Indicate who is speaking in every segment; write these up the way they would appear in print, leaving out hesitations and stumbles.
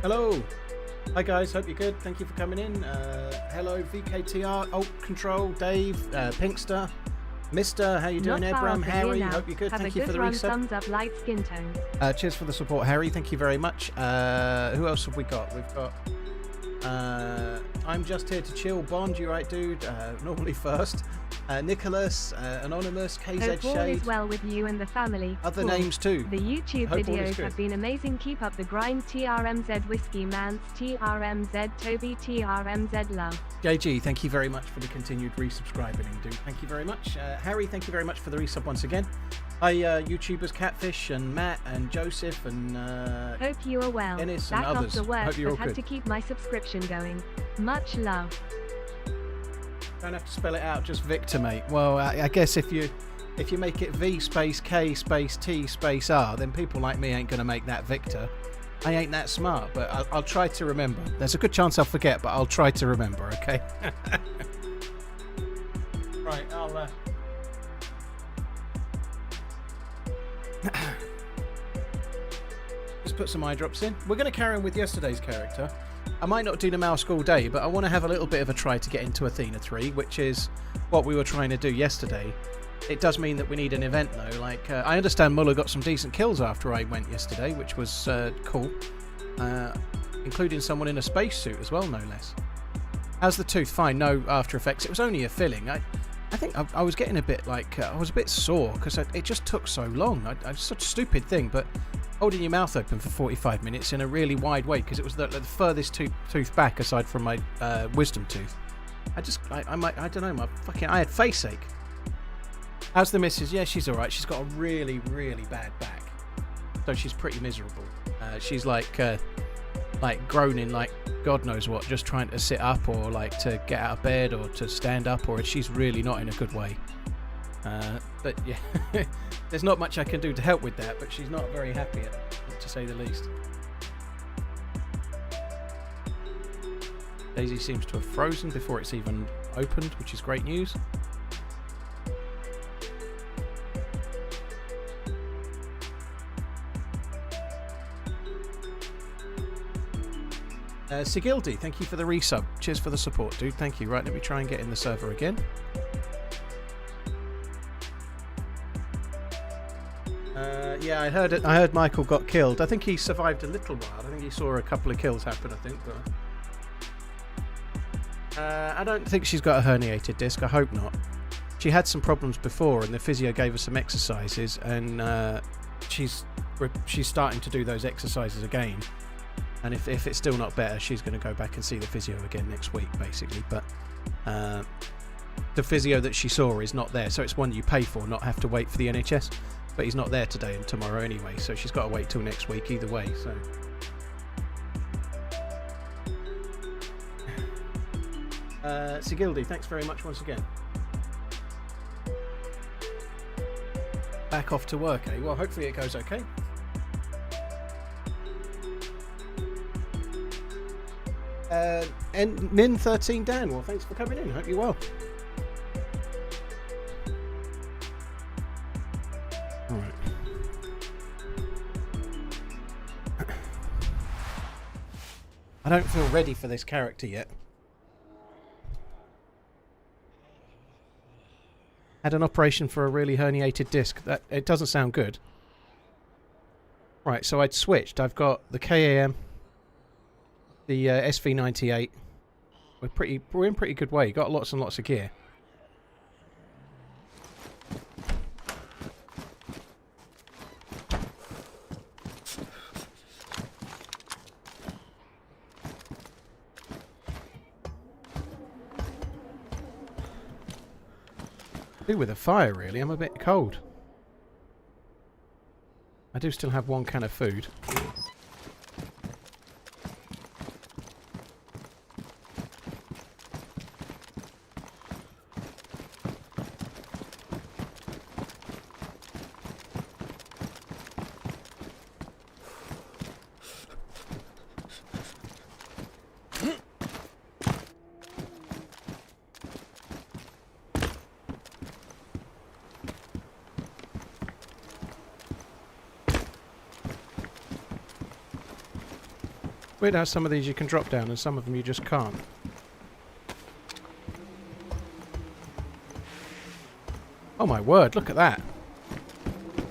Speaker 1: Hello. Hi guys, hope you're good. Thank you for coming in. Hello VKTR, Alt Control, Dave, Pinkster, Mister, how you doing? Abram, Harry, hope you're good. Thank you for the resub.
Speaker 2: Thumbs up, light skin tone.
Speaker 1: Cheers for the support, Harry. Thank you very much. Who else have we got? We've got I'm just here to chill. Bond, you right, dude? Normally first. Nicholas, Anonymous, KZ
Speaker 2: Hope all
Speaker 1: Shade.
Speaker 2: is well with you and the family.
Speaker 1: Other
Speaker 2: Cool.
Speaker 1: names too.
Speaker 2: The YouTube
Speaker 1: Hope all is
Speaker 2: videos
Speaker 1: good.
Speaker 2: have been amazing. Keep up the grind. TRMZ Whiskey Mans, TRMZ Toby, TRMZ Love.
Speaker 1: JG, thank you very much for the continued resubscribing, dude. Thank you very much. Harry, thank you very much for the resub once again. Hi, YouTubers Catfish and Matt and Joseph and
Speaker 2: Hope you are well.
Speaker 1: Ennis and
Speaker 2: Back
Speaker 1: others.
Speaker 2: after work,
Speaker 1: Hope you're
Speaker 2: but
Speaker 1: all
Speaker 2: had
Speaker 1: good.
Speaker 2: to keep my subscription going. Much love.
Speaker 1: Don't have to spell it out, just Victor, mate. Well, I guess if you make it V space K space T space R, then people like me ain't gonna make that Victor. I ain't that smart, but I'll try to remember. There's a good chance I'll forget, but I'll try to remember. Okay. Right, I'll. Just put some eye drops in. We're going to carry on with yesterday's character. I might not do Namalsk all day, but I want to have a little bit of a try to get into Athena 3, which is what we were trying to do yesterday. It does mean that we need an event though. Like I understand Muller got some decent kills after I went yesterday, which was cool, including someone in a spacesuit as well, no less. How's the tooth? Fine, no after effects. It was only a filling. I think I was getting a bit like I was a bit sore because it just took so long. It's such a stupid thing, but holding your mouth open for 45 minutes in a really wide way because it was the furthest tooth back aside from my wisdom tooth. I don't know, I had face ache. How's the missus? Yeah, she's all right. She's got a really, really bad back, so she's pretty miserable. She's like groaning like God knows what, just trying to sit up or like to get out of bed or to stand up, or she's really not in a good way. But yeah, there's not much I can do to help with that, but she's not very happy at it, to say the least. DayZ seems to have frozen before it's even opened, which is great news. Sigildy, thank you for the resub. Cheers for the support, dude. Thank you. Right, let me try and get in the server again. Yeah, I heard it. I heard Michael got killed. I think he survived a little while. I think he saw a couple of kills happen. I think, but I don't think she's got a herniated disc. I hope not. She had some problems before, and the physio gave her some exercises, and she's starting to do those exercises again. And if it's still not better, she's going to go back and see the physio again next week, basically. But the physio that she saw is not there, so it's one you pay for, not have to wait for the NHS. But he's not there today and tomorrow anyway, so she's got to wait till next week either way. So Sigildy, thanks very much once again. Back off to work, eh? Well, hopefully it goes okay. And Min13 Dan, well, thanks for coming in. Hope you're well. Alright. I don't feel ready for this character yet. Had an operation for a really herniated disc. It doesn't sound good. Right, so I'd switched. I've got the KAM, the SV98. We're in pretty good way. Got lots and lots of gear. Do with a fire, really. I'm a bit cold. I do still have one can of food. Weird how some of these you can drop down and some of them you just can't. Oh my word, look at that.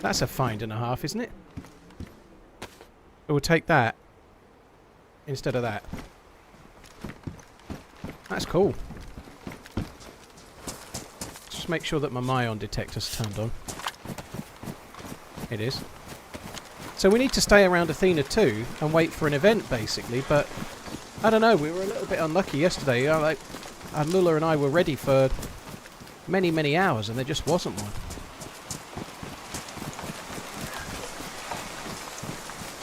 Speaker 1: That's a find and a half, isn't it? We'll take that instead of that. That's cool. Just make sure that my Myon detector's turned on. It is. So we need to stay around Athena 2 and wait for an event, basically, but I don't know, we were a little bit unlucky yesterday. Lula and I were ready for many, many hours and there just wasn't one.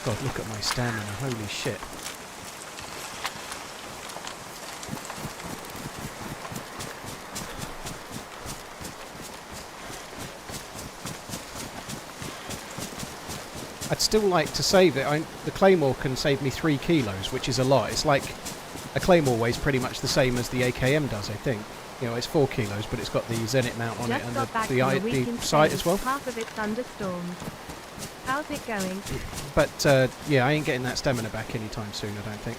Speaker 1: God, look at my stamina, holy shit. I'd still like to save it. The Claymore can save me 3 kilos, which is a lot. It's like a Claymore weighs pretty much the same as the AKM does, I think. You know, it's 4 kilos, but it's got the Zenit mount on it and the sight as well.
Speaker 2: Half of it's understormed. How's it going?
Speaker 1: But, yeah, I ain't getting that stamina back anytime soon, I don't think.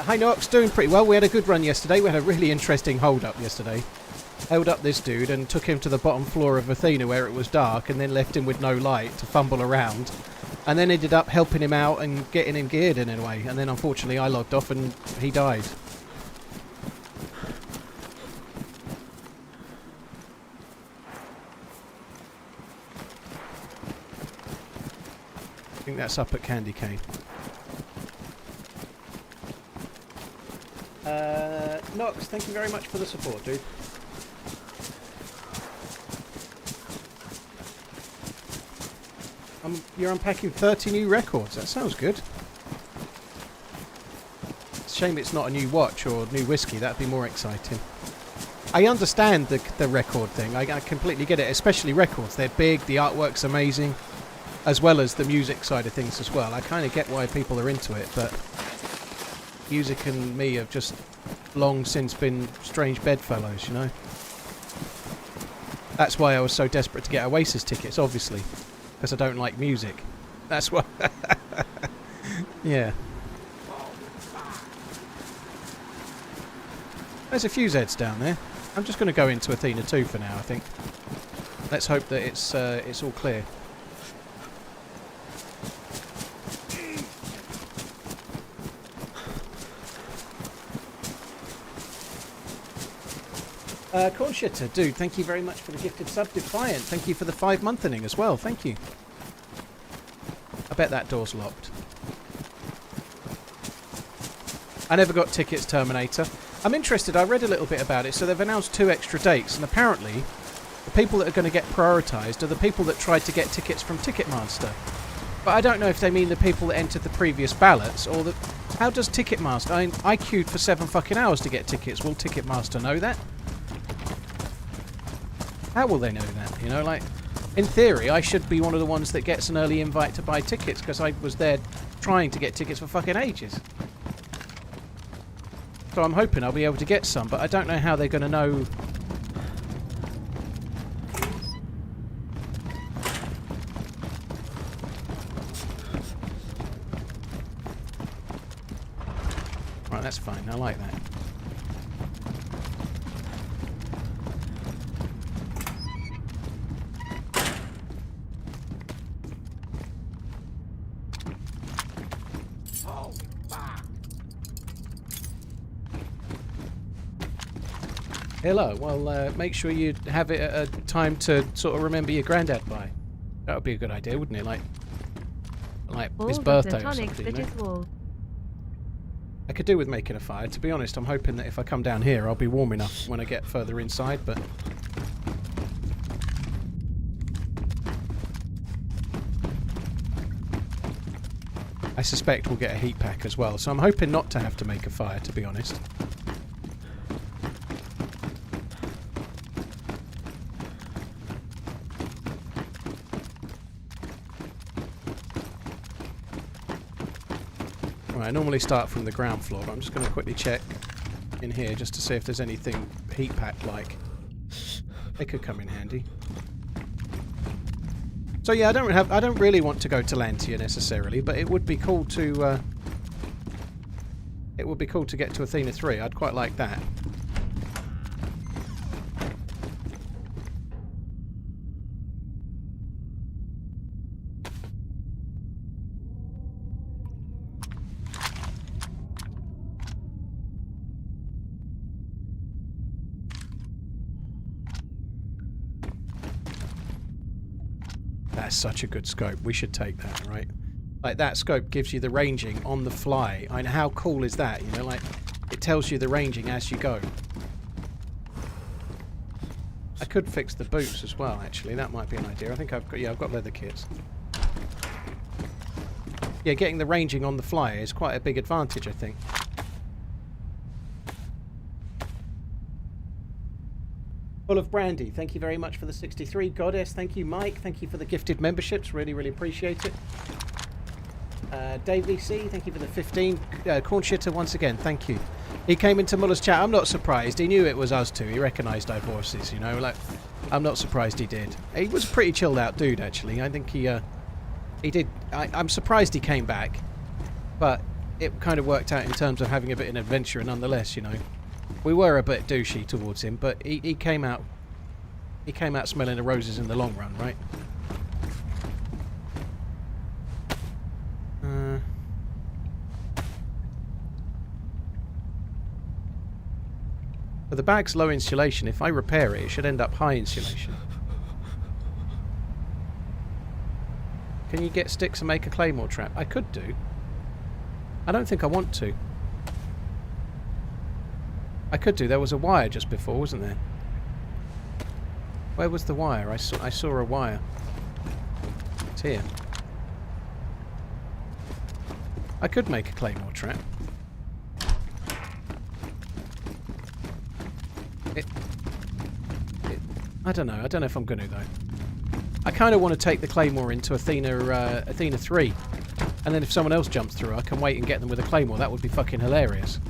Speaker 1: Hi, Nox. Doing pretty well. We had a good run yesterday. We had a really interesting hold-up yesterday. Held up this dude and took him to the bottom floor of Athena where it was dark and then left him with no light to fumble around. And then ended up helping him out and getting him geared in a way. And then, unfortunately, I logged off and he died. I think that's up at Candy Cane. Nox, thank you very much for the support, dude. You're unpacking 30 new records. That sounds good. It's a shame it's not a new watch or new whiskey. That'd be more exciting. I understand the record thing. I completely get it, especially records. They're big, the artwork's amazing, as well as the music side of things as well. I kind of get why people are into it, but music and me have just long since been strange bedfellows, you know? That's why I was so desperate to get Oasis tickets, obviously. Because I don't like music. That's why. Yeah. There's a few Zeds down there. I'm just going to go into Athena 2 for now, I think. Let's hope that it's all clear. Corn Shitter, dude, thank you very much for the gifted sub. Defiant, thank you for the 5-monthening as well. Thank you. I bet that door's locked. I never got tickets, Terminator. I'm interested. I read a little bit about it. So they've announced 2 extra dates, and apparently the people that are going to get prioritised are the people that tried to get tickets from Ticketmaster. But I don't know if they mean the people that entered the previous ballots or the... How does Ticketmaster... I queued for 7 fucking hours to get tickets. Will Ticketmaster know that? How will they know that? You know, like, in theory, I should be one of the ones that gets an early invite to buy tickets because I was there trying to get tickets for fucking ages. So I'm hoping I'll be able to get some, but I don't know how they're going to know. Right, that's fine. I like that. Hello. Well, make sure you have it at a time to sort of remember your granddad by. That would be a good idea, wouldn't it? Like his birthday or something. You know? I could do with making a fire. To be honest, I'm hoping that if I come down here, I'll be warm enough when I get further inside. But I suspect we'll get a heat pack as well. So I'm hoping not to have to make a fire. To be honest. I normally start from the ground floor, but I'm just going to quickly check in here just to see if there's anything heat pack like. They could come in handy. So yeah, I don't really want to go to Lantia necessarily, but it would be cool to get to Athena 3. I'd quite like that. That's such a good scope. We should take that, right? Like, that scope gives you the ranging on the fly. I know, how cool is that? You know, like, it tells you the ranging as you go. I could fix the boots as well, actually. That might be an idea. I think I've got leather kits. Yeah, getting the ranging on the fly is quite a big advantage, I think. Full of Brandy, thank you very much for the 63. Goddess, thank you. Mike, thank you for the gifted memberships. Really, really appreciate it. Dave VC, thank you for the 15. Corn Shitter, once again, thank you. He came into Muller's chat. I'm not surprised. He knew it was us two. He recognised our voices, you know. Like, I'm not surprised he did. He was a pretty chilled out dude, actually. I think he did. I'm surprised he came back, but it kind of worked out in terms of having a bit of an adventure, nonetheless, you know. We were a bit douchey towards him, but he came out smelling the roses in the long run, right? But the bag's low insulation. If I repair it, it should end up high insulation. Can you get sticks and make a claymore trap? I could do. I don't think I want to. I could do. There was a wire just before, wasn't there? Where was the wire? I saw a wire. It's here. I could make a claymore trap. I don't know. I don't know if I'm going to, though. I kind of want to take the claymore into Athena 3. And then if someone else jumps through, I can wait and get them with a claymore. That would be fucking hilarious.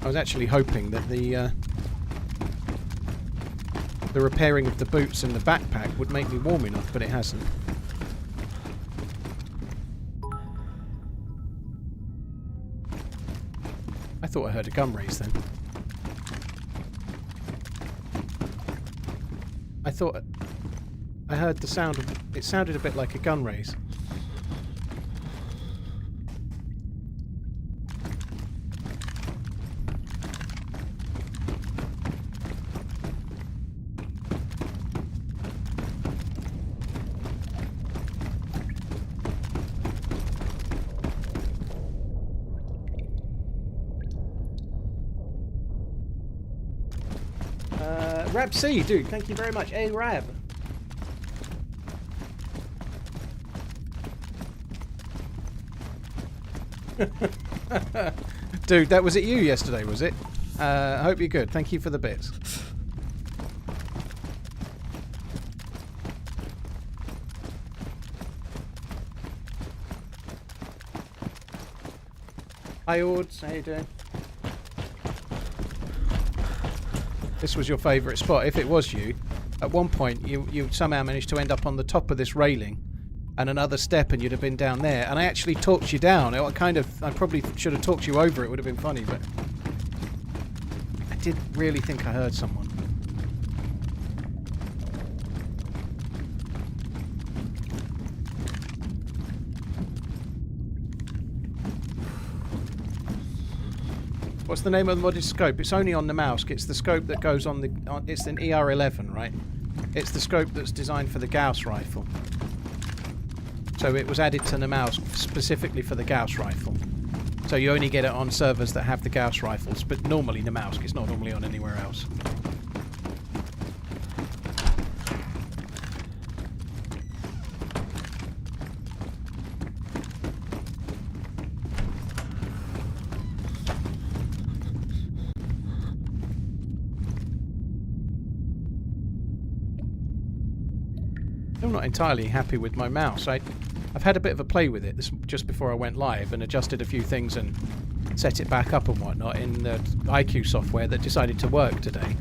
Speaker 1: I was actually hoping that the repairing of the boots and the backpack would make me warm enough, but it hasn't. I thought I heard a gun raise then. I thought I heard the sound of... It sounded a bit like a gun raise. Rab C, dude, thank you very much. Hey, Rab. Dude, that was it you yesterday, was it? I hope you're good. Thank you for the bits. Hi, Ords. How you doing? This was your favourite spot. If it was you, at one point you somehow managed to end up on the top of this railing and another step and you'd have been down there. And I actually talked you down. I probably should have talked you over. It would have been funny, but I did really think I heard someone. What's the name of the modded scope? It's only on Namalsk. It's the scope that goes on the... it's an ER11, right? It's the scope that's designed for the Gauss rifle. So it was added to Namalsk specifically for the Gauss rifle. So you only get it on servers that have the Gauss rifles, but normally Namalsk. It's not normally on anywhere else. I'm not entirely happy with my mouse. I I've had a bit of a play with it just before I went live and adjusted a few things and set it back up and whatnot in the IQ software that decided to work today.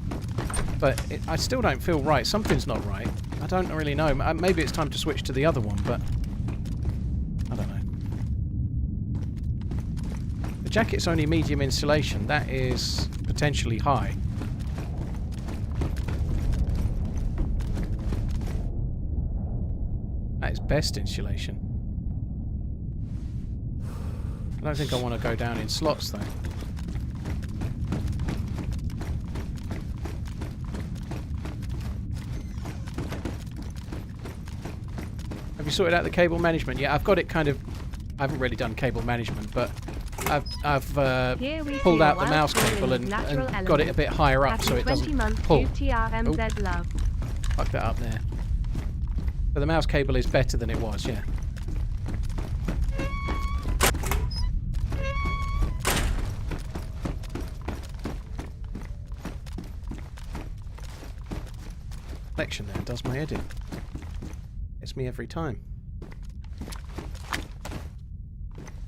Speaker 1: But I still don't feel right. Something's not right. I don't really know. Maybe it's time to switch to the other one, but I don't know. The jacket's only medium insulation. That is potentially high. That is best insulation. I don't think I want to go down in slots though. Have you sorted out the cable management? Yeah, I've got it kind of... I haven't really done cable management, but I've pulled out the mouse cable and got it a bit higher up so it doesn't pull.
Speaker 2: TRMZ love.
Speaker 1: Fuck that up there. But the mouse cable is better than it was, yeah. Reflection there does my head in. It's me every time.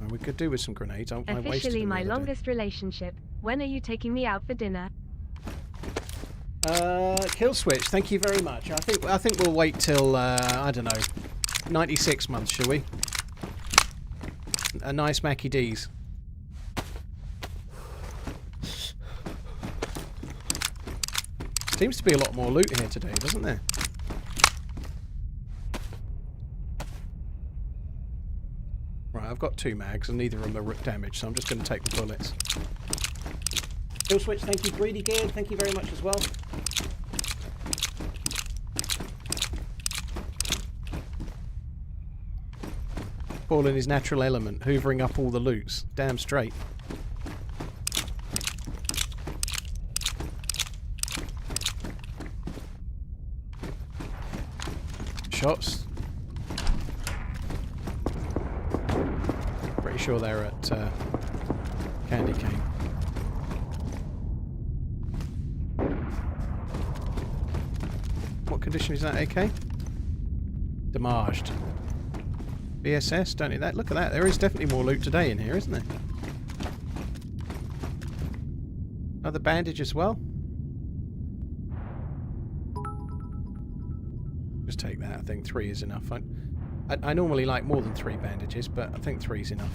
Speaker 1: Well, we could do with some grenades.
Speaker 2: Officially my longest relationship. When are you taking me out for dinner?
Speaker 1: Kill switch. Thank you very much. I think we'll wait till I don't know, 96 months, shall we? A nice Mackie D's. Seems to be a lot more loot here today, doesn't there? Right, I've got 2 mags and neither of them are damaged, so I'm just going to take the bullets. Kill switch, thank you. Greedy Geared, thank you very much as well. Paul in his natural element, hoovering up all the loots. Damn straight. Shots. Pretty sure they're at Candy Cane. What condition is that, AK? Damaged. BSS, don't need that. Look at that. There is definitely more loot today in here, isn't there? Another bandage as well. Just take that. I think 3 is enough. I normally like more than 3 bandages, but I think 3 is enough.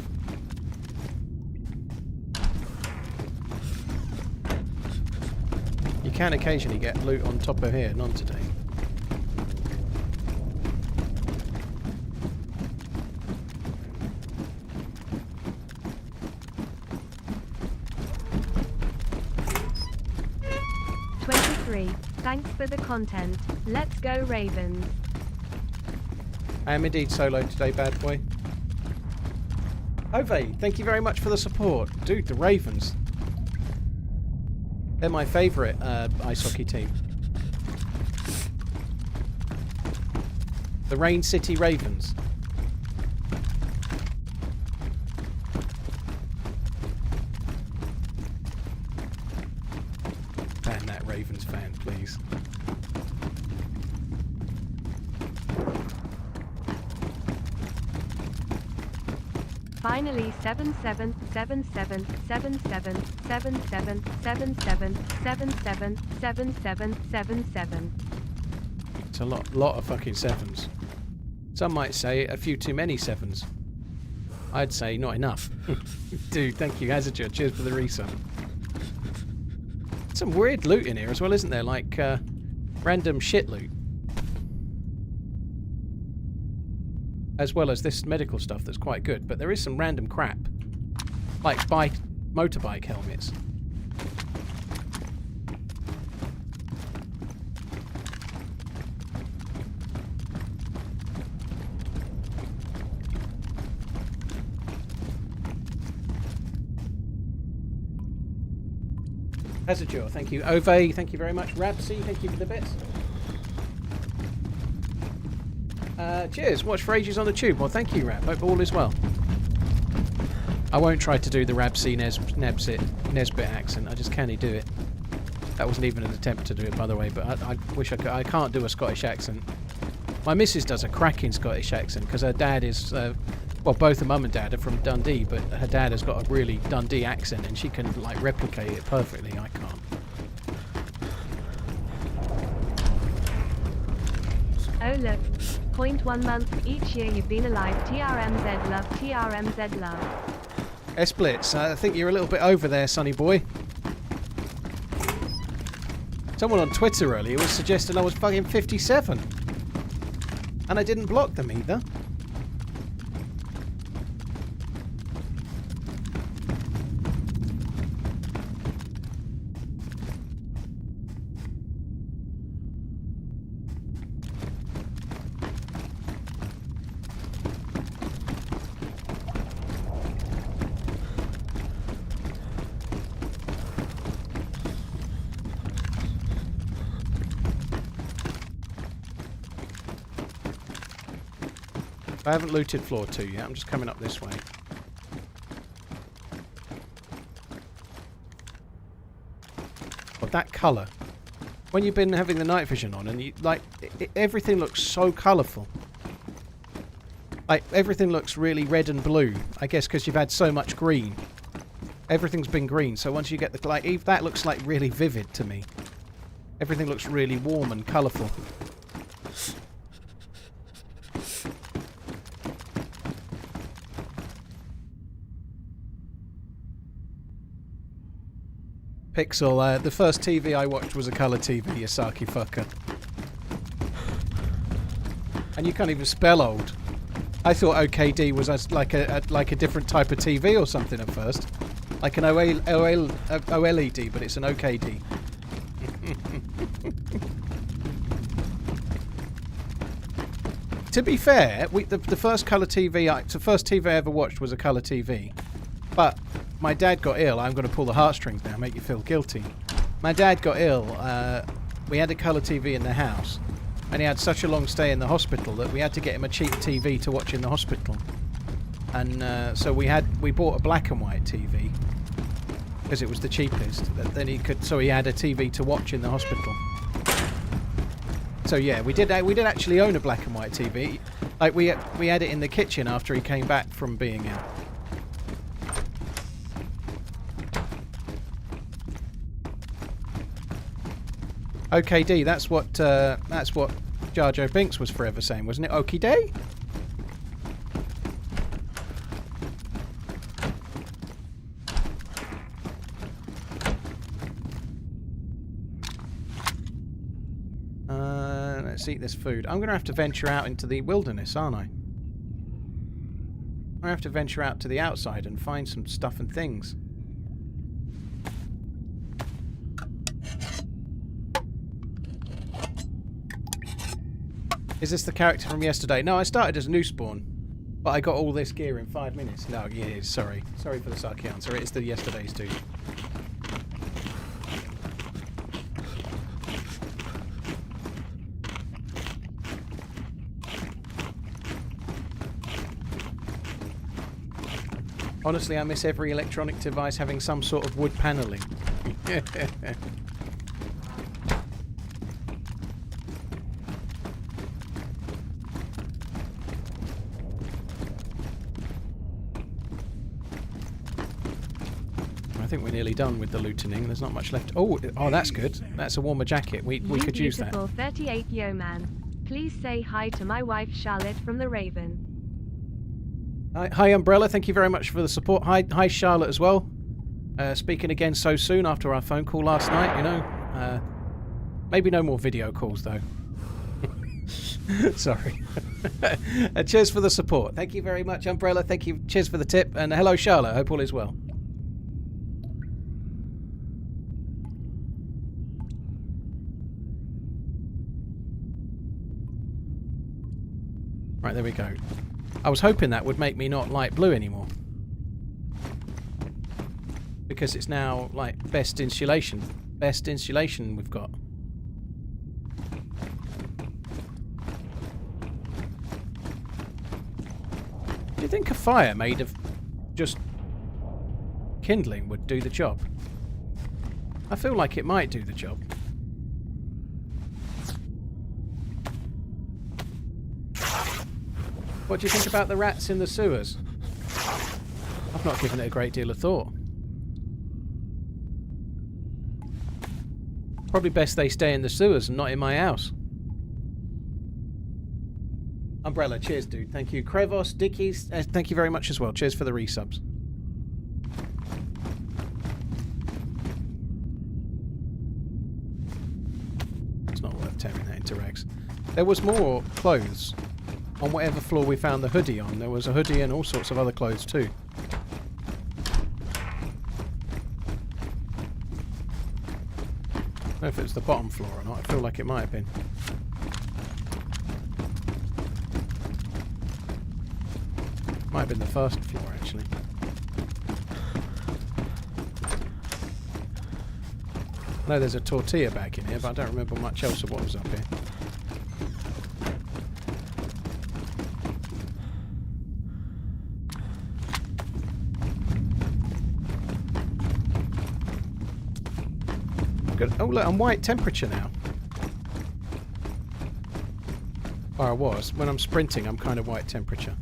Speaker 1: You can occasionally get loot on top of here, none today.
Speaker 2: Thanks for the content. Let's go Ravens.
Speaker 1: I am indeed solo today, bad boy. Ove, thank you very much for the support. Dude, the Ravens. They're my favourite ice hockey team. The Rain City Ravens. Ban that Ravens fan, please.
Speaker 2: Finally 7777777777777777.
Speaker 1: It's a lot of fucking 7s. Some might say a few too many 7s. I'd say not enough. Dude, thank you, Hazardure. Cheers for the resub. Some weird loot in here as well, isn't there? Like random shit loot. As well as this medical stuff that's quite good, but there is some random crap. Like motorbike helmets. Hazardure, thank you. Ove, thank you very much. Rabsy, thank you for the bits. Cheers. Watch for ages on the tube. Well, thank you, Rab. Hope all is well. I won't try to do the Rabsy Nesbit accent. I just can't do it. That wasn't even an attempt to do it, by the way, but I wish I could. I can't do a Scottish accent. My missus does a cracking Scottish accent because her dad is, well, both her mum and dad are from Dundee, but her dad has got a really Dundee accent and she can, like, replicate it perfectly. I can't.
Speaker 2: Oh look, 0.1 month each year you've been alive. TRMZ love, TRMZ love.
Speaker 1: S-Blitz, I think you're a little bit over there, sonny boy. Someone on Twitter earlier was suggesting I was fucking 57. And I didn't block them either. I haven't looted floor 2 yet, I'm just coming up this way. But that colour. When you've been having the night vision on and you, like, everything looks so colourful. Like, everything looks really red and blue. I guess because you've had so much green. Everything's been green, so once you get the, like, that looks like really vivid to me. Everything looks really warm and colourful. Pixel, the first TV I watched was a colour TV, you sarky fucker. And you can't even spell old. I thought OKD was like a different type of TV or something at first. Like an OLED, but it's an OKD. To be fair, the first colour TV, the first TV I ever watched was a colour TV. But my dad got ill. I'm going to pull the heartstrings now, make you feel guilty. My dad got ill. We had a colour TV in the house, and he had such a long stay in the hospital that we had to get him a cheap TV to watch in the hospital. And so we bought a black and white TV because it was the cheapest. Then he had a TV to watch in the hospital. So yeah, we did actually own a black and white TV. Like we had it in the kitchen after he came back from being ill. OKD, that's what Jar Jar Binks was forever saying, wasn't it? Okie day? Let's eat this food. I'm going to have to venture out into the wilderness, aren't I? I'm going to have to venture out to the outside and find some stuff and things. Is this the character from yesterday? No, I started as new spawn, but I got all this gear in 5 minutes. No, yeah, sorry. Sorry for the sucky answer. It's the yesterday's dude. Honestly, I miss every electronic device having some sort of wood paneling. I think we're nearly done with the lootening. There's not much left. Oh, that's good. That's a warmer jacket. We could use that.
Speaker 2: 38 yo man. Please say hi to my wife Charlotte from the Raven.
Speaker 1: Hi Umbrella, thank you very much for the support. Hi Charlotte as well. Speaking again so soon after our phone call last night, you know. Maybe no more video calls though. Sorry. Cheers for the support. Thank you very much Umbrella. Thank you. Cheers for the tip. And hello Charlotte. Hope all is well. Right, there we go. I was hoping that would make me not light blue anymore. Because it's now, like, best insulation. Best insulation we've got. Do you think a fire made of just kindling would do the job? I feel like it might do the job. What do you think about the rats in the sewers? I've not given it a great deal of thought. Probably best they stay in the sewers and not in my house. Umbrella, cheers, dude. Thank you. Krevos, Dickies, thank you very much as well. Cheers for the resubs. It's not worth tearing that into rags. There was more clothes on whatever floor we found the hoodie on. There was a hoodie and all sorts of other clothes too. I don't know if it was the bottom floor or not. I feel like it might have been. Might have been the first floor, actually. I know there's a tortilla bag in here, but I don't remember much else of what was up here. Good. Oh look, I'm white temperature now. Or I was. When I'm sprinting, I'm kind of white temperature.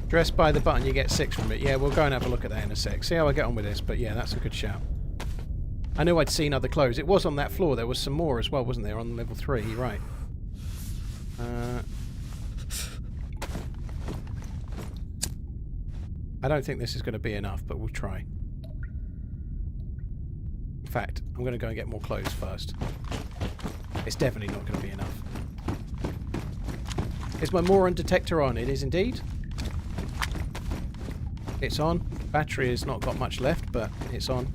Speaker 1: Dress by the button, you get 6 from it. Yeah, we'll go and have a look at that in a sec. See how I get on with this, but yeah, that's a good shout. I knew I'd seen other clothes. It was on that floor. There was some more as well, wasn't there, on level 3? You're right. I don't think this is going to be enough, but we'll try. In fact, I'm going to go and get more clothes first. It's definitely not going to be enough. Is my Moron detector on? It is indeed. It's on. Battery has not got much left, but it's on.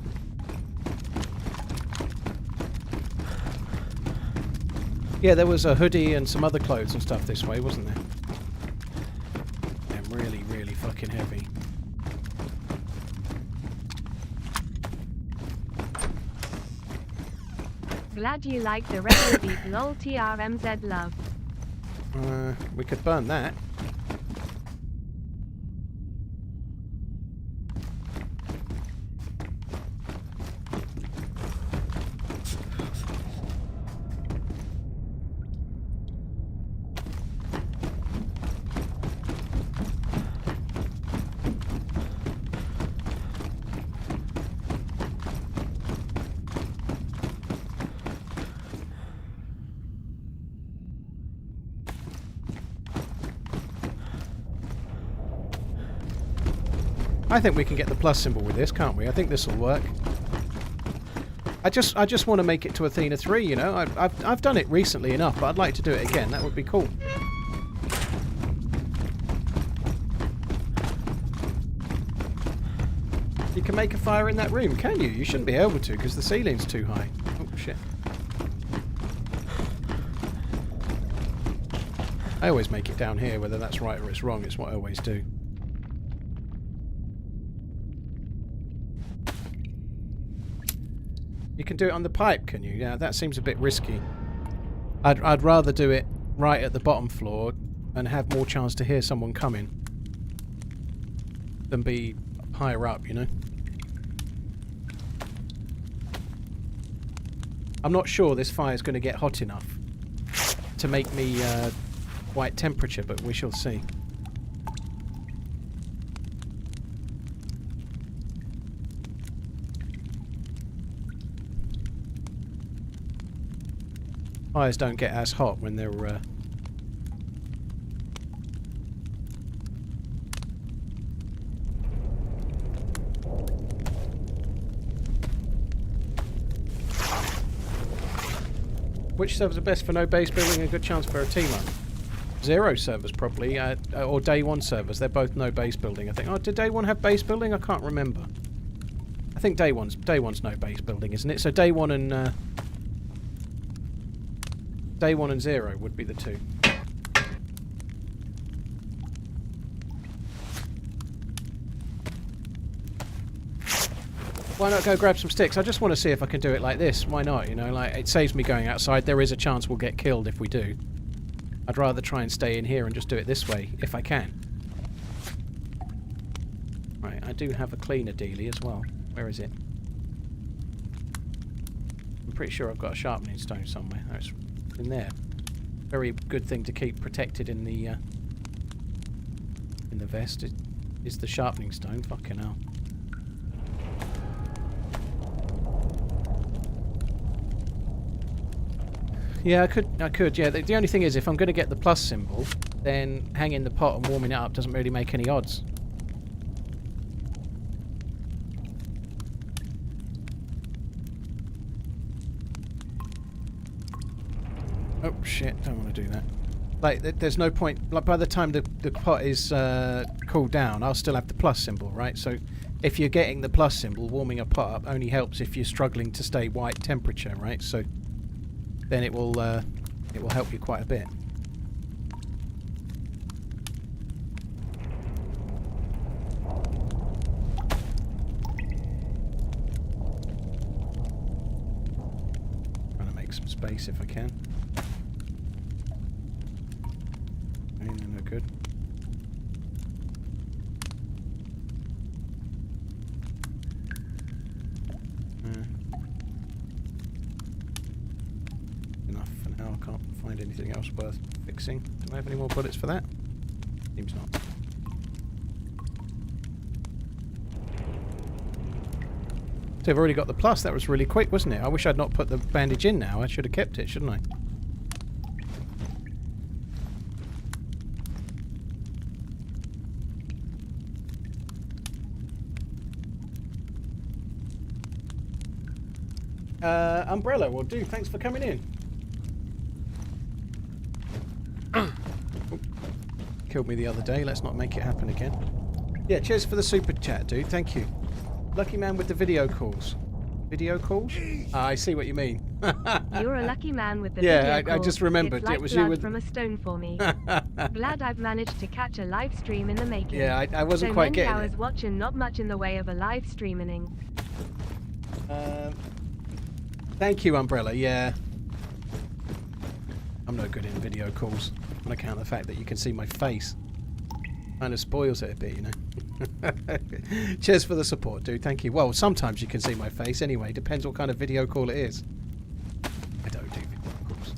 Speaker 1: Yeah, there was a hoodie and some other clothes and stuff this way, wasn't there? They're really, really fucking heavy.
Speaker 2: Glad you like the retro beat, lol TRMZ love.
Speaker 1: We could burn that. I think we can get the plus symbol with this, can't we? I think this will work. I just want to make it to Athena 3, you know? I've done it recently enough, but I'd like to do it again. That would be cool. You can make a fire in that room, can you? You shouldn't be able to, because the ceiling's too high. Oh, shit. I always make it down here, whether that's right or it's wrong. It's what I always do. You can do it on the pipe, can you? Yeah, that seems a bit risky. I'd rather do it right at the bottom floor and have more chance to hear someone coming than be higher up, you know? I'm not sure this fire's going to get hot enough to make me white temperature, but we shall see. Fires don't get as hot when they're Which servers are best for no base building and a good chance for a team up? 0 servers probably, or Day 1 servers. They're both no base building, I think. Oh, did Day 1 have base building? I can't remember. I think Day 1's no base building, isn't it? So Day 1 and Day 1 and 0 would be the two. Why not go grab some sticks? I just want to see if I can do it like this. Why not? You know, like, it saves me going outside. There is a chance we'll get killed if we do. I'd rather try and stay in here and just do it this way, if I can. Right, I do have a cleaner dealie as well. Where is it? I'm pretty sure I've got a sharpening stone somewhere. Oh, it's in there. Very good thing to keep protected in the vest is the sharpening stone. Fucking hell. Yeah, I could, yeah. The only thing is, if I'm going to get the plus symbol, then hanging the pot and warming it up doesn't really make any odds. Oh, shit, don't want to do that. Like, there's no point, like, by the time the pot is cooled down, I'll still have the plus symbol, right? So, if you're getting the plus symbol, warming a pot up only helps if you're struggling to stay white temperature, right? So, then it will help you quite a bit. Trying to make some space if I can. No good. Enough for now. I can't find anything else worth fixing. Do I have any more bullets for that? Seems not. So I've already got the plus. That was really quick, wasn't it? I wish I'd not put the bandage in now. I should have kept it, shouldn't I? Umbrella will do. Thanks for coming in. Killed me the other day. Let's not make it happen again. Yeah, cheers for the super chat, dude. Thank you. Lucky man with the video calls. Video calls? I see what you mean.
Speaker 2: You're a lucky man with the
Speaker 1: video
Speaker 2: calls.
Speaker 1: I just remembered.
Speaker 2: It's like
Speaker 1: it was
Speaker 2: blood
Speaker 1: you with
Speaker 2: from a stone for me. Glad I've managed to catch a live stream in the making.
Speaker 1: Yeah, I wasn't
Speaker 2: so
Speaker 1: quite
Speaker 2: many
Speaker 1: getting
Speaker 2: hours
Speaker 1: it.
Speaker 2: watching, not much in the way of a live streaming.
Speaker 1: Thank you, Umbrella. Yeah. I'm no good in video calls on account of the fact that you can see my face. Kind of spoils it a bit, you know. Cheers for the support, dude. Thank you. Well, sometimes you can see my face anyway. Depends what kind of video call it is. I don't do video calls.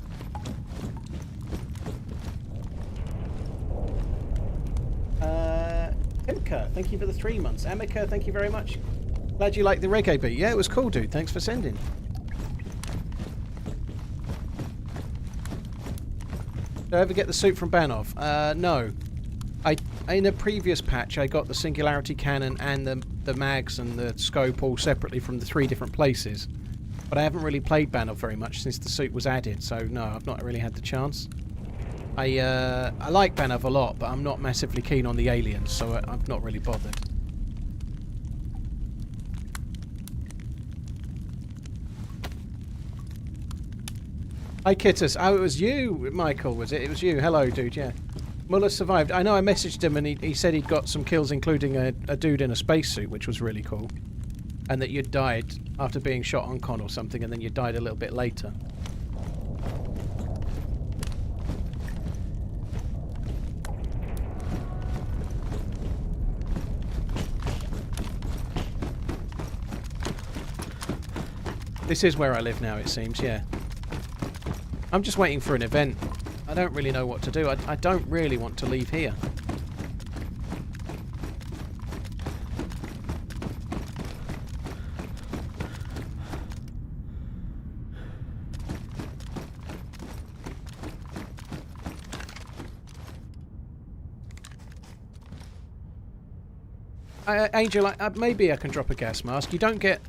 Speaker 1: Timka, thank you for the 3 months. Amika, thank you very much. Glad you liked the reggae beat. Yeah, it was cool, dude. Thanks for sending. Did I ever get the suit from Banov? No. In a previous patch, I got the Singularity Cannon and the mags and the scope all separately from the 3 different places. But I haven't really played Banov very much since the suit was added, so no, I've not really had the chance. I like Banov a lot, but I'm not massively keen on the aliens, so I've not really bothered. Hi, Kittus. Oh, it was you, Michael, was it? It was you. Hello, dude, yeah. Muller survived. I know I messaged him and he said he'd got some kills, including a dude in a spacesuit, which was really cool. And that you'd died after being shot on con or something, and then you died a little bit later. This is where I live now, it seems, yeah. I'm just waiting for an event. I don't really know what to do. I don't really want to leave here. Angel, maybe I can drop a gas mask. You don't get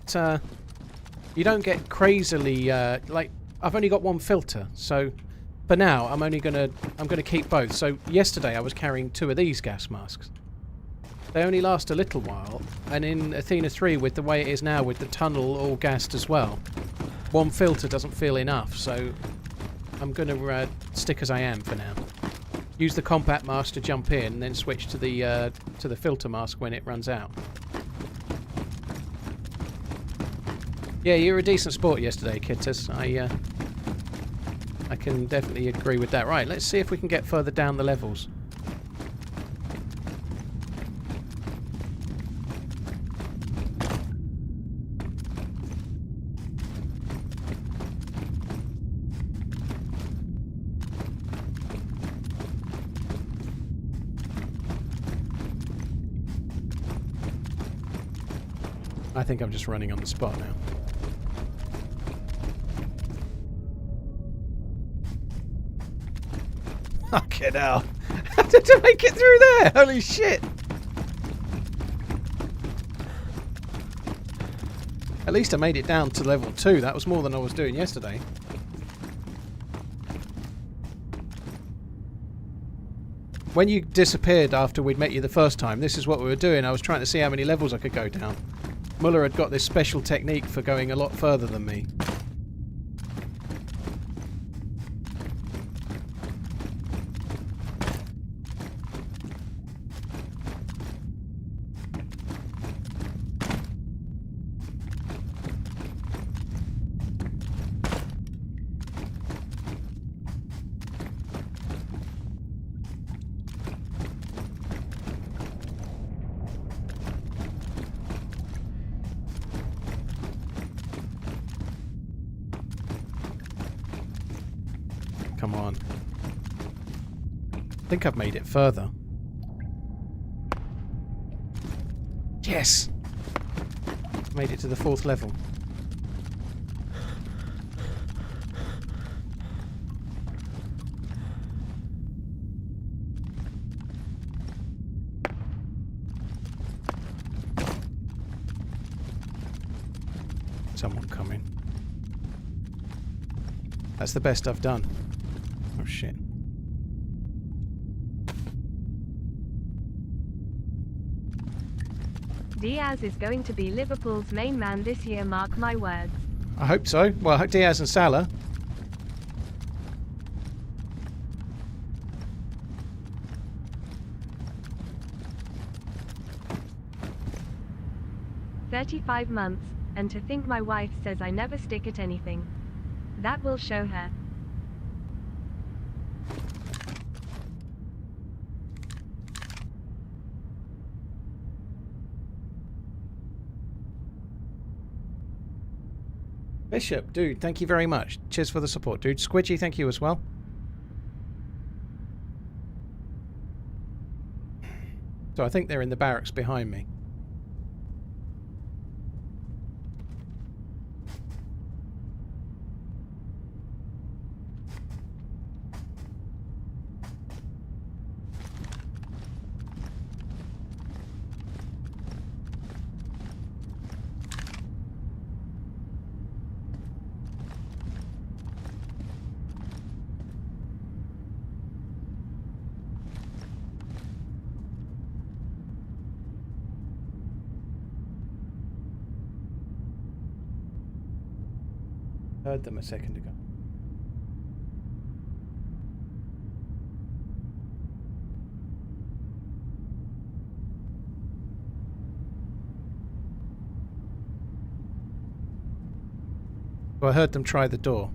Speaker 1: crazily like. I've only got 1 filter, so for now I'm gonna keep both. So yesterday I was carrying 2 of these gas masks. They only last a little while, and in Athena 3, with the way it is now, with the tunnel all gassed as well, 1 filter doesn't feel enough. So I'm gonna stick as I am for now. Use the compact mask to jump in, and then switch to the filter mask when it runs out. Yeah, you were a decent sport yesterday, Kittus. I can definitely agree with that. Right, let's see if we can get further down the levels. I think I'm just running on the spot now. Fucking hell. How did I make it through there? Holy shit. At least I made it down to level 2. That was more than I was doing yesterday. When you disappeared after we'd met you the first time, this is what we were doing. I was trying to see how many levels I could go down. Muller had got this special technique for going a lot further than me. Come on. I think I've made it further. Yes! Made it to the 4th level. Someone coming. That's the best I've done. Oh shit.
Speaker 2: Diaz is going to be Liverpool's main man this year, mark my words.
Speaker 1: I hope so. Well, Diaz and Salah.
Speaker 2: "35 months, and to think my wife says I never stick at anything. That will show her."
Speaker 1: Bishop, dude, thank you very much. Cheers for the support, dude. Squidgy, thank you as well. So I think they're in the barracks behind me. Heard them a second ago. So I heard them try the door.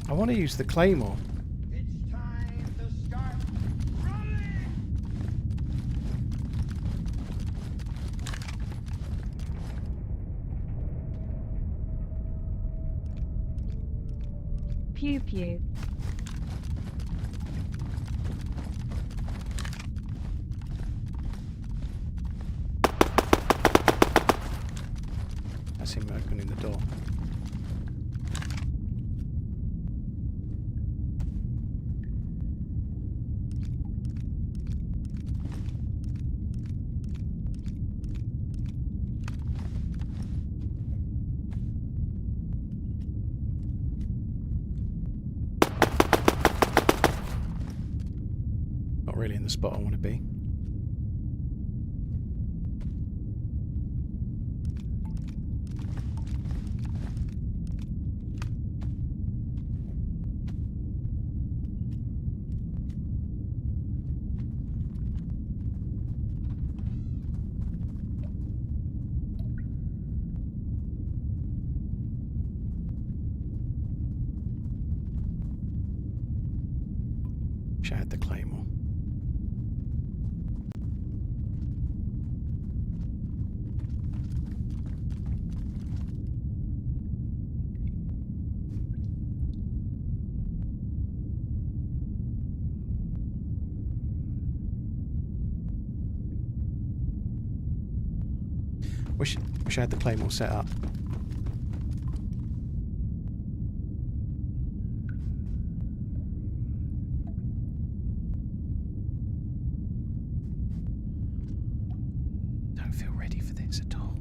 Speaker 1: I want to use the claymore.
Speaker 3: It's time to start running!
Speaker 2: Pew pew.
Speaker 1: That's him opening the door. the spot I want to be. Wish I had the claymore. Wish I had the claymore set up. Don't feel ready for this at all.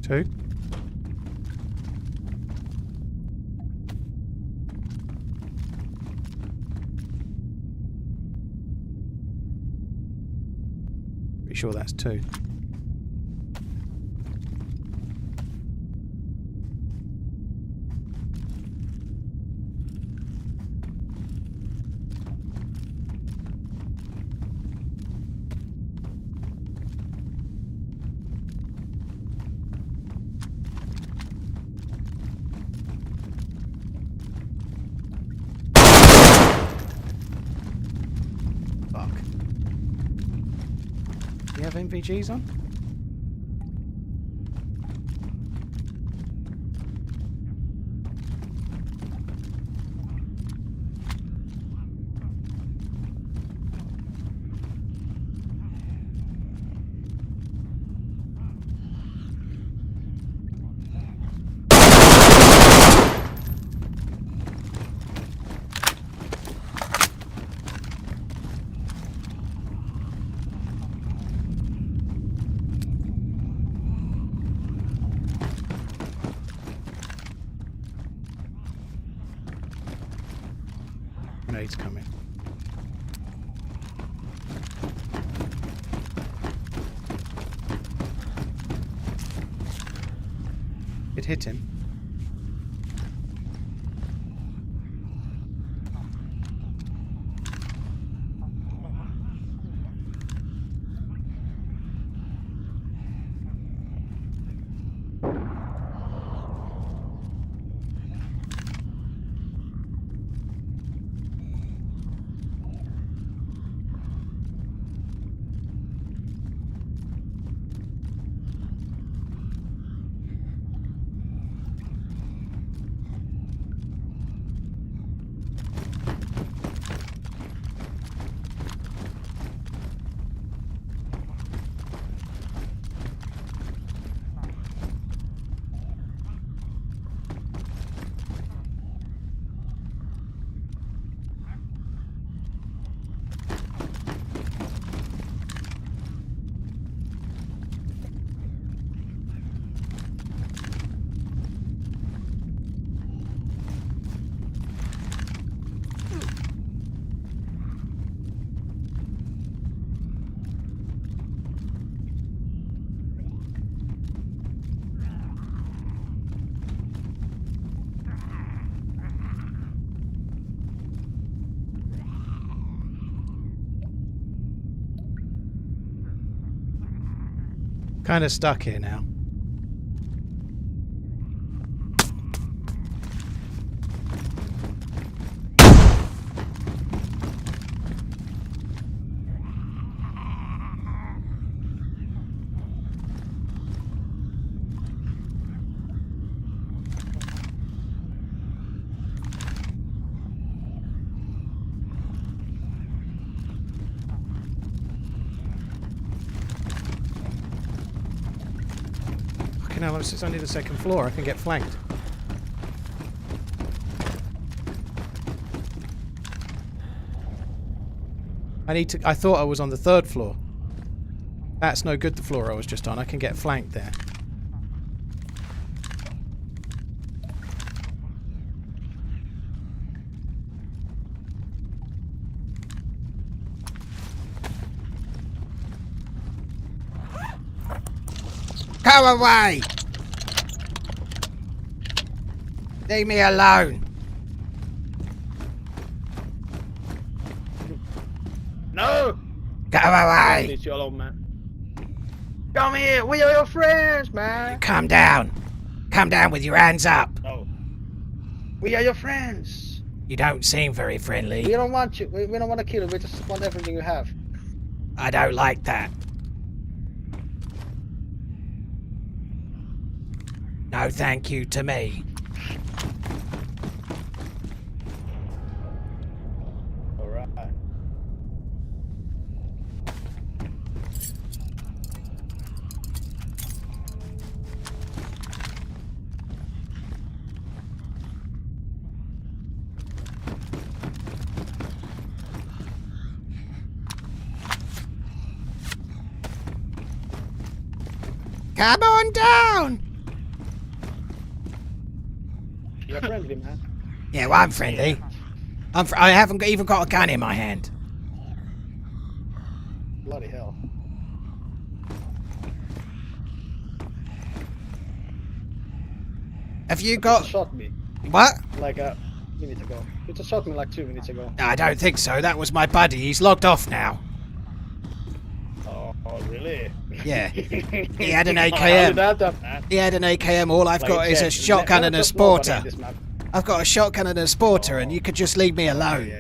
Speaker 1: Two. Pretty sure that's two. Fuck. Do you have NVGs on? Grenades coming. It hit him. Kind of stuck here now. Fucking hell, it's only the second floor. I can get flanked. I thought I was on the 3rd floor. That's no good, the floor I was just on. I can get flanked there.
Speaker 4: Go away! Leave me alone.
Speaker 5: No!
Speaker 4: Go away!
Speaker 5: It's your old man. Come here, we are your friends, man.
Speaker 4: Calm down. Come down with your hands up.
Speaker 5: Oh. We are your friends.
Speaker 4: You don't seem very friendly.
Speaker 5: We don't want you. We don't want to kill you. We just want everything you have.
Speaker 4: I don't like that. No thank you to me.
Speaker 5: Alright.
Speaker 4: Come on down!
Speaker 5: You're friendly, man.
Speaker 4: Yeah, well, I'm friendly. I haven't even got a gun in my hand.
Speaker 5: Bloody hell.
Speaker 4: Have you
Speaker 5: You
Speaker 4: got...
Speaker 5: just shot me
Speaker 4: What?
Speaker 5: like a minute ago. You just shot me like 2 minutes ago.
Speaker 4: I don't think so. That was my buddy. He's logged off now.
Speaker 5: Oh, really?
Speaker 4: Yeah. He had an
Speaker 5: How did
Speaker 4: AKM.
Speaker 5: that happen, man?
Speaker 4: He had an AKM. All I've got is a shotgun and a sporter. I've got a shotgun and a sporter, and you could just leave me alone.
Speaker 5: Yeah.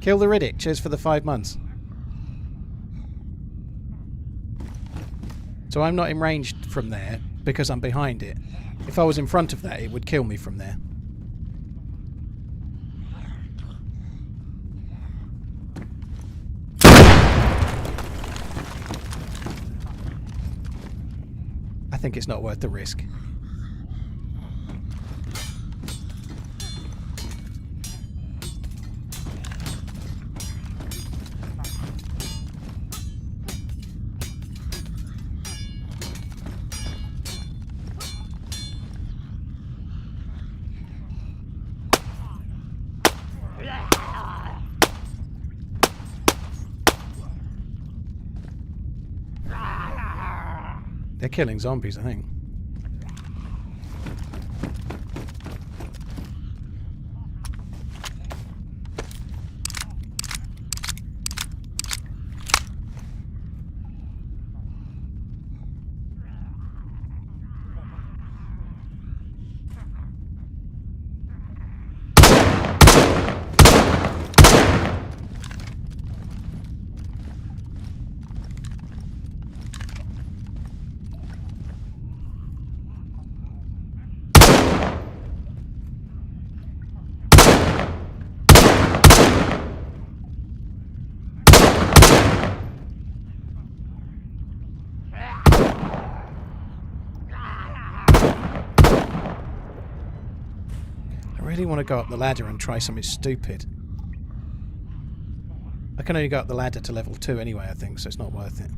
Speaker 1: Kill the Riddick. Cheers for the 5 months. So I'm not in range from there because I'm behind it. If I was in front of that, it would kill me from there. I think it's not worth the risk. They're killing zombies, I think. I really want to go up the ladder and try something stupid. I can only go up the ladder to level 2 anyway, I think, so it's not worth it.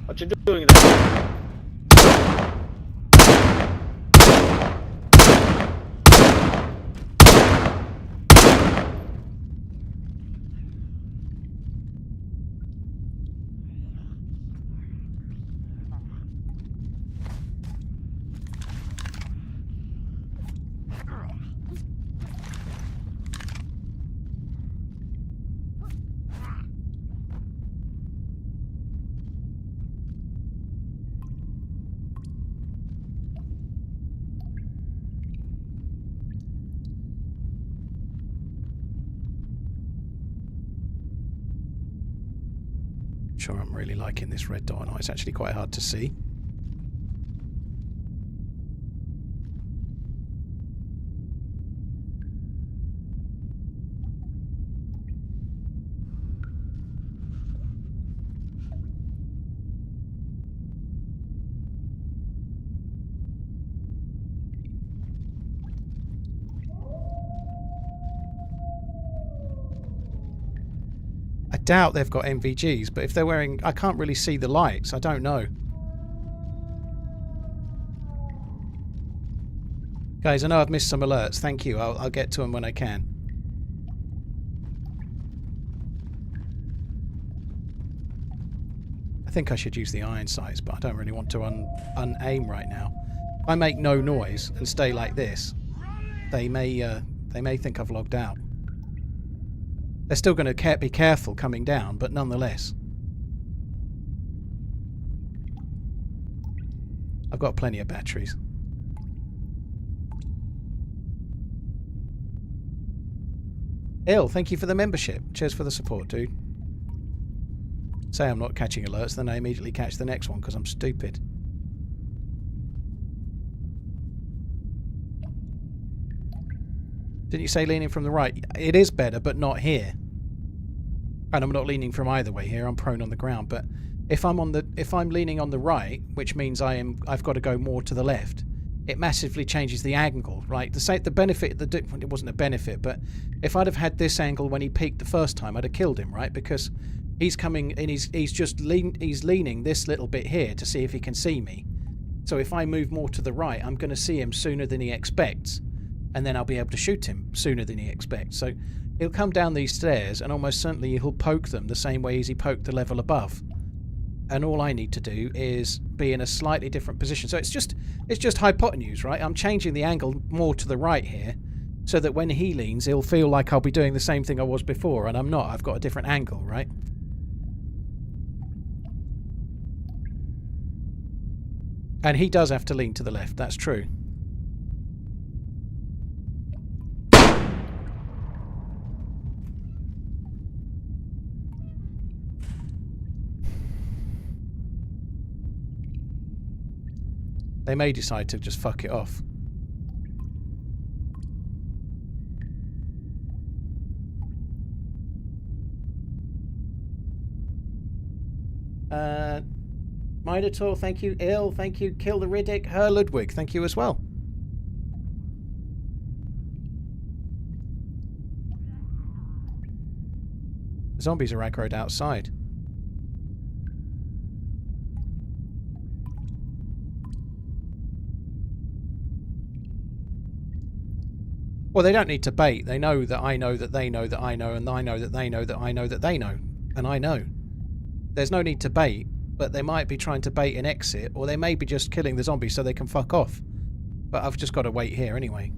Speaker 5: What you doing there?
Speaker 1: Sure, I'm really liking this red dot. It's actually quite hard to see. I doubt they've got NVGs, but if they're wearing... I can't really see the lights. I don't know. Guys, I know I've missed some alerts. Thank you. I'll get to them when I can. I think I should use the iron sights, but I don't really want to un-aim right now. If I make no noise and stay like this, they may think I've logged out. They're still going to be careful coming down, but nonetheless. I've got plenty of batteries. Thank you for the membership. Cheers for the support, dude. Say I'm not catching alerts, then I immediately catch the next one because I'm stupid. Didn't you say leaning from the right? It is better, but not here. And I'm not leaning from either way here. I'm prone on the ground. But if I'm leaning on the right, which means I've got to go more to the left, it massively changes the angle, right? The benefit, it wasn't a benefit, but if I'd have had this angle when he peeked the first time, I'd have killed him, right? Because he's coming and he's leaning this little bit here to see if he can see me. So if I move more to the right, I'm going to see him sooner than he expects. And then I'll be able to shoot him sooner than he expects. So he'll come down these stairs and almost certainly he'll poke them the same way as he poked the level above. And all I need to do is be in a slightly different position. So it's just hypotenuse, right? I'm changing the angle more to the right here so that when he leans, he'll feel like I'll be doing the same thing I was before, and I'm not. I've got a different angle, right? And he does have to lean to the left, that's true. They may decide to just fuck it off. Minotaur, thank you. Ill, thank you. Kill the Riddick. Her Ludwig, thank you as well. The zombies are aggroed outside. Well, they don't need to bait. They know that I know that they know that I know, and I know that they know that I know that they know, and I know. There's no need to bait, but they might be trying to bait an exit, or they may be just killing the zombies so they can fuck off. But I've just got to wait here anyway.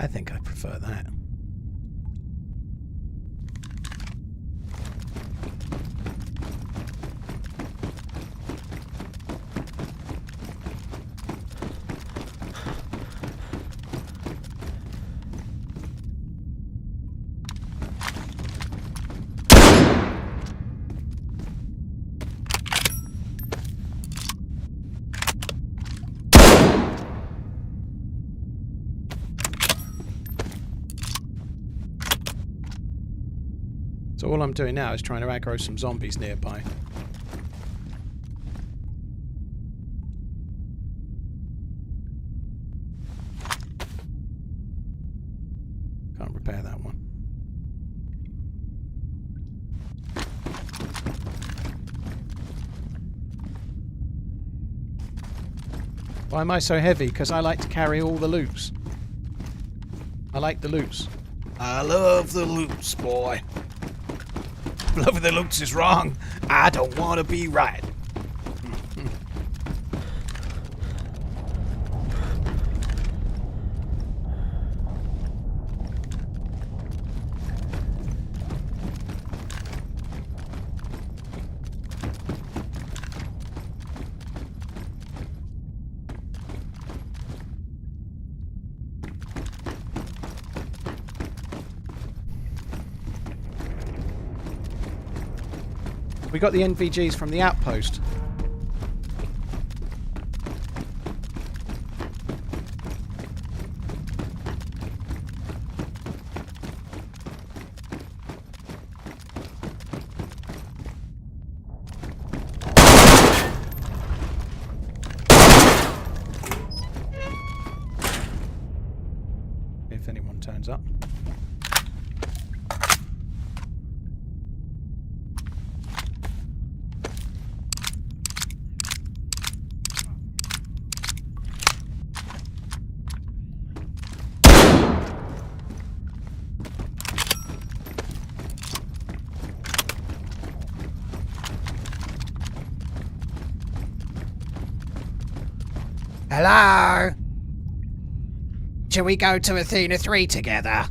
Speaker 1: I think I prefer that. So all I'm doing now is trying to aggro some zombies nearby. Can't repair that one. Why am I so heavy? Because I like to carry all the loots. I like the loots.
Speaker 4: I love the loots, boy. Loving the loots is wrong. I don't want to be right.
Speaker 1: We got the NVGs from the outpost. If anyone turns up.
Speaker 4: Hello? Shall we go to Athena 3 together?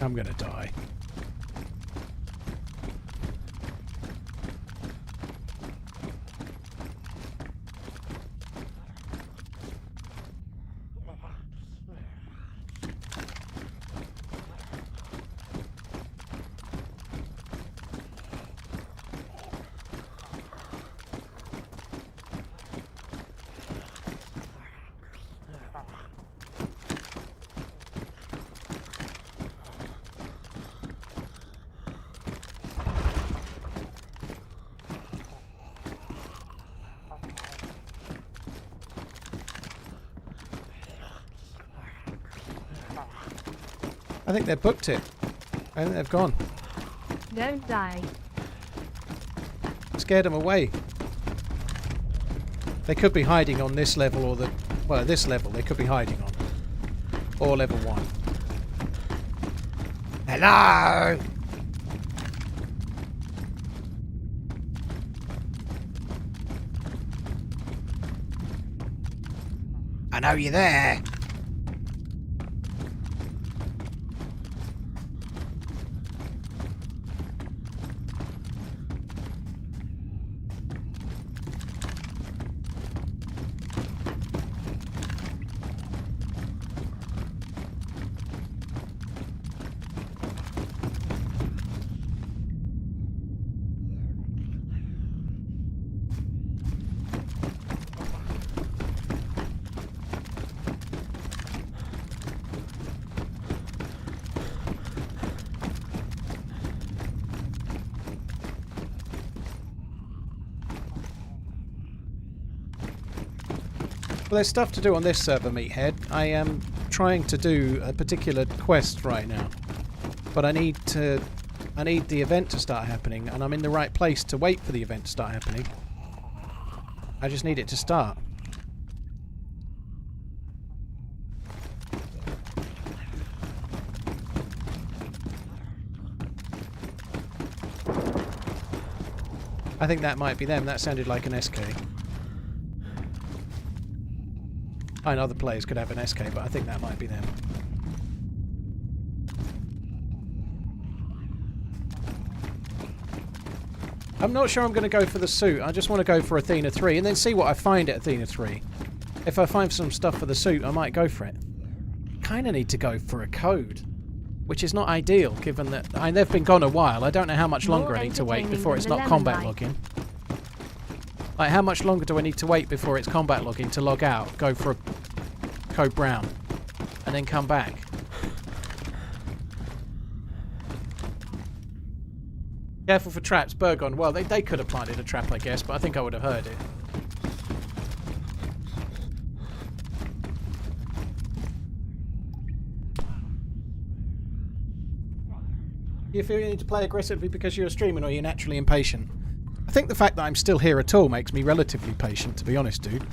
Speaker 1: I'm gonna die. I think they've booked it. I think they've gone.
Speaker 2: Don't die.
Speaker 1: Scared them away. They could be hiding on this level or the... Well, this level they could be hiding on. Or level 1.
Speaker 4: Hello? I know you're there.
Speaker 1: Well, there's stuff to do on this server, Meathead. I am trying to do a particular quest right now, but I need the event to start happening, and I'm in the right place to wait for the event to start happening. I just need it to start. I think that might be them. That sounded like an SK. I know other players could have an SK, but I think that might be them. I'm not sure I'm going to go for the suit. I just want to go for Athena 3 and then see what I find at Athena 3. If I find some stuff for the suit, I might go for it. Kind of need to go for a code, which is not ideal given that they've been gone a while. I don't know how much longer I need to wait before it's not combat logging. Like, how much longer do I need to wait before it's combat logging to log out, go for a code brown, and then come back? Careful for traps, Burgon. Well, they could have planted a trap, I guess, but I think I would have heard it. You feel you need to play aggressively because you're streaming, or you're naturally impatient? I think the fact that I'm still here at all makes me relatively patient, to be honest, dude.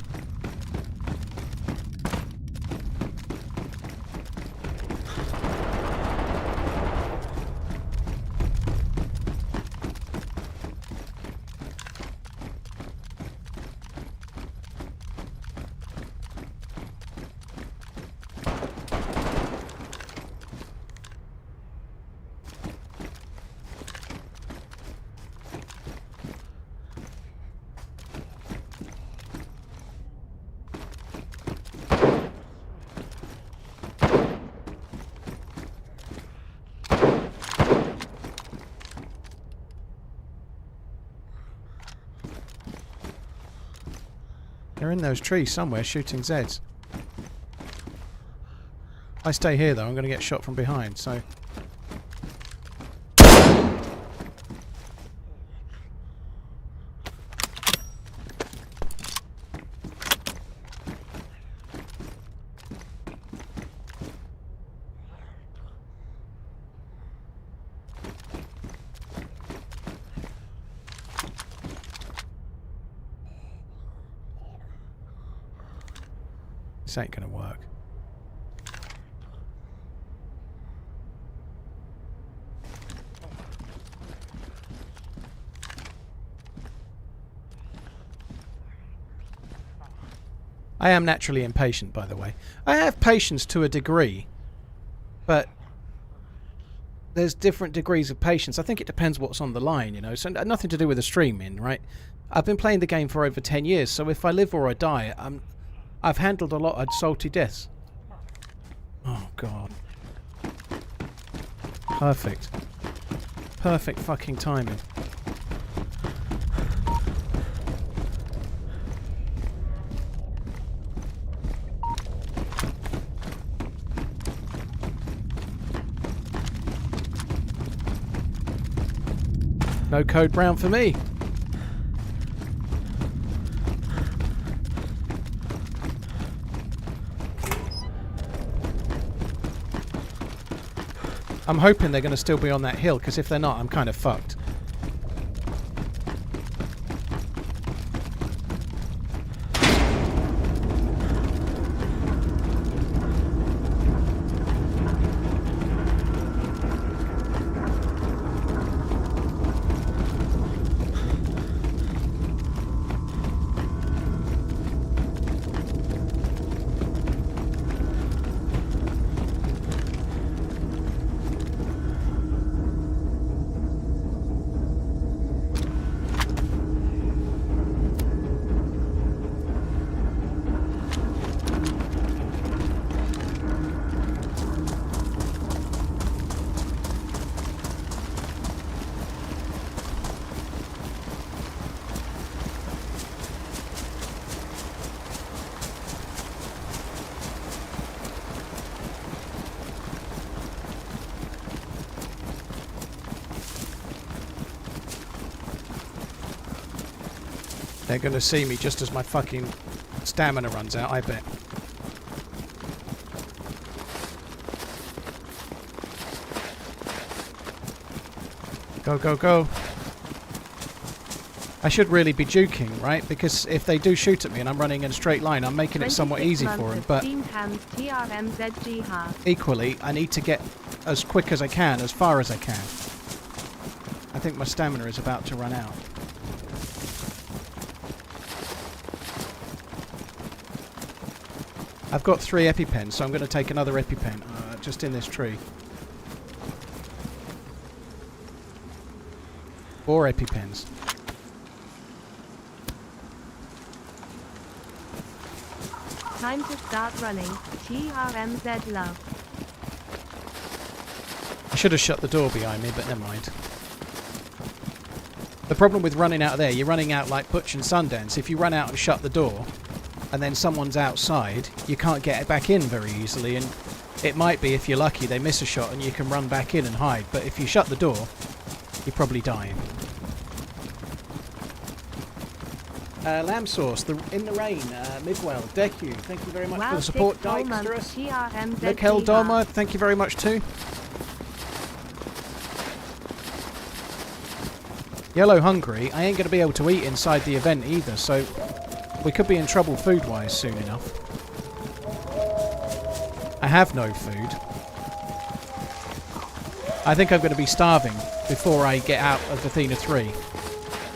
Speaker 1: They're in those trees somewhere shooting Zeds. I stay here though, I'm going to get shot from behind, so... This ain't gonna work. I am naturally impatient, by the way. I have patience to a degree, but there's different degrees of patience. I think it depends what's on the line, you know. So nothing to do with the streaming, right? I've been playing the game for over 10 years, so if I live or I die, I've handled a lot of salty deaths. Oh, God. Perfect. Perfect fucking timing. No code brown for me. I'm hoping they're going to still be on that hill, because if they're not, I'm kind of fucked. They're going to see me just as my fucking stamina runs out, I bet. Go, go, go. I should really be juking, right? Because if they do shoot at me and I'm running in a straight line, I'm making it somewhat easy for them. But equally, I need to get as quick as I can, as far as I can. I think my stamina is about to run out. I've got 3 EpiPens, so I'm going to take another EpiPen just in this tree. 4 EpiPens.
Speaker 2: Time to start running. TRMZ love.
Speaker 1: I should have shut the door behind me, but never mind. The problem with running out of there, you're running out like Butch and Sundance. If you run out and shut the door, and then someone's outside, you can't get it back in very easily, and it might be, if you're lucky, they miss a shot and you can run back in and hide, but if you shut the door, you're probably dying. Lamb Sauce, in the rain, Midwell, Deku, thank you very much for the support. Dyksterus, Mikkel Dolma, thank you very much too. Yellow Hungry, I ain't going to be able to eat inside the event either, so we could be in trouble food-wise soon enough. I have no food. I think I'm going to be starving before I get out of Athena 3.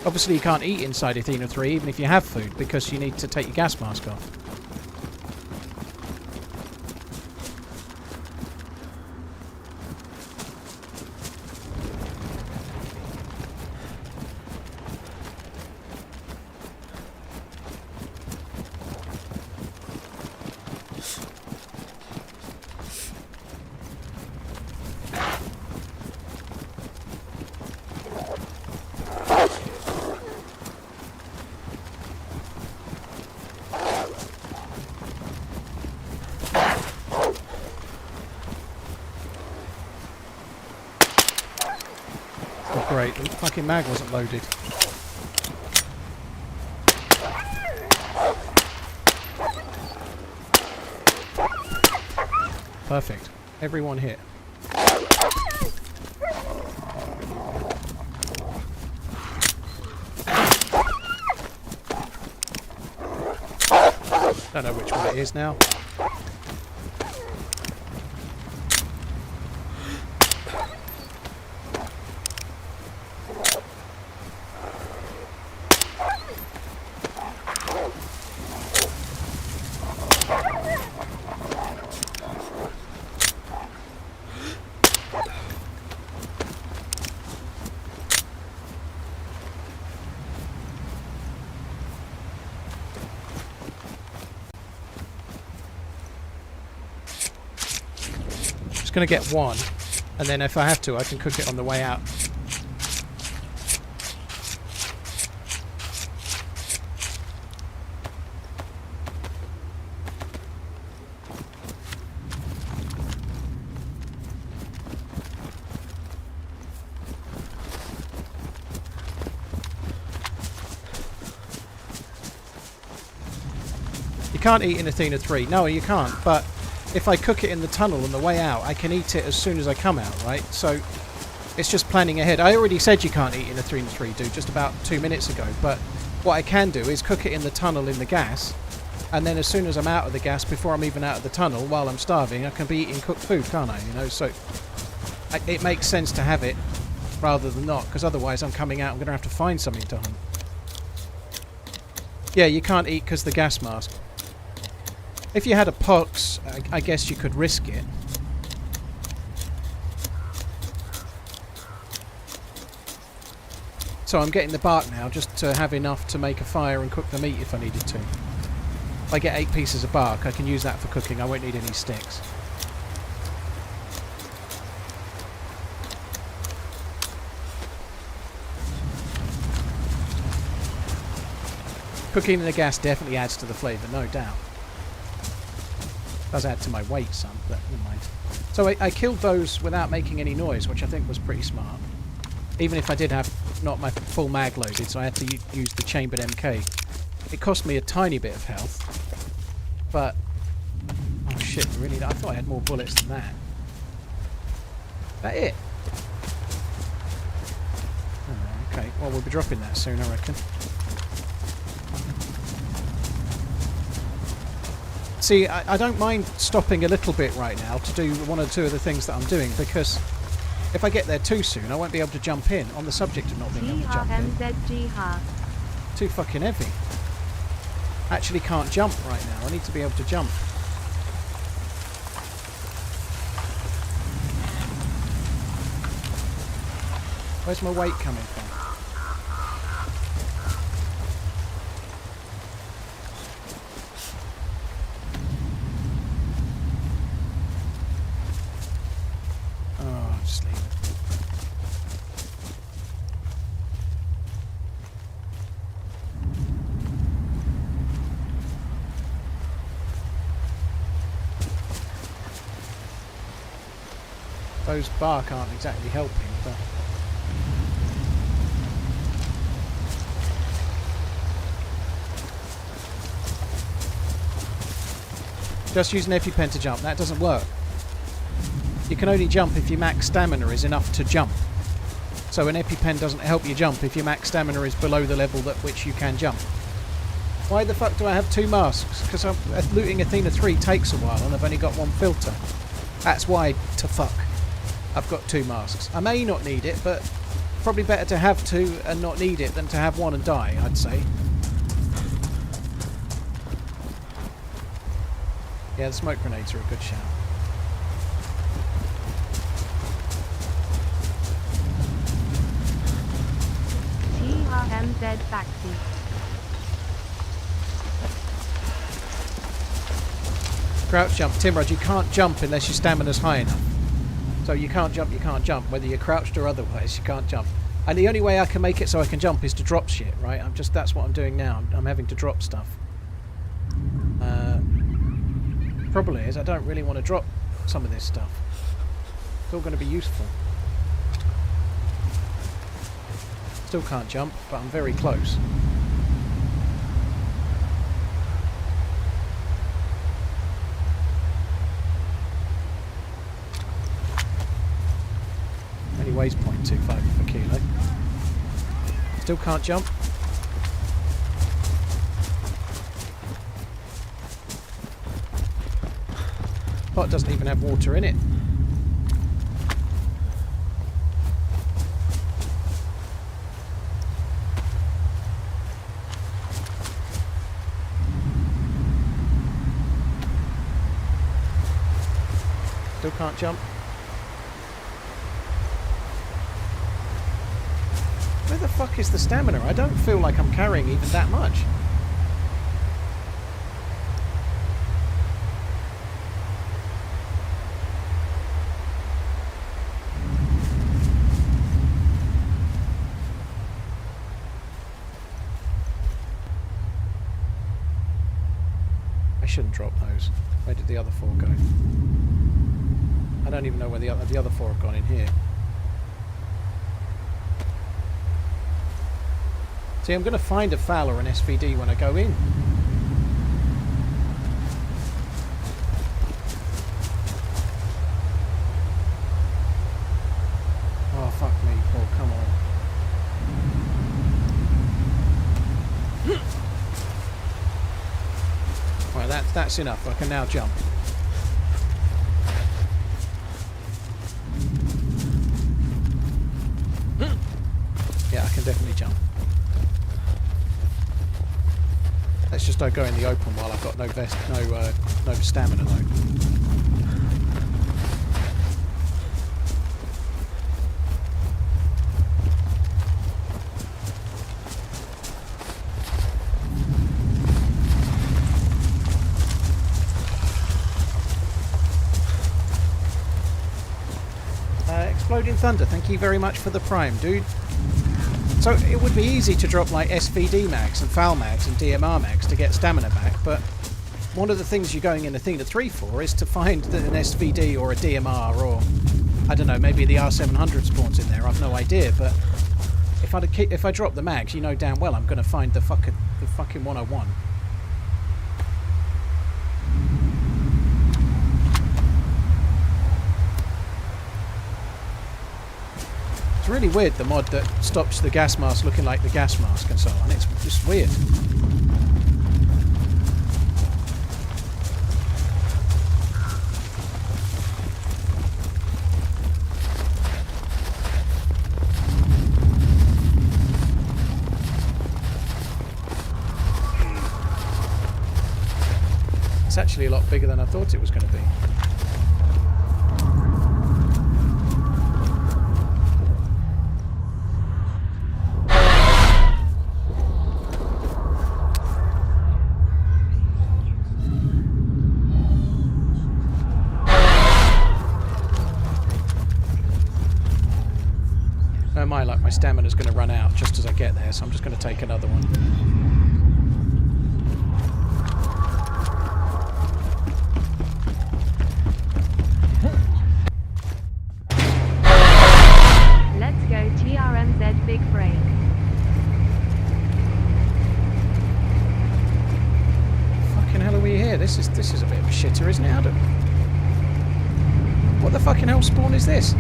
Speaker 1: Obviously you can't eat inside Athena 3 even if you have food, because you need to take your gas mask off. Great, the fucking mag wasn't loaded. Perfect. Everyone hit. Don't know which one it is now. Going to get one, and then if I have to I can cook it on the way out. You can't eat in Athena 3. No, you can't, but if I cook it in the tunnel on the way out, I can eat it as soon as I come out, right? So it's just planning ahead. I already said you can't eat in Athena 3, dude, just about 2 minutes ago. But what I can do is cook it in the tunnel in the gas, and then as soon as I'm out of the gas, before I'm even out of the tunnel, while I'm starving, I can be eating cooked food, can't I? You know, so it makes sense to have it rather than not, because otherwise I'm coming out, I'm going to have to find something to hunt. Yeah, you can't eat because the gas mask. If you had a pox, I guess you could risk it. So I'm getting the bark now just to have enough to make a fire and cook the meat if I needed to. If I get 8 pieces of bark, I can use that for cooking. I won't need any sticks. Cooking in the gas definitely adds to the flavour, no doubt. Does add to my weight some, but never mind. So I killed those without making any noise, which I think was pretty smart. Even if I did have not my full mag loaded, so I had to use the chambered MK. It cost me a tiny bit of health, but oh shit! Really, I thought I had more bullets than that. That it? Oh, okay. Well, we'll be dropping that soon, I reckon. See, I don't mind stopping a little bit right now to do 1 or 2 of the things that I'm doing, because if I get there too soon, I won't be able to jump in. On the subject of not being able to jump in. Too fucking heavy. Actually can't jump right now. I need to be able to jump. Where's my weight coming from? Oh, just leave it. Those bark aren't exactly helping, but just use an EpiPen to jump. That doesn't work. You can only jump if your max stamina is enough to jump. So an EpiPen doesn't help you jump if your max stamina is below the level at which you can jump. Why the fuck do I have 2 masks? Because looting Athena 3 takes a while and I've only got 1 filter. That's why, to fuck, I've got 2 masks. I may not need it, but probably better to have 2 and not need it than to have 1 and die, I'd say. Yeah, the smoke grenades are a good shout.
Speaker 2: TRMZ backseat.
Speaker 1: Crouch jump. Timrod, you can't jump unless your stamina's high enough. So you can't jump, whether you're crouched or otherwise, you can't jump. And the only way I can make it so I can jump is to drop shit, right? That's what I'm doing now. I'm having to drop stuff. Problem is, I don't really want to drop some of this stuff. It's all going to be useful. Still can't jump, but I'm very close. Only weighs 0.25 per kilo. Still can't jump. Pot doesn't even have water in it. Still can't jump. Where the fuck is the stamina? I don't feel like I'm carrying even that much. I shouldn't drop those. Where did the other 4 go? I don't even know where the other 4 have gone in here. See, I'm going to find a FAL or an SVD when I go in. Oh, fuck me. Oh, come on. Right, that's enough. I can now jump. Yeah, I can definitely jump. Let's just go in the open while I've got no vest, no stamina though. Exploding Thunder, thank you very much for the Prime, dude. So it would be easy to drop like SVD mags and FAL mags and DMR mags to get stamina back, but one of the things you're going in Athena 3 for is to find an SVD or a DMR or, I don't know, maybe the R700 spawns in there, I've no idea, but if I drop the mags, you know damn well I'm going to find the fucking 101. It's really weird, the mod that stops the gas mask looking like the gas mask and so on. It's just weird. It's actually a lot bigger than I thought it was going to be. don't mind, like my stamina's going to run out just as I get there, so I'm just going to take another one.
Speaker 2: Let's go TRMZ big brain.
Speaker 1: Fucking hell are we here? This is a bit of a shitter, isn't it, Adam? What the fucking hell spawn is this?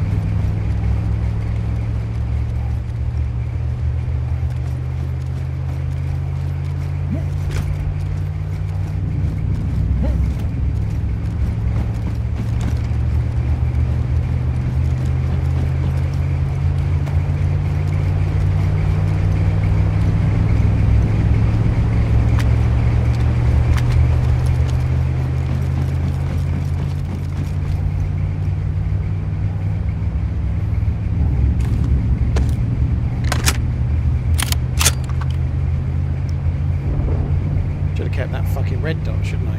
Speaker 1: Kept that fucking red dot, shouldn't I?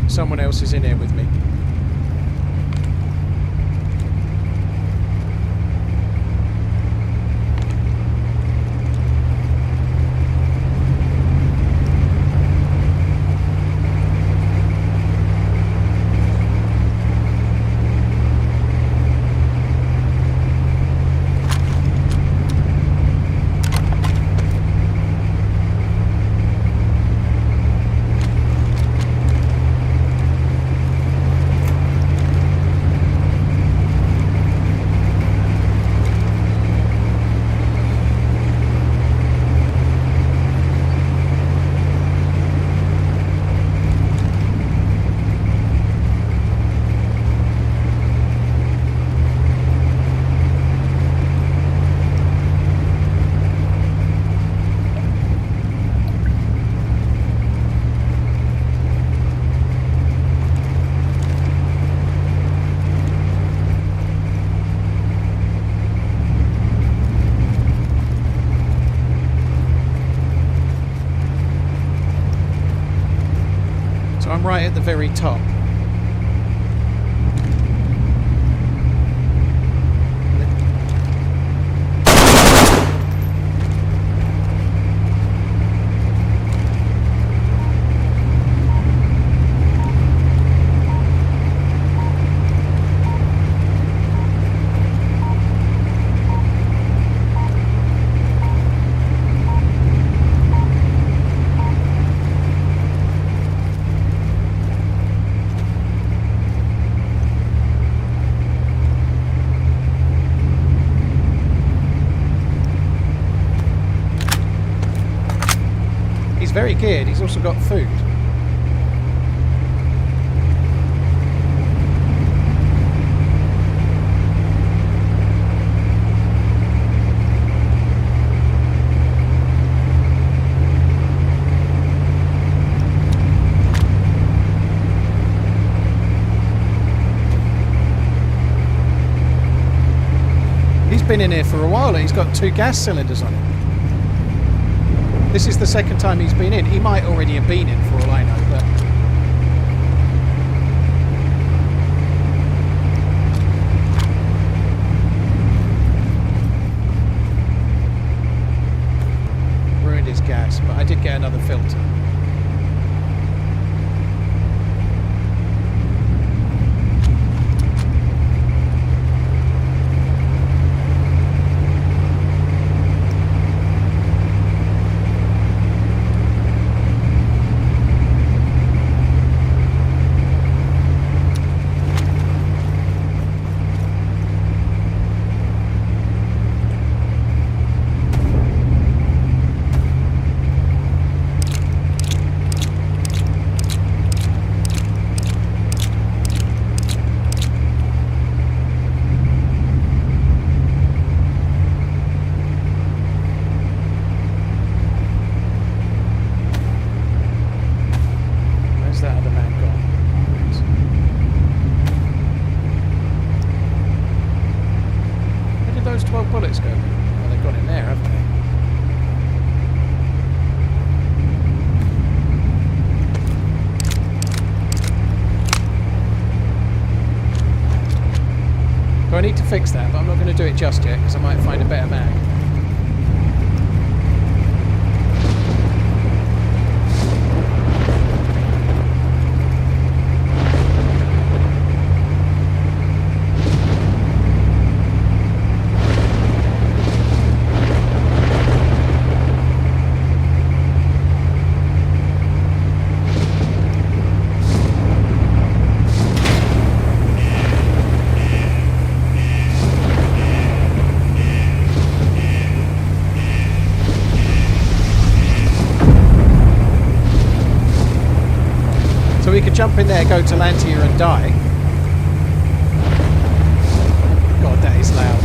Speaker 1: Someone else is in here with me. I'm right at the very top. He's very geared, he's also got food. He's been in here for a while and he's got 2 gas cylinders on him. This is the second time he's been in. He might already have been in for all I know, but... ruined his gas, but I did get another filter. I need to fix that, but I'm not going to do it just yet because I might find a better mag. We could jump in there, go to Lantia and die. God, that is loud.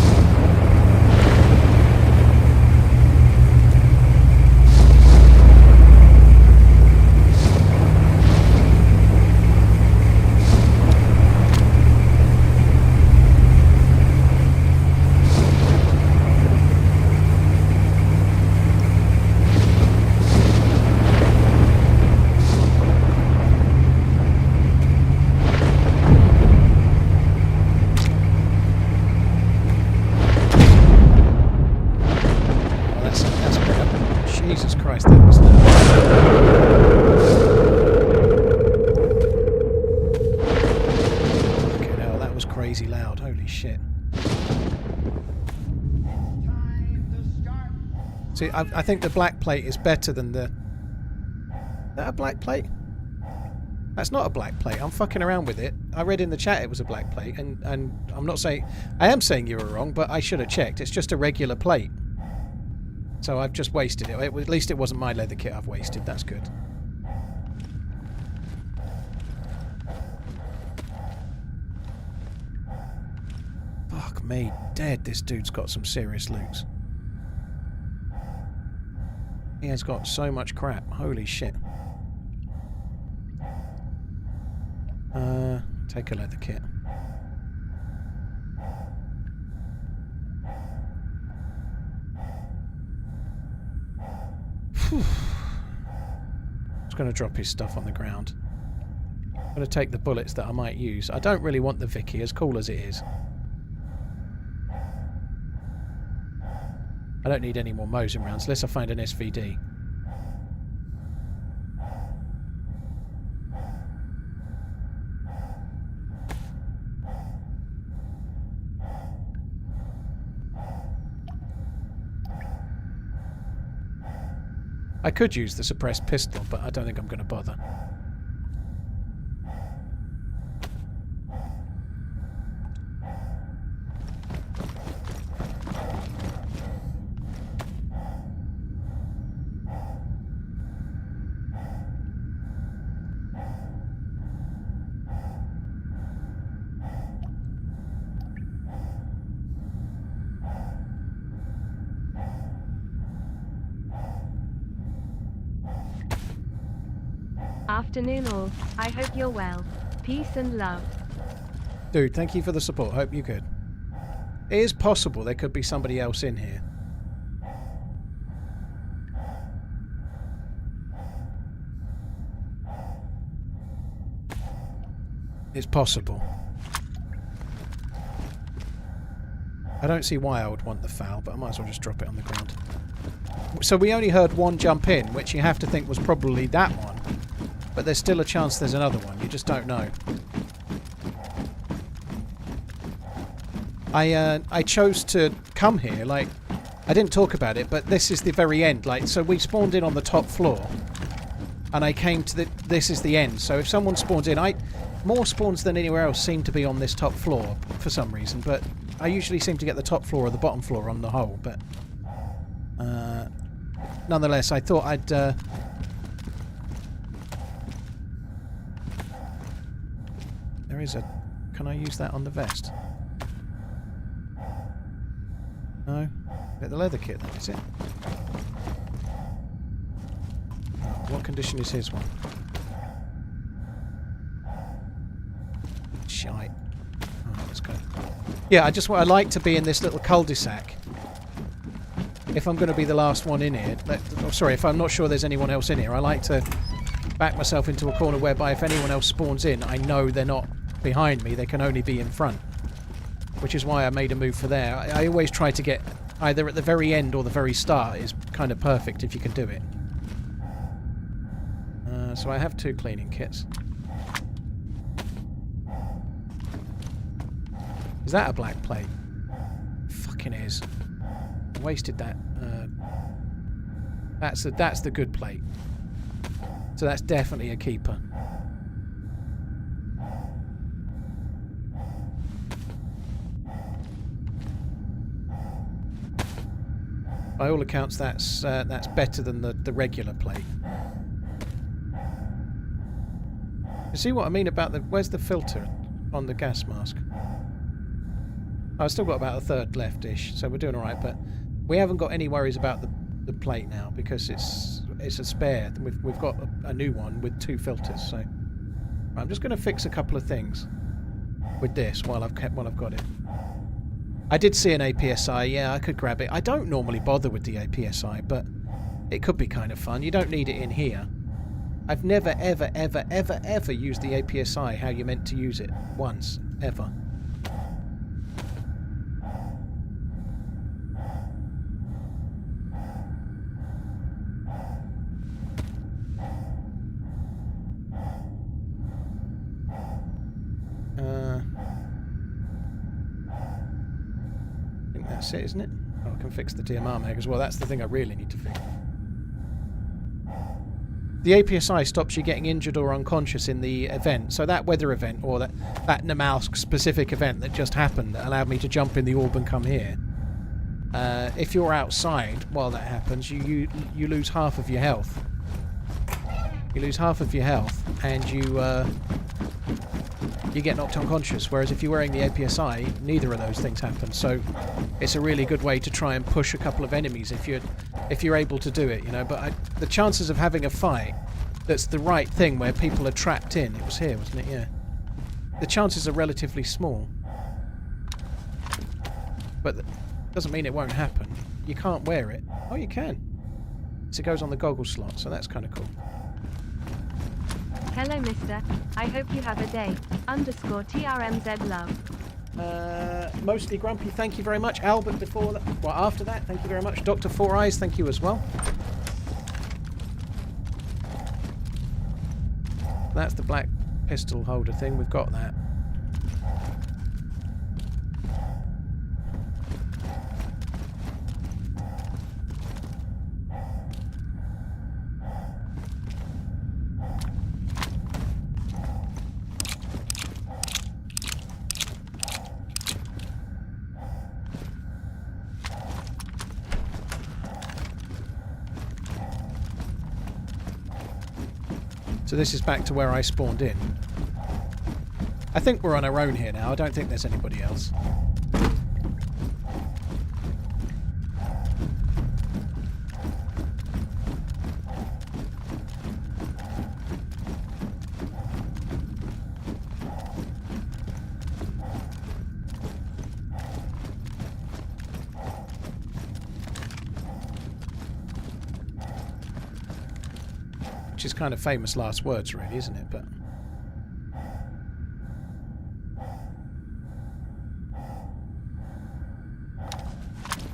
Speaker 1: See, I think the black plate is better than the... Is that a black plate? That's not a black plate. I'm fucking around with it. I read in the chat it was a black plate, and I'm not saying... I am saying you were wrong, but I should have checked. It's just a regular plate. So I've just wasted it. At least it wasn't my leather kit I've wasted. That's good. Fuck me. Dead. This dude's got some serious loots. He has got so much crap. Holy shit. Take a leather kit. Whew. I was going to drop his stuff on the ground. I'm going to take the bullets that I might use. I don't really want the Vicky, as cool as it is. I don't need any more Mosin rounds unless I find an SVD. I could use the suppressed pistol, but I don't think I'm going to bother.
Speaker 2: Afternoon all. I hope you're well. Peace and love.
Speaker 1: Dude, thank you for the support. Hope you're good. It is possible there could be somebody else in here. It's possible. I don't see why I would want the foul, but I might as well just drop it on the ground. So we only heard one jump in, which you have to think was probably that one. But there's still a chance there's another one. You just don't know. I chose to come here, like, I didn't talk about it, but this is the very end. Like, so we spawned in on the top floor, and I came to the... This is the end. So if someone spawns in, more spawns than anywhere else seem to be on this top floor for some reason, but I usually seem to get the top floor or the bottom floor on the whole, but... nonetheless, I thought I'd... There is a... Can I use that on the vest? No? Get the leather kit then, is it? What condition is his one? Shite. Alright, let's go. Yeah, I like to be in this little cul-de-sac. If I'm going to be the last one in here... sorry, if I'm not sure there's anyone else in here, I like to back myself into a corner whereby if anyone else spawns in, I know they're not behind me, they can only be in front. which is why I made a move for there. I always try to get either at the very end or the very start is kind of perfect if you can do it. So I have 2 cleaning kits. Is that a black plate? Fucking is. I wasted that. That's the good plate. So that's definitely a keeper. By all accounts, that's better than the regular plate. You see what I mean about the... Where's the filter on the gas mask? I've still got about a third left-ish, so we're doing alright, but we haven't got any worries about the plate now, because it's a spare. We've got a new one with 2 filters, so... I'm just going to fix a couple of things with this while I've got it. I did see an APSI, yeah, I could grab it. I don't normally bother with the APSI, but it could be kind of fun. You don't need it in here. I've never, ever, ever, ever, ever used the APSI how you're meant to use it. Once. Ever. I think that's it, isn't it? Oh, I can fix the DMR mag as well. That's the thing I really need to fix. The APSI stops you getting injured or unconscious in the event. So that weather event, or that Namalsk specific event that just happened that allowed me to jump in the orb and come here. If you're outside while that happens, you lose half of your health. You lose half of your health, and you get knocked unconscious. Whereas if you're wearing the APSI, neither of those things happen. So it's a really good way to try and push a couple of enemies if you're able to do it, you know. But the chances of having a fight that's the right thing where people are trapped in, it was here, wasn't it? Yeah. The chances are relatively small. But that doesn't mean it won't happen. You can't wear it. Oh, you can. So it goes on the goggle slot, so that's kind of cool.
Speaker 2: Hello, mister. I hope you have a day. _TRMZ love.
Speaker 1: Mostly grumpy, thank you very much. Albert before that, well, after that, thank you very much. Dr. Four Eyes, thank you as well. That's the black pistol holder thing, we've got that. So this is back to where I spawned in. I think we're on our own here now. I don't think there's anybody else. Which is kind of famous last words, really, isn't it? But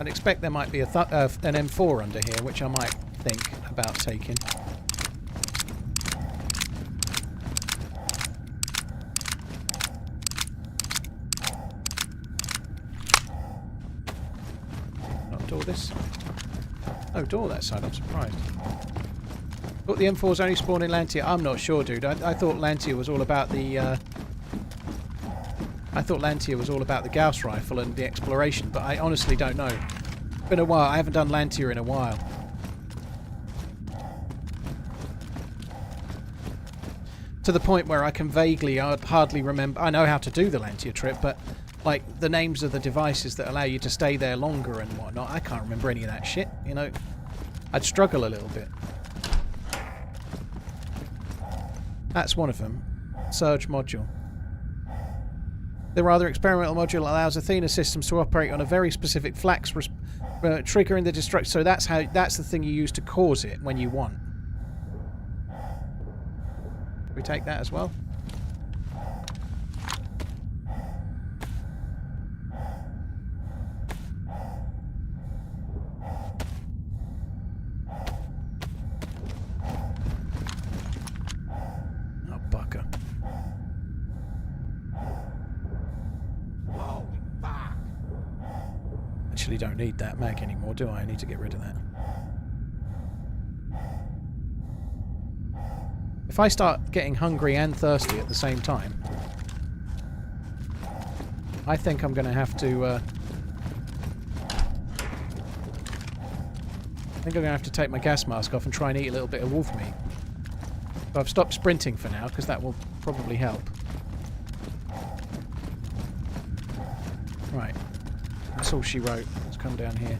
Speaker 1: I'd expect there might be an M4 under here, which I might think about taking. Not door this. Oh, door that side. I'm surprised. Thought the M4s only spawn in Lantia. I'm not sure, dude. I thought Lantia was all about the. I thought Lantia was all about the Gauss rifle and the exploration, but I honestly don't know. It's been a while. I haven't done Lantia in a while. To the point where I can vaguely, I'd hardly remember. I know how to do the Lantia trip, but like the names of the devices that allow you to stay there longer and whatnot, I can't remember any of that shit. You know, I'd struggle a little bit. That's one of them. Surge module. The rather experimental module allows Athena systems to operate on a very specific flax triggering the destruction. So that's the thing you use to cause it when you want. We take that as well. actually don't need that mag anymore, do I? I need to get rid of that. If I start getting hungry and thirsty at the same time, I think I'm going to have to... I think I'm going to have to take my gas mask off and try and eat a little bit of wolf meat. So I've stopped sprinting for now, because that will probably help. Right. That's all she wrote. Let's come down here.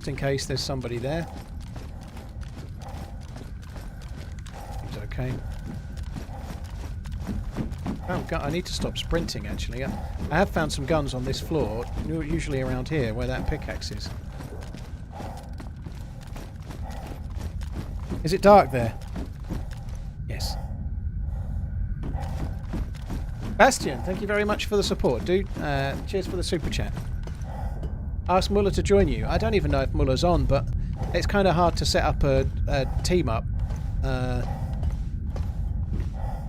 Speaker 1: In case there's somebody there. It's okay. Oh, I need to stop sprinting, actually. I have found some guns on this floor, usually around here, where that pickaxe is. Is it dark there? Yes. Bastian, thank you very much for the support, dude. Cheers for the super chat. Ask Muller to join you. I don't even know if Muller's on, but it's kind of hard to set up a team up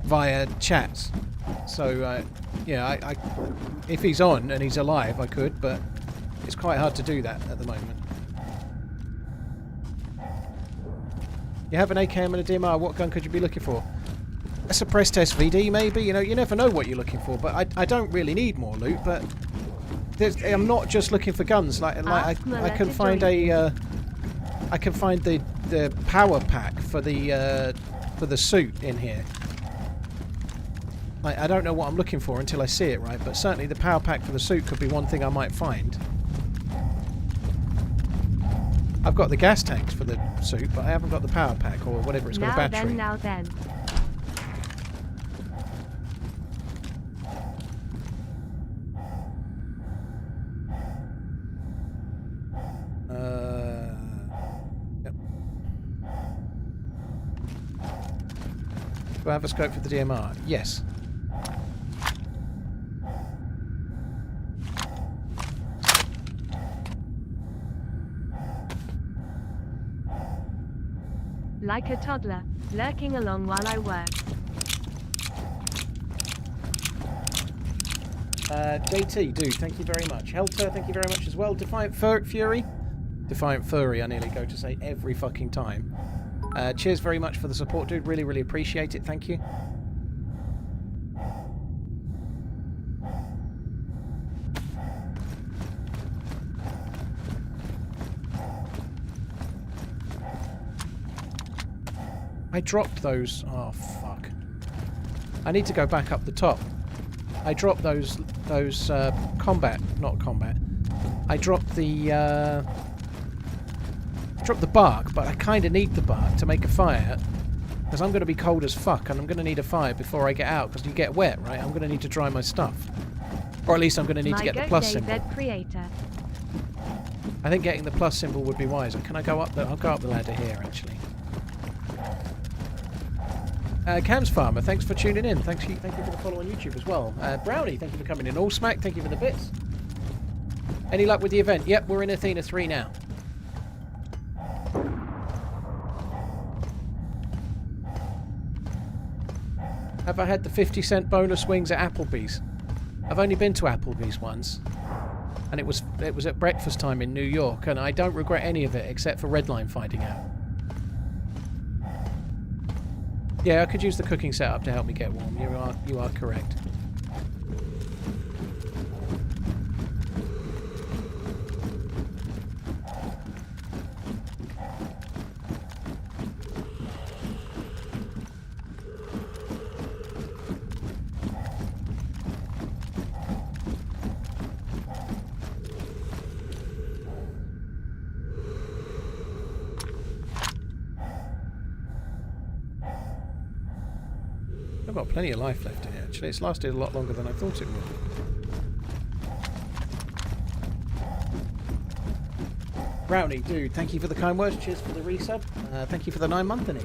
Speaker 1: via chats. So, yeah, if he's on and he's alive, I could, but it's quite hard to do that at the moment. You have an AKM and a DMR. What gun could you be looking for? A suppressed SVD, maybe? You know, you never know what you're looking for, but I don't really need more loot, but... I'm not just looking for guns. I can find a I can find the power pack for the suit in here. I don't know what I'm looking for until I see it, right? But certainly the power pack for the suit could be one thing I might find. I've got the gas tanks for the suit, but I haven't got the power pack or whatever it's got a battery.
Speaker 2: Now then.
Speaker 1: Yep. Do I have a scope for the DMR? Yes.
Speaker 2: Like a toddler, lurking along while I work.
Speaker 1: JT, dude, thank you very much. Helter, thank you very much as well. Defiant Fury? Defiant Furry, I nearly go to say every fucking time. Cheers very much for the support, dude. Really, really appreciate it. Thank you. I dropped those... Oh, fuck. I need to go back up the top. I dropped those combat... Not combat. I dropped the... dropped the bark, but I kind of need the bark to make a fire. Because I'm going to be cold as fuck, and I'm going to need a fire before I get out, because you get wet, right? I'm going to need to dry my stuff. Or at least I'm going to need to get the plus symbol.
Speaker 2: Creator.
Speaker 1: I think getting the plus symbol would be wiser. Can I go up the... I'll go up the ladder here, actually. Cam's Farmer, thanks for tuning in. Thank you for the follow on YouTube as well. Brownie, thank you for coming in. All Smack, thank you for the bits. Any luck with the event? Yep, we're in Athena 3 now. Have I had the 50-cent bonus wings at Applebee's? I've only been to Applebee's once. And it was at breakfast time in New York, and I don't regret any of it except for Redline finding out. Yeah, I could use the cooking setup to help me get warm. You are correct. I've got plenty of life left in it, actually. It's lasted a lot longer than I thought it would. Brownie, dude, thank you for the kind words. Cheers for the resub. Thank you for the 9-month in it.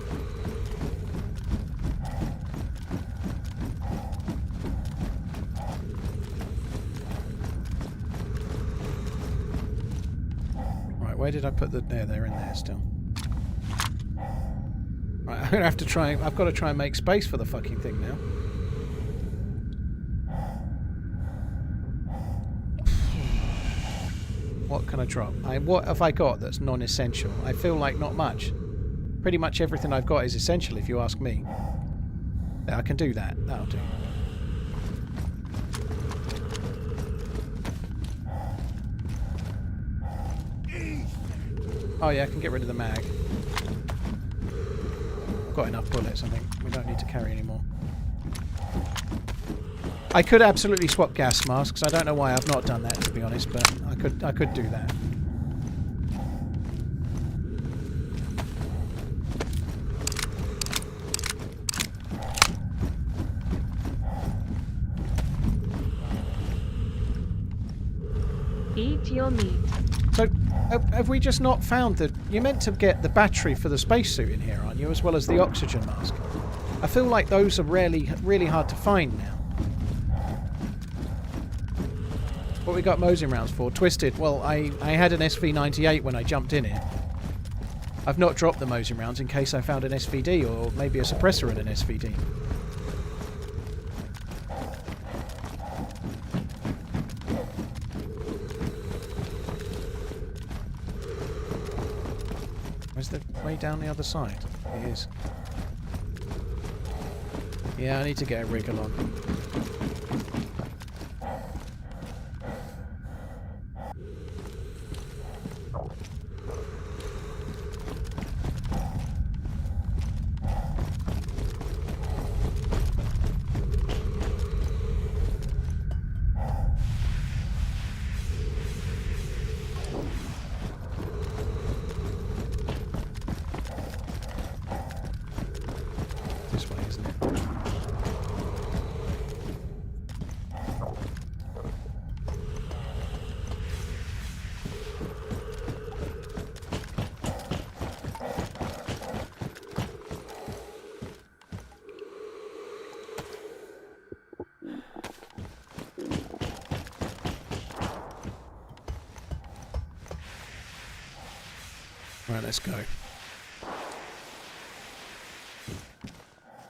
Speaker 1: Right, where did I put the... There, they're in there still. Right, I'm gonna have to try... I've got to try and make space for the fucking thing now. What can I drop? What have I got that's non-essential? I feel like not much. Pretty much everything I've got is essential, if you ask me. Yeah, I can do that. That'll do. Oh yeah, I can get rid of the mag. I've got enough bullets, I think. We don't need to carry any more. I could absolutely swap gas masks. I don't know why I've not done that, to be honest, but I could do that.
Speaker 2: Eat your meat.
Speaker 1: So, have we just not found the... You're meant to get the battery for the spacesuit in here, aren't you? As well as the oxygen mask. I feel like those are really hard to find now. What we got Mosing rounds for? Twisted. Well, I had an SV98 when I jumped in here. I've not dropped the Mosing rounds in case I found an SVD or maybe a suppressor in an SVD. Where's the way down the other side? It is. Yeah, I need to get a wriggle on. Right, let's go.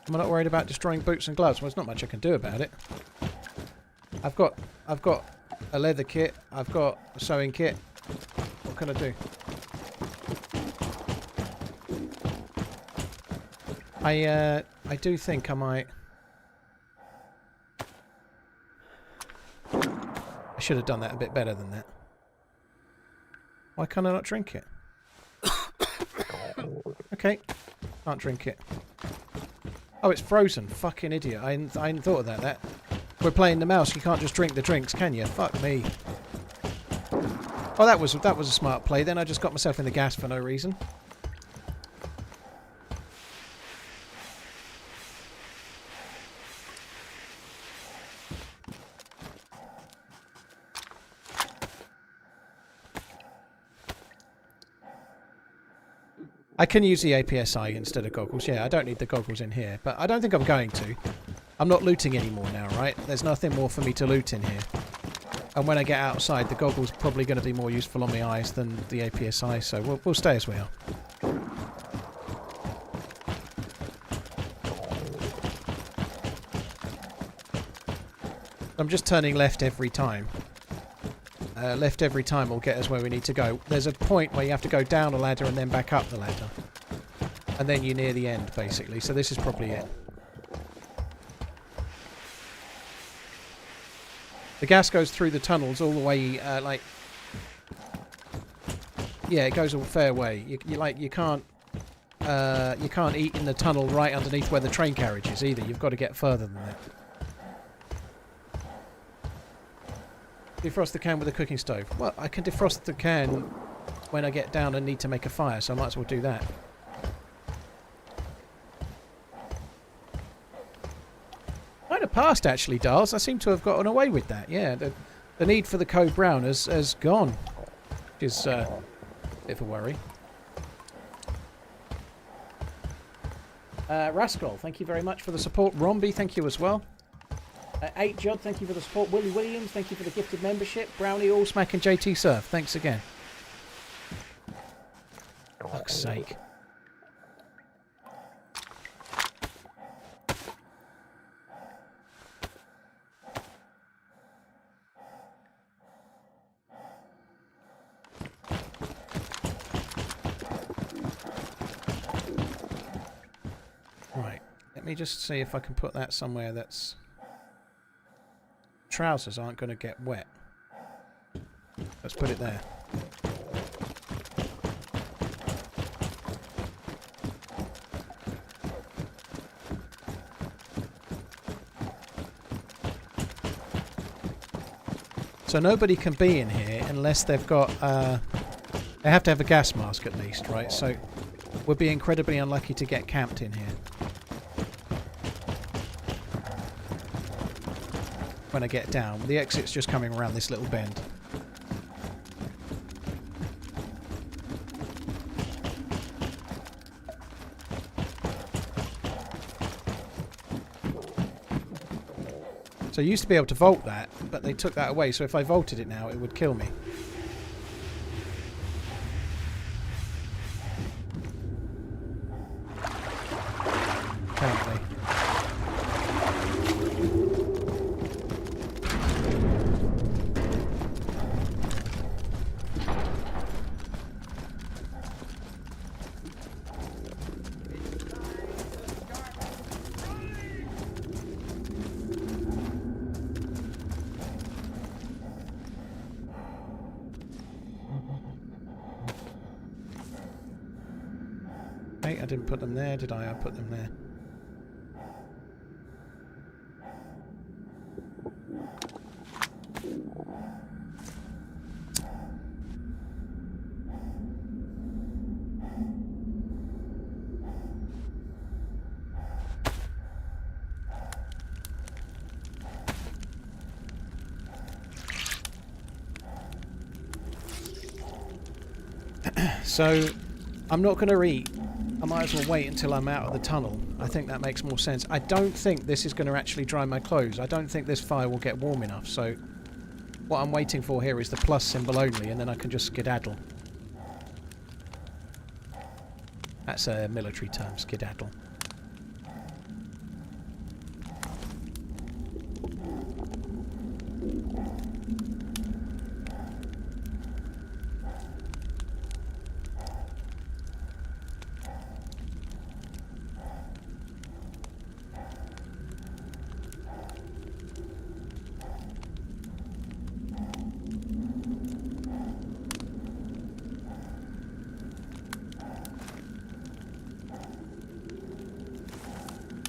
Speaker 1: Am I not worried about destroying boots and gloves? Well, there's not much I can do about it. I've got a leather kit. I've got a sewing kit. What can I do? I do think I might... I should have done that a bit better than that. Why can't I not drink it? Okay, can't drink it. Oh, it's frozen. Fucking idiot. I hadn't thought of that. We're playing Namalsk. You can't just drink the drinks, can you? Fuck me. Oh, that was a smart play. Then I just got myself in the gas for no reason. I can use the APSI instead of goggles. Yeah, I don't need the goggles in here, but I don't think I'm going to. I'm not looting anymore now, right? There's nothing more for me to loot in here. And when I get outside, the goggles are probably going to be more useful on my eyes than the APSI, so we'll stay as we are. I'm just turning left every time. Left every time will get us where we need to go. There's a point where you have to go down a ladder and then back up the ladder. And then you're near the end, basically. So this is probably it. The gas goes through the tunnels all the way, like... Yeah, it goes a fair way. You can't eat in the tunnel right underneath where the train carriage is either. You've got to get further than that. Defrost the can with a cooking stove. Well, I can defrost the can when I get down and need to make a fire, so I might as well do that. Kind of passed, actually, Darls. I seem to have gotten away with that. Yeah, the need for the code brown has gone. Which is Bit of a worry. Rascal, thank you very much for the support. Romby, thank you as well. 8 Judd, thank you for the support. Willie Williams, thank you for the gifted membership. Brownie, Allsmack, and JT Surf, thanks again. Fuck's sake. Right, let me just see if I can put that somewhere that's... Trousers aren't going to get wet. Let's put it there. So nobody can be in here unless they've got... they have to have a gas mask at least, right? So we'll be incredibly unlucky to get camped in here. When I get down. The exit's just coming around this little bend. So I used to be able to vault that, but they took that away, so if I vaulted it now, it would kill me. Apparently. I didn't put them there, did I? I put them there. So, I'm not going to eat. I might as well wait until I'm out of the tunnel. I think that makes more sense. I don't think this is going to actually dry my clothes. I don't think this fire will get warm enough, so what I'm waiting for here is the plus symbol only, and then I can just skedaddle. That's a military term, skedaddle.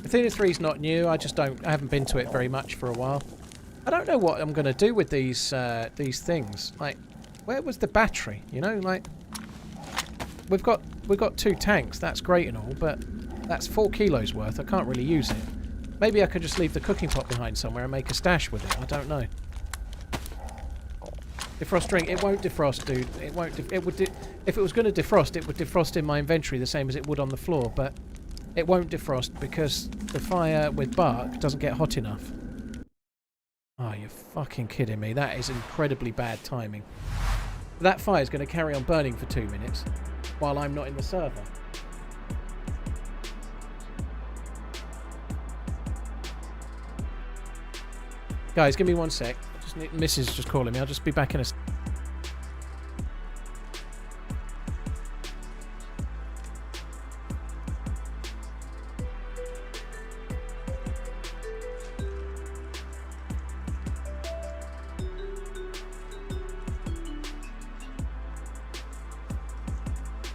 Speaker 1: Athena 3 is not new. I haven't been to it very much for a while. I don't know what I'm going to do with these things. Like, where was the battery? You know, like we've got 2 tanks. That's great and all, but that's 4 kilos worth. I can't really use it. Maybe I could just leave the cooking pot behind somewhere and make a stash with it. I don't know. Defrost drink. It won't defrost, dude. It won't. It would. If it was going to defrost, it would defrost in my inventory the same as it would on the floor, but it won't defrost because the fire with bark doesn't get hot enough. Oh, you're fucking kidding me. That is incredibly bad timing. That fire is going to carry on burning for 2 minutes while I'm not in the server. Guys, give me 1 sec. Mrs. just calling me. I'll just be back in a...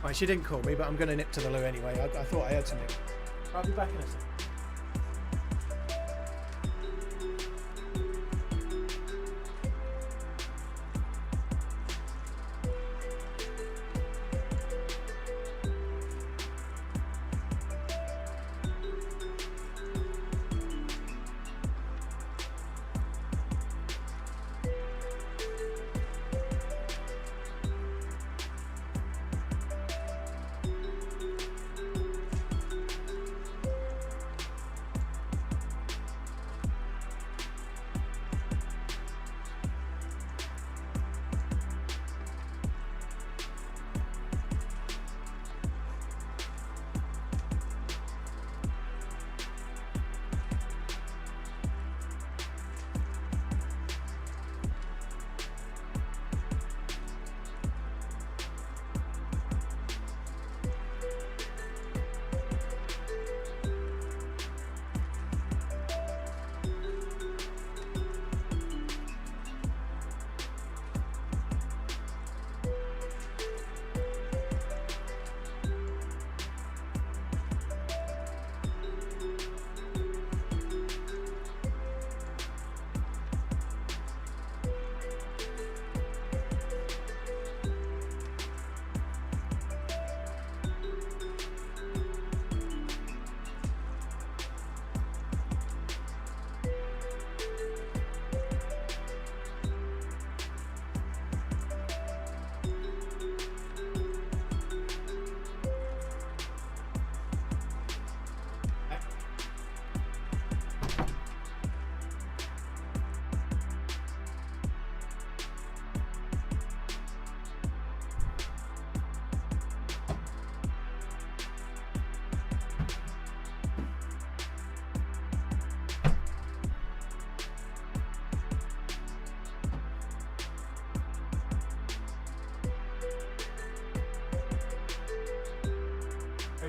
Speaker 1: Right, she didn't call me, but I'm going to nip to the loo anyway. I thought I heard something. I'll be back in a second.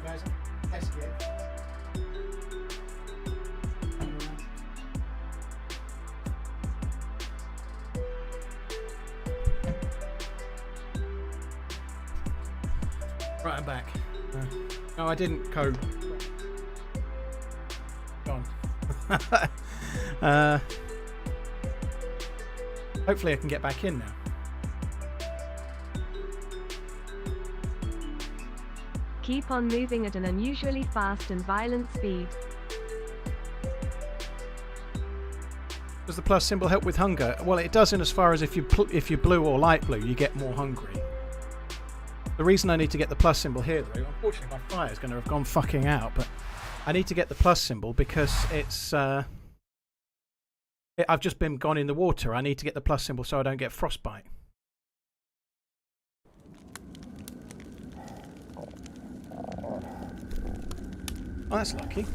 Speaker 1: Sorry guys, test it. Right, I'm back. No, I didn't code. Gone. Hopefully I can get back in now.
Speaker 2: Keep on moving at an unusually fast and violent speed.
Speaker 1: Does the plus symbol help with hunger? Well, it does in as far as if you're blue or light blue, you get more hungry. The reason I need to get the plus symbol here, though, unfortunately my fire is going to have gone fucking out, but I need to get the plus symbol because it's... I've just been gone in the water. I need to get the plus symbol so I don't get frostbite. Oh, that's lucky.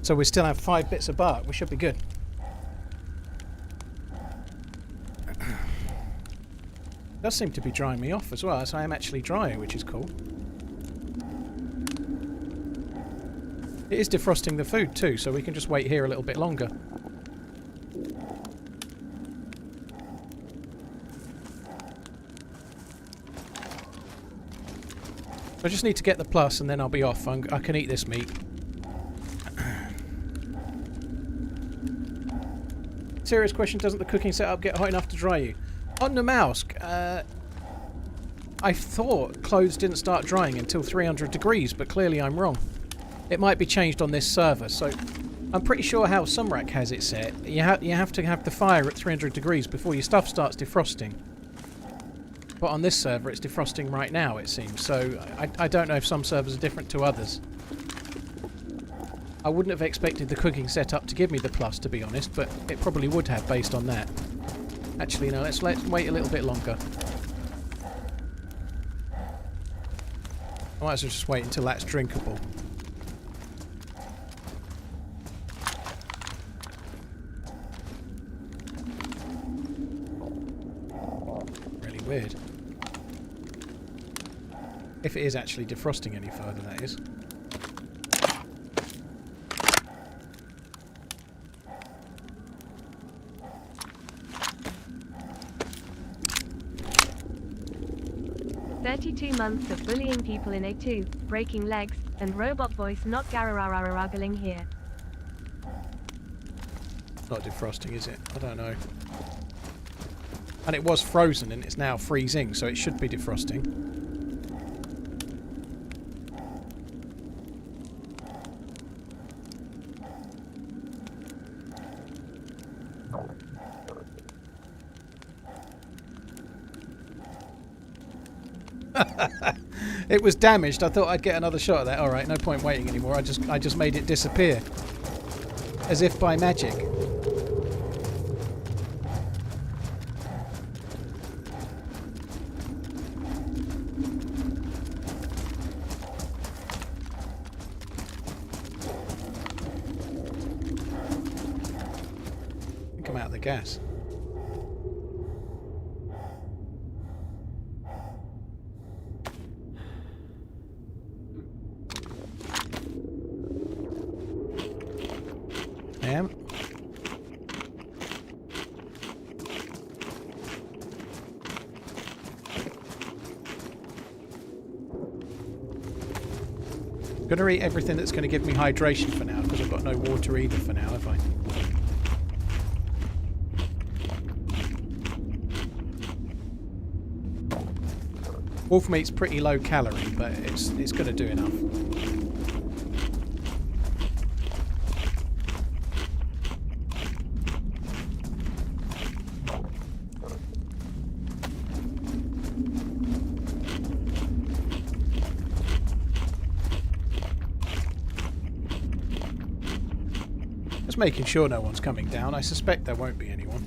Speaker 1: So we still have 5 bits of bark. We should be good. Does seem to be drying me off as well, so I am actually drying, which is cool. It is defrosting the food too, so we can just wait here a little bit longer. I just need to get the plus and then I'll be off. I can eat this meat. Serious question, doesn't the cooking setup get hot enough to dry you? On Namalsk, I thought clothes didn't start drying until 300 degrees, but clearly I'm wrong. It might be changed on this server, so I'm pretty sure how Sumrak has it set. You have to have the fire at 300 degrees before your stuff starts defrosting. But on this server it's defrosting right now, it seems, so I don't know if some servers are different to others. I wouldn't have expected the cooking setup to give me the plus, to be honest, but it probably would have based on that. Actually, no, let's wait a little bit longer. I might as well just wait until that's drinkable. Really weird. If it is actually defrosting any further, that is.
Speaker 2: Months of bullying people in A2, breaking legs, and robot voice not garararararagling here.
Speaker 1: Not defrosting, is it? I don't know. And it was frozen and it's now freezing, so it should be defrosting. It was damaged. I thought I'd get another shot at that. Alright, no point waiting anymore. I just made it disappear. As if by magic. I think I'm out of the gas. I'm going to eat everything that's going to give me hydration for now, because I've got no water either for now, have I? Wolf meat's pretty low calorie, but it's going to do enough. Just making sure no one's coming down. I suspect there won't be anyone.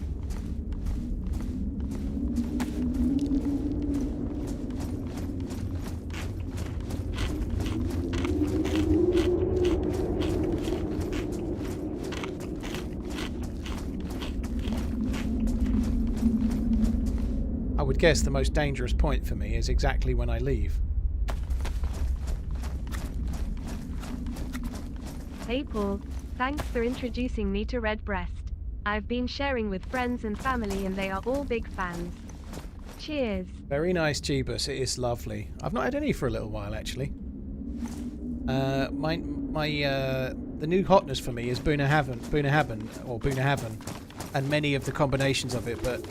Speaker 1: would guess the most dangerous point for me is exactly when I leave.
Speaker 2: Hey Paul, thanks for introducing me to Redbreast. I've been sharing with friends and family and they are all big fans. Cheers.
Speaker 1: Very nice, Jeebus. It is lovely. I've not had any for a little while, actually. The new hotness for me is Boonahaven, and many of the combinations of it, but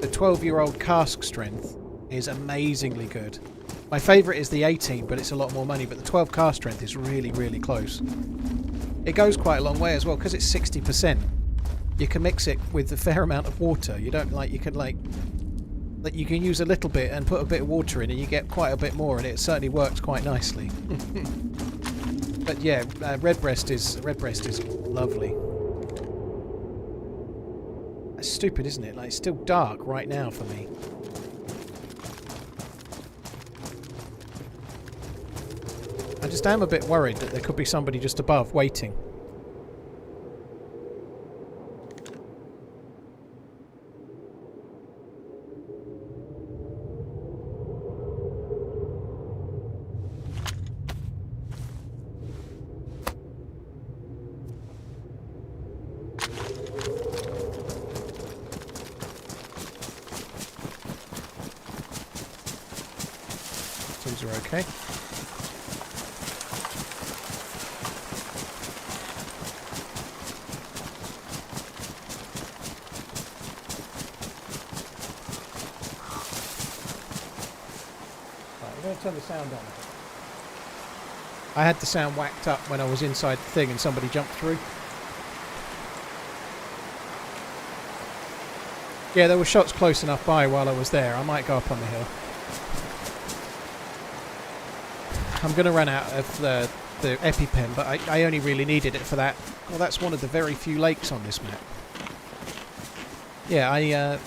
Speaker 1: the 12-year-old cask strength is amazingly good. My favourite is the 18, but it's a lot more money, but the 12 cask strength is really, really close. It goes quite a long way as well, because it's 60%. You can mix it with a fair amount of water. You don't like, you can use a little bit and put a bit of water in and you get quite a bit more, and it certainly works quite nicely. But yeah, Redbreast is lovely. That's stupid, isn't it? Like, it's still dark right now for me. I just am a bit worried that there could be somebody just above waiting. Things are okay. Right, we're going to turn the sound on. I had the sound whacked up when I was inside the thing and somebody jumped through. Yeah, there were shots close enough by while I was there. I might go up on the hill. I'm going to run out of the EpiPen, but I only really needed it for that. Well, that's one of the very few lakes on this map. Yeah, I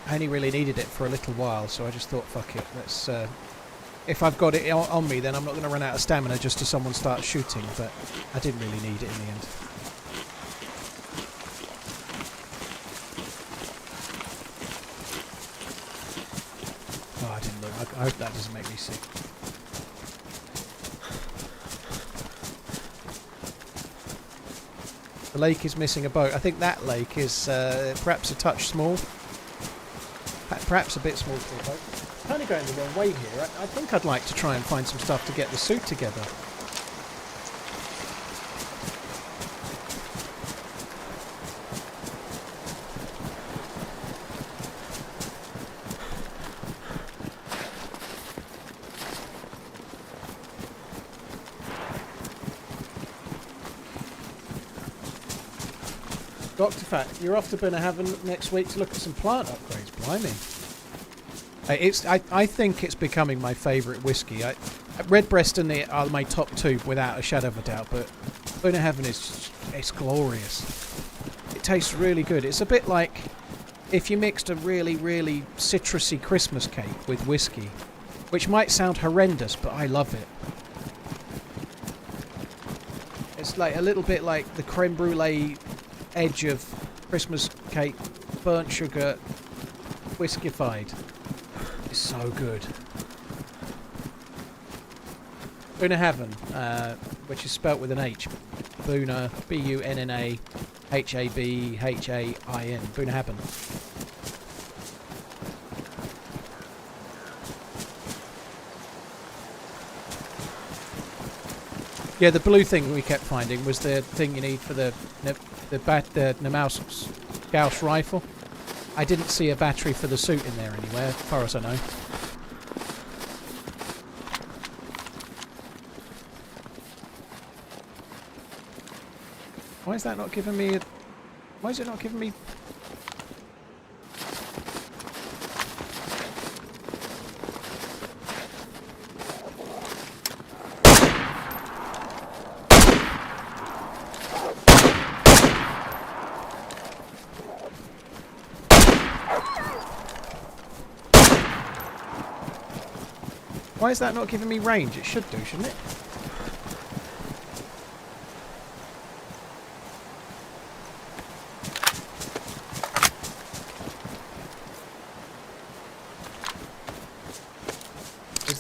Speaker 1: only really needed it for a little while, so I just thought, fuck it. Let's. If I've got it on me, then I'm not going to run out of stamina just as someone starts shooting, but I didn't really need it in the end. Oh, I didn't look. I hope that doesn't make me sick. The lake is missing a boat. I think that lake is perhaps a touch small. Perhaps a bit small for a boat. I'm kind of going the wrong way here. I think I'd like to try and find some stuff to get the suit together. Dr. Fat, you're off to Boonahaven next week to look at some plant upgrades. Blimey. I think it's becoming my favourite whiskey. Redbreast and it are my top two without a shadow of a doubt, but Boonahaven it's glorious. It tastes really good. It's a bit like if you mixed a really, really citrusy Christmas cake with whiskey, which might sound horrendous, but I love it. It's like a little bit like the creme brulee edge of Christmas cake, burnt sugar, whiskified. It's so good. Boonahaven, which is spelt with an H. Boona, B-U-N-N-A, H-A-B-H-A-I-N. Boonahaven. Yeah, the blue thing we kept finding was the thing you need for the Namalsk Gauss rifle. I didn't see a battery for the suit in there anywhere, as far as I know. Why is that not giving me why is it not giving me... Why is that not giving me range? It should do, shouldn't it?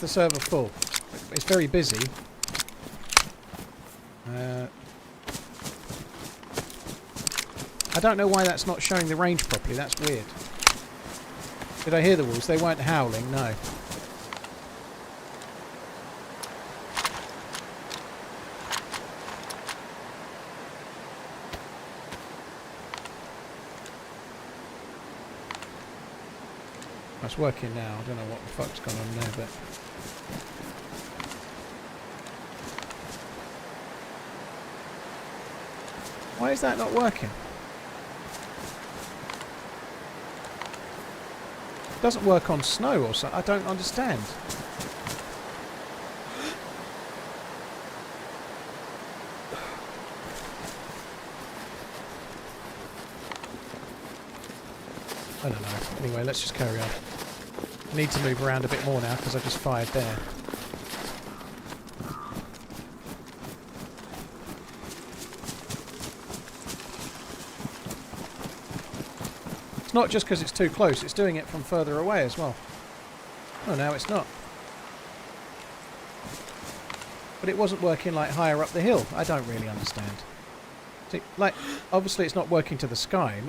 Speaker 1: the server full? It's very busy. I don't know why that's not showing the range properly. That's weird. Did I hear the wolves? They weren't howling, no. It's working now. I don't know what the fuck's gone on there, but... Why is that not working? It doesn't work on snow or something. I don't understand. I don't know. Anyway, let's just carry on. I need to move around a bit more now because I just fired there. It's not just because it's too close, it's doing it from further away as well. Oh, now it's not. But it wasn't working like higher up the hill. I don't really understand. See, like, obviously it's not working to the sky.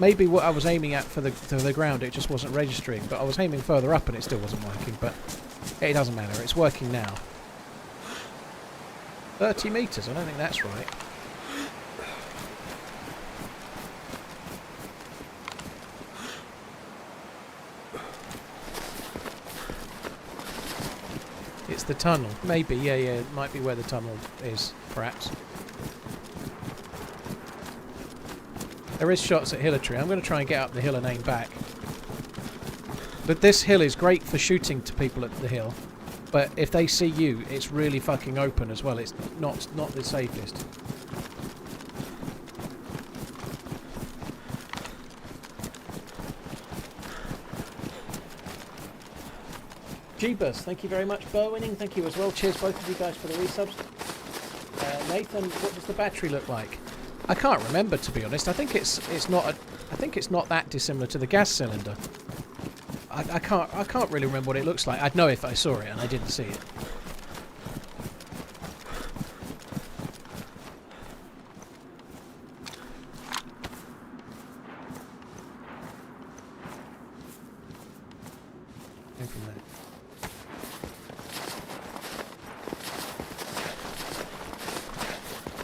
Speaker 1: Maybe what I was aiming at for the ground, it just wasn't registering. But I was aiming further up and it still wasn't working. But it doesn't matter. It's working now. 30 meters. I don't think that's right. It's the tunnel. Maybe. Yeah. It might be where the tunnel is, perhaps. There is shots at hillatry. I'm going to try and get up the hill and aim back. But this hill is great for shooting to people at the hill. But if they see you, it's really fucking open as well. It's not the safest. Jeebus, thank you very much. Burwinning, thank you as well. Cheers both of you guys for the resubs. Nathan, what does the battery look like? I can't remember, to be honest. I think it's not that dissimilar to the gas cylinder. I can't really remember what it looks like. I'd know if I saw it, and I didn't see it. In from there.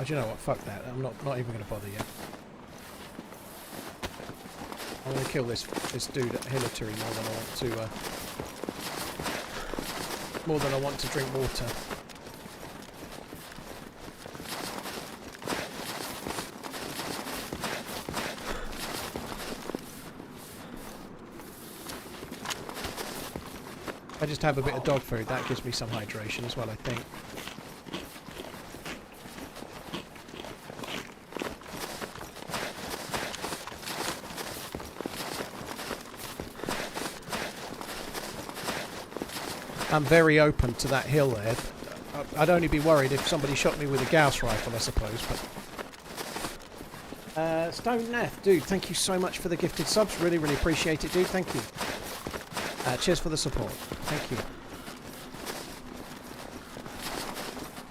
Speaker 1: Oh, do you know what? Fuck that. I'm not even going to bother yet. I'm going to kill this dude at hillatry more than I want to drink water. I just have a bit of dog food. That gives me some hydration as well, I think. I'm very open to that hill there. I'd only be worried if somebody shot me with a Gauss rifle, I suppose. But Stone Nath, dude, thank you so much for the gifted subs. Really, really appreciate it, dude. Thank you. Cheers for the support. Thank you.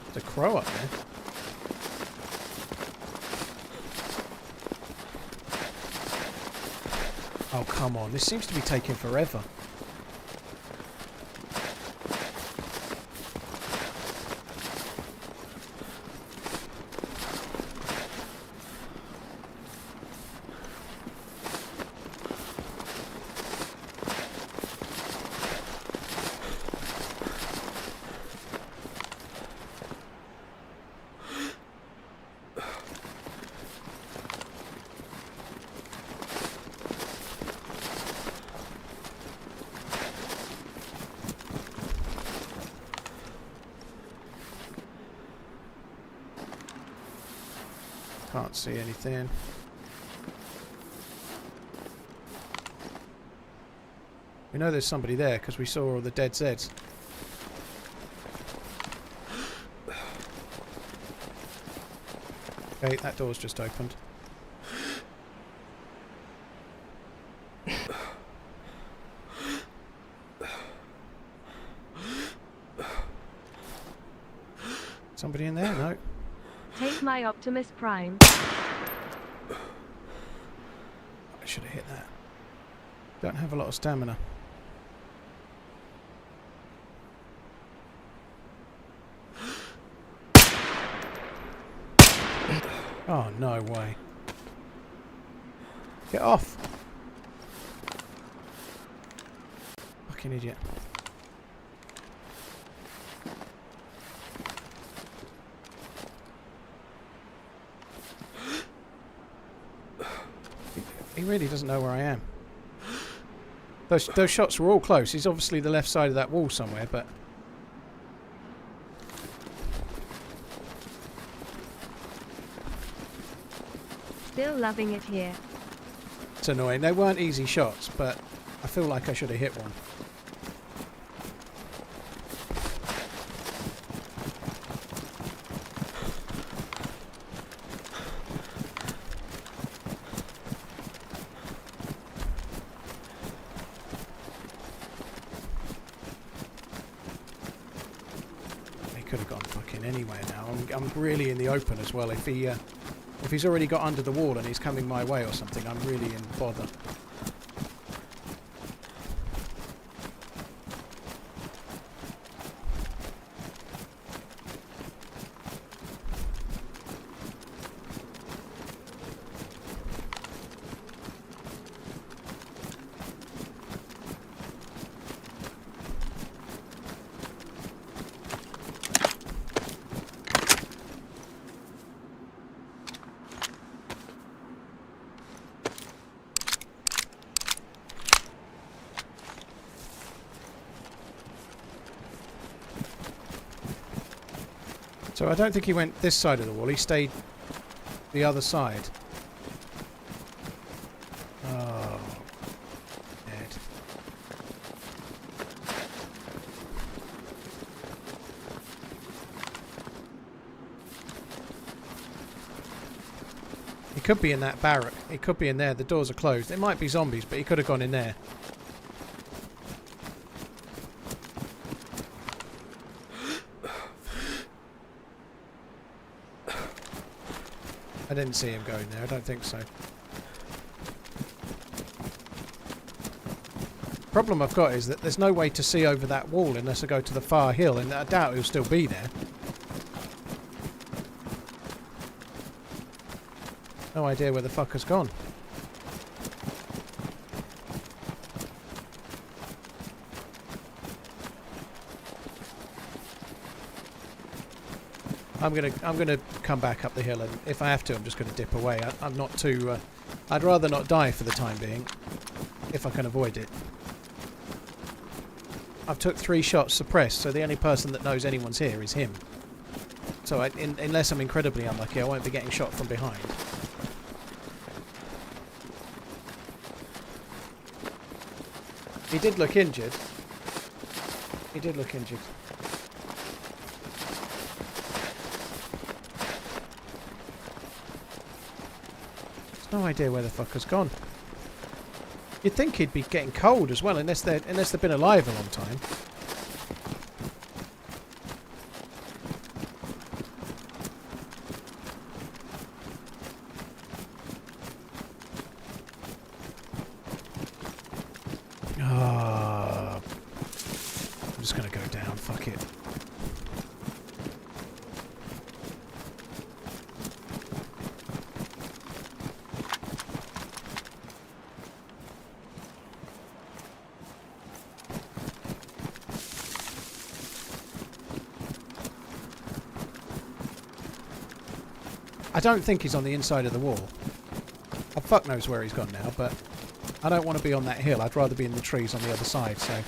Speaker 1: There's a crow up there. Oh, come on. This seems to be taking forever. Can't see anything. We know there's somebody there because we saw all the dead Zeds. Okay, that door's just opened. Somebody in there? No.
Speaker 2: Take my Optimus Prime.
Speaker 1: I should have hit that. Don't have a lot of stamina. Oh, no way. Get off! Fucking idiot. He really doesn't know where I am. Those shots were all close. He's obviously the left side of that wall somewhere, but...
Speaker 2: Still loving it here.
Speaker 1: It's annoying. They weren't easy shots, but I feel like I should have hit one. He could have gone fucking anywhere now. I'm really in the open as well. If he's already got under the wall and he's coming my way or something, I'm really in bother. So I don't think he went this side of the wall, he stayed the other side. Oh, dead. He could be in that barrack, he could be in there, the doors are closed. It might be zombies, but he could have gone in there. I didn't see him going there, I don't think so. Problem I've got is that there's no way to see over that wall unless I go to the far hill, and I doubt he'll still be there. No idea where the fucker's gone. I'm gonna come back up the hill, and if I have to, I'm just gonna dip away. I'm not too. I'd rather not die for the time being, if I can avoid it. I've took 3 shots suppressed, so the only person that knows anyone's here is him. So unless I'm incredibly unlucky, I won't be getting shot from behind. He did look injured. He did look injured. No idea where the fucker's gone. You'd think he'd be getting cold as well, unless they've been alive a long time. Ah, I'm just gonna go down. Fuck it. I don't think he's on the inside of the wall. Oh, fuck knows where he's gone now, but I don't want to be on that hill. I'd rather be in the trees on the other side, so...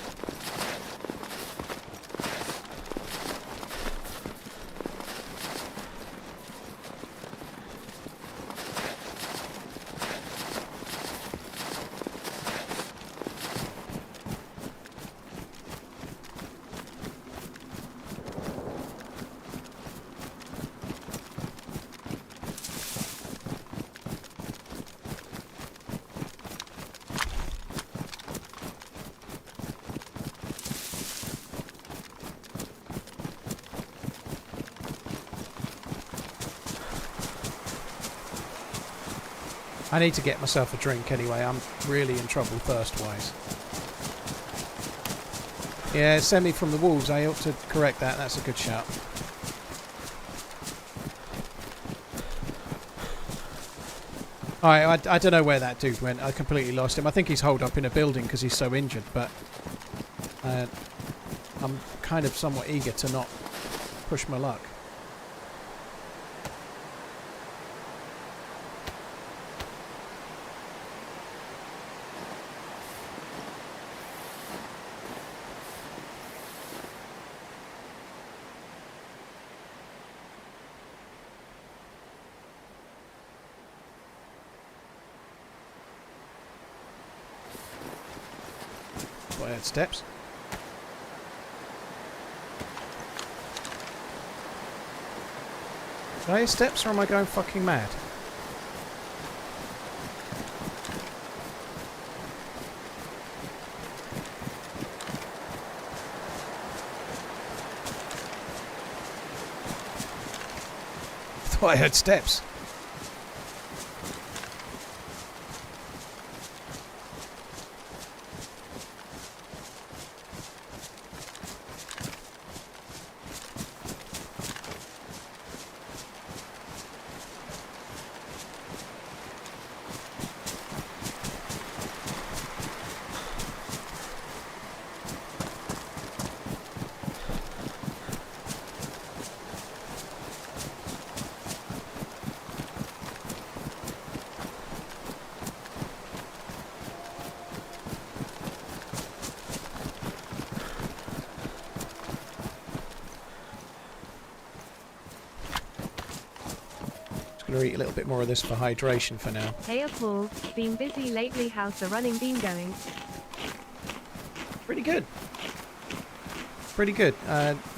Speaker 1: I need to get myself a drink anyway. I'm really in trouble thirst-wise. Yeah, send me from the wolves. I ought to correct that. That's a good shout. Alright, I don't know where that dude went. I completely lost him. I think he's holed up in a building because he's so injured, but I'm kind of somewhat eager to not push my luck. I heard steps. Did I hear steps or am I going fucking mad? I thought I heard steps. Eat a little bit more of this for hydration for now.
Speaker 2: Hey Paul, been busy lately, how's the running been going?
Speaker 1: Pretty good. Pretty good.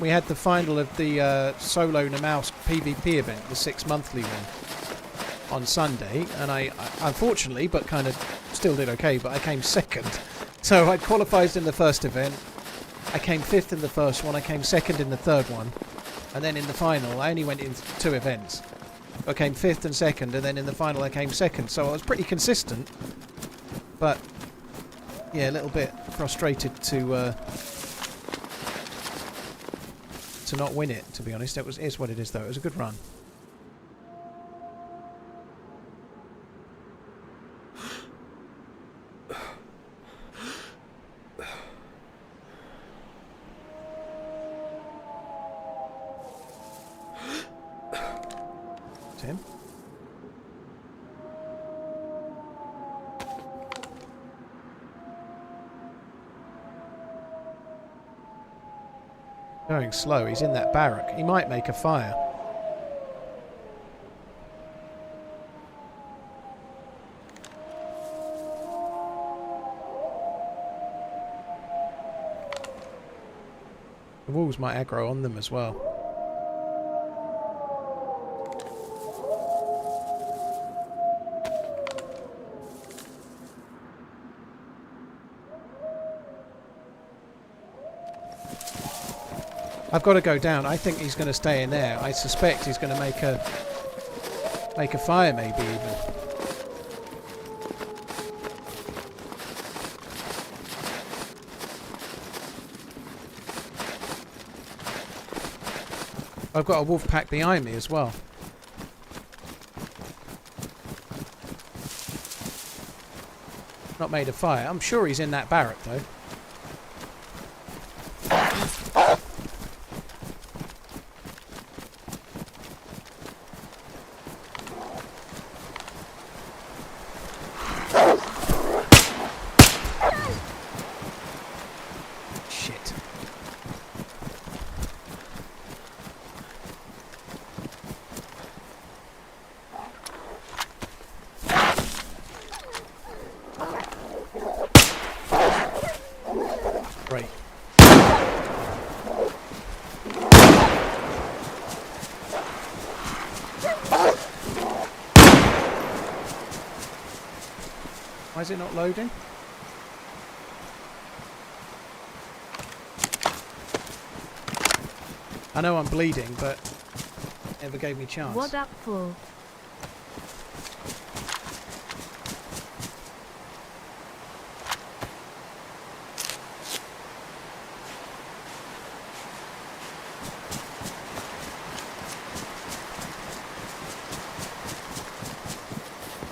Speaker 1: We had the final of the solo Namalsk PvP event, the 6 monthly one, on Sunday, and I unfortunately, but kind of still did okay, but I came second. So I qualified in the first event, I came 5th in the first one, I came 2nd in the third one, and then in the final I only went in 2 events. I came 5th and 2nd, and then in the final I came 2nd, so I was pretty consistent, but yeah, a little bit frustrated to not win it, to be honest. It is what it is, though. It was a good run. Tim? Going slow. He's in that barrack. He might make a fire. The wolves might aggro on them as well. I've got to go down. I think he's going to stay in there. I suspect he's going to make a fire, maybe even. I've got a wolf pack behind me as well. Not made a fire. I'm sure he's in that barrack though. Why is it not loading? I know I'm bleeding, but it never gave me a chance.
Speaker 2: What up, Paul?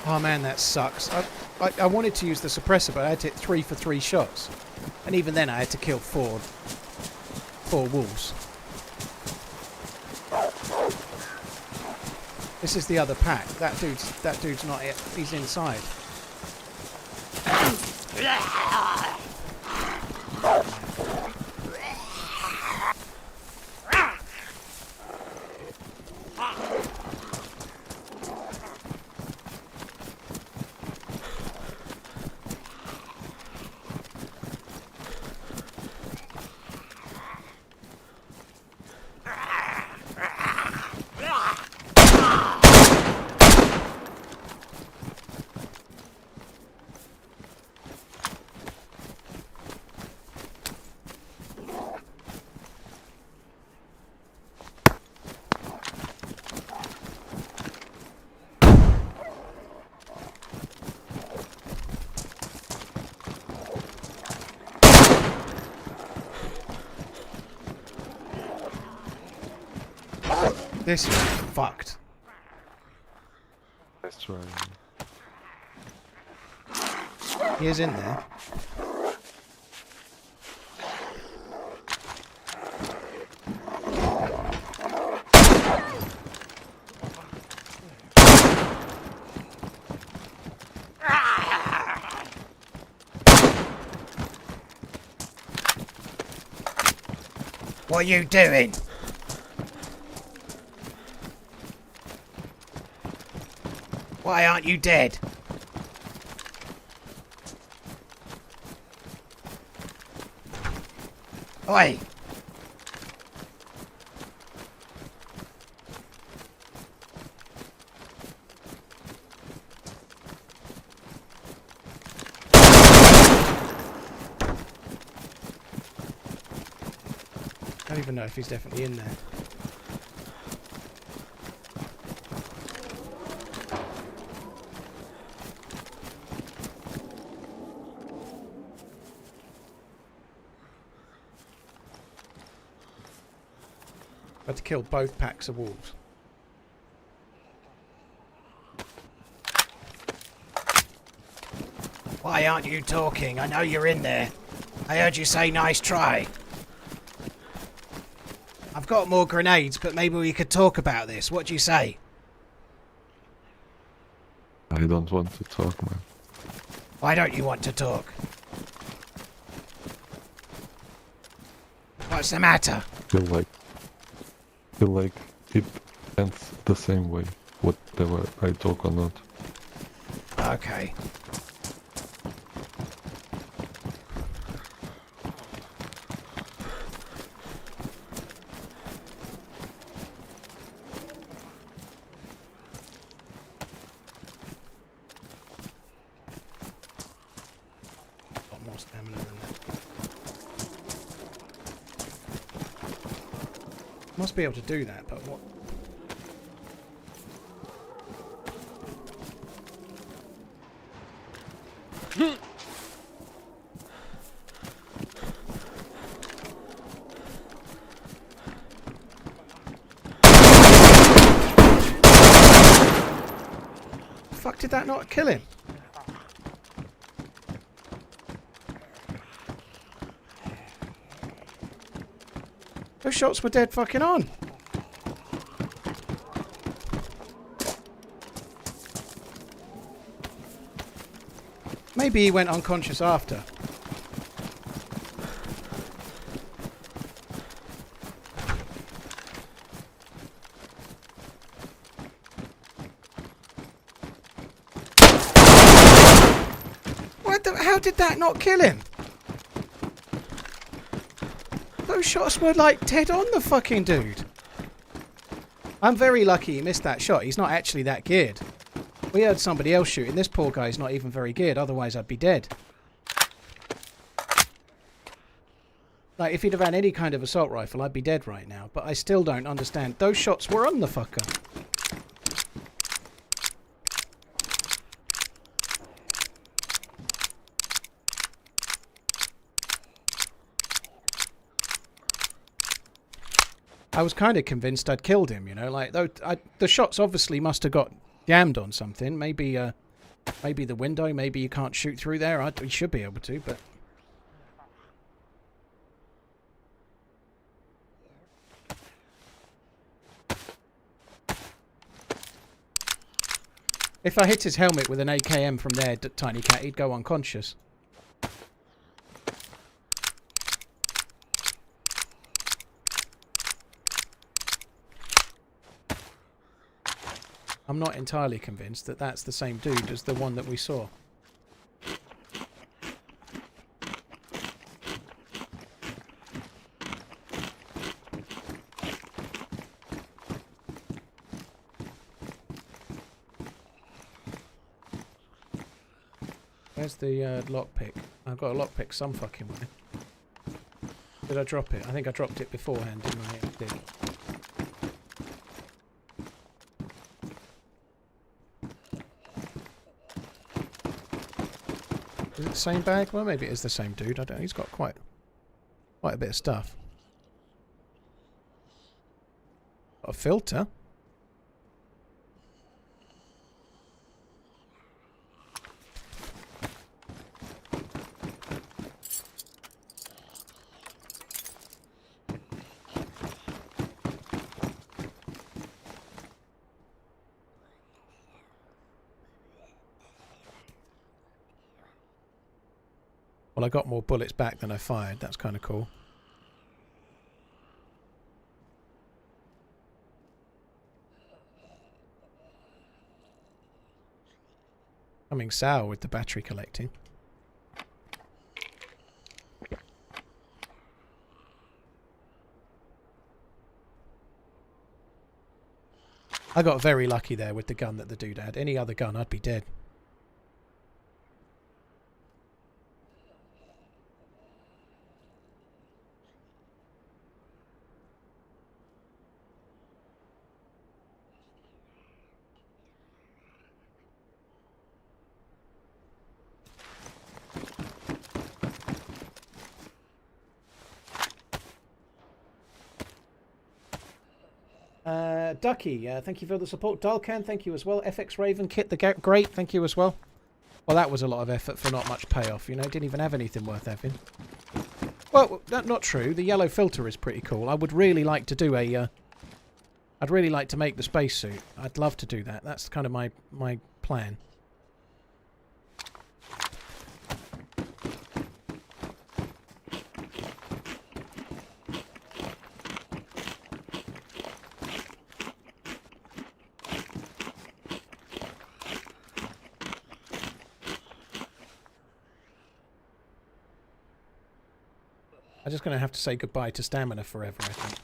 Speaker 1: Oh man, that sucks. I wanted to use the suppressor, but I had to hit 3 for 3 shots. And even then I had to kill 4 wolves. This is the other pack. That dude's not it. He's inside. This is fucked.
Speaker 6: Nice try.
Speaker 1: He is in there.
Speaker 4: What are you doing? Why aren't you dead? Oi!
Speaker 1: I don't even know if he's definitely in there. I had to kill both packs of wolves.
Speaker 4: Why aren't you talking? I know you're in there. I heard you say nice try. I've got more grenades, but maybe we could talk about this. What do you say?
Speaker 6: I don't want to talk, man.
Speaker 4: Why don't you want to talk? What's the matter?
Speaker 6: Feel like it ends the same way, whatever I talk or not.
Speaker 4: Okay.
Speaker 1: Got more stamina than that. Must be able to do that, but what? Fuck, did that not kill him? Those shots were dead fucking on. Maybe he went unconscious after. How did that not kill him? Those shots were like dead on the fucking dude. I'm very lucky he missed that shot. He's not actually that geared. We heard somebody else shooting. This poor guy's not even very geared. Otherwise, I'd be dead. Like, if he'd have had any kind of assault rifle, I'd be dead right now. But I still don't understand. Those shots were on the fucker. I was kind of convinced I'd killed him, you know, like, the shots obviously must have got jammed on something. Maybe Maybe the window, maybe you can't shoot through there. You should be able to, but... If I hit his helmet with an AKM from there, Tiny Cat, he'd go unconscious. I'm not entirely convinced that that's the same dude as the one that we saw. Where's the lockpick? I've got a lockpick some fucking way. Did I drop it? I think I dropped it beforehand, didn't I? I did. Is it the same bag? Well, maybe it is the same dude. I don't know. He's got quite a bit of stuff. Got a filter. Well, I got more bullets back than I fired. That's kind of cool. Coming sour with the battery collecting. I got very lucky there with the gun that the dude had. Any other gun, I'd be dead. Ducky, thank you for the support. Dalcan, thank you as well. FX Raven, Kit the Great, thank you as well. Well, that was a lot of effort for not much payoff. You know, didn't even have anything worth having. Well, that's not true. The yellow filter is pretty cool. I would really like to do a... I'd really like to make the spacesuit. I'd love to do that. That's kind of my plan. I'm just going to have to say goodbye to stamina forever, I think.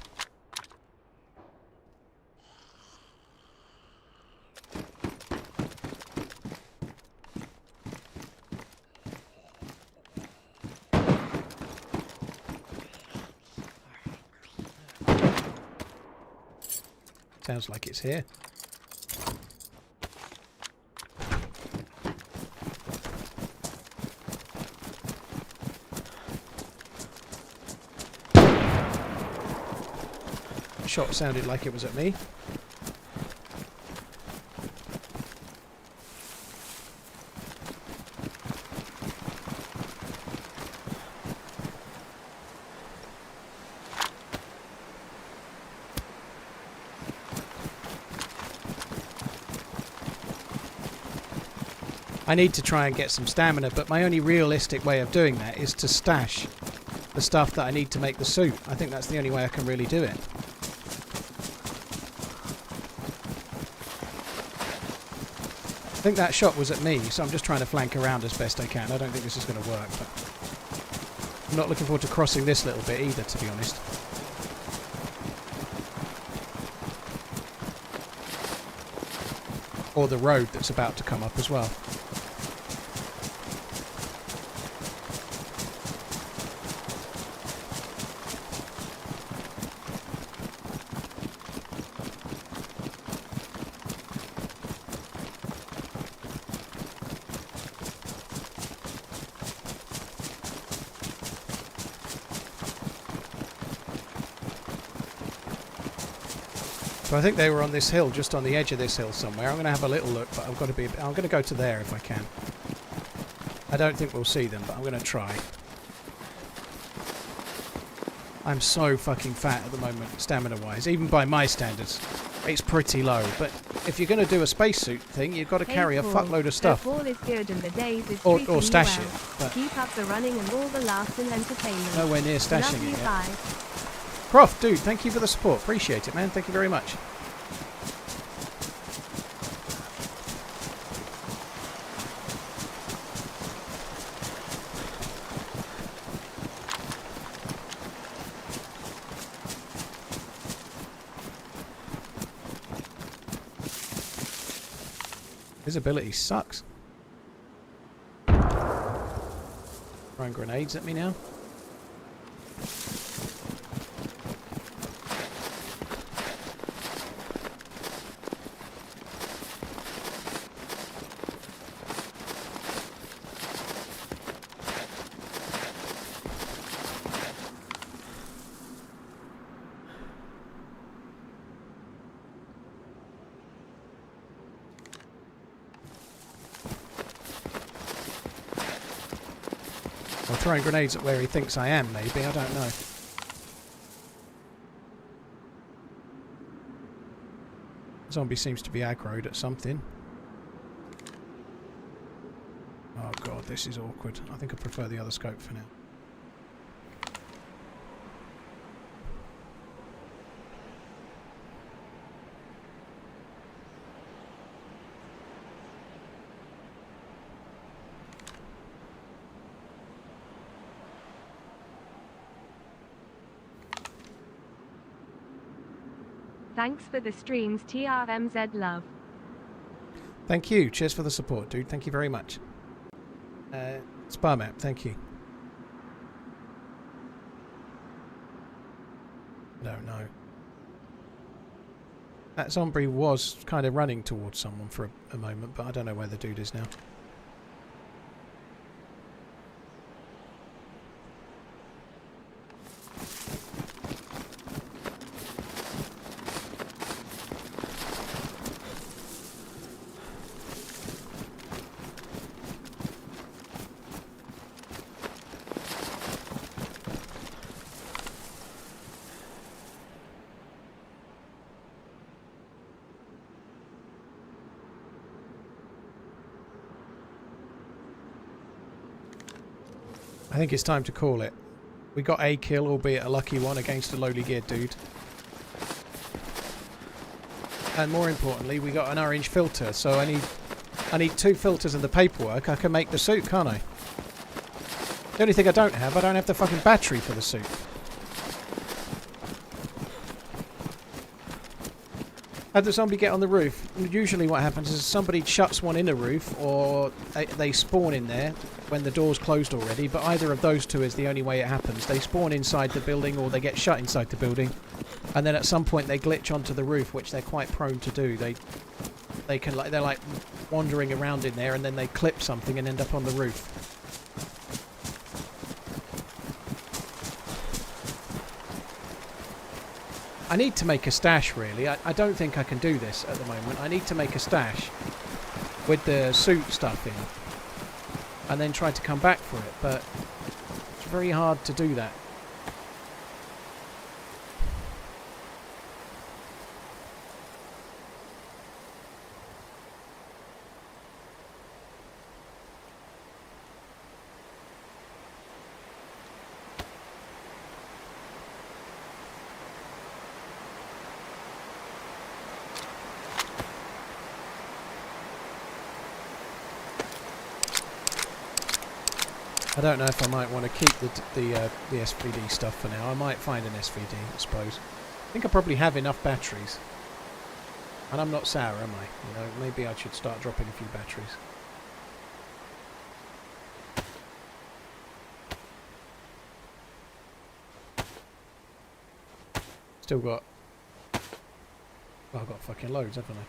Speaker 1: Sounds like it's here. Shot sounded like it was at me. I need to try and get some stamina, but my only realistic way of doing that is to stash the stuff that I need to make the suit. I think that's the only way I can really do it. I think that shot was at me, so I'm just trying to flank around as best I can. I don't think this is going to work, but I'm not looking forward to crossing this little bit either, to be honest. Or the road that's about to come up as well. So I think they were on this hill, just on the edge of this hill somewhere. I'm going to have a little look, but I'm going to go to there if I can. I don't think we'll see them, but I'm going to try. I'm so fucking fat at the moment, stamina-wise. Even by my standards, it's pretty low. But if you're going to do a spacesuit thing, you've got to carry a fuckload of stuff.
Speaker 2: The fall is good and the DayZ is
Speaker 1: Or
Speaker 2: treating
Speaker 1: stash
Speaker 2: you
Speaker 1: it.
Speaker 2: well.
Speaker 1: But
Speaker 2: Keep up the running and all the laughs and entertainment.
Speaker 1: nowhere near stashing
Speaker 2: Love you,
Speaker 1: it yet.
Speaker 2: bye.
Speaker 1: Croft, dude, thank you for the support. Appreciate it, man. Thank you very much. Visibility sucks. Throwing grenades at me now. Or throwing grenades at where he thinks I am, maybe. I don't know. Zombie seems to be aggroed at something. Oh god, this is awkward. I think I prefer the other scope for now.
Speaker 2: Thanks for the streams, TRMZ love.
Speaker 1: Thank you. Cheers for the support, dude. Thank you very much. Spar map, thank you. No. That zombie was kind of running towards someone for a moment, but I don't know where the dude is now. I think it's time to call it. We got a kill, albeit a lucky one, against a lowly geared dude. And more importantly, we got an orange filter, so I need 2 filters and the paperwork. I can make the suit, can't I? The only thing I don't have the fucking battery for the suit. Had the zombie get on the roof, usually what happens is somebody shuts one in a roof, or they spawn in there when the door's closed already, but either of those two is the only way it happens. They spawn inside the building, or they get shut inside the building, and then at some point they glitch onto the roof, which they're quite prone to do. They're like wandering around in there, and then they clip something and end up on the roof. I need to make a stash, really. I don't think I can do this at the moment. I need to make a stash with the suit stuff in, and then try to come back for it, but it's very hard to do that. I don't know if I might want to keep the SVD stuff for now. I might find an SVD, I suppose. I think I probably have enough batteries. And I'm not sour, am I? You know, maybe I should start dropping a few batteries. Still got... Well, I've got fucking loads, haven't I?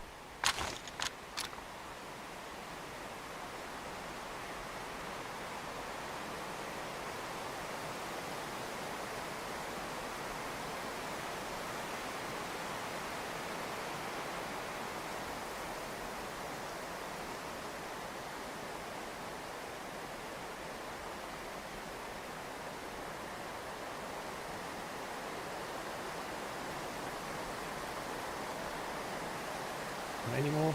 Speaker 1: Not anymore.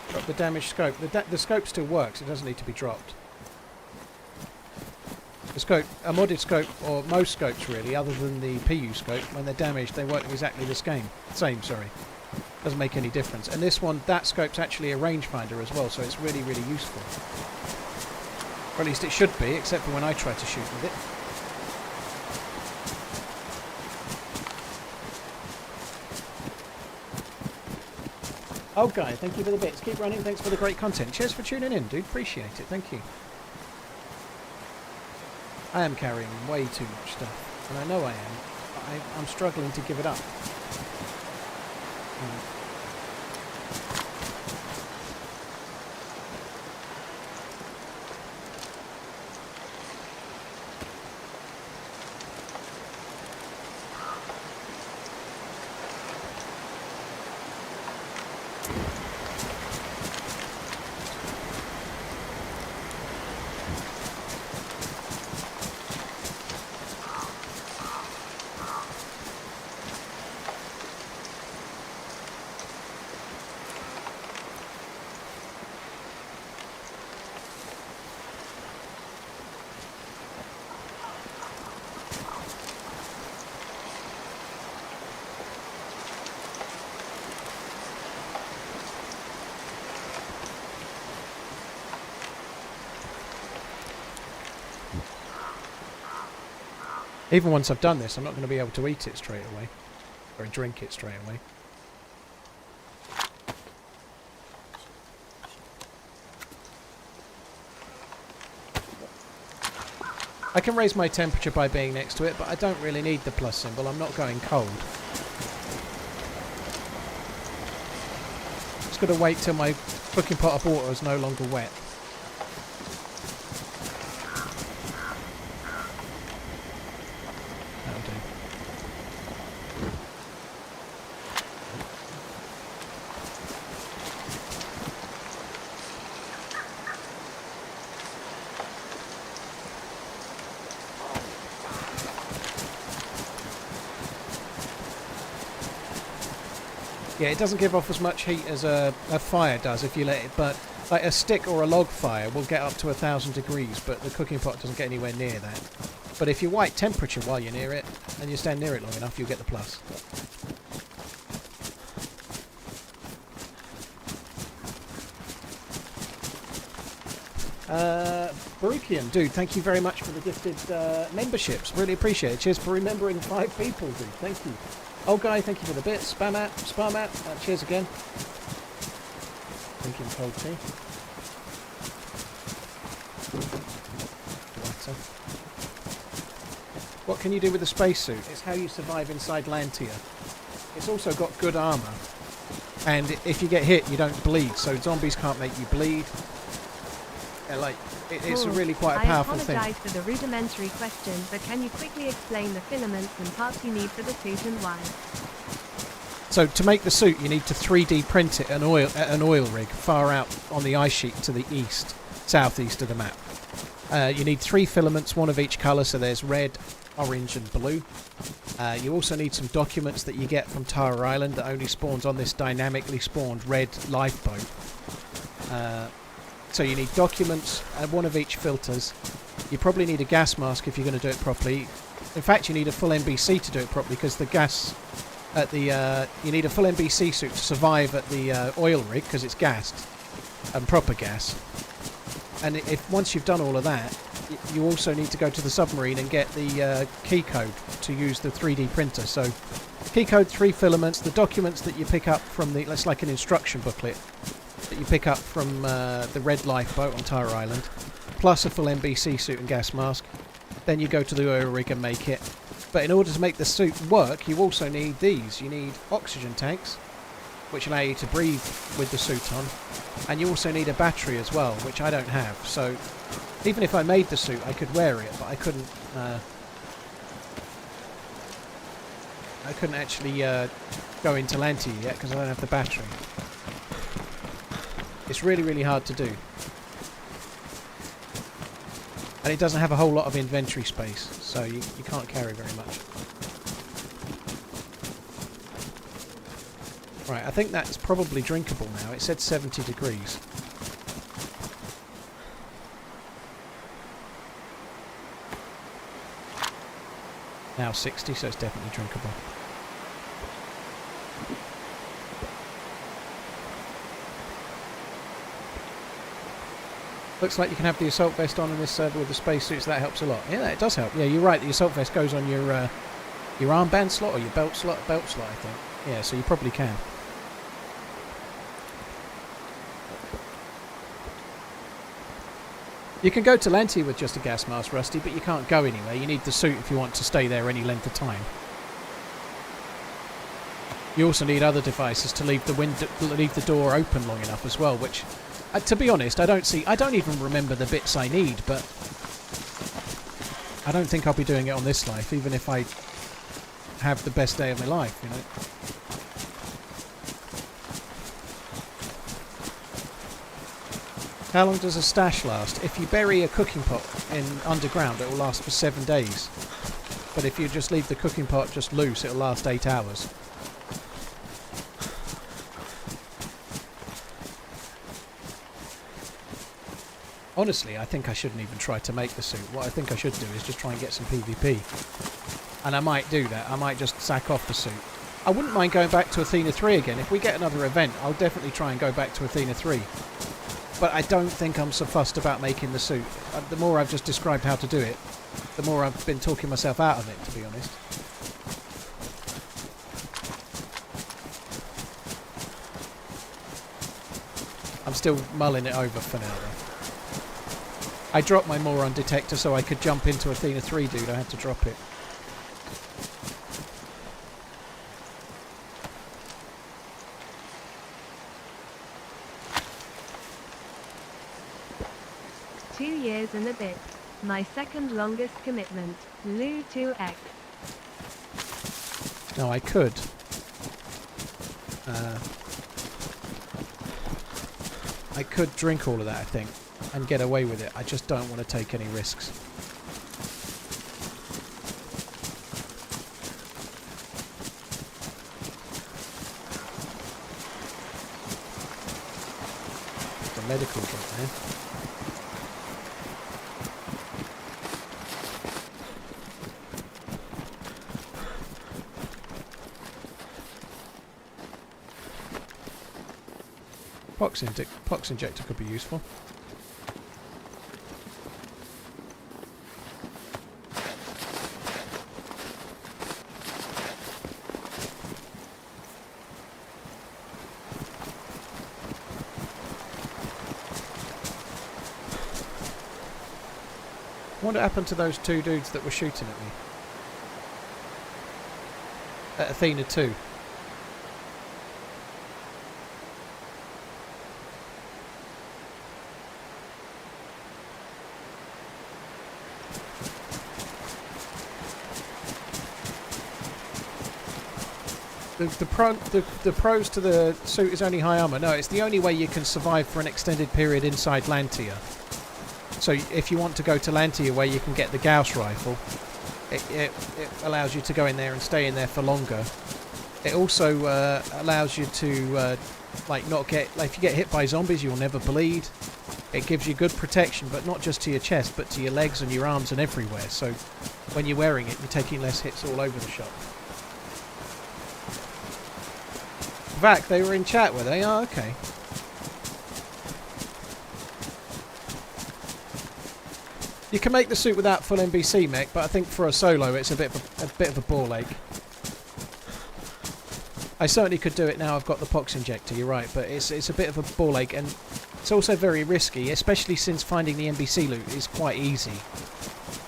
Speaker 1: Drop the damaged scope. The scope still works. It doesn't need to be dropped. The scope, a modded scope, or most scopes really, other than the PU scope, when they're damaged, they work exactly the same. Sorry, doesn't make any difference. And this one, that scope's actually a rangefinder as well, so it's really, really useful. Or at least it should be, except for when I try to shoot with it. Oh, Guy, thank you for the bits. Keep running. Thanks for the great content. Cheers for tuning in, dude. Appreciate it. Thank you. I am carrying way too much stuff, and I know I am. I'm struggling to give it up. Even once I've done this, I'm not going to be able to eat it straight away. Or drink it straight away. I can raise my temperature by being next to it, but I don't really need the plus symbol. I'm not going cold. Just got to wait till my cooking pot of water is no longer wet. Yeah, it doesn't give off as much heat as a fire does if you let it, but like a stick or a log fire will get up to 1,000 degrees, but the cooking pot doesn't get anywhere near that. But if you white temperature while you're near it, and you stand near it long enough, you'll get the plus. Baruchian, dude, thank you very much for the gifted memberships. Really appreciate it. Cheers for remembering 5 people, dude. Thank you. Oh, Guy, thank you for the bits. Sparmat, cheers again. Drinking cold tea. What can you do with the spacesuit? It's how you survive inside Lantia. It's also got good armour. And if you get hit, you don't bleed, so zombies can't make you bleed. Yeah, it's really quite a powerful thing.
Speaker 2: I apologise for the rudimentary question, but can you quickly explain the filaments and parts you need for the suit and why?
Speaker 1: So to make the suit, you need to 3D print it at an oil rig far out on the ice sheet to the east, southeast of the map. You need 3 filaments, 1 of each colour, so there's red, orange and blue. You also need some documents that you get from Tara Island that only spawns on this dynamically spawned red lifeboat. So you need documents and 1 of each filters. You probably need a gas mask if you're going to do it properly. In fact, you need a full NBC to do it properly because the gas at the you need a full NBC suit to survive at the oil rig because it's gassed and proper gas. And if once you've done all of that, you also need to go to the submarine and get the key code to use the 3D printer. So key code, 3 filaments, the documents that you pick up from the, that's like an instruction booklet that you pick up from the red lifeboat on Tara Island, plus a full NBC suit and gas mask. Then you go to the oil rig and make it. But in order to make the suit work, you also need these. You need oxygen tanks, which allow you to breathe with the suit on. And you also need a battery as well, which I don't have. So even if I made the suit, I could wear it, but I couldn't I couldn't actually go into Lanty yet because I don't have the battery. It's really, really hard to do. And it doesn't have a whole lot of inventory space, so you can't carry very much. Right, I think that's probably drinkable now. It said 70 degrees. Now 60, so it's definitely drinkable. Looks like you can have the assault vest on in this server with the spacesuits, so that helps a lot. Yeah, it does help. Yeah, you're right, the assault vest goes on your armband slot or your belt slot, I think. Yeah, so you probably can. You can go to Lanty with just a gas mask, Rusty, but you can't go anywhere. You need the suit if you want to stay there any length of time. You also need other devices to leave the door open long enough as well, which, to be honest, I don't even remember the bits I need, but I don't think I'll be doing it on this life, even if I have the best day of my life, you know. How long does a stash last? If you bury a cooking pot in underground, it will last for 7 days. But if you just leave the cooking pot just loose, it will last 8 hours. Honestly, I think I shouldn't even try to make the suit. What I think I should do is just try and get some PvP. And I might do that. I might just sack off the suit. I wouldn't mind going back to Athena 3 again. If we get another event, I'll definitely try and go back to Athena 3. But I don't think I'm so fussed about making the suit. The more I've just described how to do it, the more I've been talking myself out of it, to be honest. I'm still mulling it over for now, though. I dropped my moron detector so I could jump into Athena 3, dude. I had to drop it.
Speaker 2: And a bit. My second longest commitment. Lou 2x.
Speaker 1: No, I could. I could drink all of that, I think, and get away with it. I just don't want to take any risks. The medical drop there. Pox injector could be useful. What happened to those two dudes that were shooting at me? At Athena 2. The pros to the suit is only high armor. No, it's the only way you can survive for an extended period inside Lantia. So if you want to go to Lantia where you can get the Gauss rifle, it allows you to go in there and stay in there for longer. It also allows you to not get, if you get hit by zombies, you'll never bleed. It gives you good protection, but not just to your chest, but to your legs and your arms and everywhere. So when you're wearing it, you're taking less hits all over the shop. Vac, they were in chat, were they? Oh, okay. You can make the suit without full NBC mech, but I think for a solo it's a bit of a ball ache. I certainly could do it now I've got the pox injector, you're right, but it's a bit of a ball ache, and it's also very risky, especially since finding the NBC loot is quite easy.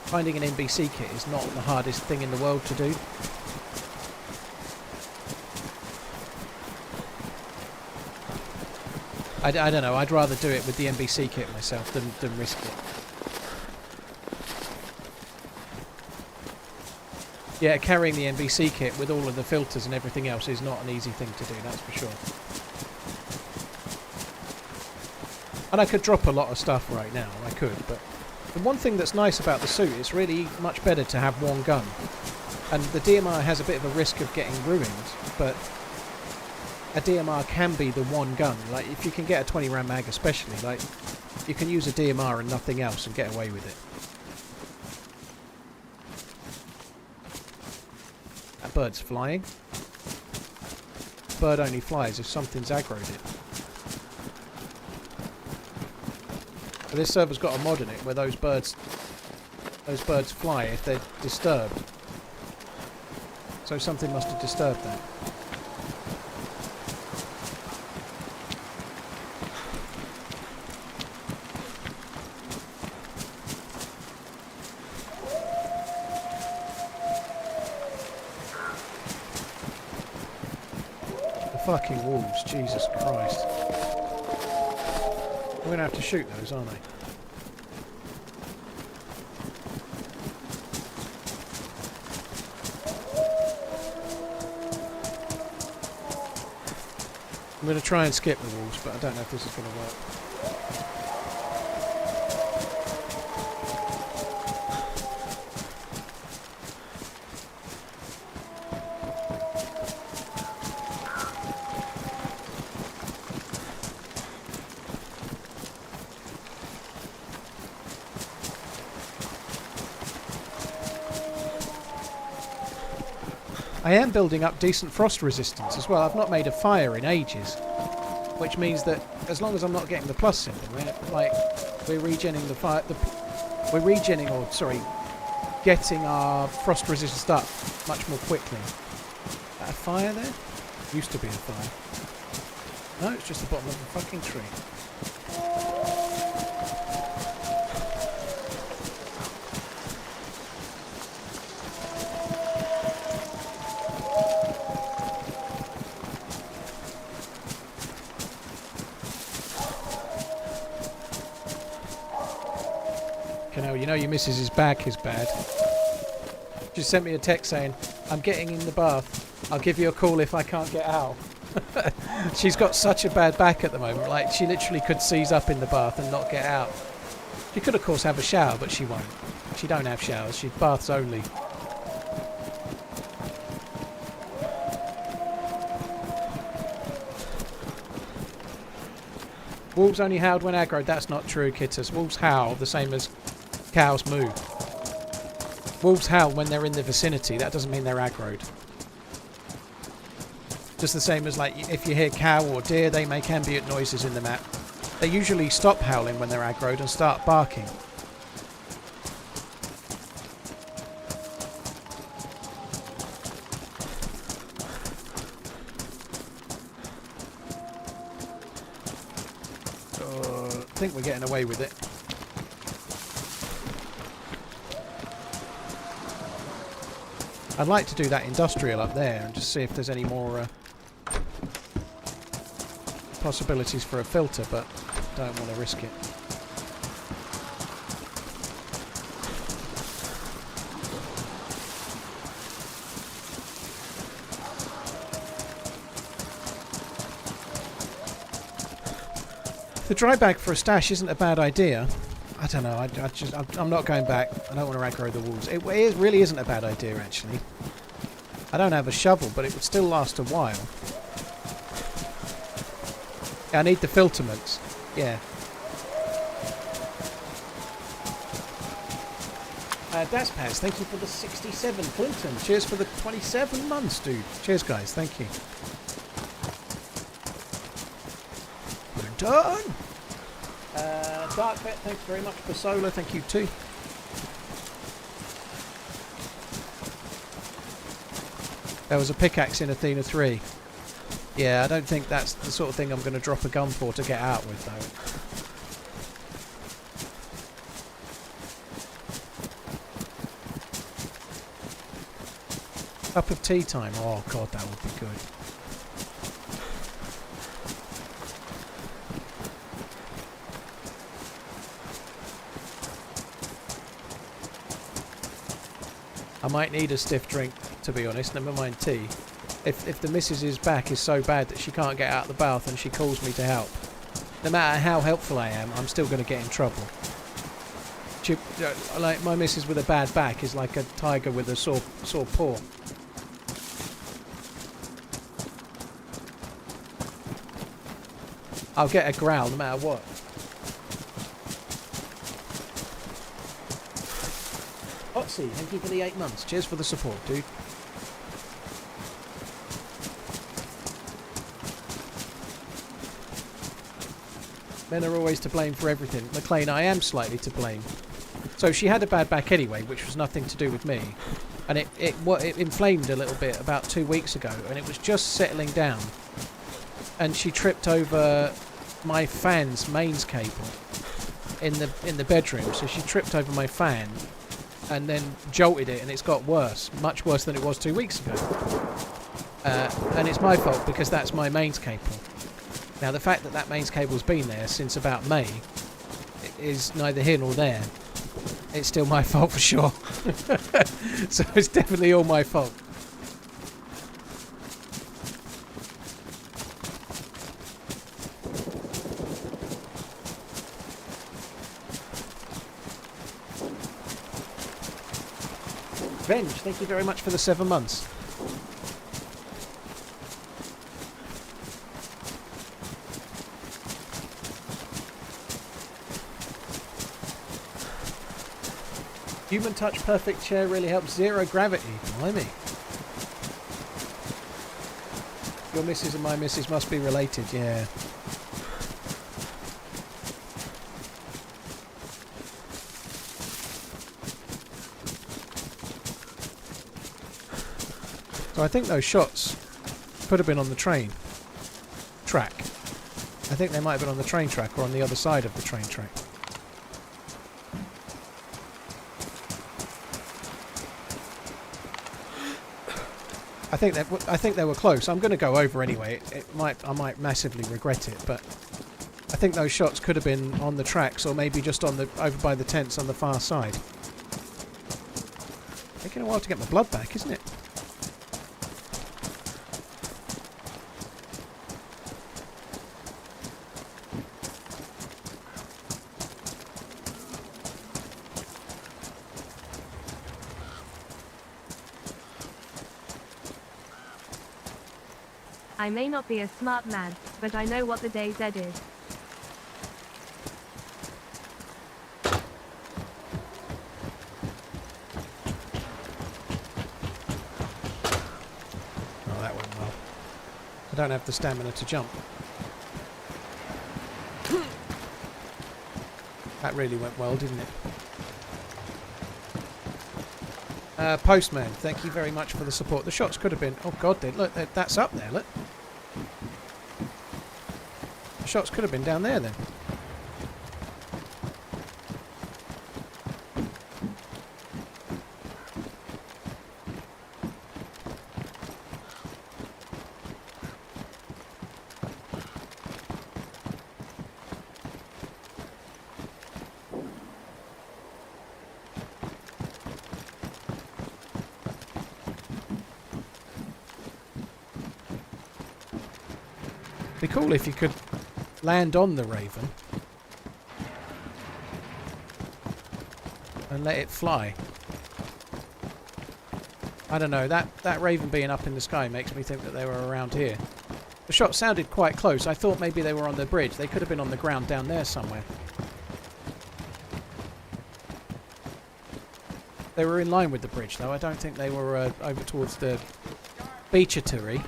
Speaker 1: Finding an NBC kit is not the hardest thing in the world to do. I don't know, I'd rather do it with the NBC kit myself than risk it. Yeah, carrying the NBC kit with all of the filters and everything else is not an easy thing to do, that's for sure. And I could drop a lot of stuff right now, I could, but the one thing that's nice about the suit, it's really much better to have one gun. And the DMR has a bit of a risk of getting ruined, but a DMR can be the one gun. Like, if you can get a 20 round mag especially, like, you can use a DMR and nothing else and get away with it. That bird's flying. Bird only flies if something's aggroed it. But this server's got a mod in it where those birds fly if they're disturbed. So something must have disturbed that. The fucking wolves, Jesus Christ. We're going to have to shoot those, aren't they? I'm going to try and skip the wolves, but I don't know if this is going to work. I am building up decent frost resistance as well. I've not made a fire in ages, which means that as long as I'm not getting the plus symbol, we're regenning the fire. We're regenning, or sorry, getting our frost resistance up much more quickly. Is that a fire there? Used to be a fire. No, it's just the bottom of a fucking tree. You know your missus's back is bad. She sent me a text saying, I'm getting in the bath. I'll give you a call if I can't get out. She's got such a bad back at the moment. Like, she literally could seize up in the bath and not get out. She could, of course, have a shower, but she won't. She don't have showers. She baths only. Wolves only howled when aggroed. That's not true, Kitters. Wolves howl the same as cows moo. Wolves howl when they're in the vicinity. That doesn't mean they're aggroed. Just the same as, like, if you hear cow or deer, they make ambient noises in the map. They usually stop howling when they're aggroed and start barking. I think we're getting away with it. I'd like to do that industrial up there and just see if there's any more possibilities for a filter, but don't want to risk it. The dry bag for a stash isn't a bad idea. I don't know, I'm not going back. I don't want to aggro the wolves. It really isn't a bad idea, actually. I don't have a shovel, but it would still last a while. Yeah, I need the filterments. Yeah. Daspaz, thank you for the 67. Clinton, cheers for the 27 months, dude. Cheers, guys, thank you. We're done! Darkbet, thanks very much for Solar, thank you too. There was a pickaxe in Athena 3. Yeah, I don't think that's the sort of thing I'm going to drop a gun for to get out with, though. Cup of tea time. Oh god, that would be good. might need a stiff drink, to be honest, never mind tea. If the missus's back is so bad that she can't get out of the bath and she calls me to help, no matter how helpful I am, I'm still going to get in trouble. She, like my missus with a bad back is like a tiger with a sore paw. I'll get a growl no matter what. Otsy, thank you for the 8 months. Cheers for the support, dude. Men are always to blame for everything. McLean, I am slightly to blame. So she had a bad back anyway, which was nothing to do with me. And it inflamed a little bit about 2 weeks ago, and it was just settling down. And she tripped over my fan's mains cable in the bedroom. So she tripped over my fan and then jolted it, and it's got worse, much worse than it was 2 weeks ago. And it's my fault because that's my mains cable. Now the fact that that mains cable's been there since about May is neither here nor there. It's still my fault for sure. So it's definitely all my fault. Venge, thank you very much for the 7 months. Human touch perfect chair really helps. Zero gravity. Blimey. Your missus and my missus must be related, yeah. So I think those shots could have been on the train track. I think they might have been on the train track or on the other side of the train track. I think they were close. I'm going to go over anyway. I might massively regret it, but I think those shots could have been on the tracks or maybe just on the over by the tents on the far side. Taking a while to get my blood back, isn't it?
Speaker 2: I may not be a smart man, but I know what the DayZ is.
Speaker 1: Oh, that went well. I don't have the stamina to jump. That really went well, didn't it? Postman, thank you very much for the support. The shots could have been... Oh, God, look, that's up there, look. The shots could have been down there, then. Be cool if you could land on the Raven and let it fly. I don't know, that Raven being up in the sky makes me think that they were around here. The shot sounded quite close. I thought maybe they were on the bridge. They could have been on the ground down there somewhere. They were in line with the bridge though. I don't think they were over towards the beachatory.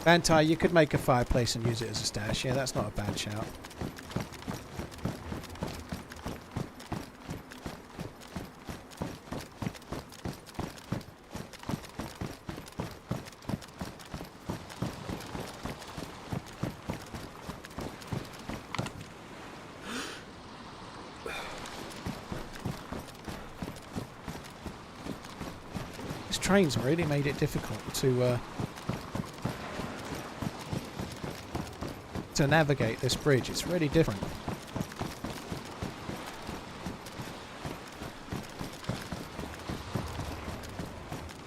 Speaker 1: Bantai, you could make a fireplace and use it as a stash. Yeah, that's not a bad shout. These trains really made it difficult to navigate this bridge. It's really different.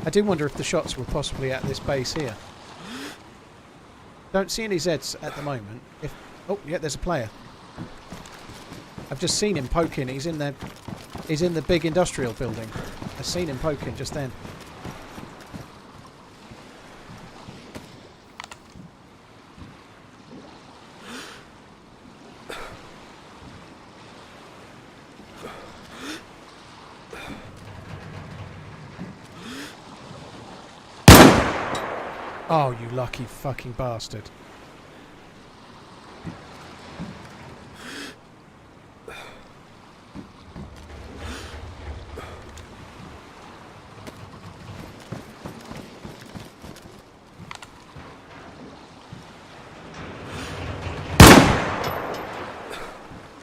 Speaker 1: I do wonder if the shots were possibly at this base here. Don't see any Zeds at the moment. Oh, yeah, there's a player. I've just seen him poking. He's in the big industrial building. I've seen him poking just then. Oh, you lucky fucking bastard.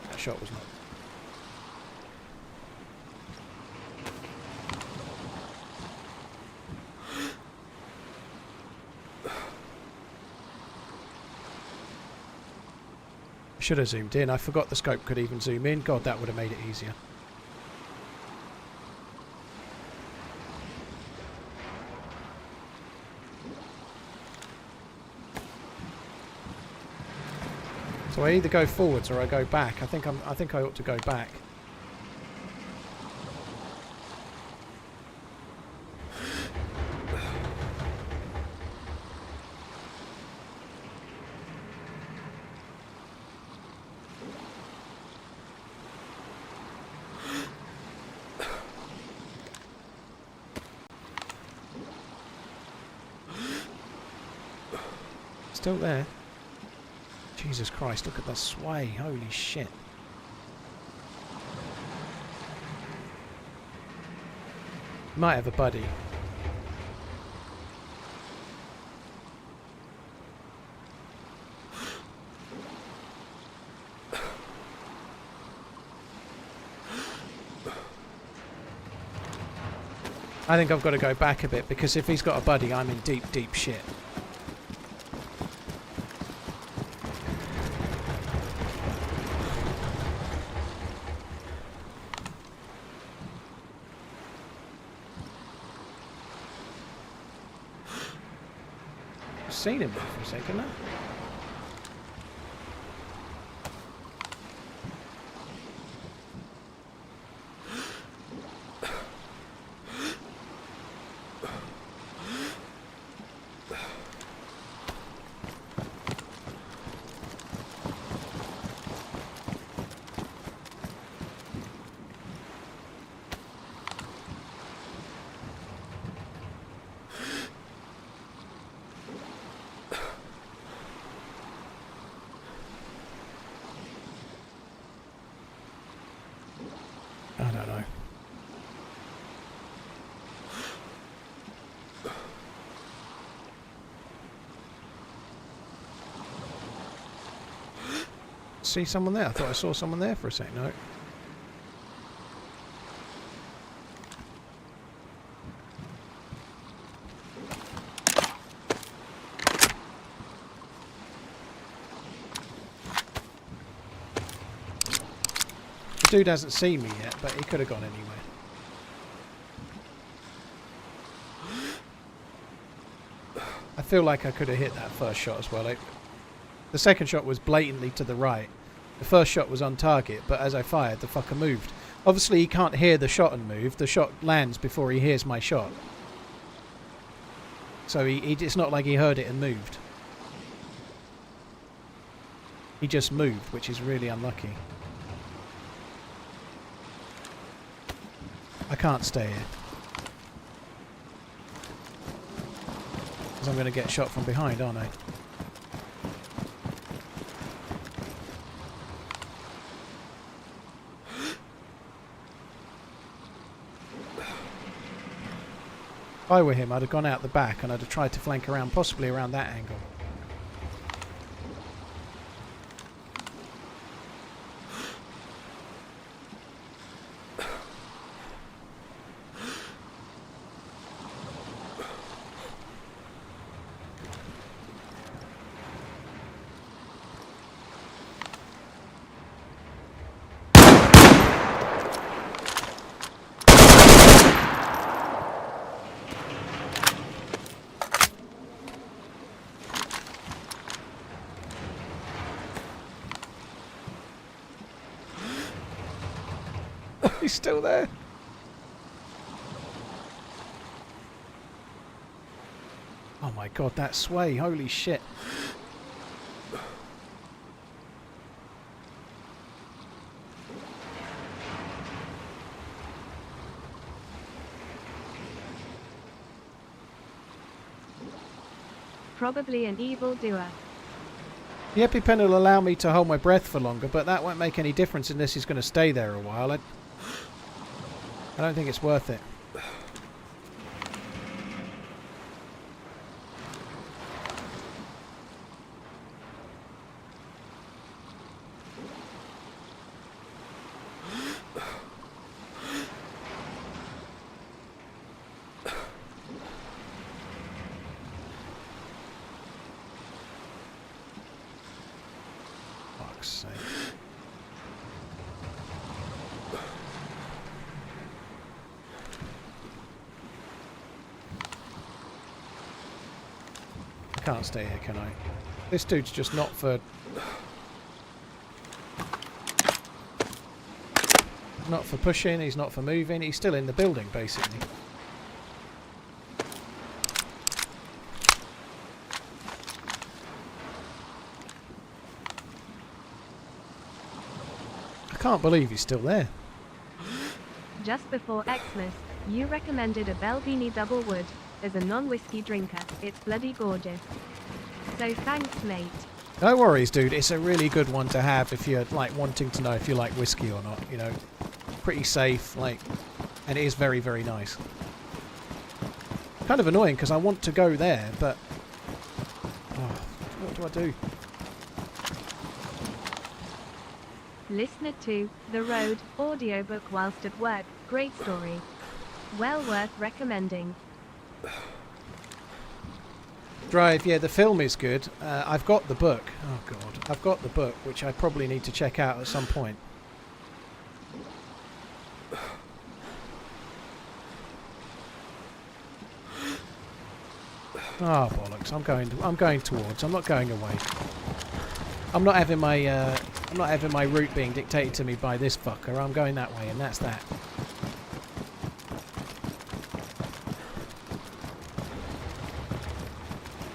Speaker 1: That shot was not. Should have zoomed in. I forgot the scope could even zoom in. God, that would have made it easier. So I either go forwards or I go back. I think I ought to go back. Still there. Jesus Christ, look at the sway. Holy shit. Might have a buddy. I think I've got to go back a bit because if he's got a buddy, I'm in deep, deep shit. Seen him there for a second now. I don't know. See someone there? I thought I saw someone there for a sec. No. The dude hasn't seen me yet, but he could have gone anywhere. I feel like I could have hit that first shot as well. The second shot was blatantly to the right. The first shot was on target, but as I fired, the fucker moved. Obviously, he can't hear the shot and move. The shot lands before he hears my shot. So it's not like he heard it and moved. He just moved, which is really unlucky. I can't stay here. Because I'm going to get shot from behind, aren't I? If I were him, I'd have gone out the back and I'd have tried to flank around, possibly around that angle. He's still there. Oh my god, that sway. Holy shit.
Speaker 2: Probably an evildoer.
Speaker 1: The EpiPen will allow me to hold my breath for longer, but that won't make any difference unless he's going to stay there a while. I don't think it's worth it. Fuck's sake. Can't stay here, can I? This dude's just not for... Not for pushing, he's not for moving, he's still in the building, basically. I can't believe he's still there.
Speaker 2: Just before Xmas, you recommended a Belvini double wood. As a non-whiskey drinker, it's bloody gorgeous. So thanks, mate.
Speaker 1: No worries, dude. It's a really good one to have if you're like wanting to know if you like whiskey or not. You know, pretty safe, like, and it is very, very nice. Kind of annoying because I want to go there, but what do I do?
Speaker 2: Listener to The Road audiobook whilst at work. Great story. Well worth recommending.
Speaker 1: Drive, yeah, the film is good. I've got the book. Oh god, I've got the book, which I probably need to check out at some point. Oh bollocks! I'm going towards. I'm not going away. I'm not having my route being dictated to me by this fucker. I'm going that way, and that's that.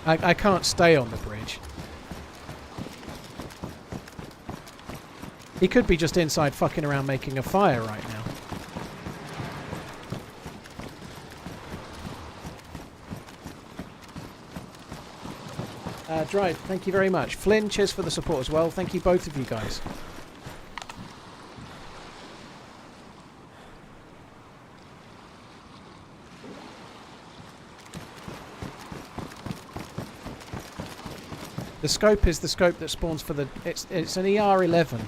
Speaker 1: I can't stay on the bridge. He could be just inside fucking around making a fire right now. Drive, thank you very much. Flynn, cheers for the support as well. Thank you both of you guys. The scope is the scope that spawns for the... It's an ER11,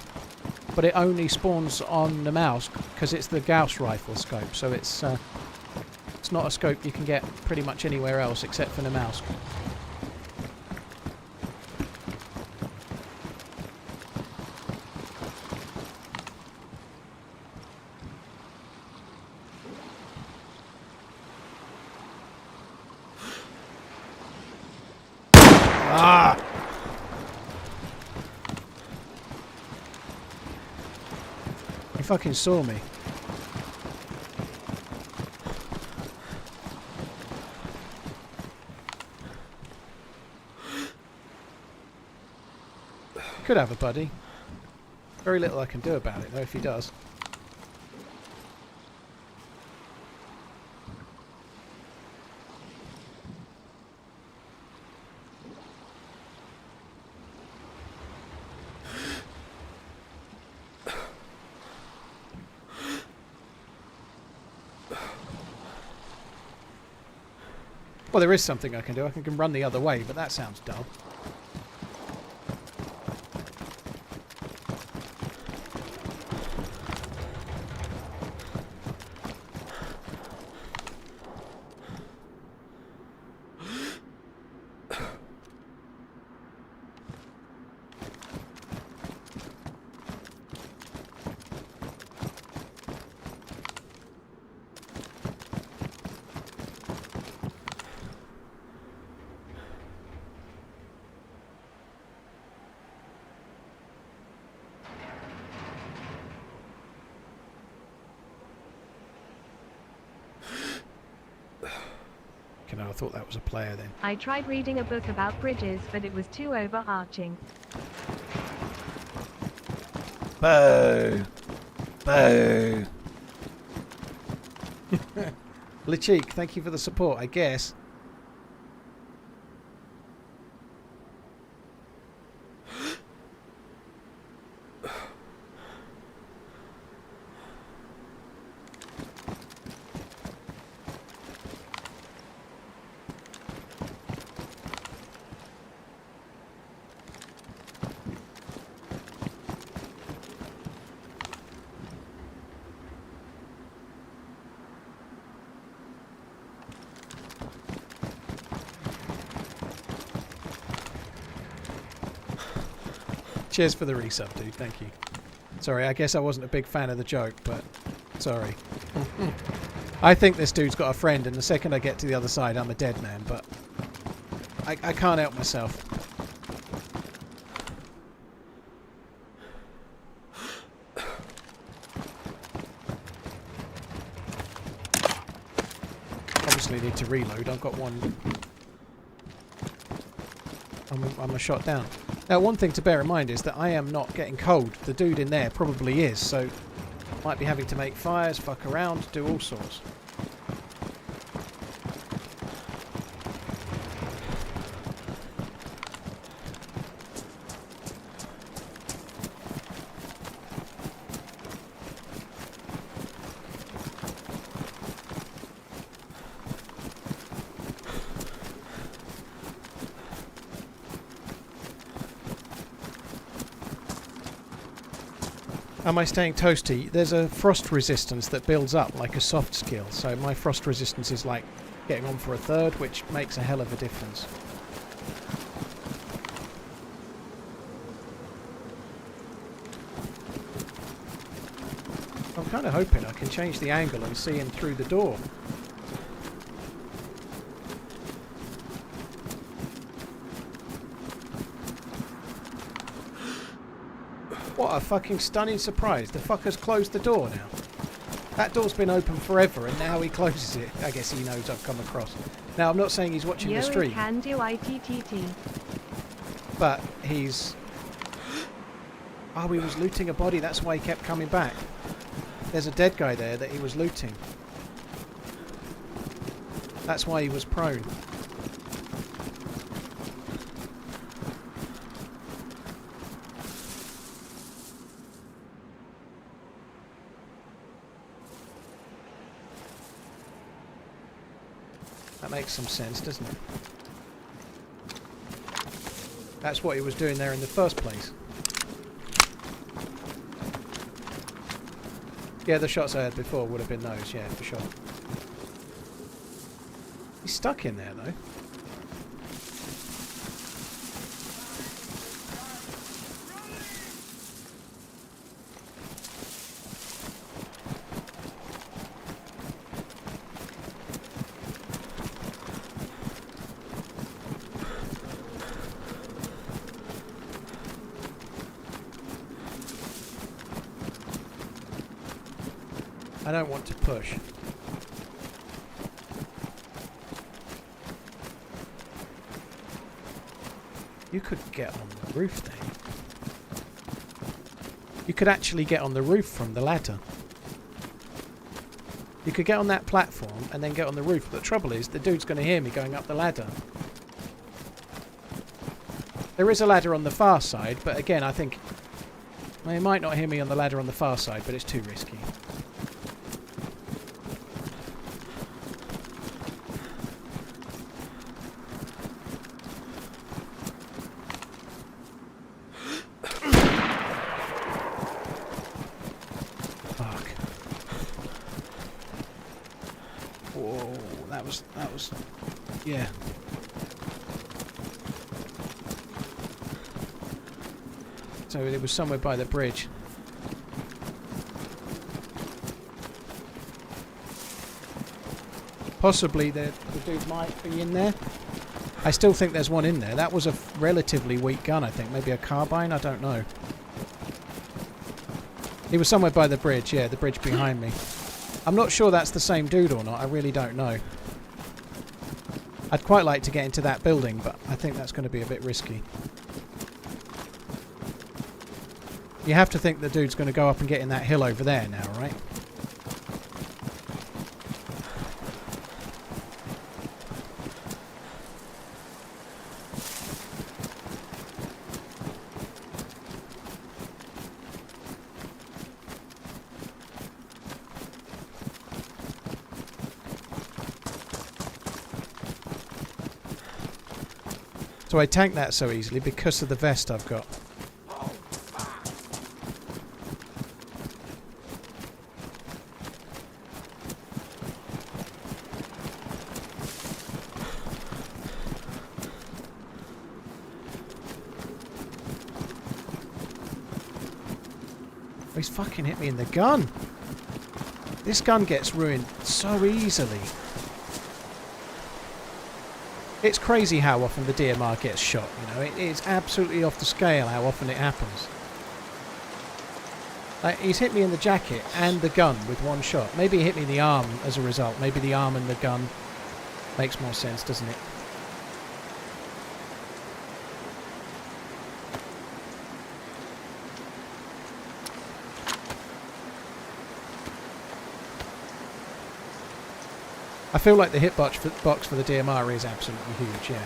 Speaker 1: but it only spawns on Namalsk because it's the Gauss rifle scope, so it's not a scope you can get pretty much anywhere else except for Namalsk. Ah! He fucking saw me. Could have a buddy. Very little I can do about it though if he does. Well, there is something I can do. I can run the other way, but that sounds dull. second I thought that was a player then.
Speaker 2: I tried reading a book about bridges, but it was too overarching.
Speaker 1: Boo! Boo! Lachik, thank you for the support, I guess. Cheers for the resub, dude. Thank you. Sorry, I guess I wasn't a big fan of the joke, but sorry. I think this dude's got a friend, and the second I get to the other side, I'm a dead man, but I can't help myself. Obviously need to reload. I've got one. I'm a shot down. Now, one thing to bear in mind is that I am not getting cold. The dude in there probably is, so might be having to make fires, fuck around, do all sorts. Am I staying toasty? There's a frost resistance that builds up like a soft skill, so my frost resistance is like getting on for a third, which makes a hell of a difference. I'm kind of hoping I can change the angle and see him through the door. What a fucking stunning surprise. The fucker's closed the door now. That door's been open forever and now he closes it. I guess he knows I've come across. Now, I'm not saying he's watching the stream.
Speaker 2: Can do ITTT.
Speaker 1: But he's... Oh, he was looting a body. That's why he kept coming back. There's a dead guy there that he was looting. That's why he was prone. That makes some sense, doesn't it? That's what he was doing there in the first place. Yeah, the shots I had before would have been those, yeah, for sure. He's stuck in there, though. I don't want to push. You could get on the roof then. You could actually get on the roof from the ladder. You could get on that platform and then get on the roof. But the trouble is, the dude's going to hear me going up the ladder. There is a ladder on the far side, but again, I think... Well, he might not hear me on the ladder on the far side, but it's too risky. Yeah. So it was somewhere by the bridge. Possibly the dude might be in there. I still think there's one in there. That was a relatively weak gun, I think. Maybe a carbine? I don't know. He was somewhere by the bridge, yeah, the bridge behind me. I'm not sure that's the same dude or not. I really don't know. I'd quite like to get into that building, but I think that's going to be a bit risky. You have to think the dude's going to go up and get in that hill over there now, right? So I tank that so easily because of the vest I've got. He's fucking hit me in the gun. This gun gets ruined so easily. It's crazy how often the DMR gets shot, you know. It's absolutely off the scale how often it happens. Like, he's hit me in the jacket and the gun with one shot. Maybe he hit me in the arm as a result. Maybe the arm and the gun makes more sense, doesn't it? I feel like the hitbox for the DMR is absolutely huge, yeah.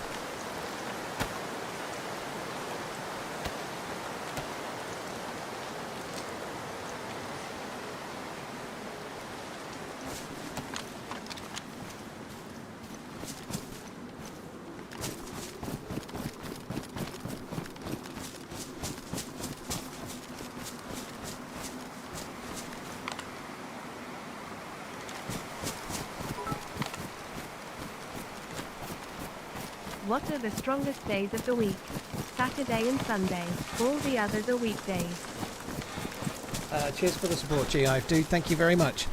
Speaker 2: What are the strongest days of the week? Saturday and Sunday. All the others are weekdays.
Speaker 1: Cheers for the support, G-Hive, dude. Thank you very much.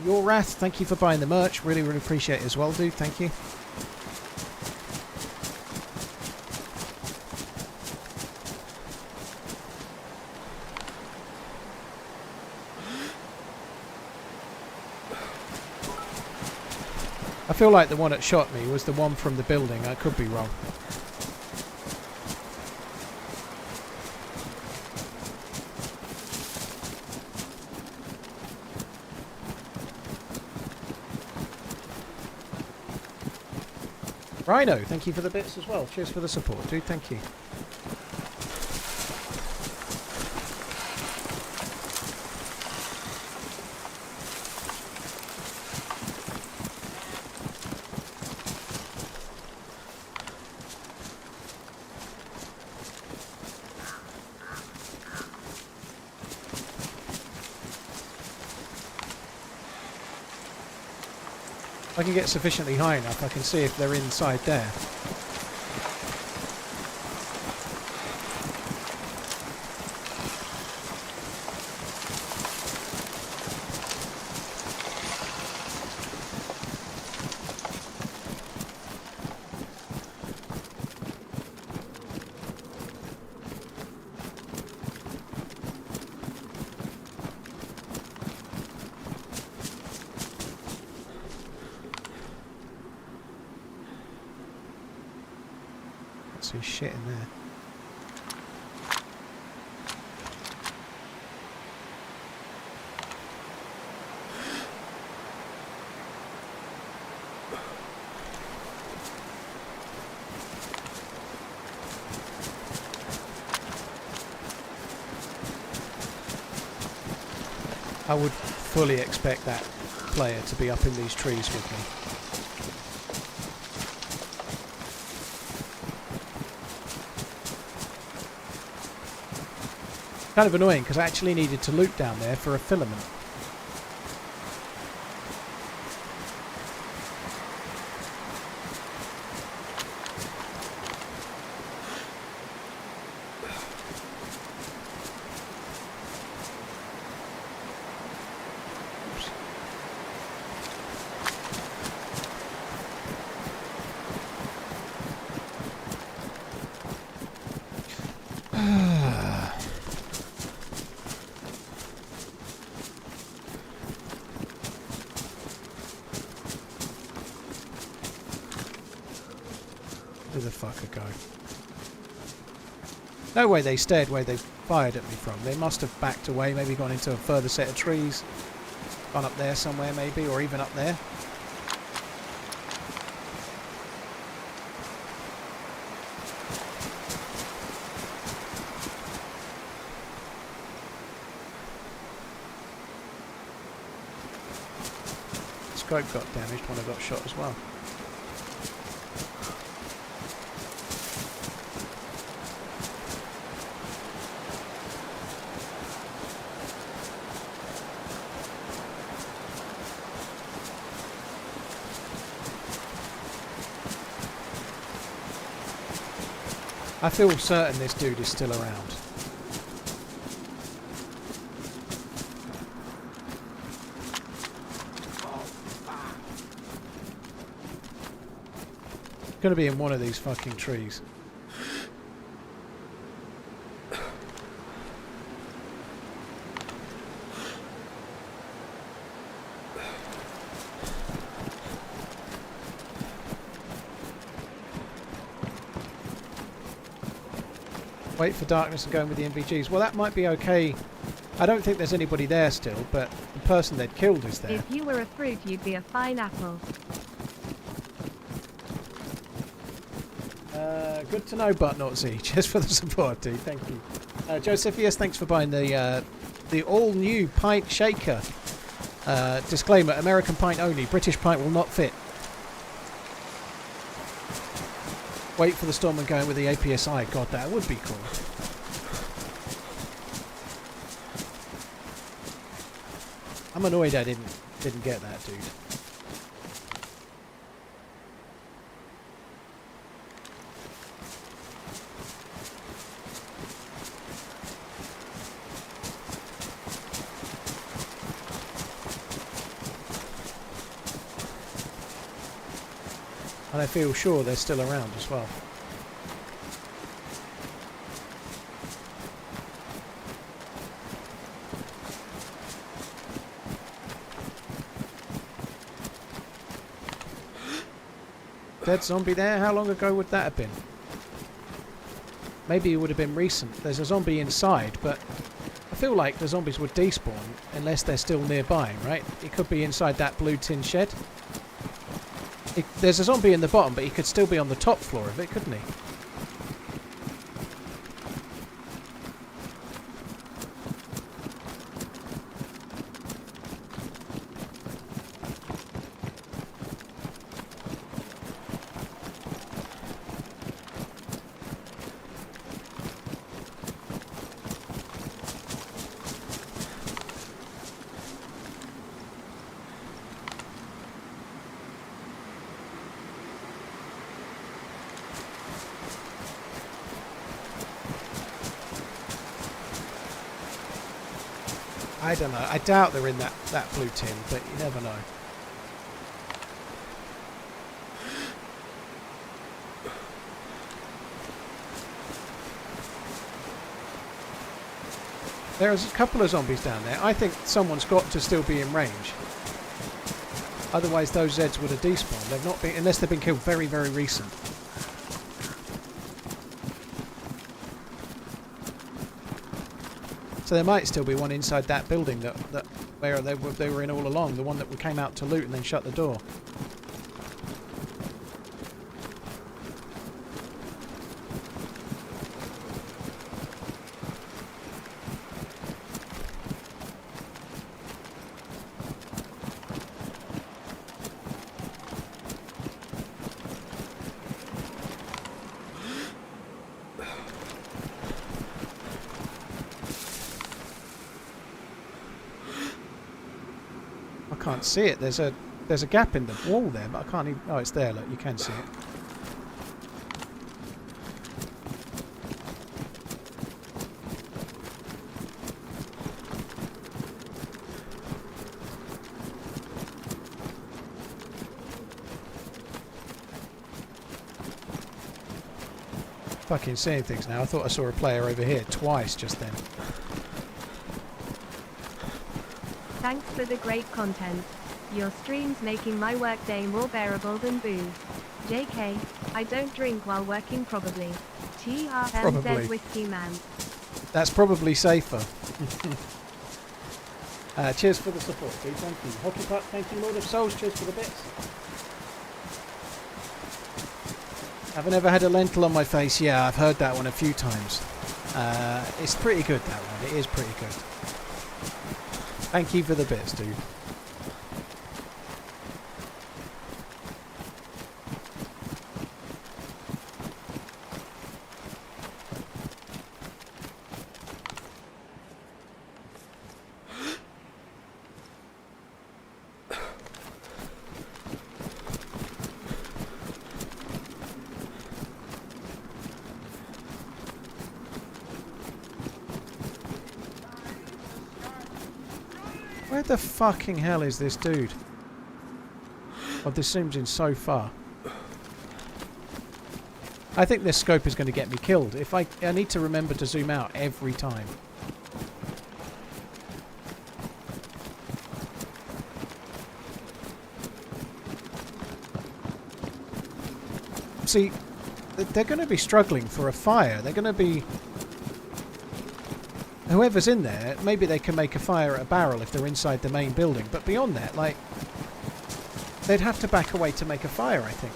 Speaker 1: Your Wrath, thank you for buying the merch. Really, really appreciate it as well, dude. Thank you. I feel like the one that shot me was the one from the building. I could be wrong. Rhino, thank you for the bits as well. Cheers for the support, dude. Thank you. If I can get sufficiently high enough, I can see if they're inside there. Shit in there. I would fully expect that player to be up in these trees with me. Kind of annoying because I actually needed to loop down there for a filament. Where the fuck a go? No way they stayed where they fired at me from. They must have backed away, maybe gone into a further set of trees. Gone up there somewhere maybe, or even up there. Scope got damaged when I got shot as well. I feel certain this dude is still around. Gonna be in one of these fucking trees. Wait for darkness and go in with the NVGs. Well, that might be okay. I don't think there's anybody there still, but the person they'd killed is there.
Speaker 2: If you were a fruit, you'd be a fine apple.
Speaker 1: Good to know, but not Z. Cheers for the support, dude. Thank you. Josephius, thanks for buying the all-new pint shaker. Disclaimer, American pint only. British pint will not fit. Wait for the storm and go in with the APSI. God, that would be cool. I'm annoyed I didn't get that, dude. And I feel sure they're still around as well. Dead zombie there? How long ago would that have been? Maybe it would have been recent. There's a zombie inside, but I feel like the zombies would despawn unless they're still nearby, right? It could be inside that blue tin shed. There's a zombie in the bottom, but he could still be on the top floor of it, couldn't he? I don't know. I doubt they're in that blue tin, but you never know. There's a couple of zombies down there. I think someone's got to still be in range. Otherwise those Zeds would have despawned. They've not been, unless they've been killed very, very recent. So there might still be one inside that building that where they were in all along, the one that we came out to loot and then shut the door. Can't see it. There's a gap in the wall there, but I can't even. Oh, it's there. Look, you can see it. Fucking seeing things now. I thought I saw a player over here twice just then.
Speaker 2: Thanks for the great content. Your stream's making my workday more bearable than booze. JK. I don't drink while working probably. TRMZ
Speaker 1: Probably.
Speaker 2: whiskey man.
Speaker 1: That's probably safer. Cheers for the support, dude. Thank you. Hockey Puck, thank you. Lord of Souls, cheers for the bits. Haven't ever had a lentil on my face. Yeah, I've heard that one a few times. It's pretty good, that one. It is pretty good. Thank you for the bits, dude. Where the fucking hell is this dude? Oh, this zooms in so far. I think this scope is going to get me killed. If I need to remember to zoom out every time. See, they're going to be struggling for a fire. They're going to be... Whoever's in there, maybe they can make a fire at a barrel if they're inside the main building. But beyond that, like... They'd have to back away to make a fire, I think.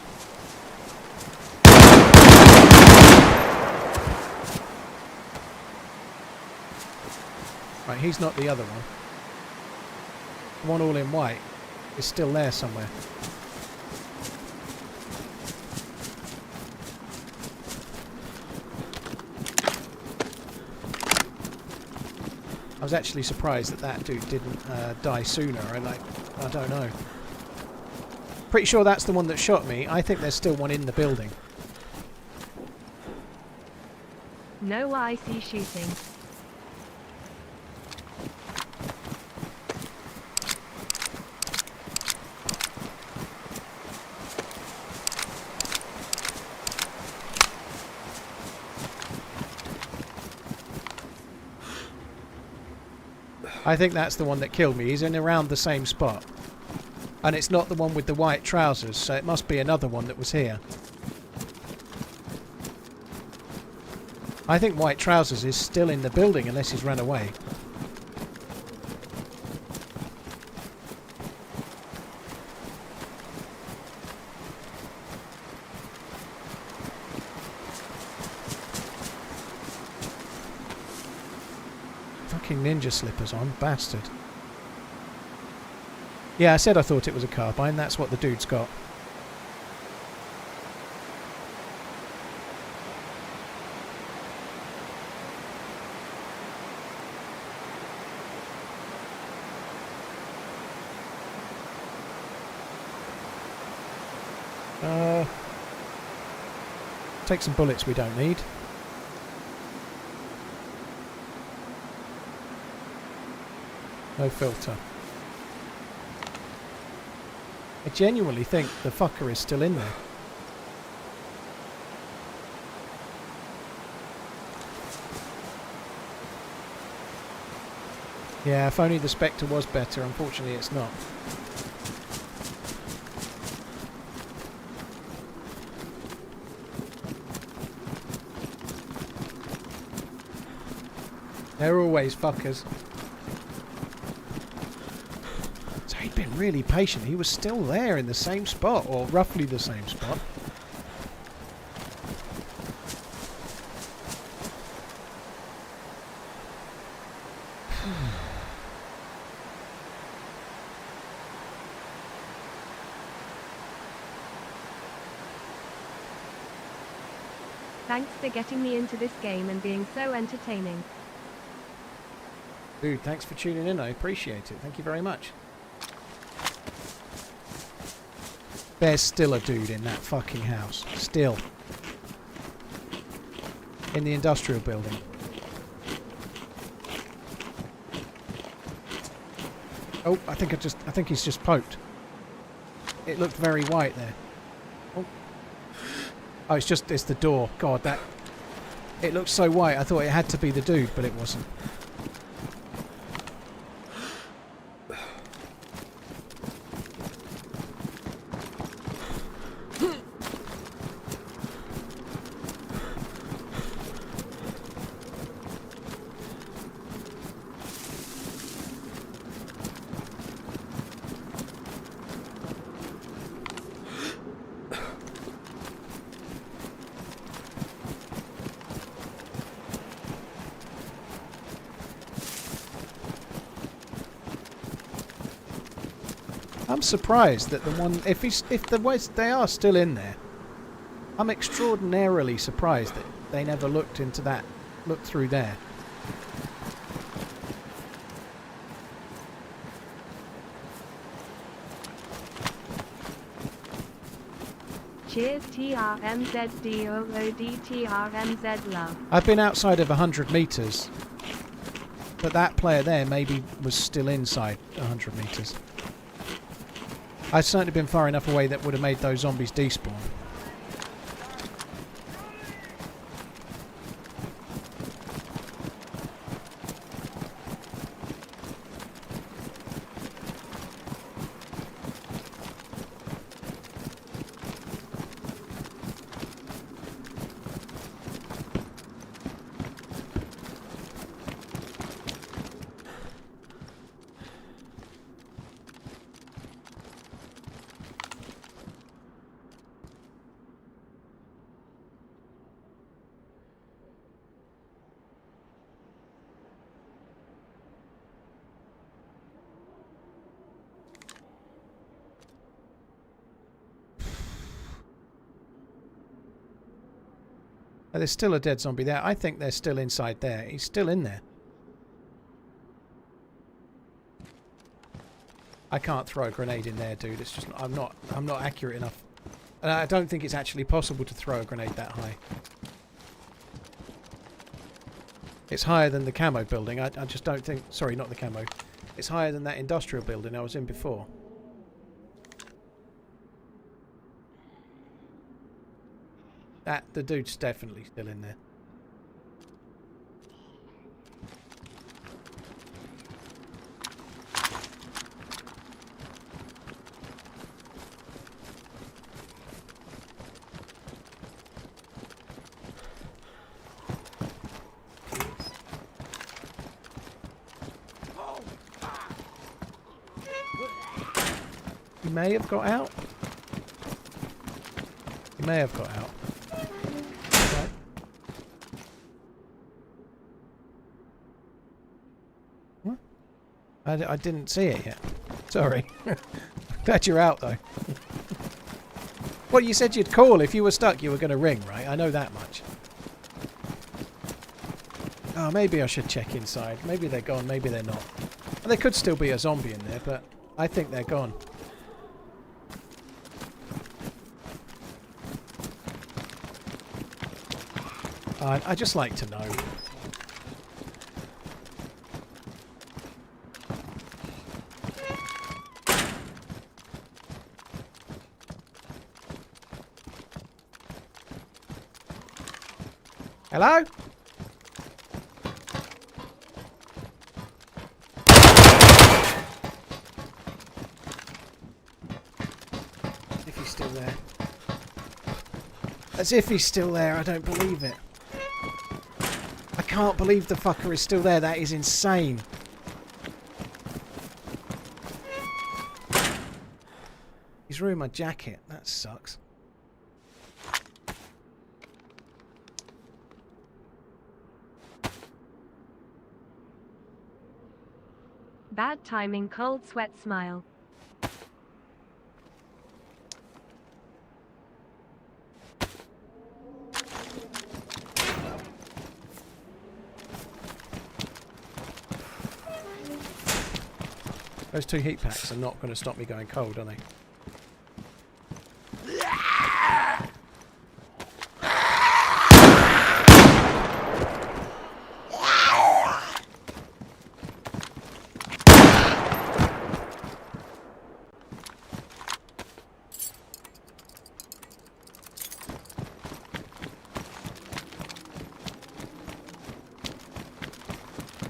Speaker 1: Right, he's not the other one. The one all in white is still there somewhere. I was actually surprised that that dude didn't die sooner. I don't know. Pretty sure that's the one that shot me. I think there's still one in the building.
Speaker 2: No IC shooting.
Speaker 1: I think that's the one that killed me. He's in around the same spot. And it's not the one with the white trousers, so it must be another one that was here. I think white trousers is still in the building unless he's run away. Fucking ninja slippers on, bastard. Yeah, I said I thought it was a carbine. That's what the dude's got. Take some bullets we don't need. No filter. I genuinely think the fucker is still in there. Yeah, if only the Spectre was better. Unfortunately, it's not. They're always fuckers. So he'd been really patient. He was still there in the same spot, or roughly the same spot.
Speaker 2: Thanks for getting me into this game and being so entertaining.
Speaker 1: Dude, thanks for tuning in. I appreciate it. Thank you very much. There's still a dude in that fucking house. Still. In the industrial building. Oh, I think he's just poked. It looked very white there. Oh, it's the door. God, that... It looked so white, I thought it had to be the dude, but it wasn't. I'm surprised that the one, if the West, they are still in there. I'm extraordinarily surprised that they never looked through there.
Speaker 2: Cheers TRMZ DOOD TRMZ love.
Speaker 1: I've been outside of 100 metres, but that player there maybe was still inside 100 metres. I'd certainly been far enough away that would have made those zombies despawn. There's still a dead zombie there. I think they're still inside there. He's still in there. I can't throw a grenade in there, dude. It's just I'm not accurate enough. And I don't think it's actually possible to throw a grenade that high. It's higher than the camo building. I just don't think... Sorry, not the camo. It's higher than that industrial building I was in before. The dude's definitely still in there. He may have got out. He may have got out. I didn't see it yet. Sorry. Glad you're out, though. Well, you said you'd call. If you were stuck, you were going to ring, right? I know that much. Oh, maybe I should check inside. Maybe they're gone, maybe they're not. There could still be a zombie in there, but I think they're gone. I just like to know. Hello? If he's still there. As if he's still there, I don't believe it. I can't believe the fucker is still there, that is insane. He's ruined my jacket, that sucks.
Speaker 2: Bad timing, cold sweat smile.
Speaker 1: Those two heat packs are not going to stop me going cold, are they?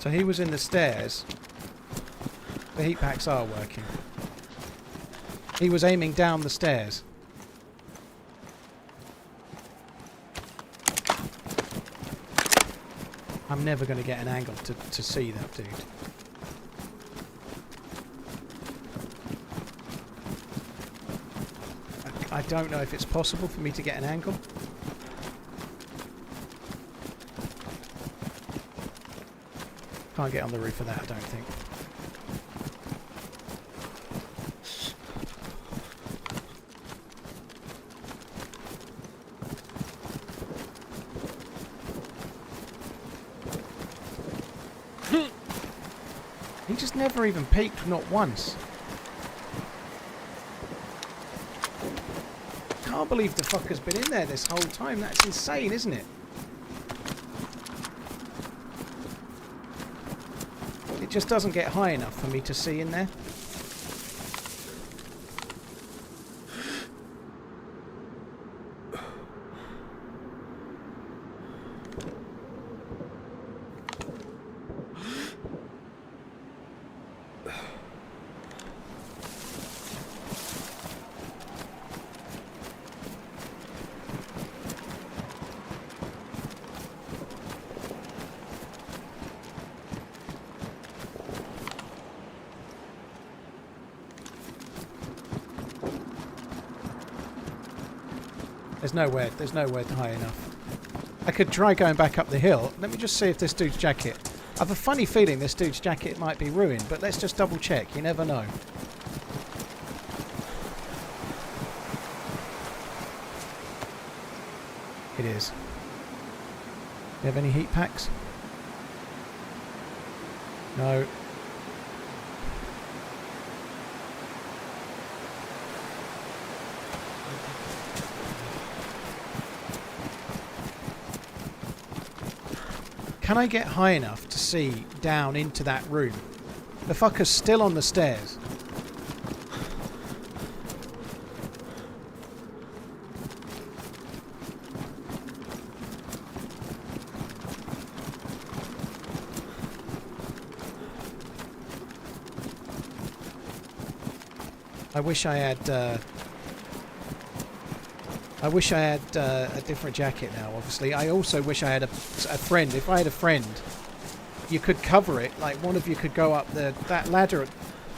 Speaker 1: So he was in the stairs. The heat packs are working. He was aiming down the stairs. I'm never going to get an angle to see that dude. I don't know if it's possible for me to get an angle. Can't get on the roof of that, I don't think. just never even peeked, not once. Can't believe the fucker's been in there this whole time. That's insane, isn't it? It just doesn't get high enough for me to see in there. There's nowhere high enough. I could try going back up the hill. Let me just see if this dude's jacket... I have a funny feeling this dude's jacket might be ruined, but let's just double check. You never know. It is. You have any heat packs? No. Can I get high enough to see down into that room? The fucker's still on the stairs. I wish I had a different jacket now, obviously. I also wish I had a friend. If I had a friend, you could cover it. Like, one of you could go up that ladder.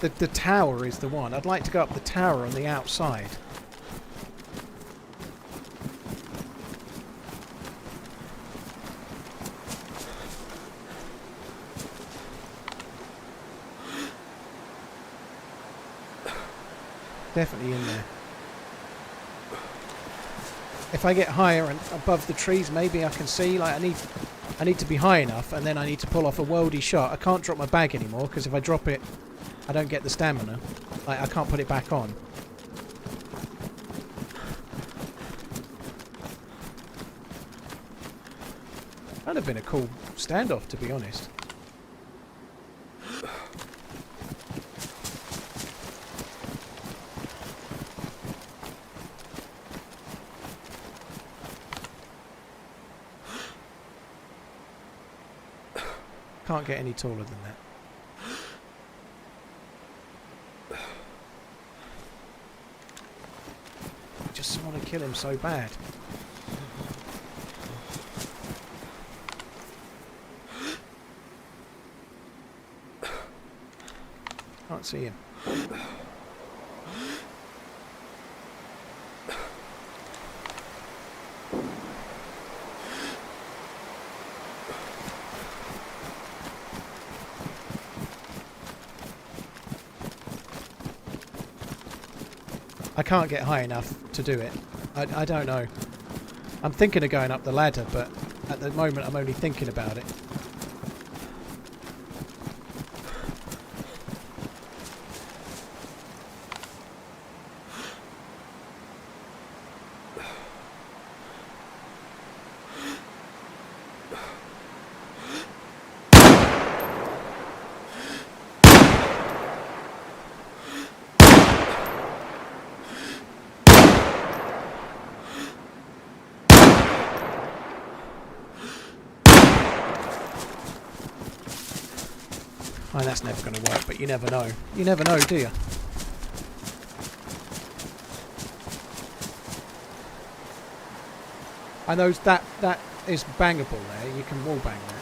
Speaker 1: The tower is the one. I'd like to go up the tower on the outside. Definitely in there. If I get higher and above the trees, maybe I can see. Like, I need to be high enough, and then I need to pull off a worldy shot. I can't drop my bag anymore, because if I drop it, I don't get the stamina. Like, I can't put it back on. That'd have been a cool standoff, to be honest. Can't get any taller than that. I just want to kill him so bad. Can't see him. I can't get high enough to do it. I don't know. I'm thinking of going up the ladder, but at the moment I'm only thinking about it. Oh, that's never going to work, but you never know. You never know, do you? I know that is bangable there. You can wall bang that.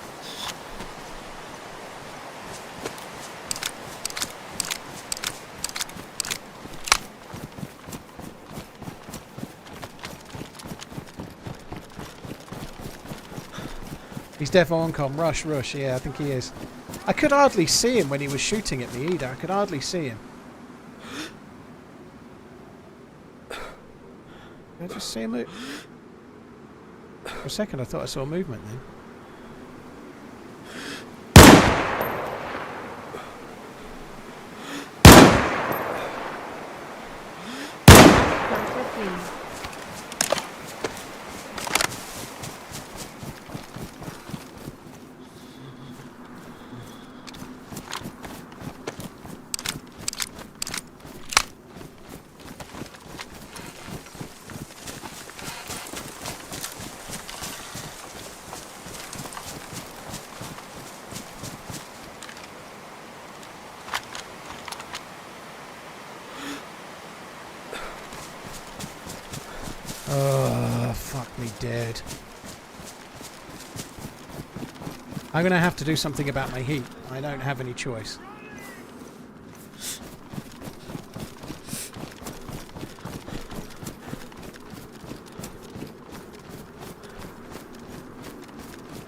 Speaker 1: He's definitely on com. Rush. Yeah, I think he is. I could hardly see him when he was shooting at me either. I could hardly see him. Did I just see him move? For a second I thought I saw movement then.
Speaker 2: please.
Speaker 1: Oh, fuck me dead. I'm going to have to do something about my heat. I don't have any choice.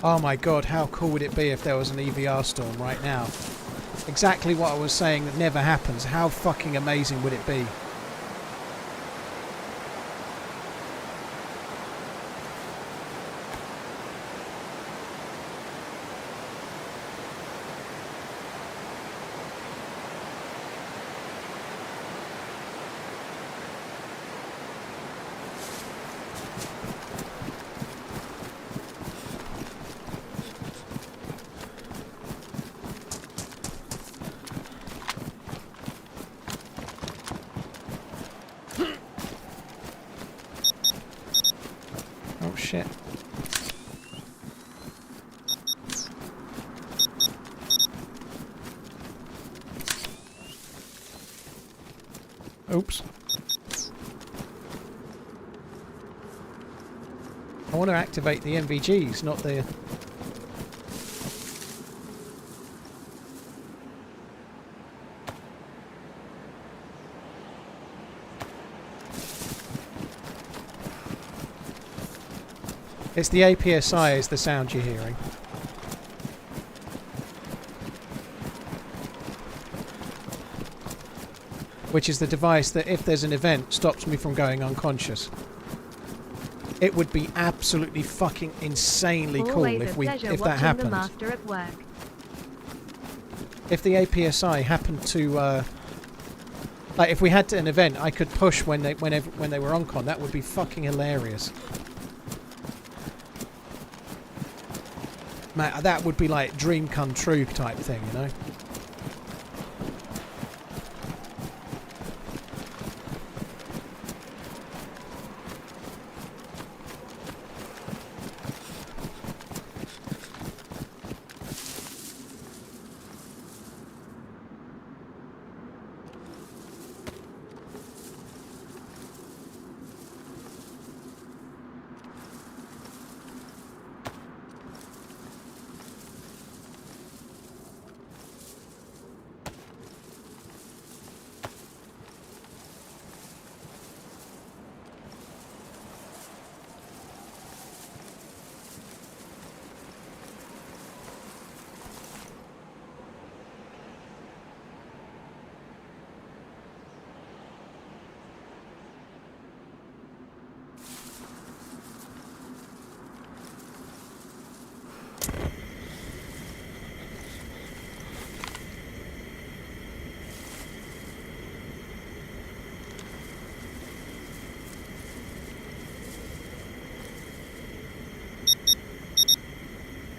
Speaker 1: Oh my god, how cool would it be if there was an EVR storm right now? Exactly what I was saying that never happens. How fucking amazing would it be? Oh shit. Oops. I want to activate the MVGs, not the... It's the APSI is the sound you're hearing. Which is the device that, if there's an event, stops me from going unconscious. It would be absolutely fucking insanely cool if that happened.
Speaker 2: Master at work.
Speaker 1: If the APSI happened to, like, if we had an event, I could push when they were on con. That would be fucking hilarious. Man, that would be like dream come true type thing, you know?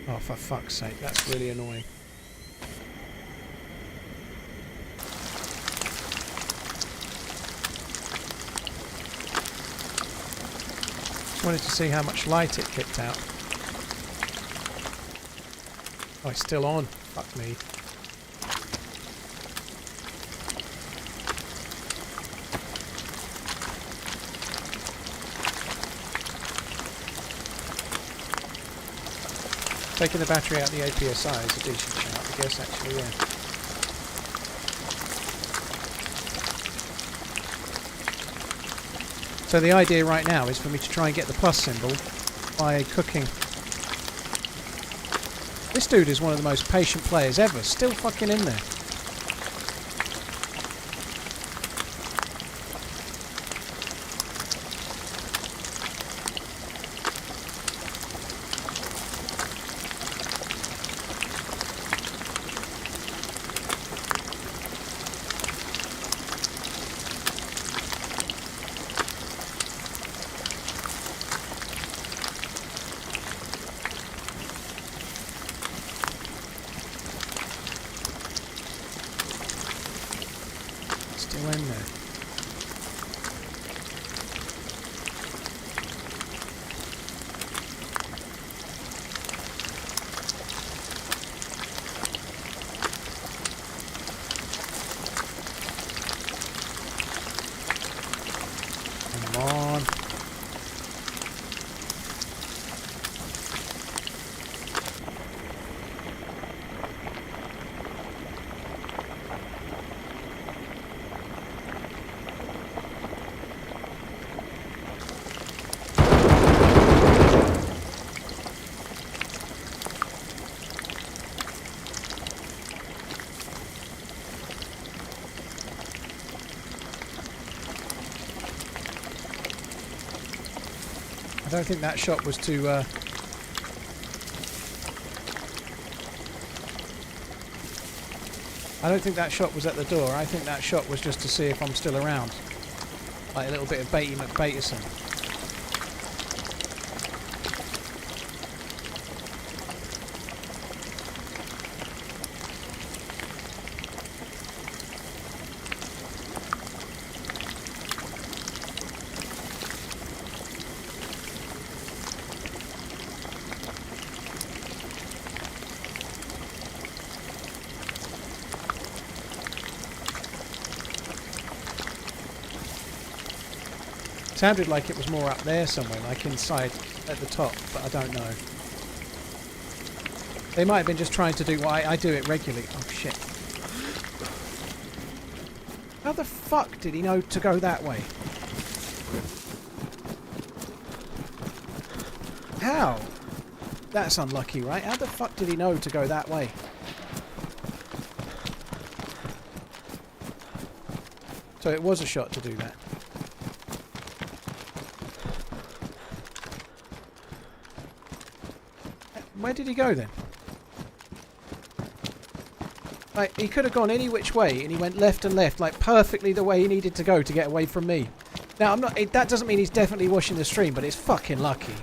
Speaker 1: Oh, for fuck's sake, that's really annoying. Just wanted to see how much light it kicked out. Oh, it's still on. Fuck me. Taking the battery out of the APSI is a decent shout, I guess, actually, yeah. So the idea right now is for me to try and get the plus symbol by cooking. This dude is one of the most patient players ever, still fucking in there. Come on. I don't think that shot was to... I don't think that shot was at the door. I think that shot was just to see if I'm still around. Like a little bit of Beatty McBaterson. Sounded like it was more up there somewhere, like inside at the top, but I don't know. They might have been just trying to do what I do it regularly. Oh shit. How the fuck did he know to go that way? How? That's unlucky, right? How the fuck did he know to go that way? So it was a shot to do that. Where did he go then? Like, he could have gone any which way and he went left and left, like perfectly the way he needed to go to get away from me. Now, that doesn't mean he's definitely watching the stream, but it's fucking lucky.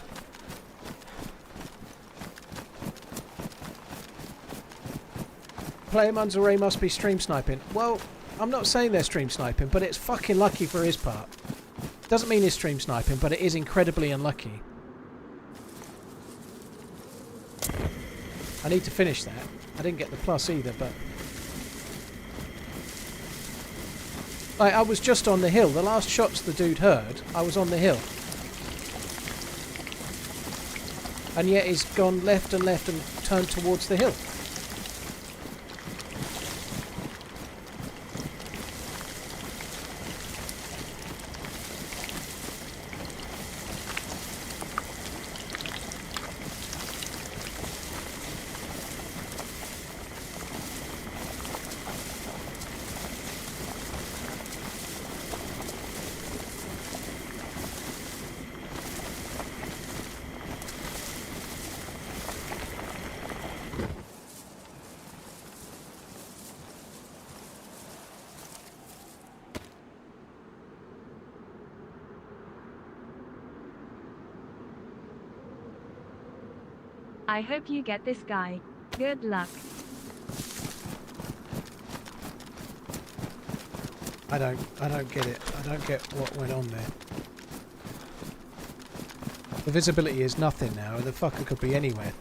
Speaker 1: Player Munzere must be stream sniping. Well, I'm not saying they're stream sniping, but it's fucking lucky for his part. Doesn't mean he's stream sniping, but it is incredibly unlucky. I need to finish that. I didn't get the plus either, but... I was just on the hill. The last shots the dude heard, I was on the hill. And yet he's gone left and turned towards the hill.
Speaker 2: I hope you get this guy. Good luck.
Speaker 1: I don't get it. I don't get what went on there. The visibility is nothing now, and the fucker could be anywhere.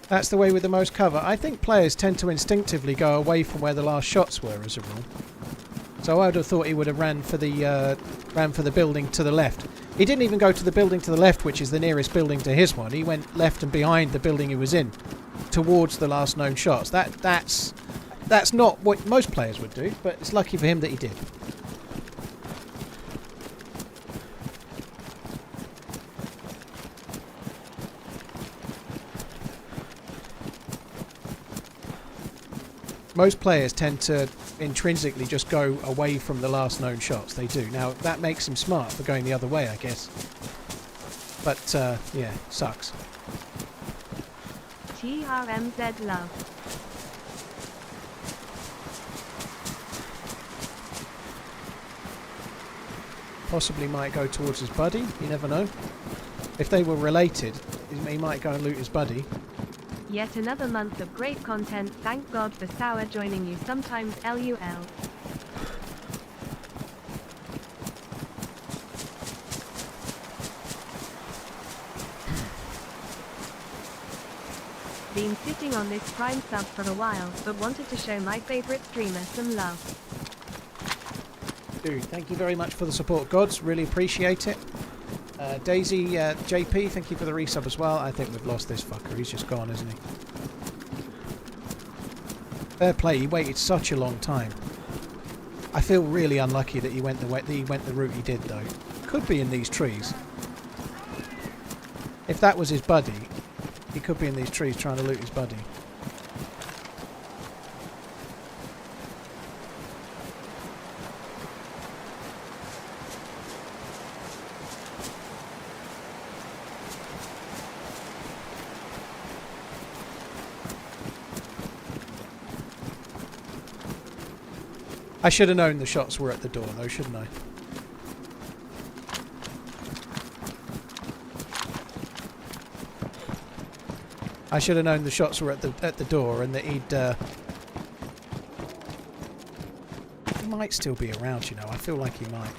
Speaker 1: That's the way with the most cover. I think players tend to instinctively go away from where the last shots were, as a rule. So I would have thought he would have ran for the building to the left. He didn't even go to the building to the left, which is the nearest building to his one. He went left and behind the building he was in, towards the last known shots. That's not what most players would do, but it's lucky for him that he did. Most players tend to intrinsically just go away from the last known shots. They do. Now, that makes him smart for going the other way, I guess. But, yeah, sucks.
Speaker 2: TRMZ love.
Speaker 1: Possibly might go towards his buddy. You never know. If they were related, he might go and loot his buddy.
Speaker 2: Yet another month of great content. Thank God for Sour joining you sometimes. LUL. Been sitting on this Prime sub for a while, but wanted to show my favorite streamer some love.
Speaker 1: Dude, thank you very much for the support, gods. Really appreciate it. DayZ JP, thank you for the resub as well. I think we've lost this fucker. He's just gone, isn't he? Fair play. He waited such a long time. I feel really unlucky that he went the route he did, though. Could be in these trees. If that was his buddy, he could be in these trees trying to loot his buddy. I should have known the shots were at the door, though, shouldn't I? I should have known the shots were at the door, and that he might still be around. You know, I feel like he might.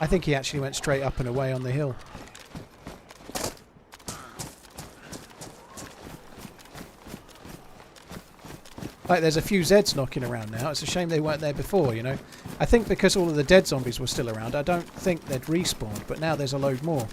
Speaker 1: I think he actually went straight up and away on the hill. Like, there's a few Zeds knocking around now. It's a shame they weren't there before, you know. I think because all of the dead zombies were still around, I don't think they'd respawned, but now there's a load more.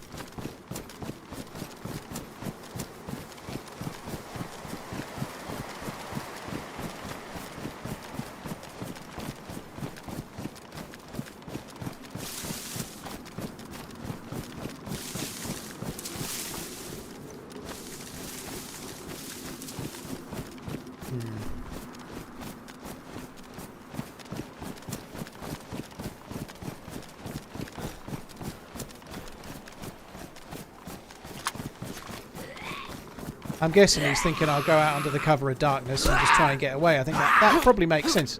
Speaker 1: I'm guessing he's thinking I'll go out under the cover of darkness and just try and get away. I think that probably makes sense.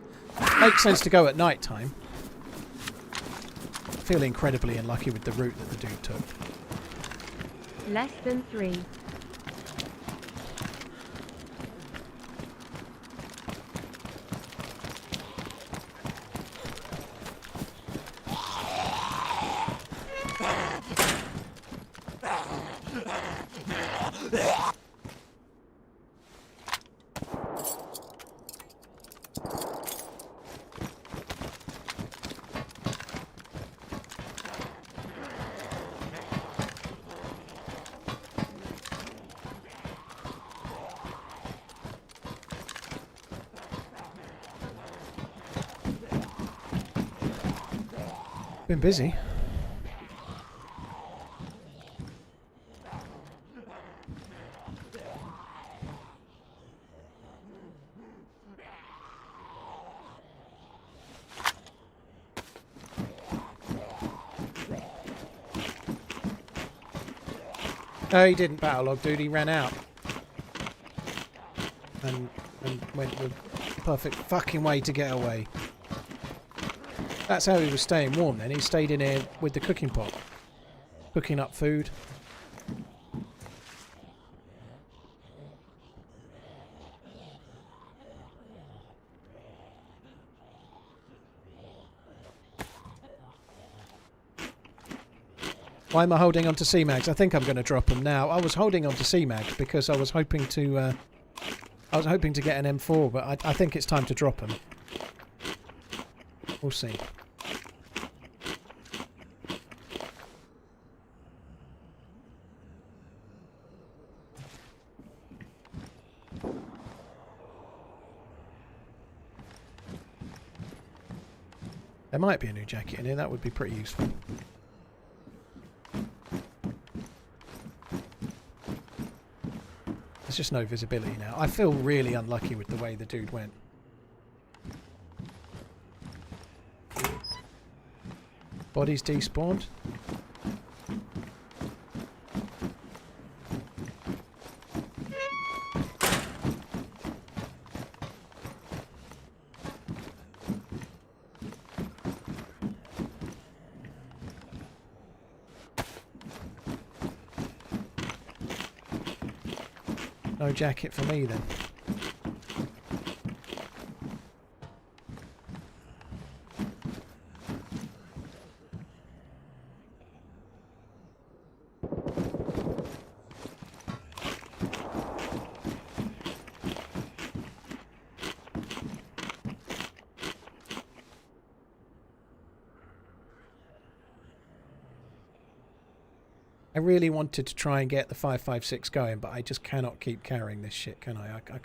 Speaker 1: Makes sense to go at night time. I feel incredibly unlucky with the route that the dude took.
Speaker 2: Less than 3.
Speaker 1: Been busy. No, he didn't battle log, dude. He ran out and went the perfect fucking way to get away. That's how he was staying warm then. He stayed in here with the cooking pot. Cooking up food. Why am I holding on to C-Mags? I think I'm going to drop them now. I was holding on to C-Mags because I was hoping to get an M4, but I think it's time to drop them. We'll see. There might be a new jacket in here. That would be pretty useful. There's just no visibility now. I feel really unlucky with the way the dude went. Bodies despawned. No jacket for me then. I really wanted to try and get the 5.56 going, but I just cannot keep carrying this shit, can I? I can't.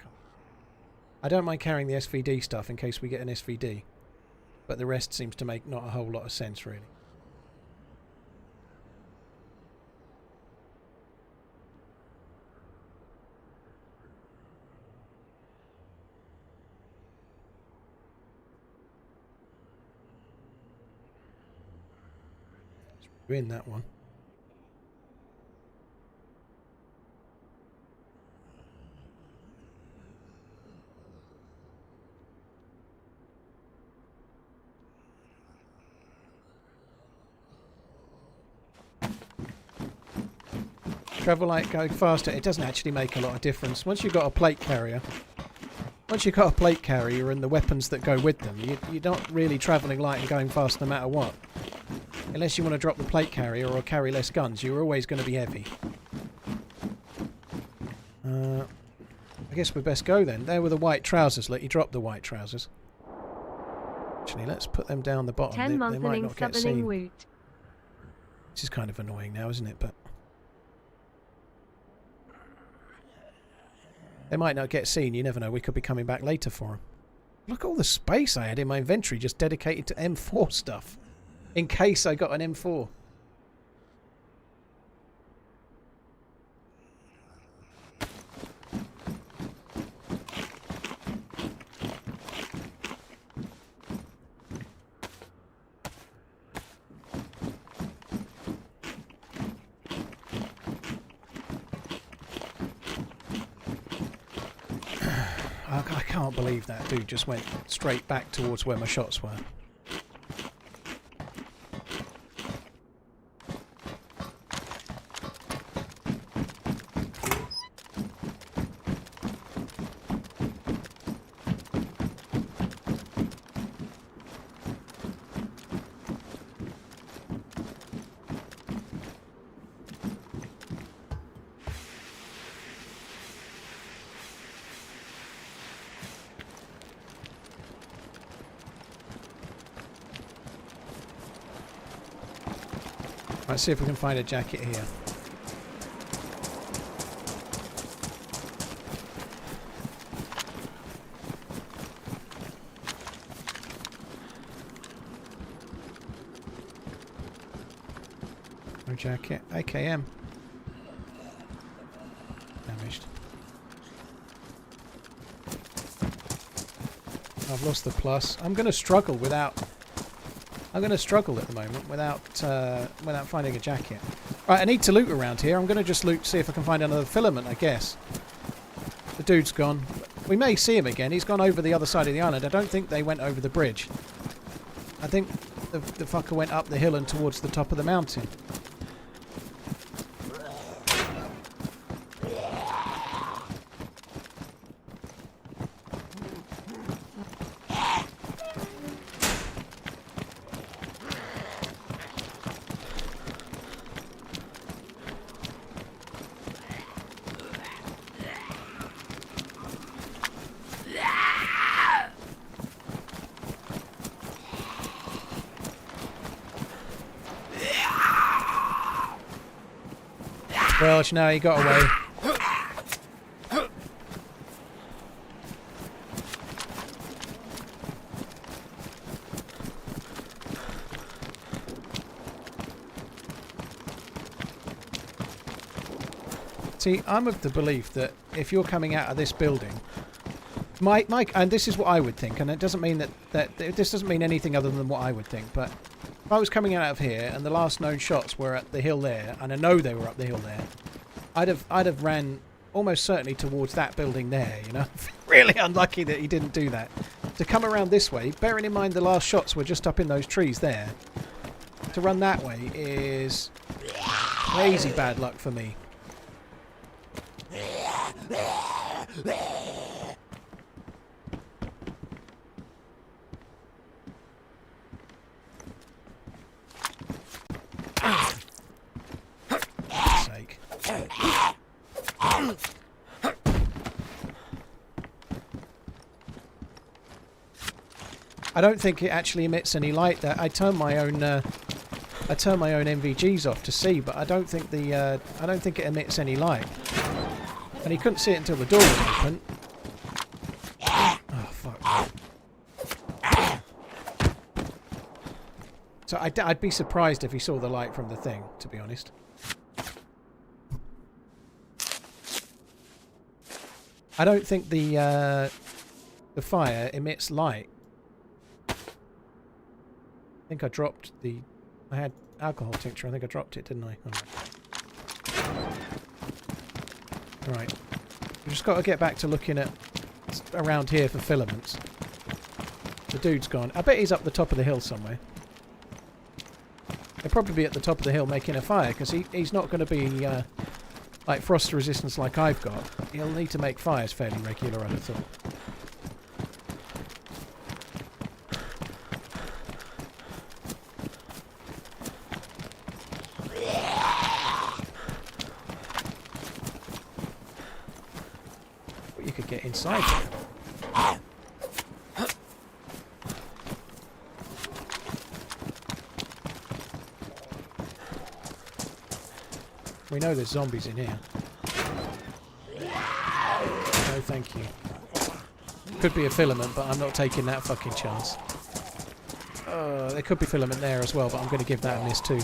Speaker 1: I don't mind carrying the SVD stuff in case we get an SVD, but the rest seems to make not a whole lot of sense, really. Let's win that one. Travel light going faster, it doesn't actually make a lot of difference. Once you've got a plate carrier and the weapons that go with them, you're not really travelling light and going fast no matter what. Unless you want to drop the plate carrier or carry less guns, you're always going to be heavy. I guess we best go then. There were the white trousers. Let you drop the white trousers. Actually, let's put them down the bottom. They might not get seen. This is kind of annoying now, isn't it? But they might not get seen. You never know. We could be coming back later for them. Look at all the space I had in my inventory just dedicated to M4 stuff. In case I got an M4. I can't believe that dude just went straight back towards where my shots were. Let's see if we can find a jacket here. No jacket. AKM. Damaged. I've lost the plus. I'm going to struggle without... I'm going to struggle at the moment without finding a jacket. Right, I need to loot around here. I'm going to just loot, see if I can find another filament, I guess. The dude's gone. We may see him again. He's gone over the other side of the island. I don't think they went over the bridge. I think the fucker went up the hill and towards the top of the mountain. Well, no, he got away. See, I'm of the belief that if you're coming out of this building, and this is what I would think, and it doesn't mean that this doesn't mean anything other than what I would think, but if I was coming out of here and the last known shots were at the hill there, and I know they were up the hill there, I'd have ran almost certainly towards that building there, you know. Really unlucky that he didn't do that. To come around this way, bearing in mind the last shots were just up in those trees there, to run that way is crazy bad luck for me. I don't think it actually emits any light there. I turned my own I turn my own NVGs off to see, but I don't think the I don't think it emits any light. And he couldn't see it until the door was open. Oh fuck! So I'd be surprised if he saw the light from the thing, to be honest. I don't think the fire emits light. I think I dropped the... I had alcohol tincture. I think I dropped it, didn't I? Right. We've just got to get back to looking at around here for filaments. The dude's gone. I bet he's up the top of the hill somewhere. He'll probably be at the top of the hill making a fire, because he's not going to be like frost resistance like I've got. He'll need to make fires fairly regular, I'd have thought. You could get inside there. We know there's zombies in here. No, thank you. Could be a filament, but I'm not taking that fucking chance. There could be filament there as well, but I'm going to give that a miss too.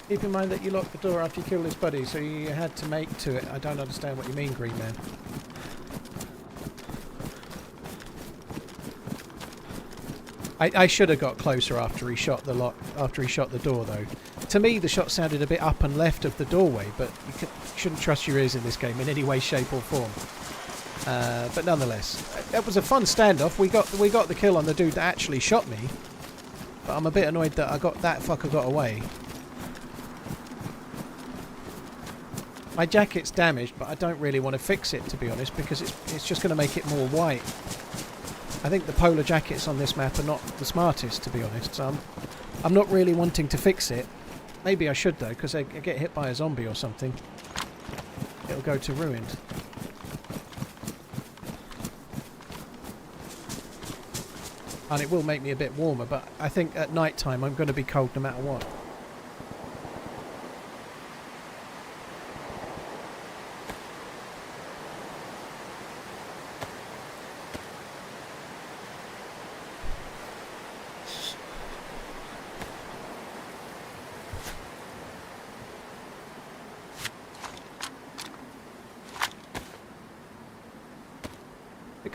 Speaker 1: Keep in mind that you locked the door after you killed his buddy, so you had to make to it. I don't understand what you mean, Green Man. I should have got closer after he shot the lock. After he shot the door, though. To me, the shot sounded a bit up and left of the doorway, but you shouldn't trust your ears in this game in any way, shape, or form. But nonetheless, that was a fun standoff. We got the kill on the dude that actually shot me, but I'm a bit annoyed that that fucker got away. My jacket's damaged, but I don't really want to fix it, to be honest, because it's just going to make it more white. I think the polar jackets on this map are not the smartest, to be honest, so I'm not really wanting to fix it. Maybe I should, though, because I get hit by a zombie or something. It'll go to ruined. And it will make me a bit warmer, but I think at night time I'm going to be cold no matter what.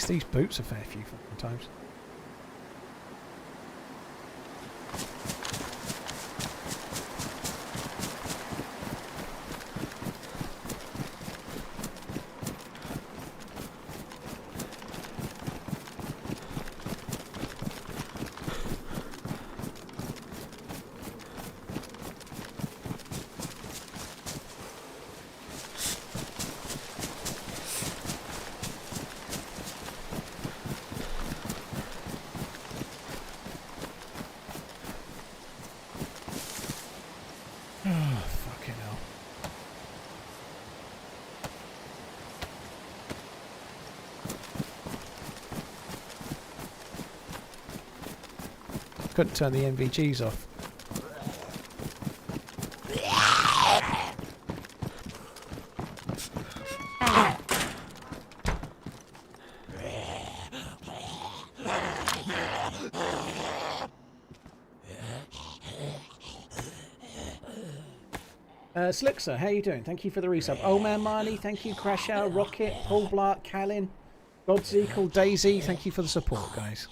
Speaker 1: These boots a fair few fucking times. Couldn't turn the NVGs off. Slickser, how you doing? Thank you for the resub. Old Man Marnie, thank you. Crashout, Rocket, Paul Blart, Callan, Godzeekle, DayZ, thank you for the support, guys.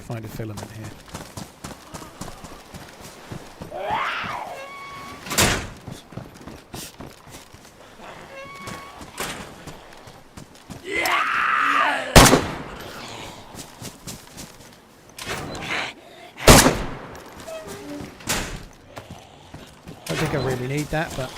Speaker 1: Find a filament here. think I really need that, but...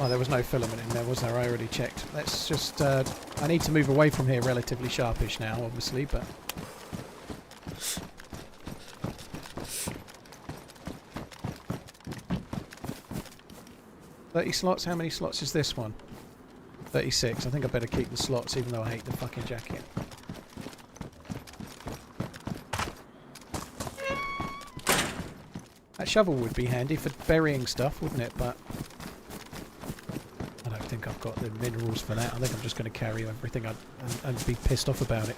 Speaker 1: Oh, there was no filament in there, was there? I already checked. Let's just... I need to move away from here relatively sharpish now, obviously, but... 30 slots? How many slots is this one? 36. I think I better keep the slots, even though I hate the fucking jacket. That shovel would be handy for burying stuff, wouldn't it? But I don't think I've got the minerals for that. I think I'm just going to carry everything and be pissed off about it.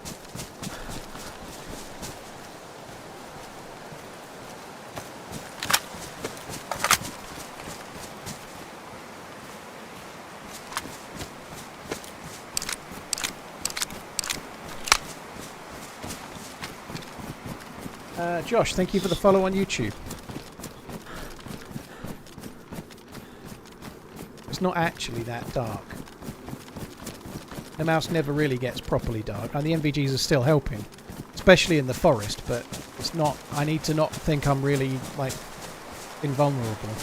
Speaker 1: Josh, thank you for the follow on YouTube. It's not actually that dark. The mouse never really gets properly dark, and the MVGs are still helping, especially in the forest, but it's not... I need to not think I'm really, like, invulnerable.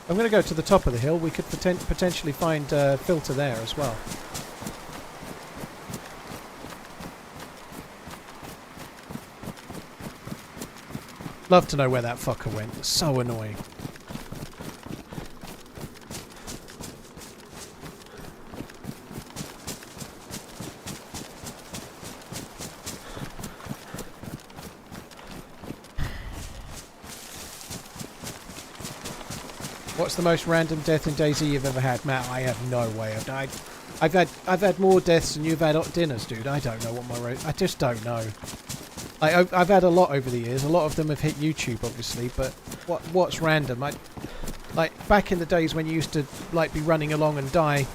Speaker 1: I'm going to go to the top of the hill. We could potentially find a filter there as well. Love to know where that fucker went. It's so annoying. What's the most random death in DayZ you've ever had, Matt? I have no way of knowing. I've had more deaths than you've had dinners, dude. I don't know what my I just don't know. I've had a lot over the years. A lot of them have hit YouTube, obviously. But what's random? Like back in the days when you used to like be running along and die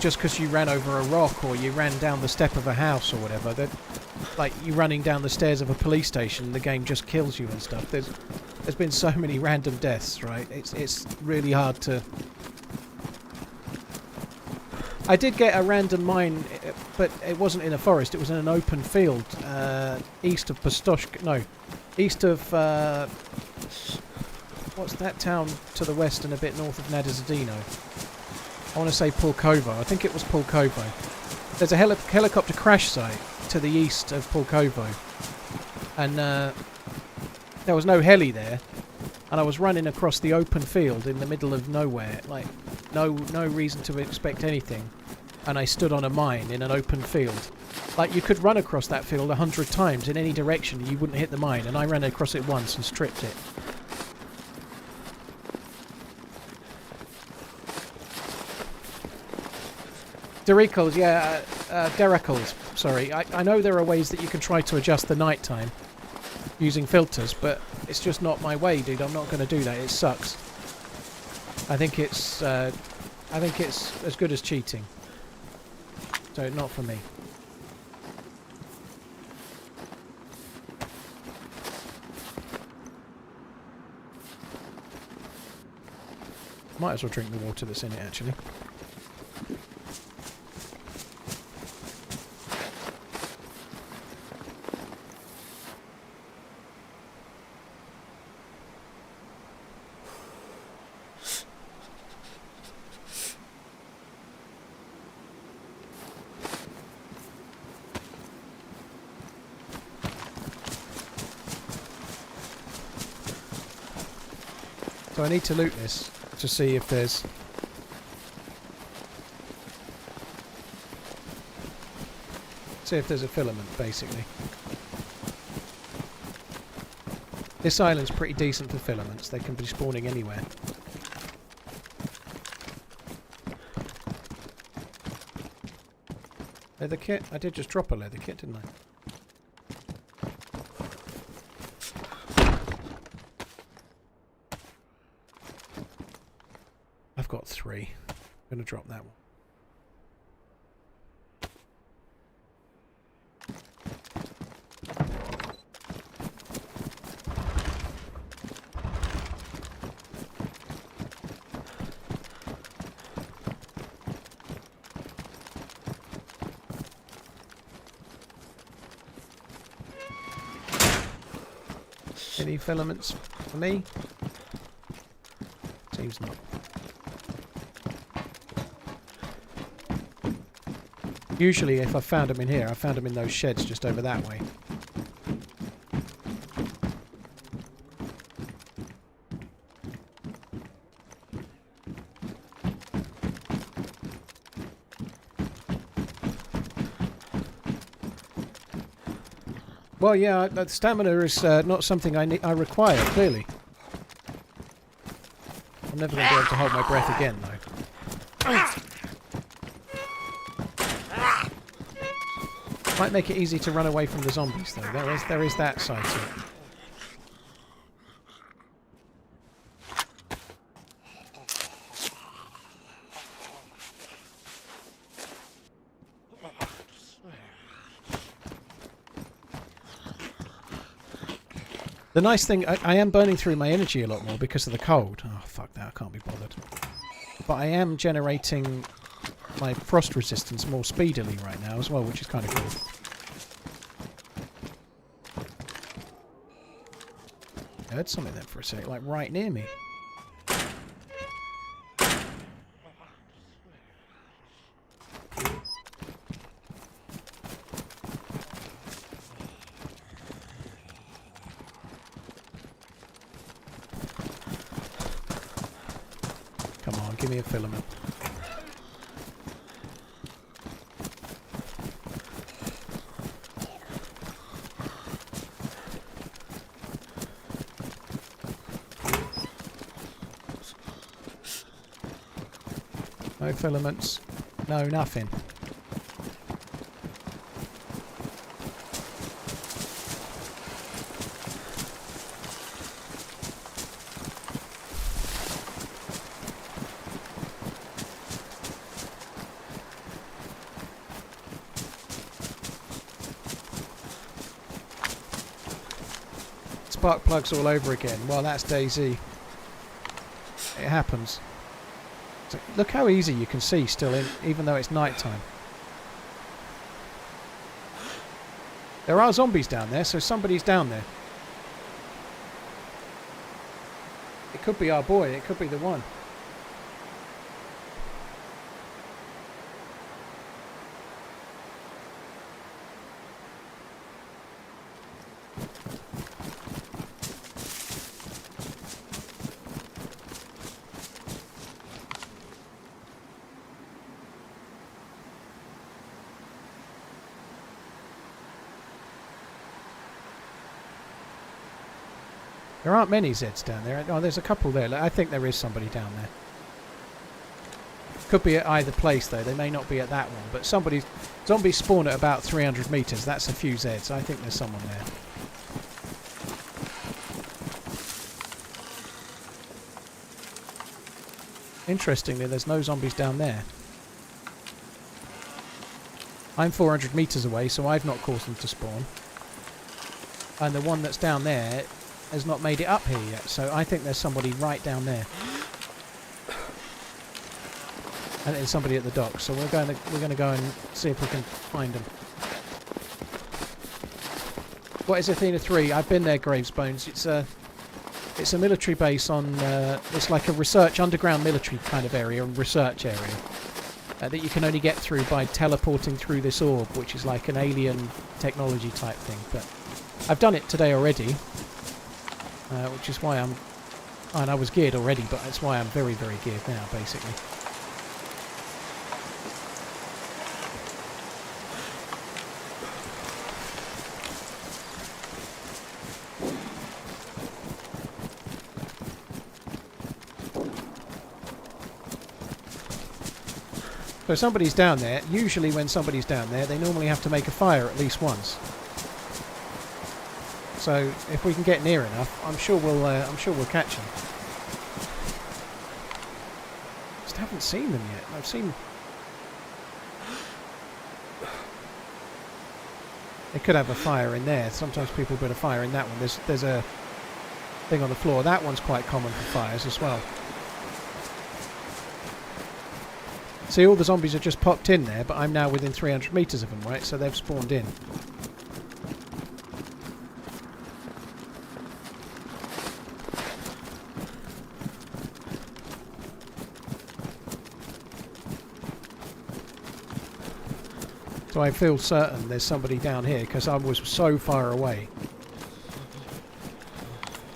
Speaker 1: just because you ran over a rock or you ran down the step of a house or whatever. That like you running down the stairs of a police station, the game just kills you and stuff. There's been so many random deaths, right? It's really hard to... I did get a random mine, but it wasn't in a forest. It was in an open field east of Pastoshka. No, east of... what's that town to the west and a bit north of Nadezhdino? I want to say Pulkovo. I think it was Pulkovo. There's a helicopter crash site to the east of Pulkovo. And there was no heli there. And I was running across the open field in the middle of nowhere. Like, no reason to expect anything. And I stood on a mine in an open field. Like, you could run across that field 100 times in any direction and you wouldn't hit the mine. And I ran across it once and stripped it. Dericles, yeah, Dericles, sorry. I know there are ways that you can try to adjust the night time using filters, but it's just not my way, dude. I'm not going to do that. It sucks. I think it's as good as cheating. So not for me. Might as well drink the water that's in it, actually. So I need to loot this to see if there's... See if there's a filament, basically. This island's pretty decent for filaments. They can be spawning anywhere. Leather kit? I did just drop a leather kit, didn't I? I've got 3. I'm going to drop that one. Any filaments for me? Seems not. Usually if I found them in here, I found them in those sheds just over that way. Well, yeah, the stamina is not something I require, clearly. I'm never going to be able to hold my breath again, though. Might make it easy to run away from the zombies, though. There is that side to it. The nice thing, I am burning through my energy a lot more because of the cold. Oh, fuck that, I can't be bothered. But I am generating my frost resistance more speedily right now as well, which is kind of cool. I heard something there for a sec, like right near me. Come on, give me a filament. No filaments. No, nothing. Spark plugs all over again. Well, that's DayZ. It happens. So look how easy you can see still, even though it's night time. There are zombies down there, so somebody's down there. It could be our boy. It could be the one. There aren't many Zeds down there. Oh, there's a couple there. I think there is somebody down there. Could be at either place, though. They may not be at that one. But zombies spawn at about 300 meters. That's a few Zeds. I think there's someone there. Interestingly, there's no zombies down there. I'm 400 meters away, so I've not caused them to spawn. And the one that's down there has not made it up here yet, so I think there's somebody right down there. And there's somebody at the dock, so we're going to go and see if we can find them. What is Athena 3? I've been there, Gravesbones. It's a military base on. It's like a research underground military kind of area, research area that you can only get through by teleporting through this orb, which is like an alien technology type thing. But I've done it today already. Which is why I'm... and I was geared already, but that's why I'm very, very geared now, basically. So if somebody's down there, usually when somebody's down there, they normally have to make a fire at least once. So if we can get near enough, I'm sure we'll catch them. Just haven't seen them yet. I've seen. They could have a fire in there. Sometimes people put a fire in that one. There's a thing on the floor. That one's quite common for fires as well. See, all the zombies have just popped in there, but I'm now within 300 meters of them, right? So they've spawned in. So I feel certain there's somebody down here because I was so far away.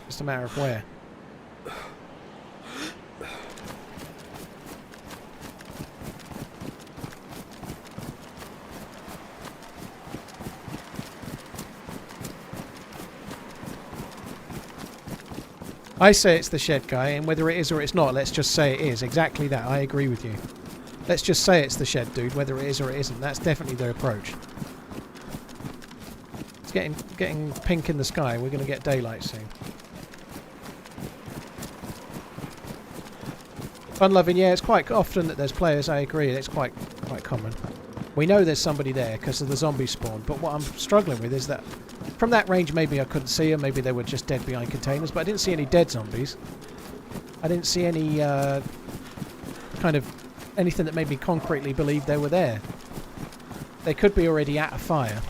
Speaker 1: Just a matter of where. I say it's the shed guy, and whether it is or it's not, let's just say it is. Exactly that. I agree with you. Let's just say it's the shed dude, whether it is or it isn't. That's definitely their approach. It's getting pink in the sky. We're going to get daylight soon. Fun loving, yeah, it's quite often that there's players. I agree, it's quite common. We know there's somebody there because of the zombie spawn, but what I'm struggling with is that from that range maybe I couldn't see them, maybe they were just dead behind containers, but I didn't see any dead zombies. I didn't see any kind of anything that made me concretely believe they were there. They could be already at a fire.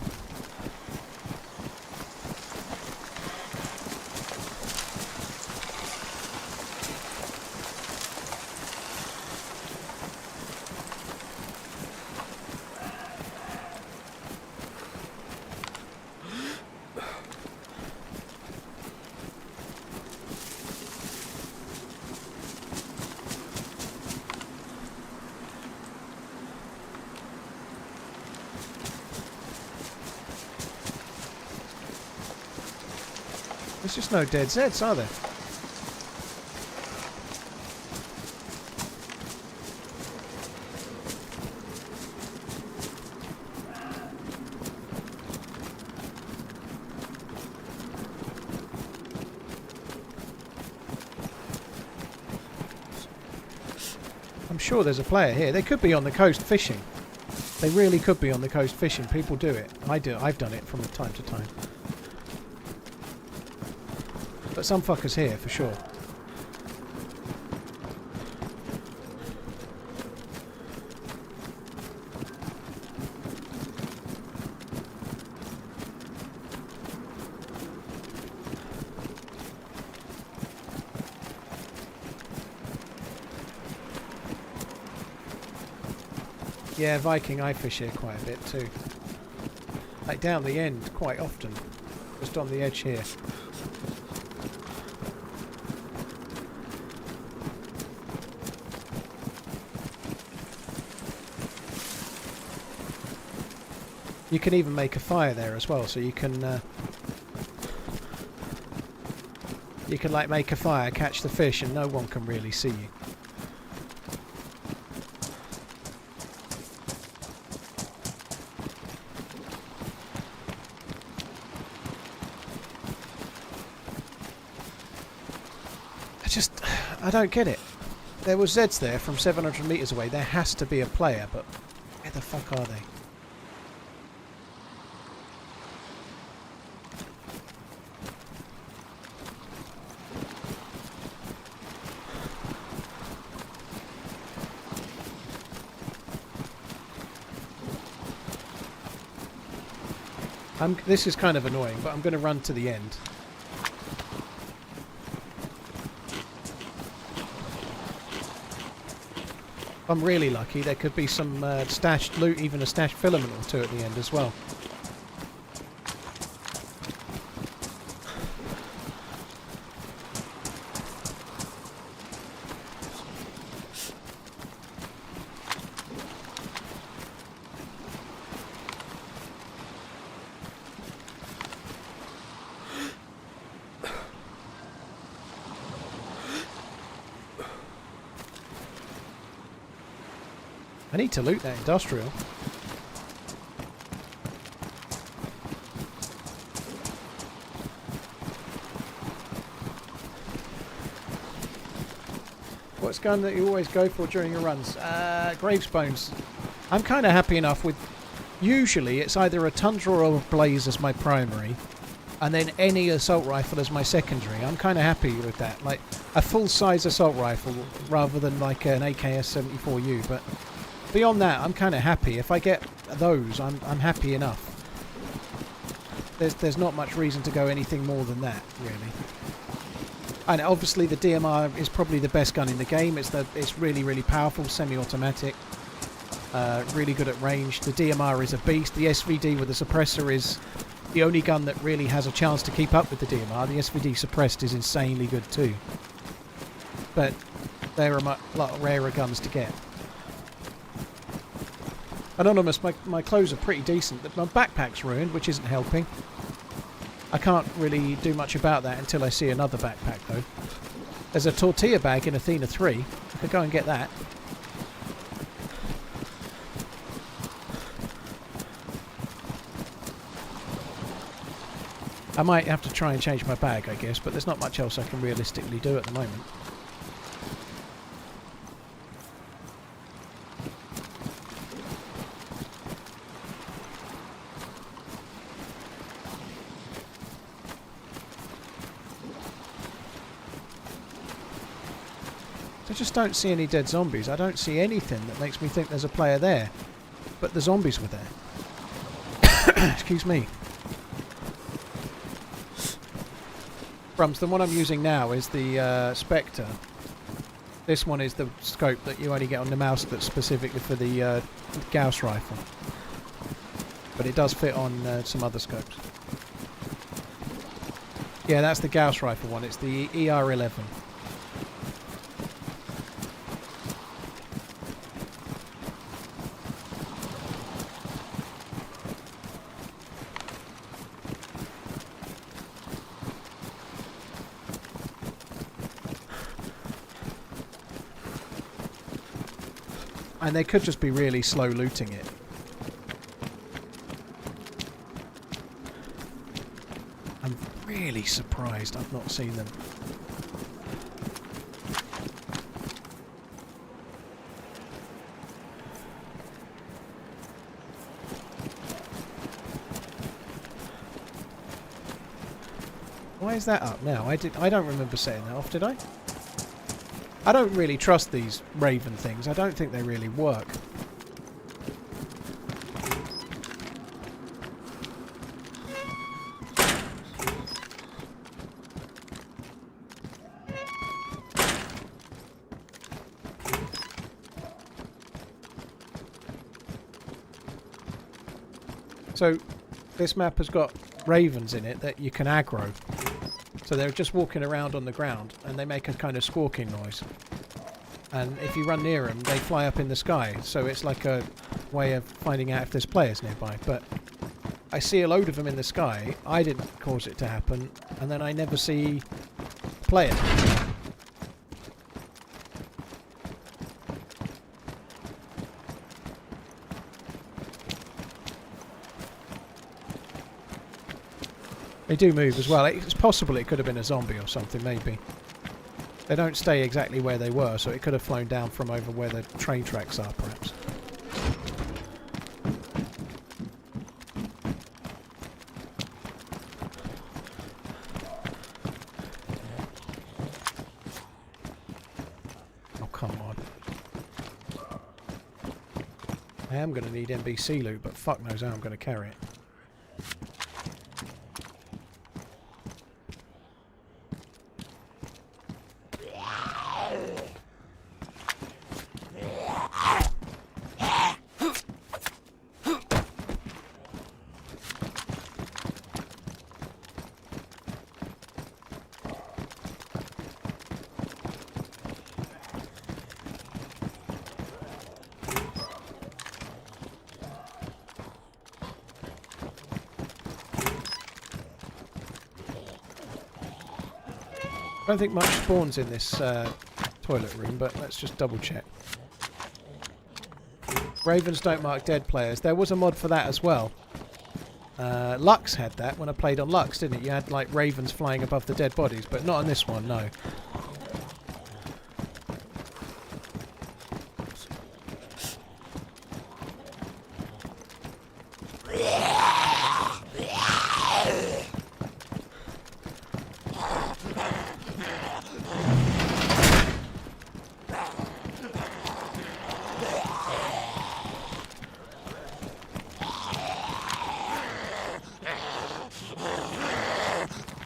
Speaker 1: There's just no dead Zeds, are there? I'm sure there's a player here. They could be on the coast fishing. They really could be on the coast fishing. People do it. I do. I've done it from time to time. But some fuckers here, for sure. Yeah, Viking, I fish here quite a bit too. Like down the end quite often. Just on the edge here. You can even make a fire there as well, so you can like make a fire, catch the fish, and no one can really see you. I don't get it. There was Zeds there from 700 meters away. There has to be a player, but where the fuck are they? This is kind of annoying, but I'm going to run to the end. If I'm really lucky, there could be some stashed loot, even a stashed filament or two at the end as well. I need to loot that industrial. What's gun that you always go for during your runs? Gravesbones. I'm kind of happy enough with... Usually it's either a Tundra or a Blaze as my primary, and then any assault rifle as my secondary. I'm kind of happy with that. Like a full-size assault rifle rather than like an AKS-74U. But beyond that, I'm kind of happy. If I get those, I'm happy enough. There's not much reason to go anything more than that, really. And obviously the DMR is probably the best gun in the game. It's really, really powerful, semi-automatic, really good at range. The DMR is a beast. The SVD with the suppressor is the only gun that really has a chance to keep up with the DMR. The SVD suppressed is insanely good too. But they're a lot rarer guns to get. Anonymous, my clothes are pretty decent. My backpack's ruined, which isn't helping. I can't really do much about that until I see another backpack, though. There's a tortilla bag in Athena 3. I could go and get that. I might have to try and change my bag, I guess, but there's not much else I can realistically do at the moment. I just don't see any dead zombies. I don't see anything that makes me think there's a player there. But the zombies were there. Excuse me. Brums, the one I'm using now is the Spectre. This one is the scope that you only get on Namalsk that's specifically for the Gauss rifle. But it does fit on some other scopes. Yeah, that's the Gauss rifle one. It's the ER11. And they could just be really slow looting it. I'm really surprised I've not seen them. Why is that up now? I don't remember setting that off, did I? I don't really trust these Raven things. I don't think they really work. So, this map has got ravens in it that you can aggro. So they're just walking around on the ground and they make a kind of squawking noise. And if you run near them, they fly up in the sky. So it's like a way of finding out if there's players nearby. But I see a load of them in the sky. I didn't cause it to happen. And then I never see a player. They do move as well. It's possible it could have been a zombie or something, maybe. They don't stay exactly where they were, so it could have flown down from over where the train tracks are, perhaps. Oh, come on. I am going to need NBC loot, but fuck knows how I'm going to carry it. I don't think much spawns in this toilet room, but let's just double check. Ravens don't mark dead players. There was a mod for that as well. Lux had that when I played on Lux, didn't it? You had like ravens flying above the dead bodies, but not on this one, no.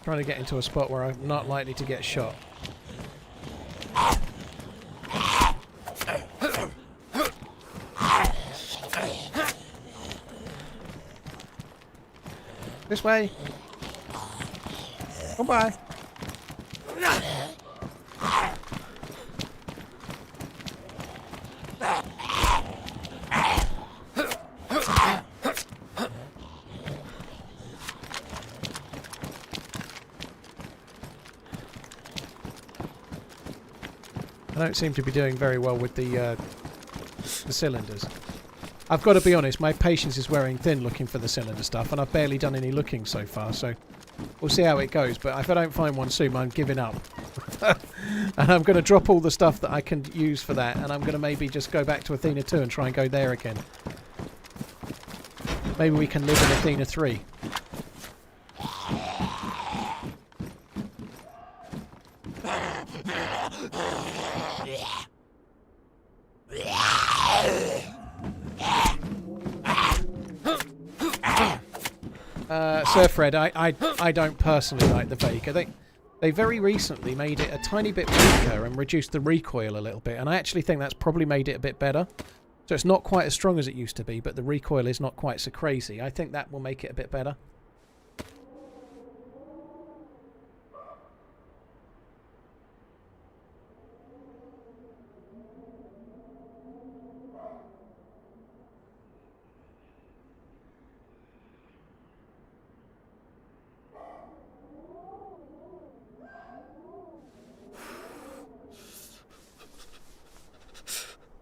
Speaker 1: Trying to get into a spot where I'm not likely to get shot. This way. Goodbye. I don't seem to be doing very well with the cylinders. I've got to be honest, my patience is wearing thin looking for the cylinder stuff, and I've barely done any looking so far, so we'll see how it goes. But if I don't find one soon, I'm giving up. And I'm going to drop all the stuff that I can use for that, and I'm going to maybe just go back to Athena 2 and try and go there again. Maybe we can live in Athena 3. Sir Fred, I don't personally like the Vega. They very recently made it a tiny bit weaker and reduced the recoil a little bit, and I actually think that's probably made it a bit better. So it's not quite as strong as it used to be, but the recoil is not quite so crazy. I think that will make it a bit better.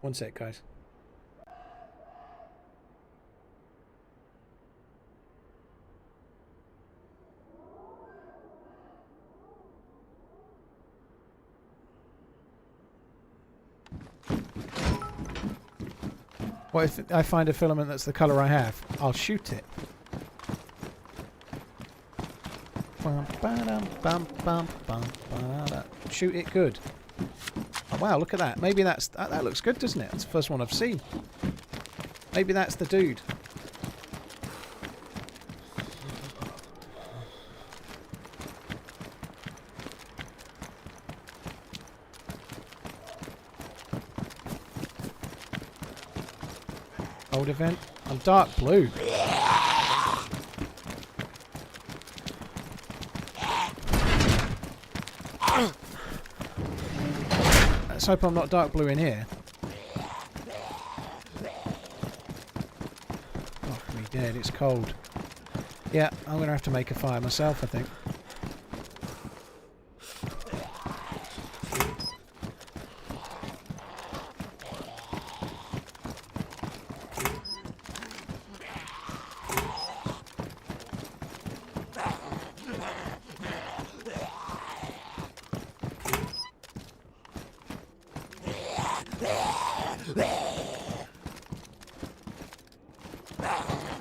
Speaker 1: One sec, guys. What if I find a filament that's the colour I have? I'll shoot it. Shoot it good. Oh, wow, look at that. Maybe that looks good, doesn't it? That's the first one I've seen. Maybe that's the dude. Old event. I'm dark blue. Let's hope I'm not dark blue in here. Oh, me dead, it's cold. Yeah, I'm going to have to make a fire myself, I think.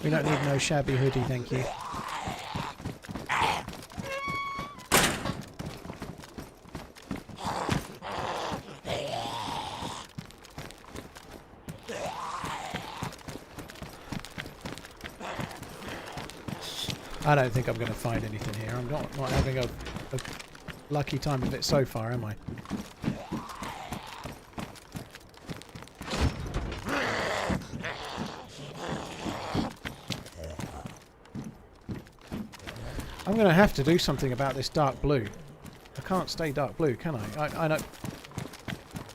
Speaker 1: We don't need no shabby hoodie, thank you. I don't think I'm going to find anything here. I'm not having a lucky time of it so far, am I? I'm going to have to do something about this dark blue. I can't stay dark blue, can I? I know.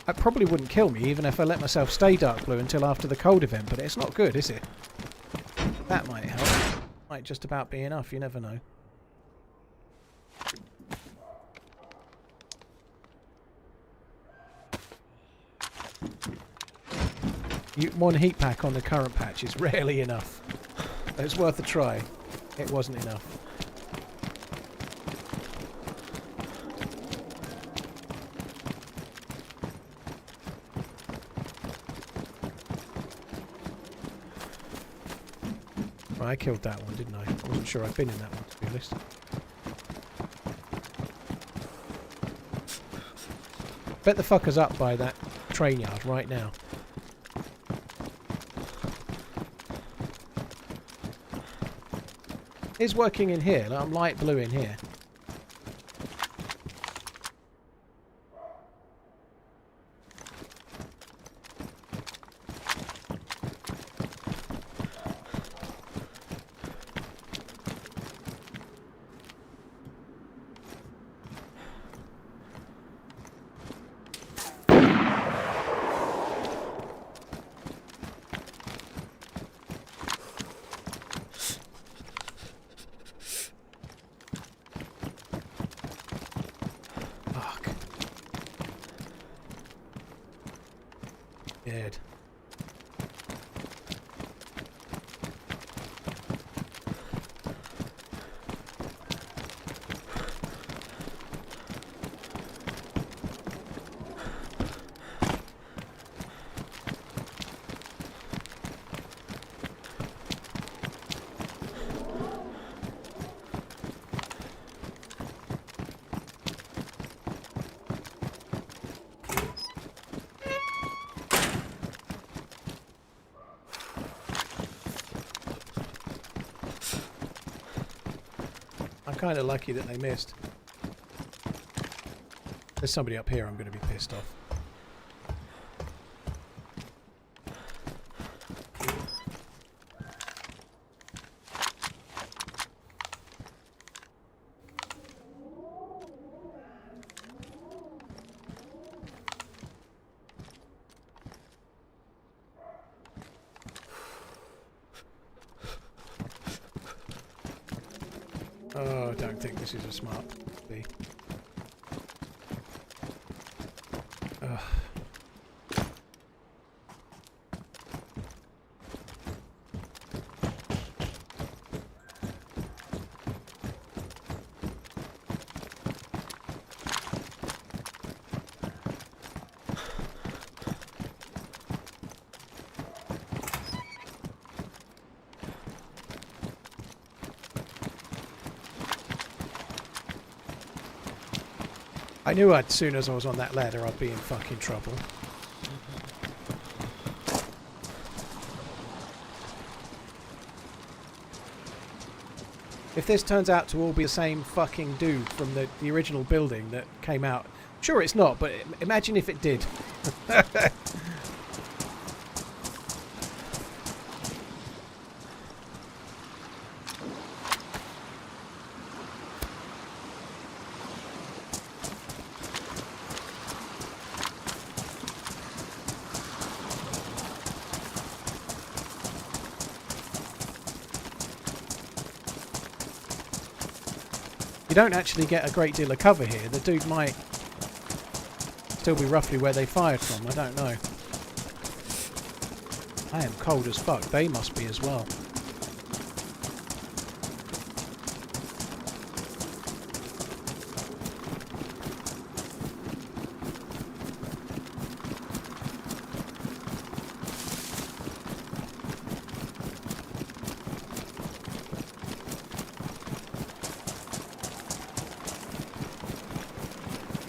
Speaker 1: That probably wouldn't kill me even if I let myself stay dark blue until after the cold event, but it's not good, is it? That might help. Might just about be enough, you never know. One heat pack on the current patch is rarely enough. It's worth a try. It wasn't enough. Right, I killed that one, didn't I? I wasn't sure I'd been in that one, to be honest. Bet the fucker's up by that train yard right now. It's working in here. Like, I'm light blue in here. Dead. I'm kind of lucky that they missed. There's somebody up here I'm going to be pissed off. Oh, I don't think this is a smart B. Ugh. I knew as soon as I was on that ladder I'd be in fucking trouble. If this turns out to all be the same fucking dude from the original building that came out... Sure it's not, but imagine if it did. You don't actually get a great deal of cover here. The dude might still be roughly where they fired from. I don't know. I am cold as fuck. They must be as well.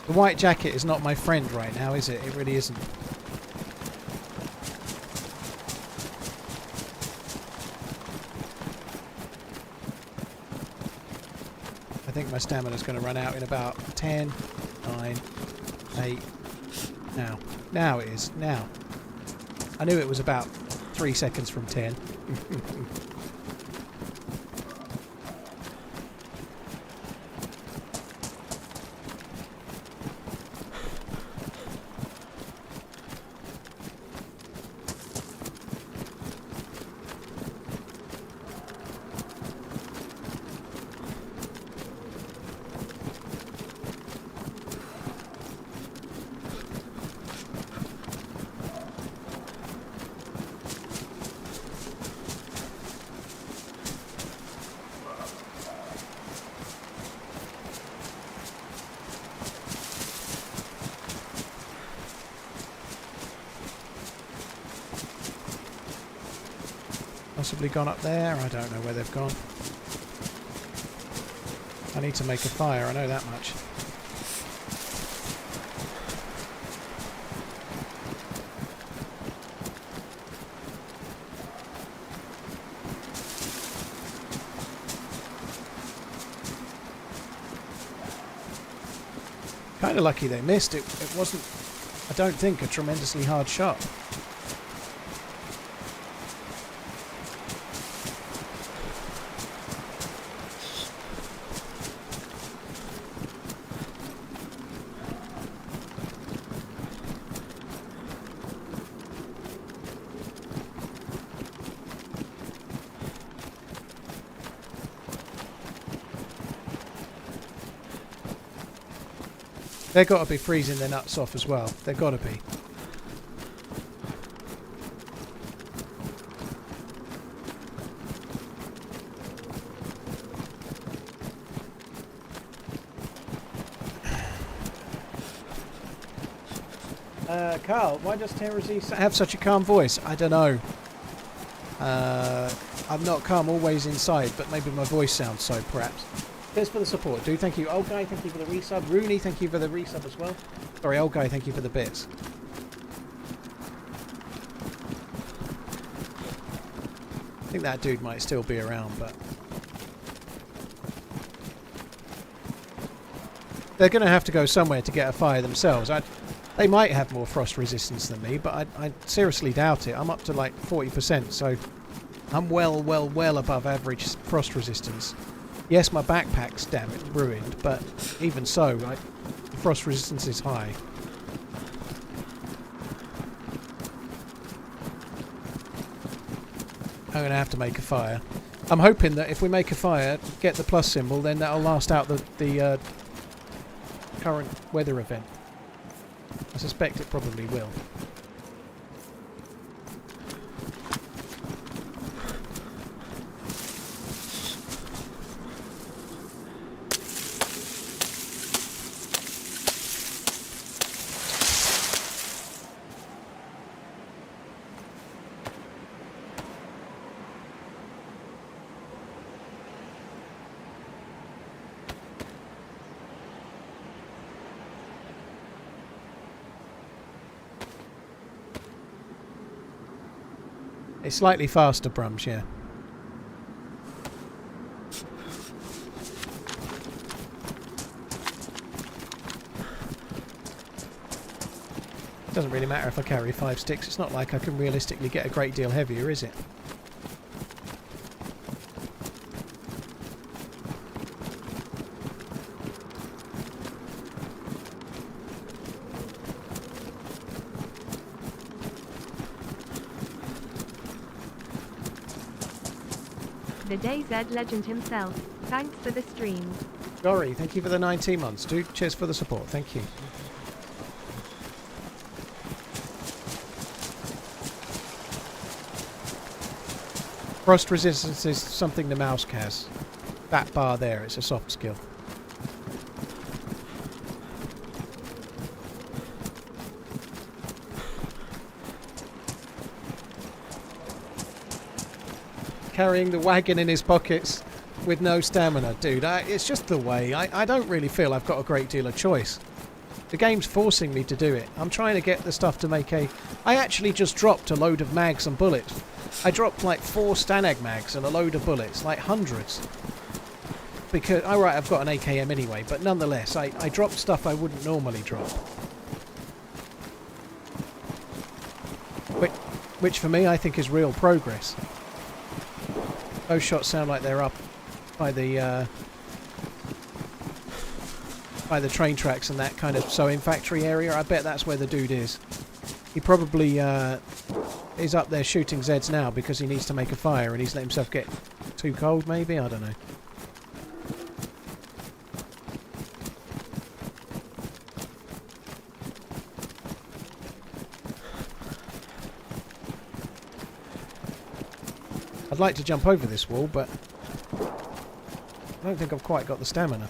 Speaker 1: The white jacket is not my friend right now, is it? It really isn't. I think my stamina's going to run out in about 10, 9, 8, now. Now it is, now. I knew it was about 3 seconds from 10. Possibly gone up there. I don't know where they've gone. I need to make a fire, I know that much. Kind of lucky they missed. It wasn't, I don't think, a tremendously hard shot. They've got to be freezing their nuts off as well. They've got to be. Carl, why does TRMZ have such a calm voice? I don't know. I'm not calm always inside, but maybe my voice sounds so, perhaps. Cheers for the support, dude. Thank you. Old guy, thank you for the resub. Rooney, thank you for the resub as well. Sorry, old guy, thank you for the bits. I think that dude might still be around, but... they're going to have to go somewhere to get a fire themselves. They might have more frost resistance than me, but I seriously doubt it. I'm up to like 40%, so I'm well above average frost resistance. Yes, my backpack's ruined, but even so, the frost resistance is high. I'm going to have to make a fire. I'm hoping that if we make a fire, get the plus symbol, then that'll last out the current weather event. I suspect it probably will. It's slightly faster, Brums, yeah. Doesn't really matter if I carry 5 sticks. It's not like I can realistically get a great deal heavier, is it?
Speaker 2: The DayZ legend himself. Thanks for the stream.
Speaker 1: Gory, thank you for the 19 months, dude. Cheers for the support. Thank you. Frost resistance is something Namalsk has. That bar there, it's a soft skill. Carrying the wagon in his pockets with no stamina. Dude, it's just the way. I don't really feel I've got a great deal of choice. The game's forcing me to do it. I'm trying to get the stuff to make a... I actually just dropped a load of mags and bullets. I dropped like 4 Stanag mags and a load of bullets, like hundreds. Because, alright, I've got an AKM anyway, but nonetheless, I dropped stuff I wouldn't normally drop. Which for me, I think is real progress. Those shots sound like they're up by the train tracks and that kind of sewing factory area. I bet that's where the dude is. He probably is up there shooting Zeds now because he needs to make a fire and he's let himself get too cold, maybe? I don't know. I'd like to jump over this wall, but I don't think I've quite got the stamina.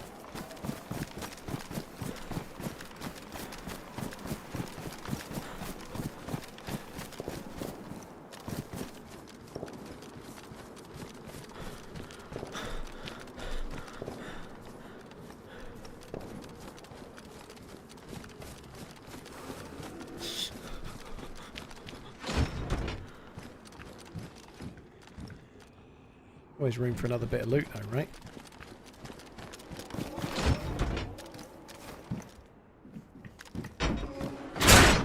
Speaker 1: Always room for another bit of loot though, right?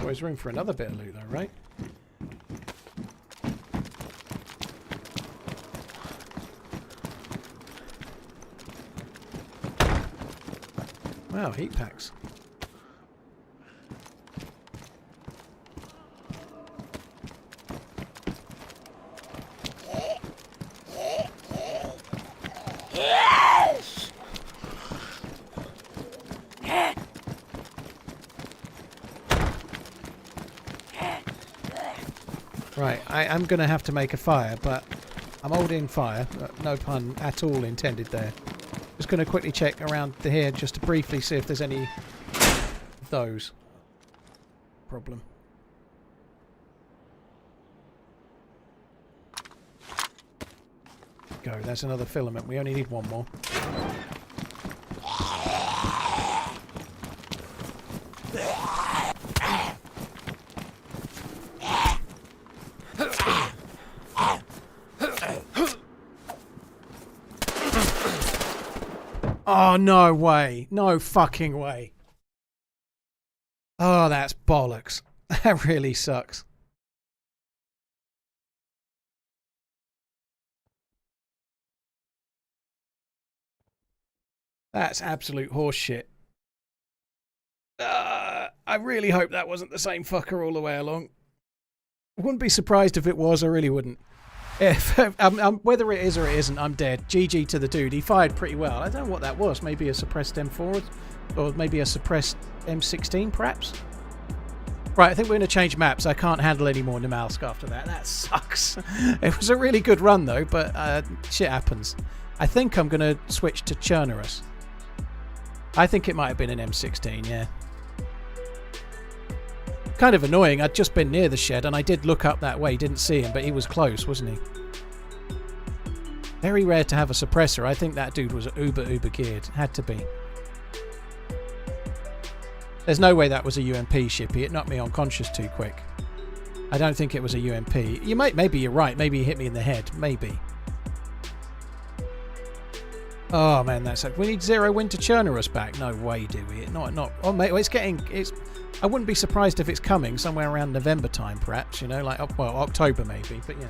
Speaker 1: Always room for another bit of loot though, right? Wow, heat packs. Right, I am going to have to make a fire, but I'm holding fire. No pun at all intended there. Just going to quickly check around here just to briefly see if there's any of those. Problem. Go, that's another filament. We only need one more. Oh, no way. No fucking way. Oh, that's bollocks. That really sucks. That's absolute horseshit. I really hope that wasn't the same fucker all the way along. I wouldn't be surprised if it was, I really wouldn't. If whether it is or it isn't, I'm dead. GG to the dude. He fired pretty well. I don't know what that was. Maybe a suppressed M4 or maybe a suppressed M16 perhaps? Right, I think we're going to change maps. I can't handle any more Namalsk after that. That sucks. It was a really good run though, but shit happens. I think I'm going to switch to Chernarus. I think it might have been an M16, yeah. Kind of annoying. I'd just been near the shed and I did look up that way, didn't see him, but he was close, wasn't he? Very rare to have a suppressor. I think that dude was uber geared. Had to be. There's no way that was a UMP, Shippy. It knocked me unconscious too quick. I don't think it was a UMP. Maybe you're right. Maybe he hit me in the head. Maybe. Oh man, that's like, we need 0 wind to Chernarus back. No way, do we? Not. Oh mate, it's. I wouldn't be surprised if it's coming somewhere around November time, perhaps. You know, like well, October maybe. But yeah,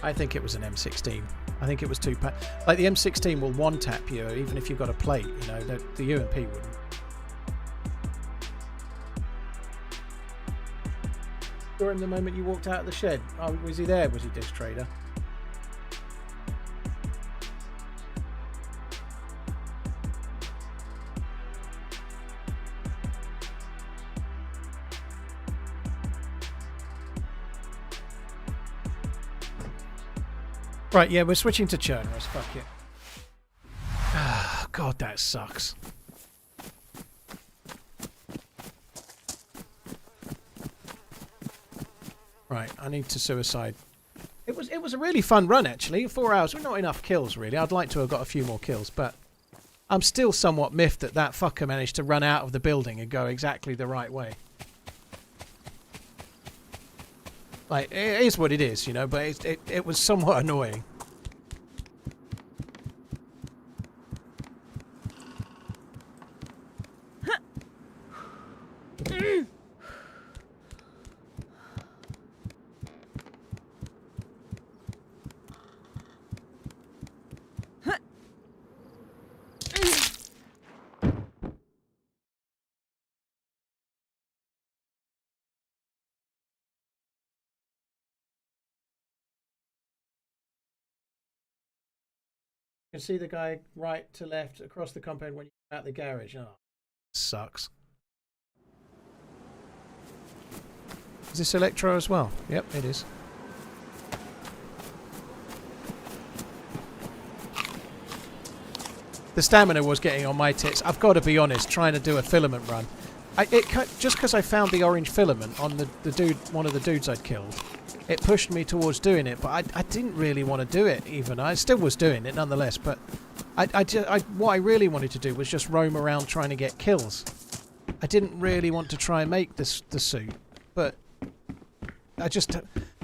Speaker 1: I think it was an M16. I think it was like the M16 will one tap you even if you've got a plate. You know, the UMP wouldn't. Saw him the moment you walked out of the shed. Oh, was he there? Was he disc trader? Right, yeah, we're switching to Chernarus. Fuck it. Ah, God, that sucks. Right, I need to suicide. It was a really fun run actually. 4 hours. Not enough kills really. I'd like to have got a few more kills, but I'm still somewhat miffed that that fucker managed to run out of the building and go exactly the right way. Like, it is what it is, you know, but it was somewhat annoying. You can see the guy right to left across the compound when you're at the garage. Oh, sucks. Is this Electro as well? Yep, it is. The stamina was getting on my tits. I've got to be honest, trying to do a filament run. Just because I found the orange filament on the dude, one of the dudes I'd killed, it pushed me towards doing it, but I didn't really want to do it even. I still was doing it nonetheless, but what I really wanted to do was just roam around trying to get kills. I didn't really want to try and make the suit, but I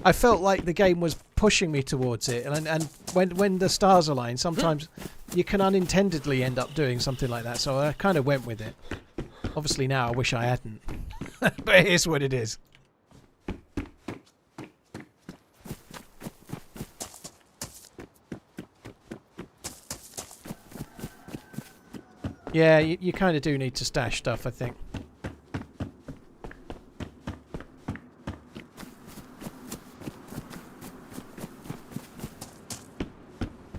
Speaker 1: I felt like the game was pushing me towards it, and when the stars align, sometimes you can unintendedly end up doing something like that. So I kind of went with it. Obviously now I wish I hadn't, but it is what it is. Yeah, you kind of do need to stash stuff, I think.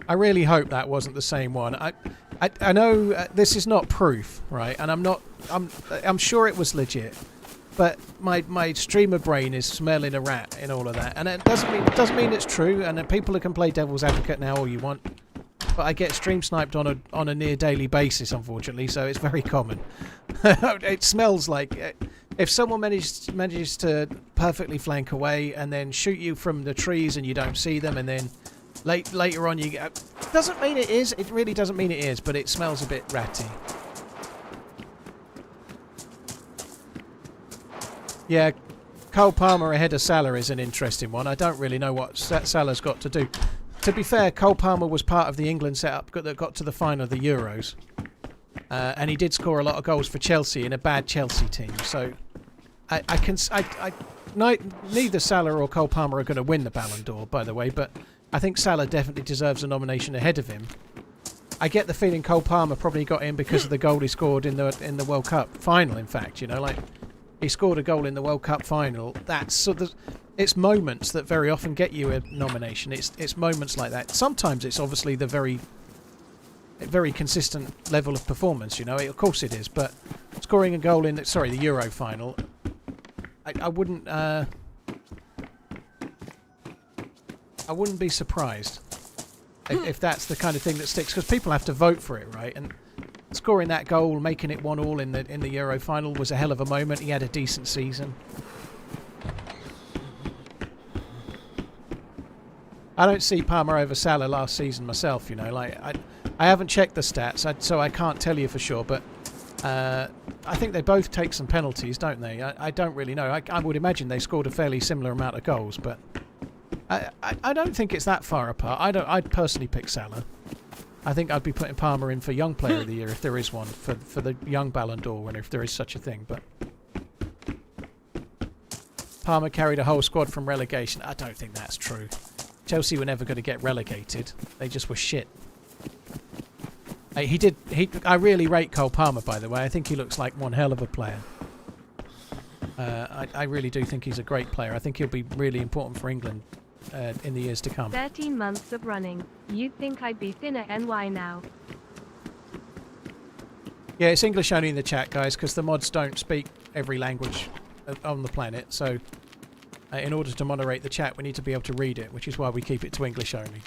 Speaker 1: I really hope that wasn't the same one. I know this is not proof, right? And I'm sure it was legit, but my streamer brain is smelling a rat in all of that, and it doesn't mean it's true. And people can play devil's advocate now all you want, but I get stream sniped on a near daily basis, unfortunately, so it's very common. It smells like if someone manages to perfectly flank away and then shoot you from the trees and you don't see them, and then later on you get... Doesn't mean it is. It really doesn't mean it is, but it smells a bit ratty. Yeah, Cole Palmer ahead of Salah is an interesting one. I don't really know what Salah's got to do. To be fair, Cole Palmer was part of the England setup that got to the final of the Euros. And he did score a lot of goals for Chelsea in a bad Chelsea team. So neither Salah or Cole Palmer are going to win the Ballon d'Or, by the way, but I think Salah definitely deserves a nomination ahead of him. I get the feeling Cole Palmer probably got in because of the goal he scored in the World Cup final, in fact, you know, like he scored a goal in the World Cup final. That's sort of, it's moments that very often get you a nomination. It's moments like that. Sometimes it's obviously the very consistent level of performance, you know. Of course it is, but scoring a goal in the Euro final, I wouldn't be surprised if that's the kind of thing that sticks, because people have to vote for it, right? And scoring that goal, making it 1-1 in the Euro final was a hell of a moment. He had a decent season. I don't see Palmer over Salah last season myself, you know. Like I haven't checked the stats, so I can't tell you for sure, but I think they both take some penalties, don't they? I don't really know. I would imagine they scored a fairly similar amount of goals, but I don't think it's that far apart. I'd personally pick Salah. I think I'd be putting Palmer in for Young Player of the Year if there is one, for the Young Ballon d'Or, and if there is such a thing. But Palmer carried a whole squad from relegation. I don't think that's true. Chelsea were never going to get relegated. They just were shit. I really rate Cole Palmer, by the way. I think he looks like one hell of a player. I really do think he's a great player. I think he'll be really important for England in the years to come.
Speaker 2: 13 months of running. You'd think I'd be thinner NY now.
Speaker 1: Yeah, it's English only in the chat, guys, because the mods don't speak every language on the planet. So in order to moderate the chat, we need to be able to read it, which is why we keep it to English only.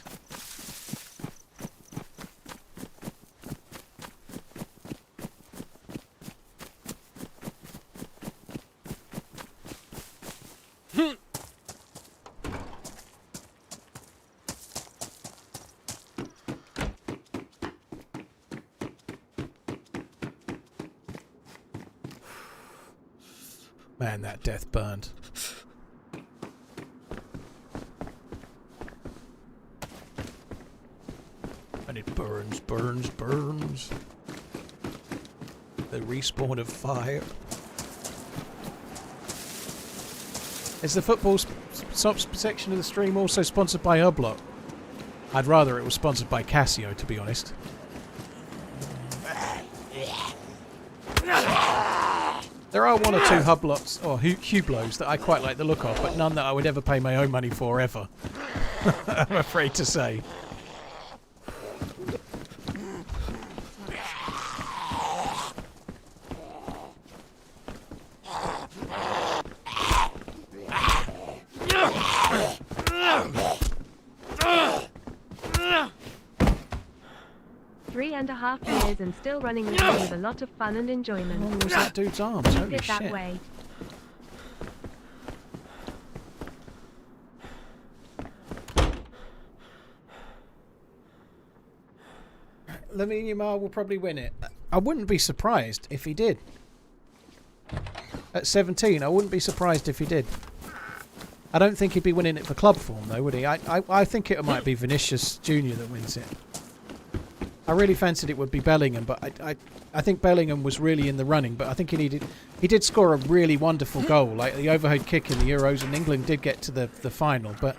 Speaker 1: Man, that death burned. And it burns, burns, burns. The respawn of fire. Is the football section of the stream also sponsored by Hublot? I'd rather it was sponsored by Casio, to be honest. There are one or two Hublots or Hublots that I quite like the look of, but none that I would ever pay my own money for, ever. I'm afraid to say.
Speaker 2: Three and a half years and still running the game with a lot of fun and enjoyment.
Speaker 1: What was that dude's arms?
Speaker 2: Keep
Speaker 1: Holy
Speaker 2: it that
Speaker 1: shit.
Speaker 2: way.
Speaker 1: Lamine Yamal will probably win it. I wouldn't be surprised if he did. At 17, I wouldn't be surprised if he did. I don't think he'd be winning it for club form, though, would he? I think it might be Vinicius Junior that wins it. I really fancied it would be Bellingham, but I think Bellingham was really in the running, but I think he did score a really wonderful goal, like the overhead kick in the Euros, and England did get to the final, but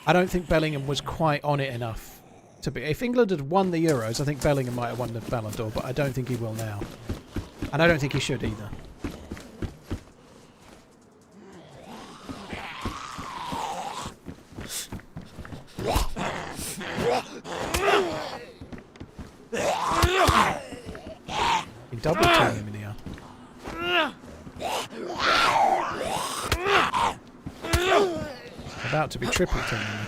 Speaker 1: I don't think Bellingham was quite on it enough to be. If England had won the Euros, I think Bellingham might have won the Ballon d'Or, but I don't think he will now. And I don't think he should either. He double team him in here. About to be triple teaming him.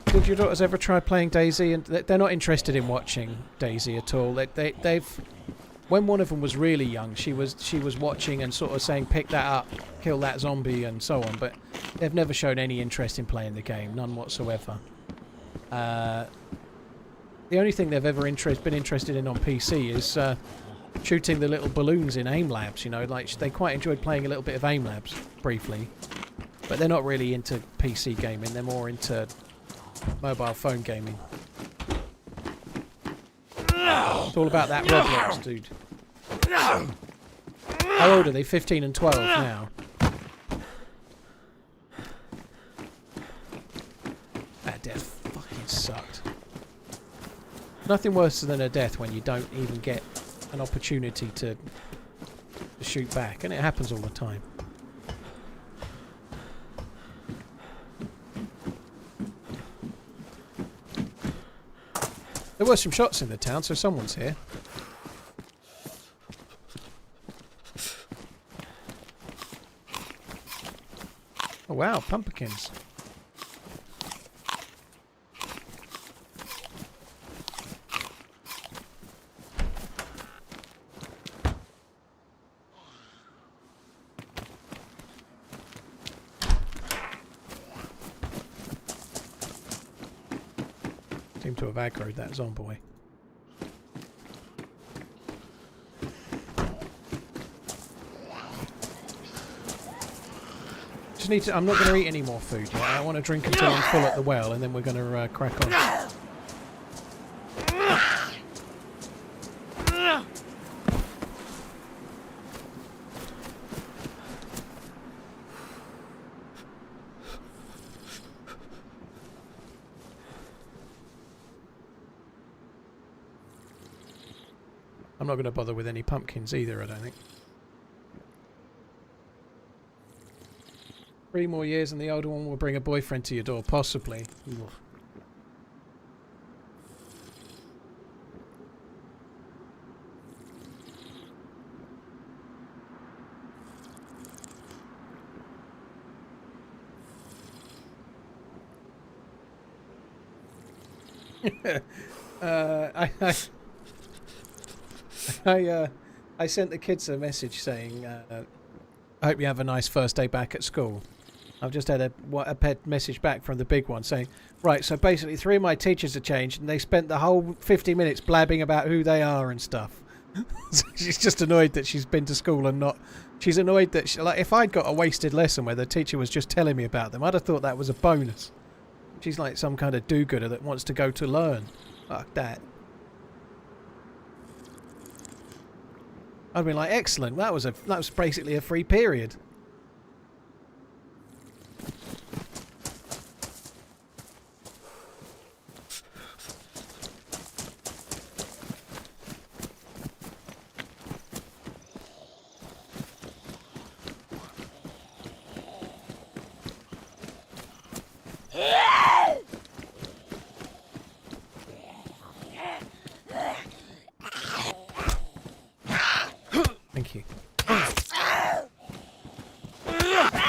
Speaker 1: Did your daughters ever try playing DayZ? And they're not interested in watching DayZ at all. They've when one of them was really young, she was watching and sort of saying, "Pick that up, kill that zombie," and so on. But they've never shown any interest in playing the game, none whatsoever. The only thing they've ever been interested in on PC is shooting the little balloons in aim labs. You know, like they quite enjoyed playing a little bit of aim labs briefly, but they're not really into PC gaming. They're more into mobile phone gaming. It's all about that Roblox, dude. How old are they? 15 and 12 now. That death fucking sucked. Nothing worse than a death when you don't even get an opportunity to shoot back, and it happens all the time. There were some shots in the town, so someone's here. Oh wow, pumpkins. Seem to have aggroed that zombie. Just need to. I'm not going to eat any more food yet. I want to drink until I'm full at the well, and then we're going to crack on. I'm not going to bother with any pumpkins either, I don't think. 3 more years and the older one will bring a boyfriend to your door, possibly. I sent the kids a message saying, I hope you have a nice first day back at school. I've just had a message back from the big one saying, right, so basically 3 of my teachers have changed and they spent the whole 50 minutes blabbing about who they are and stuff. So she's just annoyed that she's been to school and not... She's annoyed that... like, if I'd got a wasted lesson where the teacher was just telling me about them, I'd have thought that was a bonus. She's like some kind of do-gooder that wants to go to learn. Fuck that. I'd be like, excellent. That was basically a free period. Thank you.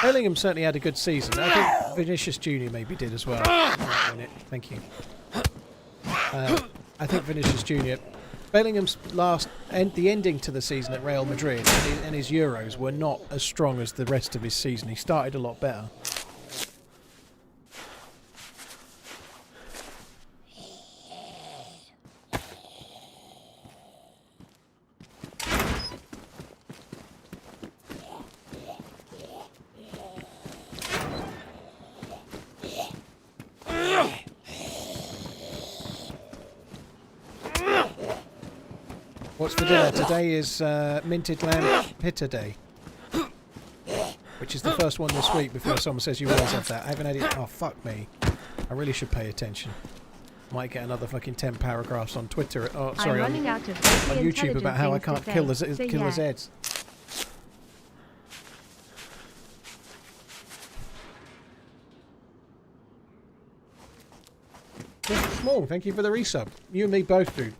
Speaker 1: Bellingham certainly had a good season. I think Vinicius Junior maybe did as well. Thank you. I think Vinicius Junior... Bellingham's the ending to the season at Real Madrid and his Euros were not as strong as the rest of his season. He started a lot better. What's for dinner? Today is minted lamb pitta day, which is the first one this week before someone says you always have that. I haven't had it. Oh, fuck me. I really should pay attention. Might get another fucking 10 paragraphs on Twitter. Oh, sorry, on YouTube about how I can't kill the Zeds. Mr. Small, thank you for the resub. You and me both, dude.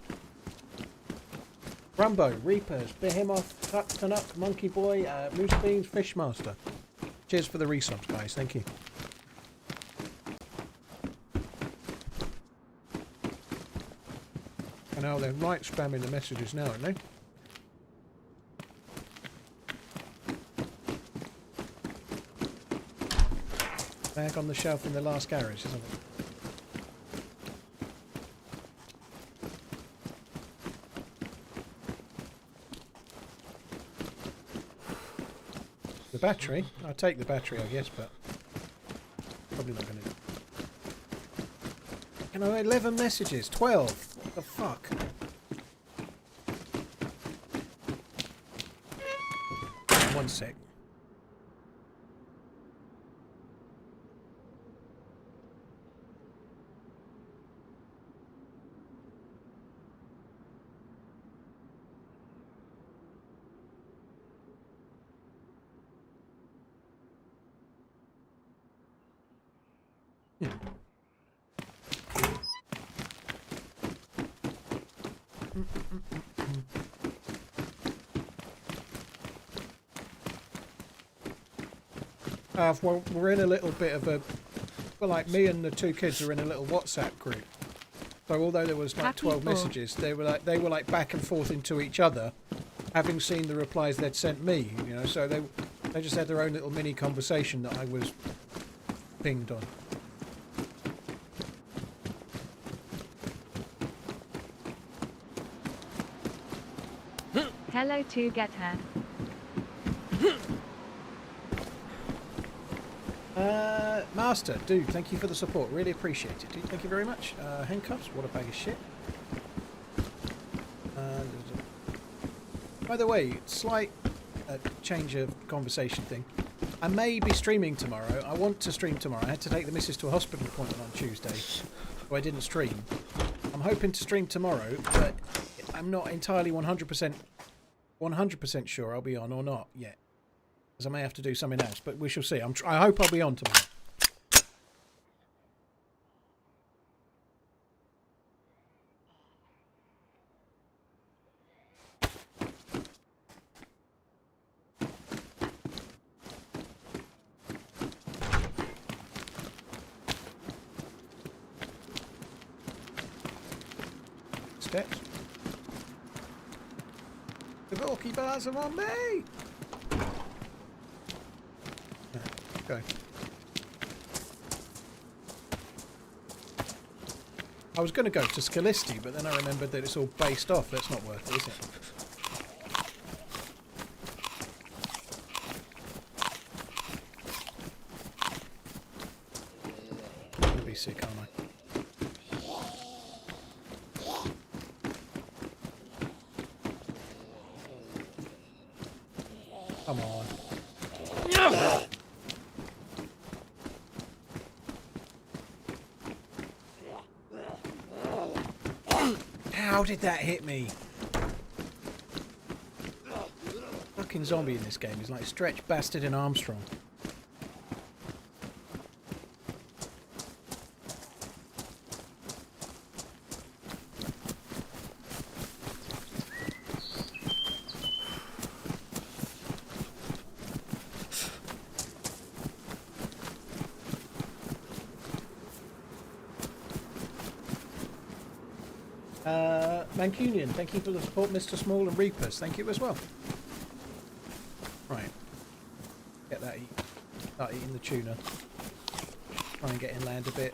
Speaker 1: Rumbo, Reapers, Behemoth, Tanuk, Monkey Boy, Moose Beans, Fishmaster. Cheers for the resubs, guys. Thank you. I know they're right spamming the messages now, aren't they? Bag on the shelf in the last garage, isn't it? The battery? I'll take the battery, I guess, but probably not going to. You know, 11 messages, 12. What the fuck? One sec. Well, we're in a little bit of a... Well, like, me and the two kids are in a little WhatsApp group. So although there was like 12 messages, they were like back and forth into each other, having seen the replies they'd sent me, you know, so they just had their own little mini conversation that I was pinged on.
Speaker 2: Hello to get her.
Speaker 1: Master, dude, thank you for the support. Really appreciate it, dude. Thank you very much. Handcuffs, what a bag of shit. By the way, slight change of conversation thing. I may be streaming tomorrow. I want to stream tomorrow. I had to take the missus to a hospital appointment on Tuesday, so I didn't stream. I'm hoping to stream tomorrow, but I'm not entirely 100% sure I'll be on or not yet. Because I may have to do something else, but we shall see. I hope I'll be on tomorrow. Steps. The Milky Bars are on me! Okay. I was going to go to Scalisti, but then I remembered that it's all based off. That's not worth it, is it? I'm going to be sick, aren't I? Come on. How did that hit me? Fucking zombie in this game is like Stretch, Bastard and Armstrong. Mancunian, thank you for the support, Mr. Small and Reapers. Thank you as well. Right. Get that start eating the tuna. Try and get inland a bit.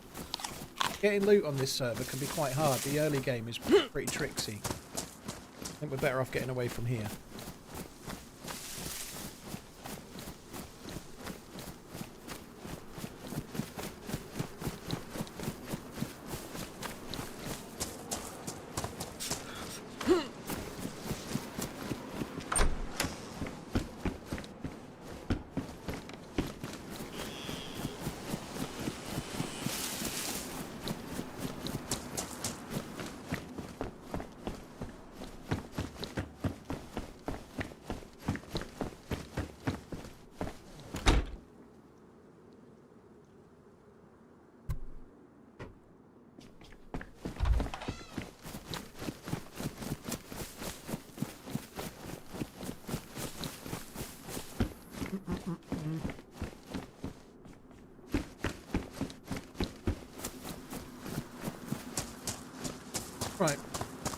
Speaker 1: Getting loot on this server can be quite hard. The early game is pretty tricksy. I think we're better off getting away from here.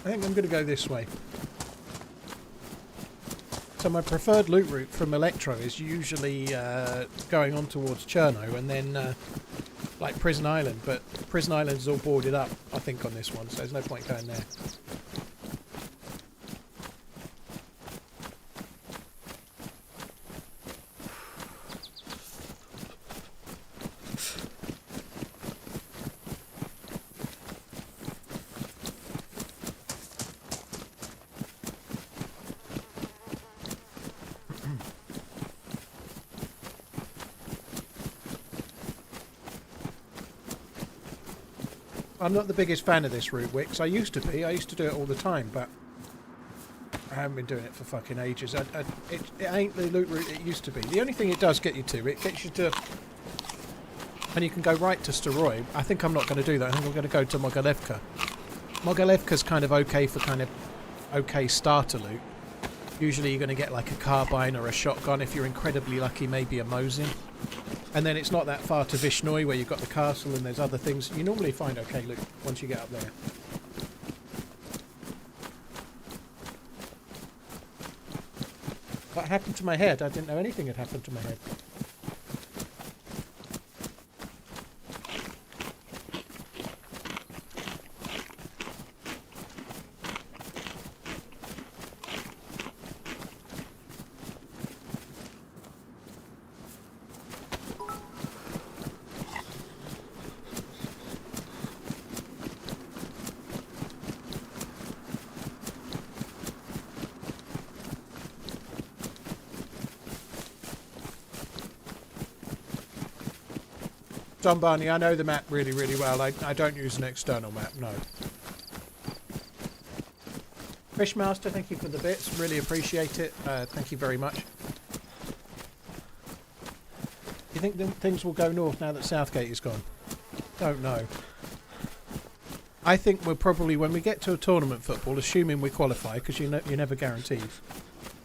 Speaker 1: I think I'm going to go this way. So my preferred loot route from Electro is usually going on towards Cherno and then like Prison Island, but Prison Island is all boarded up, I think, on this one, so there's no point going there. I'm not the biggest fan of this route, Wix. I used to be. I used to do it all the time, but I haven't been doing it for fucking ages. It ain't the loot route it used to be. The only thing it does get you to, it gets you to... And you can go right to Steroid. I think I'm not going to do that. I think I'm going to go to Mogalevka. Mogalevka's kind of okay for kind of okay starter loot. Usually you're going to get like a carbine or a shotgun. If you're incredibly lucky, maybe a Mosin. And then it's not that far to Vishnoi where you've got the castle and there's other things. You normally find okay loot once you get up there. What happened to my head? I didn't know anything had happened to my head. John Barney, I know the map really, really well. I don't use an external map, no. Fishmaster, thank you for the bits. Really appreciate it. Thank you very much. Do you think that things will go north now that Southgate is gone? Don't know. I think we'll probably, when we get to a tournament football, assuming we qualify, because you're never guaranteed,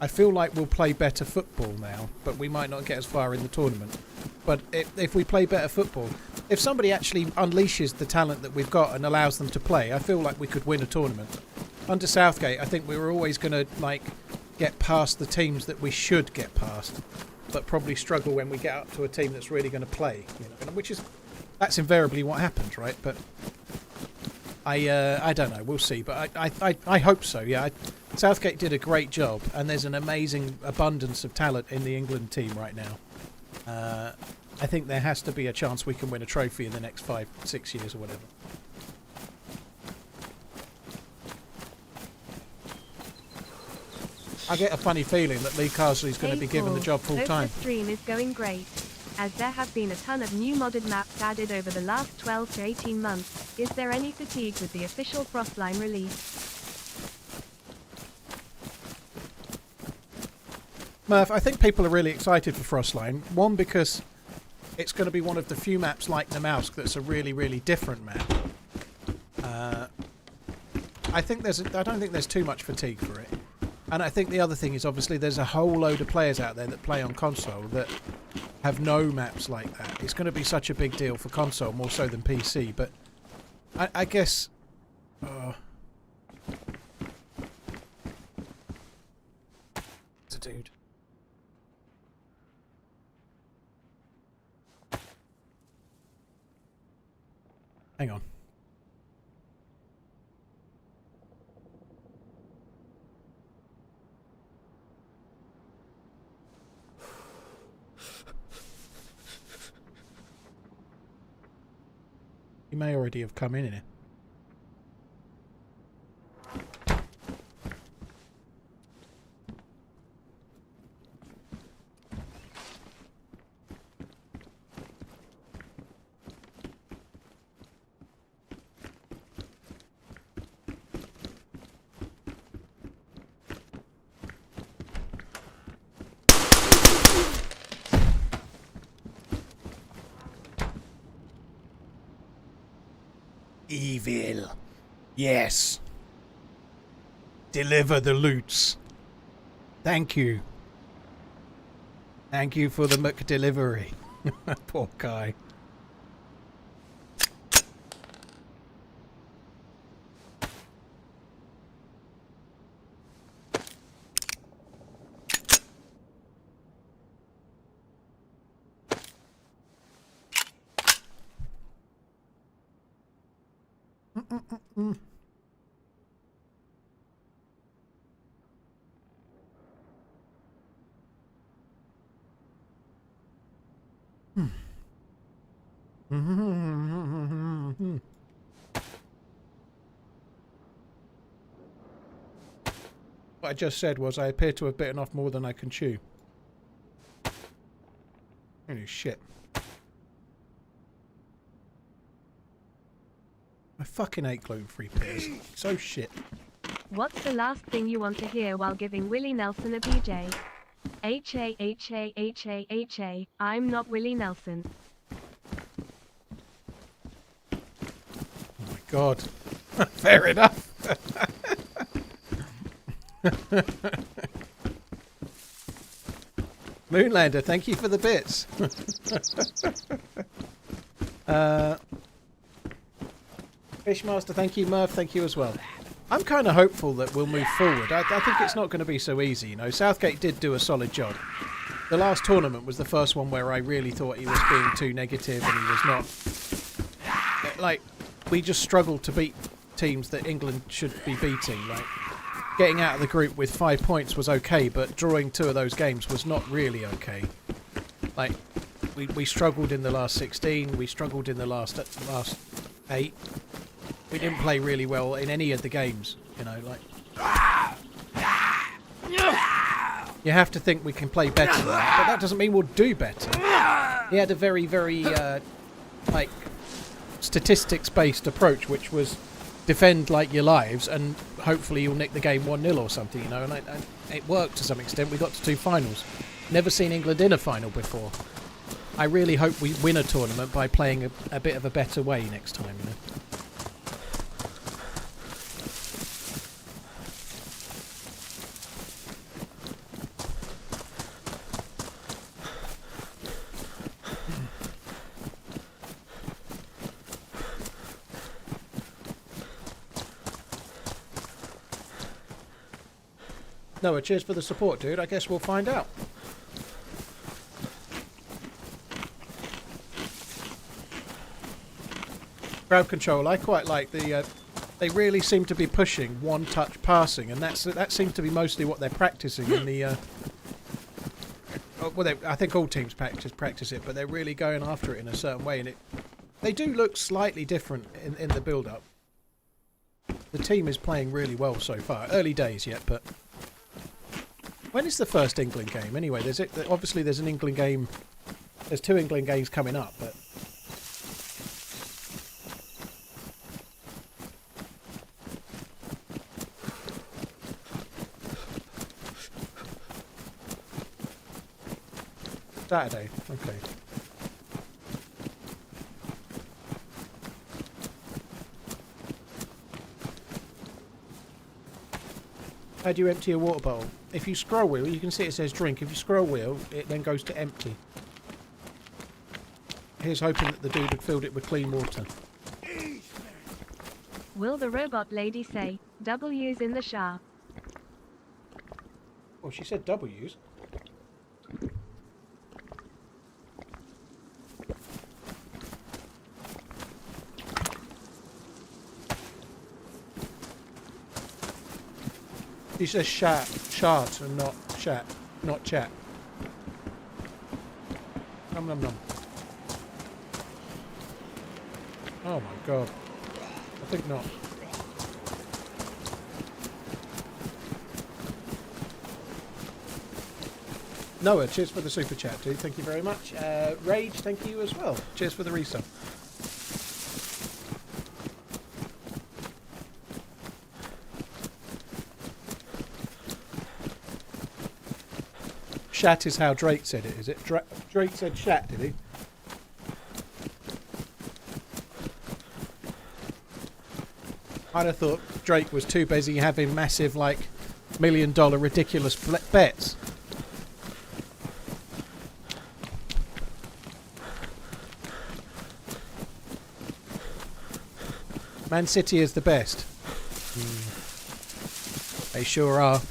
Speaker 1: I feel like we'll play better football now, but we might not get as far in the tournament. But if we play better football, if somebody actually unleashes the talent that we've got and allows them to play, I feel like we could win a tournament. Under Southgate, I think we were always going to like get past the teams that we should get past, but probably struggle when we get up to a team that's really going to play. You know, that's invariably what happens, right? But I don't know. We'll see. But I hope so. Yeah, Southgate did a great job, and there's an amazing abundance of talent in the England team right now. I think there has to be a chance we can win a trophy in the next 5-6 years or whatever. I get a funny feeling that Lee Carsley's going to be given the job full time.
Speaker 2: The stream is going great. As there have been a ton of new modded maps added over the last 12 to 18 months, is there any fatigue with the official Frostline release?
Speaker 1: Murph, I think people are really excited for Frostline. One, because it's going to be one of the few maps like Namalsk that's a really, really different map. I don't think there's too much fatigue for it. And I think the other thing is, obviously, there's a whole load of players out there that play on console that have no maps like that. It's going to be such a big deal for console, more so than PC. But I guess... It's a dude. Hang on. He may already have come in it. Evil. Yes. Deliver the loots. Thank you. Thank you for the McDelivery. Poor guy. What I just said was I appear to have bitten off more than I can chew. Holy shit. I fucking hate gluten-free beers. So shit.
Speaker 2: What's the last thing you want to hear while giving Willie Nelson a BJ? H-A-H-A-H-A-H-A. I'm not Willie Nelson.
Speaker 1: Oh my god. Fair enough. Moonlander, thank you for the bits. Fishmaster, thank you. Murph, thank you as well. I'm kind of hopeful that we'll move forward. I think it's not going to be so easy. You know, Southgate did do a solid job. The last tournament was the first one where I really thought he was being too negative, and he was not. Like, we just struggled to beat teams that England should be beating. Like, getting out of the group with 5 points was okay, but drawing 2 of those games was not really okay. Like, we struggled in the last 16. We struggled in the last 8. We didn't play really well in any of the games, you know, like... You have to think we can play better than that, but that doesn't mean we'll do better. He had a very, very, like, statistics-based approach, which was defend like your lives, and hopefully you'll nick the game 1-0 or something, you know, and it worked to some extent. We got to 2 finals. Never seen England in a final before. I really hope we win a tournament by playing a bit of a better way next time, you know. Noah, cheers for the support, dude. I guess we'll find out. Crowd control. I quite like the... they really seem to be pushing one-touch passing, and that seems to be mostly what they're practicing in the... well, I think all teams practice it, but they're really going after it in a certain way, and they do look slightly different in the build-up. The team is playing really well so far. Early days yet, but... When is the first England game? Anyway, obviously there's an England game. There's 2 England games coming up, but Saturday. Okay. How do you empty a water bottle? If you scroll wheel, you can see it says drink. If you scroll wheel, it then goes to empty. Here's hoping that the dude had filled it with clean water.
Speaker 2: Will the robot lady say, W's in the shower?
Speaker 1: Oh, she said W's. He says shart and not chat, not chat. Nom nom nom. Oh my god. I think not. Noah, cheers for the super chat, dude. Thank you very much. Rage, thank you as well. Cheers for the resub. Shat is how Drake said it, is it? Drake said shat, did he? I'd have thought Drake was too busy having massive, like, $1 million ridiculous bets. Man City is the best. They sure are.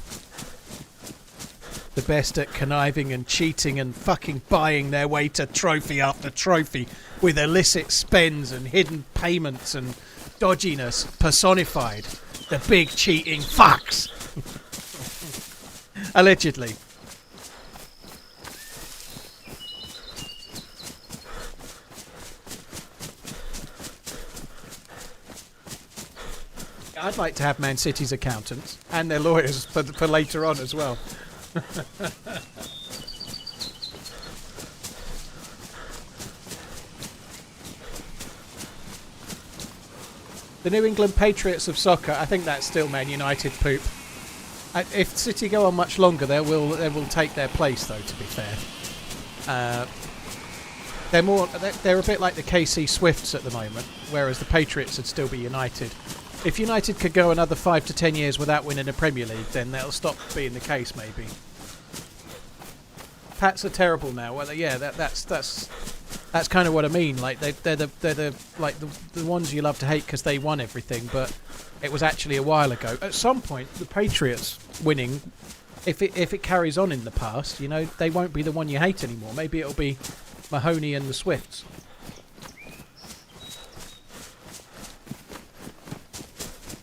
Speaker 1: The best at conniving and cheating and fucking buying their way to trophy after trophy with illicit spends and hidden payments and Dodginess personified. The big cheating fucks. Allegedly. I'd like to have Man City's accountants and their lawyers for later on as well. The New England Patriots of soccer, I think that's still Man United poop. If City go on much longer, they will take their place, though, to be fair. They're a bit like the KC Swifts at the moment, whereas the Patriots would still be United. If United could go another 5 to 10 years without winning a Premier League, then that'll stop being the case, maybe. Pats are terrible now. Well, yeah, that's kind of what I mean. Like they're the ones you love to hate because they won everything, but it was actually a while ago. At some point, the Patriots winning, if it carries on in the past, you know, they won't be the one you hate anymore. Maybe it'll be Mahoney and the Swifts.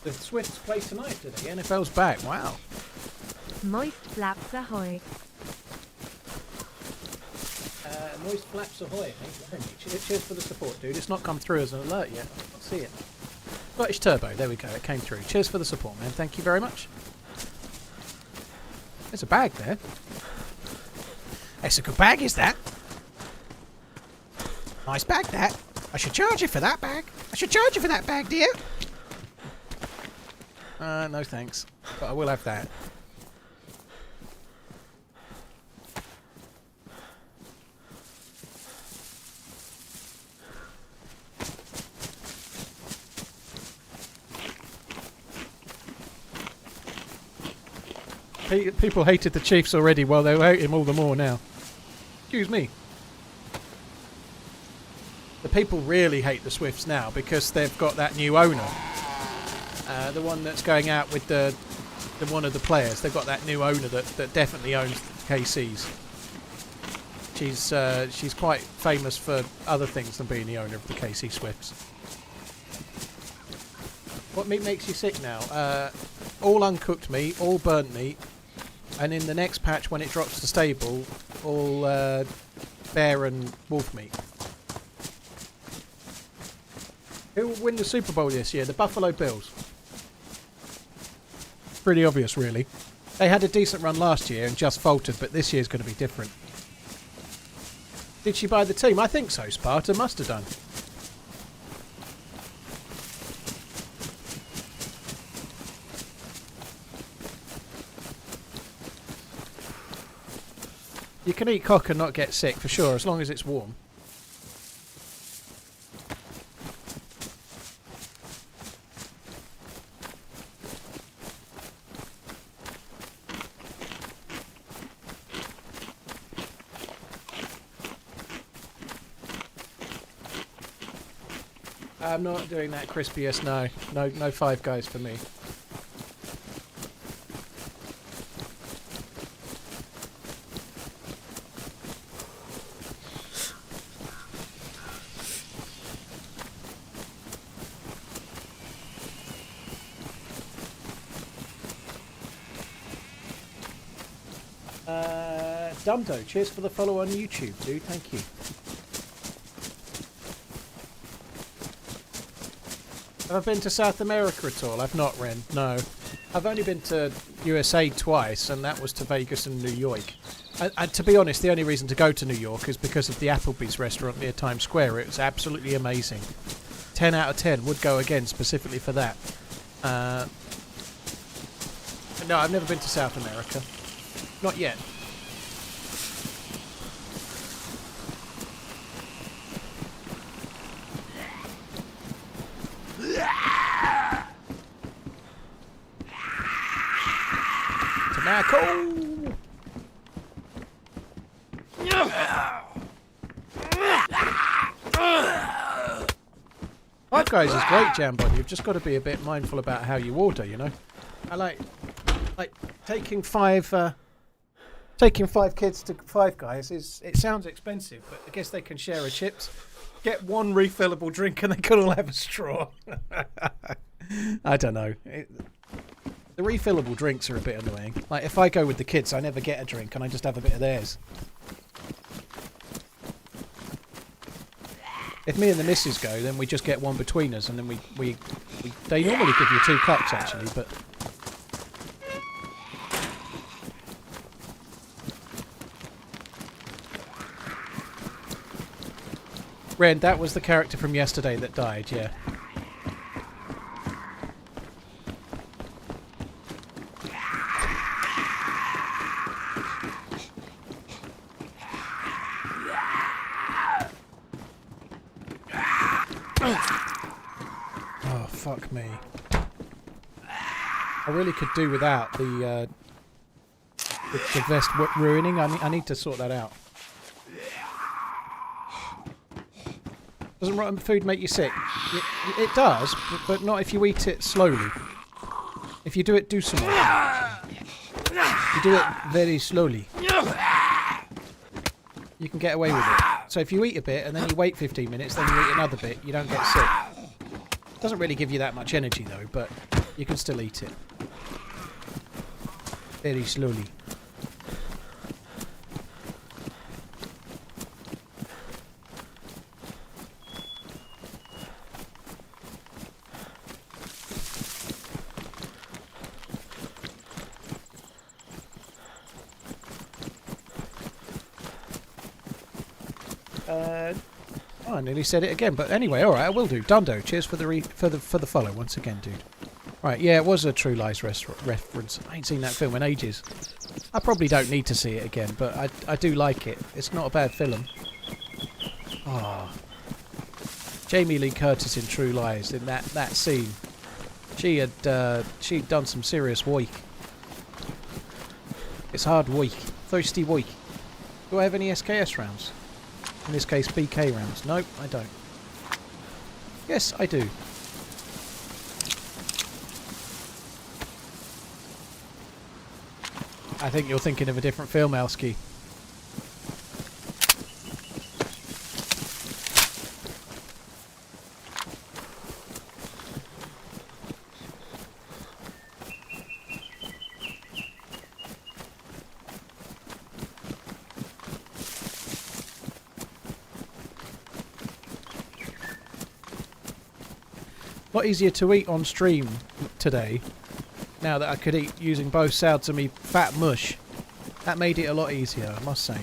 Speaker 1: The Swifts play tonight, do they? The NFL's back. Wow.
Speaker 2: Moist flaps ahoy.
Speaker 1: Moist flaps ahoy. Cheers for the support, dude. It's not come through as an alert yet. I can't see it. Scottish Turbo. There we go. It came through. Cheers for the support, man. Thank you very much. There's a bag there. It's a good bag, is that? Nice bag, that. I should charge you for that bag. I should charge you for that bag, dear. No thanks. But I will have that. People hated the Chiefs already, well they'll hate him all the more now. Excuse me. The people really hate the Swifts now because they've got that new owner. The one that's going out with the one of the players. They've got that new owner that definitely owns KC's. She's quite famous for other things than being the owner of the KC Swifts. What meat makes you sick now? All uncooked meat, all burnt meat, and in the next patch when it drops to stable, all bear and wolf meat. Who will win the Super Bowl this year? The Buffalo Bills. Pretty obvious, really. They had a decent run last year and just faltered, but this year's going to be different. Did she buy the team? I think so, Sparta must have done. You can eat cock and not get sick, for sure, as long as it's warm. I'm not doing that crispiest, no. No Five Guys for me. Dumdo, cheers for the follow on YouTube, dude. Thank you. Have I been to South America at all? I've not, Ren. No. I've only been to USA twice, and that was to Vegas and New York. And to be honest, the only reason to go to New York is because of the Applebee's restaurant near Times Square. It was absolutely amazing. 10 out of 10. Would go again specifically for that. No, I've never been to South America. Not yet. Tobacco! Five Guys is great, Jambon. You've just got to be a bit mindful about how you order, you know. I like taking five kids to Five Guys. It sounds expensive, but I guess they can share a chips. Get one refillable drink and they could all have a straw. I don't know. The refillable drinks are a bit annoying. Like, if I go with the kids, I never get a drink and I just have a bit of theirs. If me and the missus go, then we just get one between us, and then we they normally give you 2 cups, actually, but... Ren, that was the character from yesterday that died, yeah. Oh, fuck me. I really could do without the vest ruining. I need to sort that out. Doesn't rotten food make you sick? It does, but not if you eat it slowly. If you do it some more. You do it very slowly. You can get away with it. So if you eat a bit and then you wait 15 minutes, then you eat another bit, you don't get sick. It doesn't really give you that much energy though, but you can still eat it. Very slowly. I nearly said it again, but anyway, all right, I will do. Dundo, cheers for the follow once again, dude. Right, yeah, it was a True Lies reference. I ain't seen that film in ages. I probably don't need to see it again, but I do like it. It's not a bad film. Ah, Jamie Lee Curtis in True Lies, in that scene. She'd done some serious work. It's hard work, thirsty work. Do I have any SKS rounds? In this case, BK rounds. Nope, I don't. Yes, I do. I think you're thinking of a different film, Elsky. A lot easier to eat on stream today, now that I could eat using both sides of me fat mush. That made it a lot easier, I must say.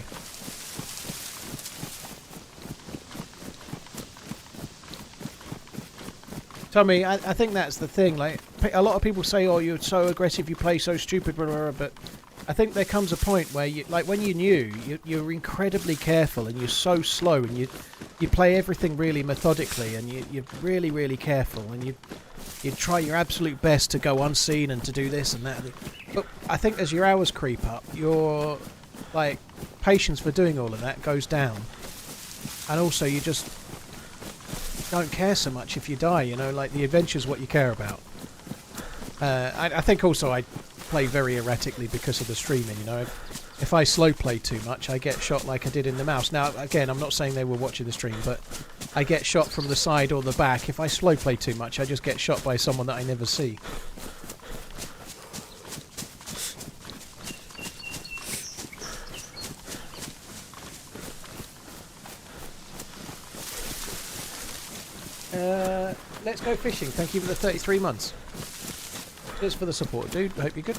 Speaker 1: Tommy, I think that's the thing. Like, a lot of people say, "Oh, you're so aggressive, you play so stupid," blah, blah, blah, but I think there comes a point where, you, like when you're new, you're incredibly careful and you're so slow, and you play everything really methodically, and you're really, really careful, and you try your absolute best to go unseen and to do this and that. But I think as your hours creep up, your patience for doing all of that goes down, and also you just don't care so much if you die. You know, like the adventure's what you care about. I think also I play very erratically because of the streaming. You know, if I slow play too much, I get shot like I did in the mouse. Now, again, I'm not saying they were watching the stream, but I get shot from the side or the back. If I slow play too much, I just get shot by someone that I never see. Let's go fishing. Thank you for the 33 months. Cheers for the support, dude. Hope you're good.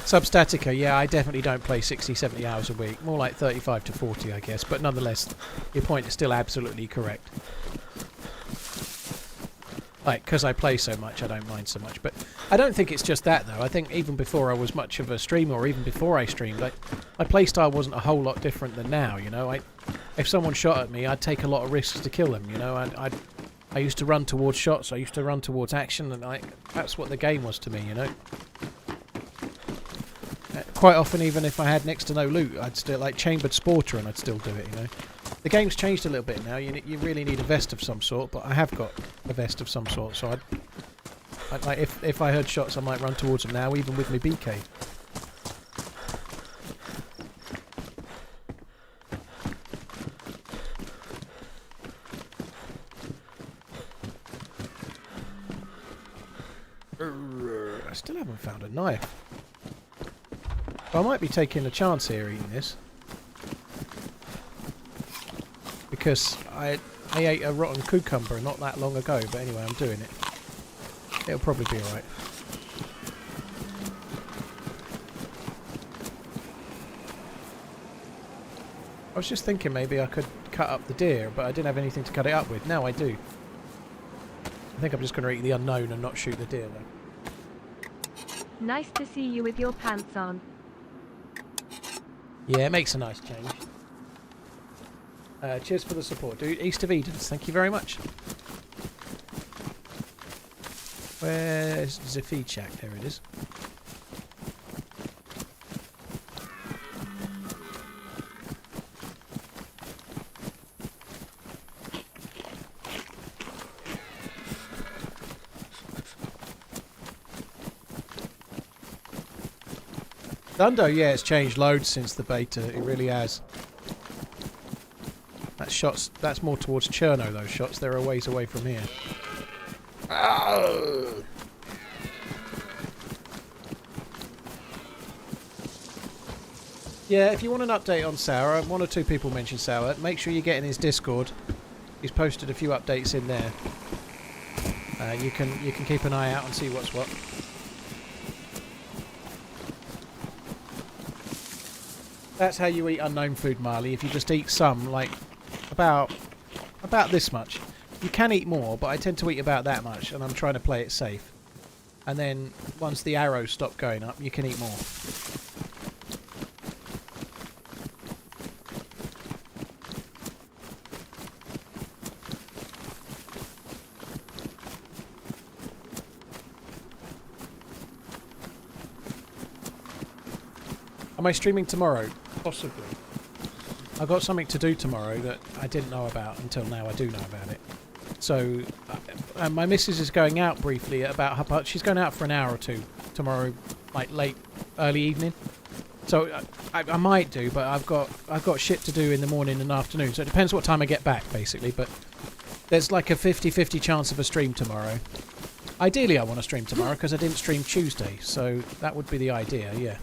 Speaker 1: Substatica, yeah, I definitely don't play 60, 70 hours a week. More like 35 to 40, I guess. But nonetheless, your point is still absolutely correct. Like, because I play so much, I don't mind so much. But I don't think it's just that, though. I think even before I was much of a streamer, or even before I streamed, like, my playstyle wasn't a whole lot different than now, you know. If someone shot at me, I'd take a lot of risks to kill them, you know. I used to run towards shots, I used to run towards action, and that's what the game was to me, you know. Quite often, even if I had next to no loot, I'd still, like, chambered Sporter, and I'd still do it, you know. The game's changed a little bit now. You really need a vest of some sort, but I have got a vest of some sort, so I'd like, if I heard shots, I might run towards them now, even with my BK. knife. Well, I might be taking a chance here eating this. Because I ate a rotten cucumber not that long ago, but anyway, I'm doing it. It'll probably be alright. I was just thinking maybe I could cut up the deer, but I didn't have anything to cut it up with. Now I do. I think I'm just going to eat the unknown and not shoot the deer though.
Speaker 2: Nice to see you with your pants on.
Speaker 1: Yeah, it makes a nice change. Cheers for the support, dude. East of Edens, thank you very much. Where's the feed shack? There it is. Dundo, yeah, it's changed loads since the beta. It really has. That shots, that's more towards Cherno, those shots. They're a ways away from here. Oh. Yeah, if you want an update on Sour, one or two people mentioned Sour, make sure you get in his Discord. He's posted a few updates in there. You can keep an eye out and see what's what. That's how you eat unknown food, Marley. If you just eat some, like about this much. You can eat more, but I tend to eat about that much, and I'm trying to play it safe. And then once the arrows stop going up, you can eat more. Am I streaming tomorrow? Possibly. I've got something to do tomorrow that I didn't know about until now. I do know about it. So, my missus is going out briefly at about half past. She's going out for an hour or two tomorrow, like late, early evening. So I might do, but I've got shit to do in the morning and afternoon. So it depends what time I get back, basically. But there's like a 50-50 chance of a stream tomorrow. Ideally, I want to stream tomorrow because I didn't stream Tuesday, so that would be the idea. Yeah.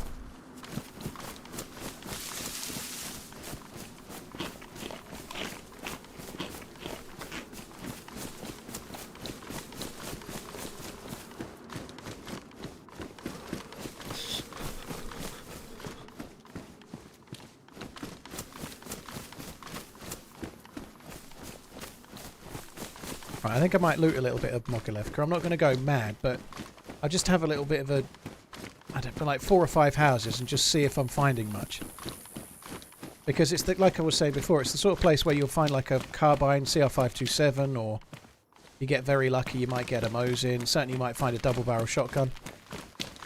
Speaker 1: I think I might loot a little bit of Mogilevka. I'm not going to go mad, but I'll just have a little bit of a... I don't know, like 4 or 5 houses and just see if I'm finding much. Because it's like I was saying before, it's the sort of place where you'll find like a carbine, CR527, or you get very lucky, you might get a Mosin. Certainly you might find a double-barrel shotgun.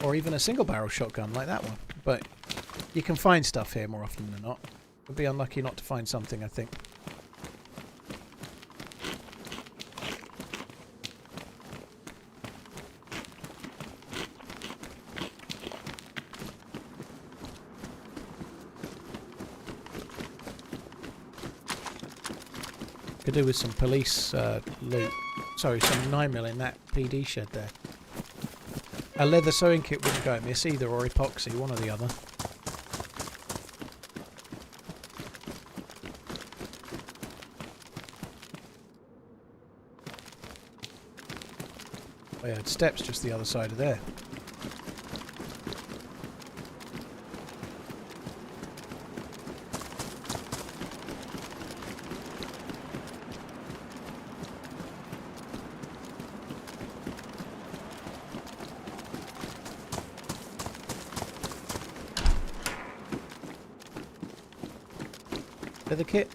Speaker 1: Or even a single-barrel shotgun like that one. But you can find stuff here more often than not. You'll be unlucky not to find something, I think. Could do with some police loot. Sorry, some 9mm in that PD shed there. A leather sewing kit wouldn't go amiss either, or epoxy, one or the other. I heard steps just the other side of there. The kit.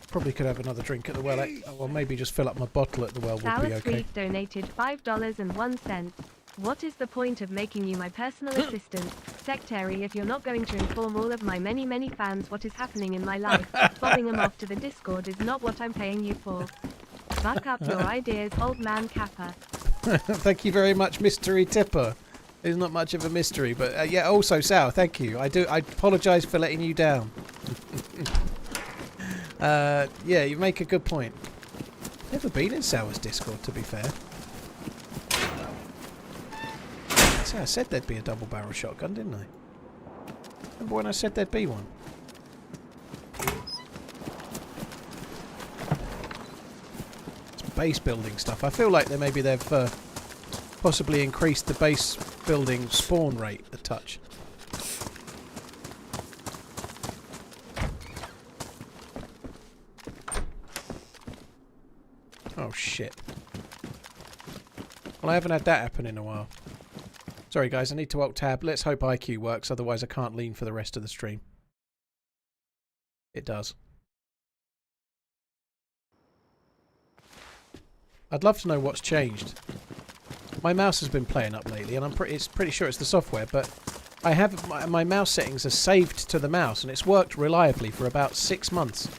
Speaker 1: Probably could have another drink at the well, or maybe just fill up my bottle at the well would be okay.
Speaker 2: Sweet donated $5.01. What is the point of making you my personal assistant, secretary, if you're not going to inform all of my many fans what is happening in my life? Bobbing them off to the Discord is not what I'm paying you for. Buck up your ideas, old man Kappa.
Speaker 1: Thank you very much, Mystery Tipper. It's not much of a mystery, but yeah. Also, Sal, thank you. I apologise for letting you down. Yeah, you make a good point. Never been in Sal's Discord, to be fair. So I said there'd be a double barrel shotgun, didn't I? Remember when I said there'd be one? It's base building stuff. I feel like maybe they've possibly increased the base building spawn rate a touch. Oh shit. Well, I haven't had that happen in a while. Sorry guys, I need to alt tab. Let's hope IQ works, otherwise I can't lean for the rest of the stream. It does. I'd love to know what's changed. My mouse has been playing up lately, and it's pretty sure it's the software, but I have my mouse settings are saved to the mouse, and it's worked reliably for about 6 months.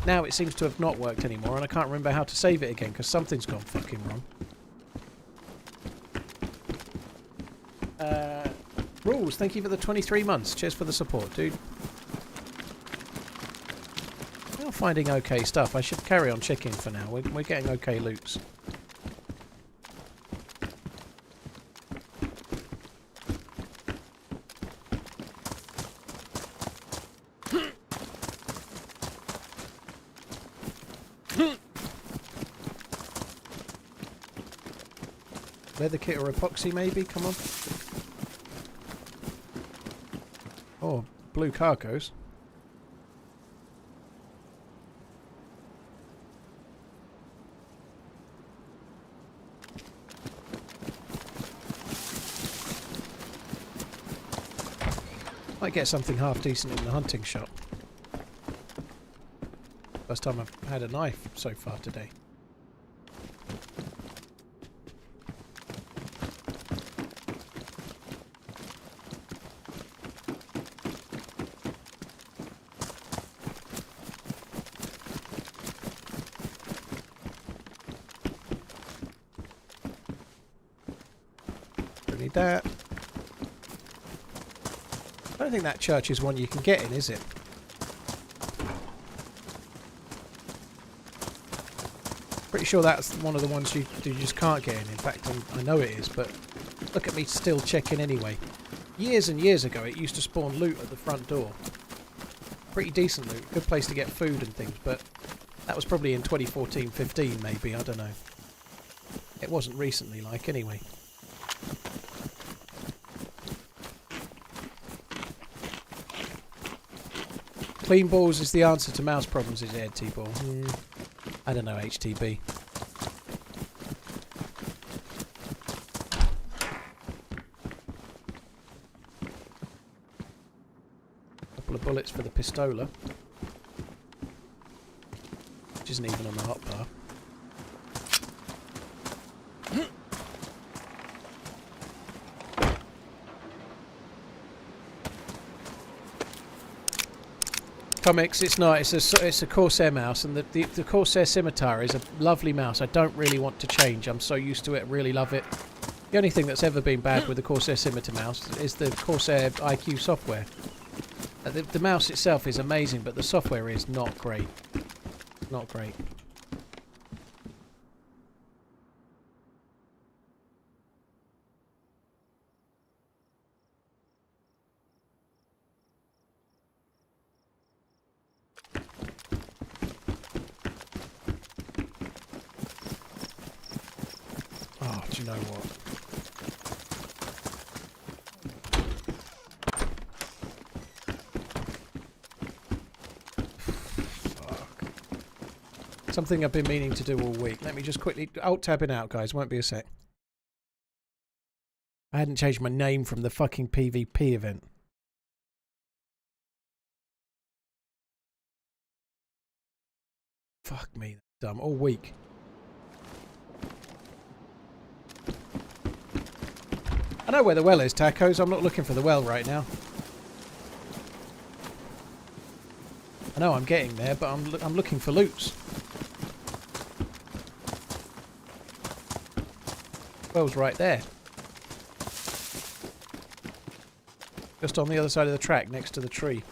Speaker 1: Now it seems to have not worked anymore, and I can't remember how to save it again, because something's gone fucking wrong. Rules, thank you for the 23 months. Cheers for the support, dude. We're finding okay stuff. I should carry on checking for now. We're getting okay loots. Leather kit or epoxy maybe? Come on. Oh, blue cargoes. Might get something half decent in the hunting shop. First time I've had a knife so far today. Don't need that. I don't think that church is one you can get in, is it? Pretty sure that's one of the ones you just can't get in. In fact, I know it is, but look at me still checking anyway. Years and years ago, it used to spawn loot at the front door. Pretty decent loot. Good place to get food and things, but that was probably in 2014-15 maybe, I don't know. It wasn't recently like, anyway. Clean balls is the answer to mouse problems, is it, T-Ball? I don't know, HTB. Couple of bullets for the pistola. Which isn't even on the hotbar. Comics, it's not. It's a Corsair mouse, and the Corsair Scimitar is a lovely mouse. I don't really want to change. I'm so used to it. Really love it. The only thing that's ever been bad with the Corsair Scimitar mouse is the Corsair IQ software. The mouse itself is amazing, but the software is not great. Not great. You know what? Fuck. Something I've been meaning to do all week. Let me just quickly alt-tabbing out, guys. Won't be a sec. I hadn't changed my name from the fucking PvP event. Fuck me. Dumb. All week. I know where the well is, Tacos. I'm not looking for the well right now. I know I'm getting there, but I'm looking for loots. Well's right there. Just on the other side of the track, next to the tree.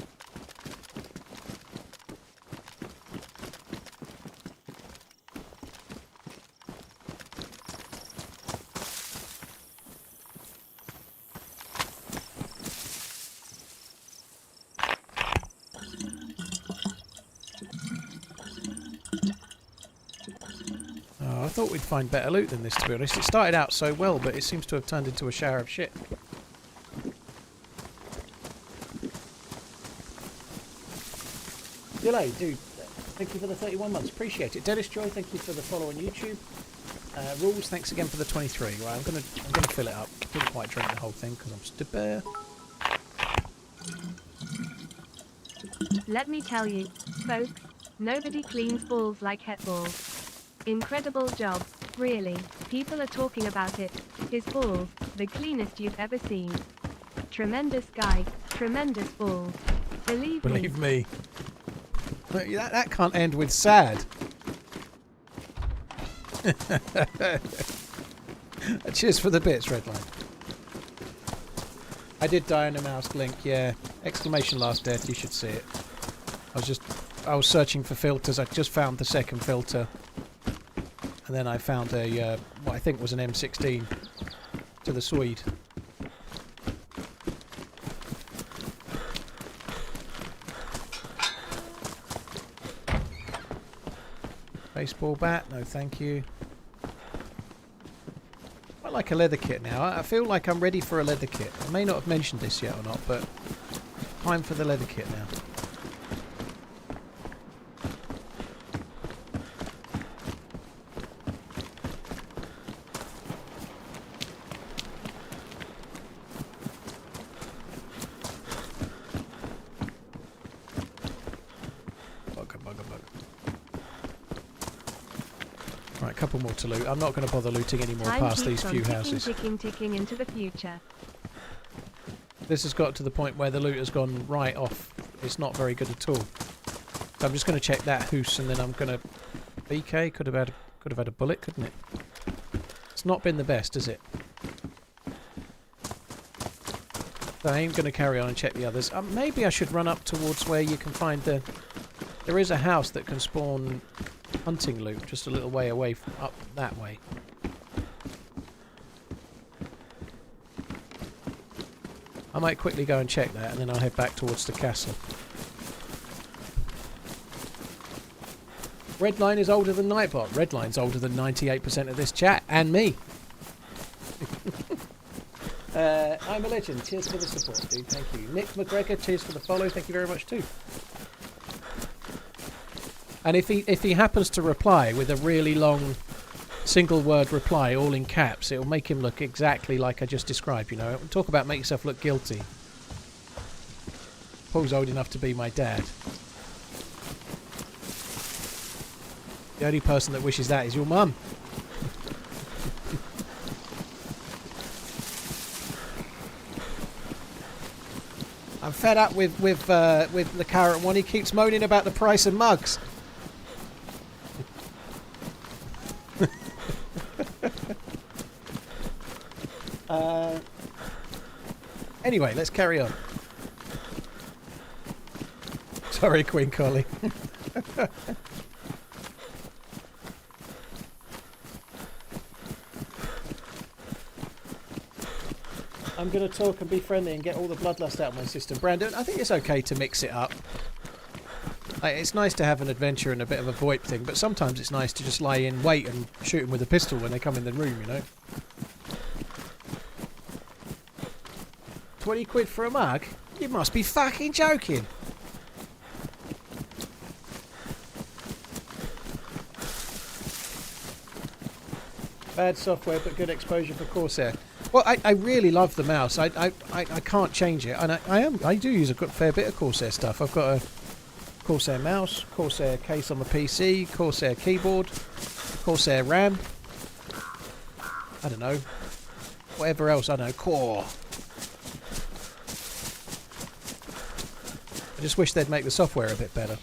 Speaker 1: Oh, I thought we'd find better loot than this, to be honest. It started out so well, but it seems to have turned into a shower of shit. Delay, dude. Thank you for the 31 months. Appreciate it. Dennis Joy, thank you for the follow on YouTube. Rules, thanks again for the 23. Right, I'm gonna fill it up. Didn't quite drink the whole thing because I'm just a bear.
Speaker 2: Let me tell you, folks, nobody cleans balls like het balls. Incredible job, really. People are talking about it. His balls, the cleanest you've ever seen. Tremendous guy, tremendous balls. Believe me.
Speaker 1: Believe me. That can't end with sad. Cheers for the bits, Redline. I did die on a mouse link, yeah. Exclamation last death, you should see it. I was searching for filters. I just found the second filter. And then I found a, what I think was an M16 to the Swede. Baseball bat, no thank you. I like a leather kit now. I feel like I'm ready for a leather kit. I may not have mentioned this yet or not, but time for the leather kit now. Right, a couple more to loot. I'm not going to bother looting any more
Speaker 2: Time
Speaker 1: past
Speaker 2: keeps
Speaker 1: these
Speaker 2: on
Speaker 1: few
Speaker 2: ticking,
Speaker 1: houses.
Speaker 2: ticking into the future.
Speaker 1: This has got to the point where the loot has gone right off. It's not very good at all. So I'm just going to check that hoose, and then I'm going to... BK could have had a bullet, couldn't it? It's not been the best, has it? So I am going to carry on and check the others. Maybe I should run up towards where you can find the... There is a house that can spawn hunting loot just a little way away from up that way. I might quickly go and check that, and then I'll head back towards the castle. Redline is older than Nightbot. Redline's older than 98% of this chat, and me. I'm a legend. Cheers for the support, dude. Thank you. Nick McGregor, cheers for the follow. Thank you very much too. And if he happens to reply with a really long single word reply, all in caps, it'll make him look exactly like I just described, you know. Talk about make yourself look guilty. Paul's old enough to be my dad. The only person that wishes that is your mum. I'm fed up with the carrot one. He keeps moaning about the price of mugs. Anyway, let's carry on. Sorry, Queen Collie. I'm going to talk and be friendly and get all the bloodlust out of my system. Brandon, I think it's okay to mix it up. It's nice to have an adventure and a bit of a VoIP thing, but sometimes it's nice to just lie in wait and shoot them with a pistol when they come in the room, you know. 20 quid for a mug? You must be fucking joking. Bad software but good exposure for Corsair. Well, I really love the mouse. I can't change it, and I do use a fair bit of Corsair stuff. I've got a Corsair mouse, Corsair case on the PC, Corsair keyboard, Corsair RAM. I don't know. Whatever else, I don't know. Core. I just wish they'd make the software a bit better.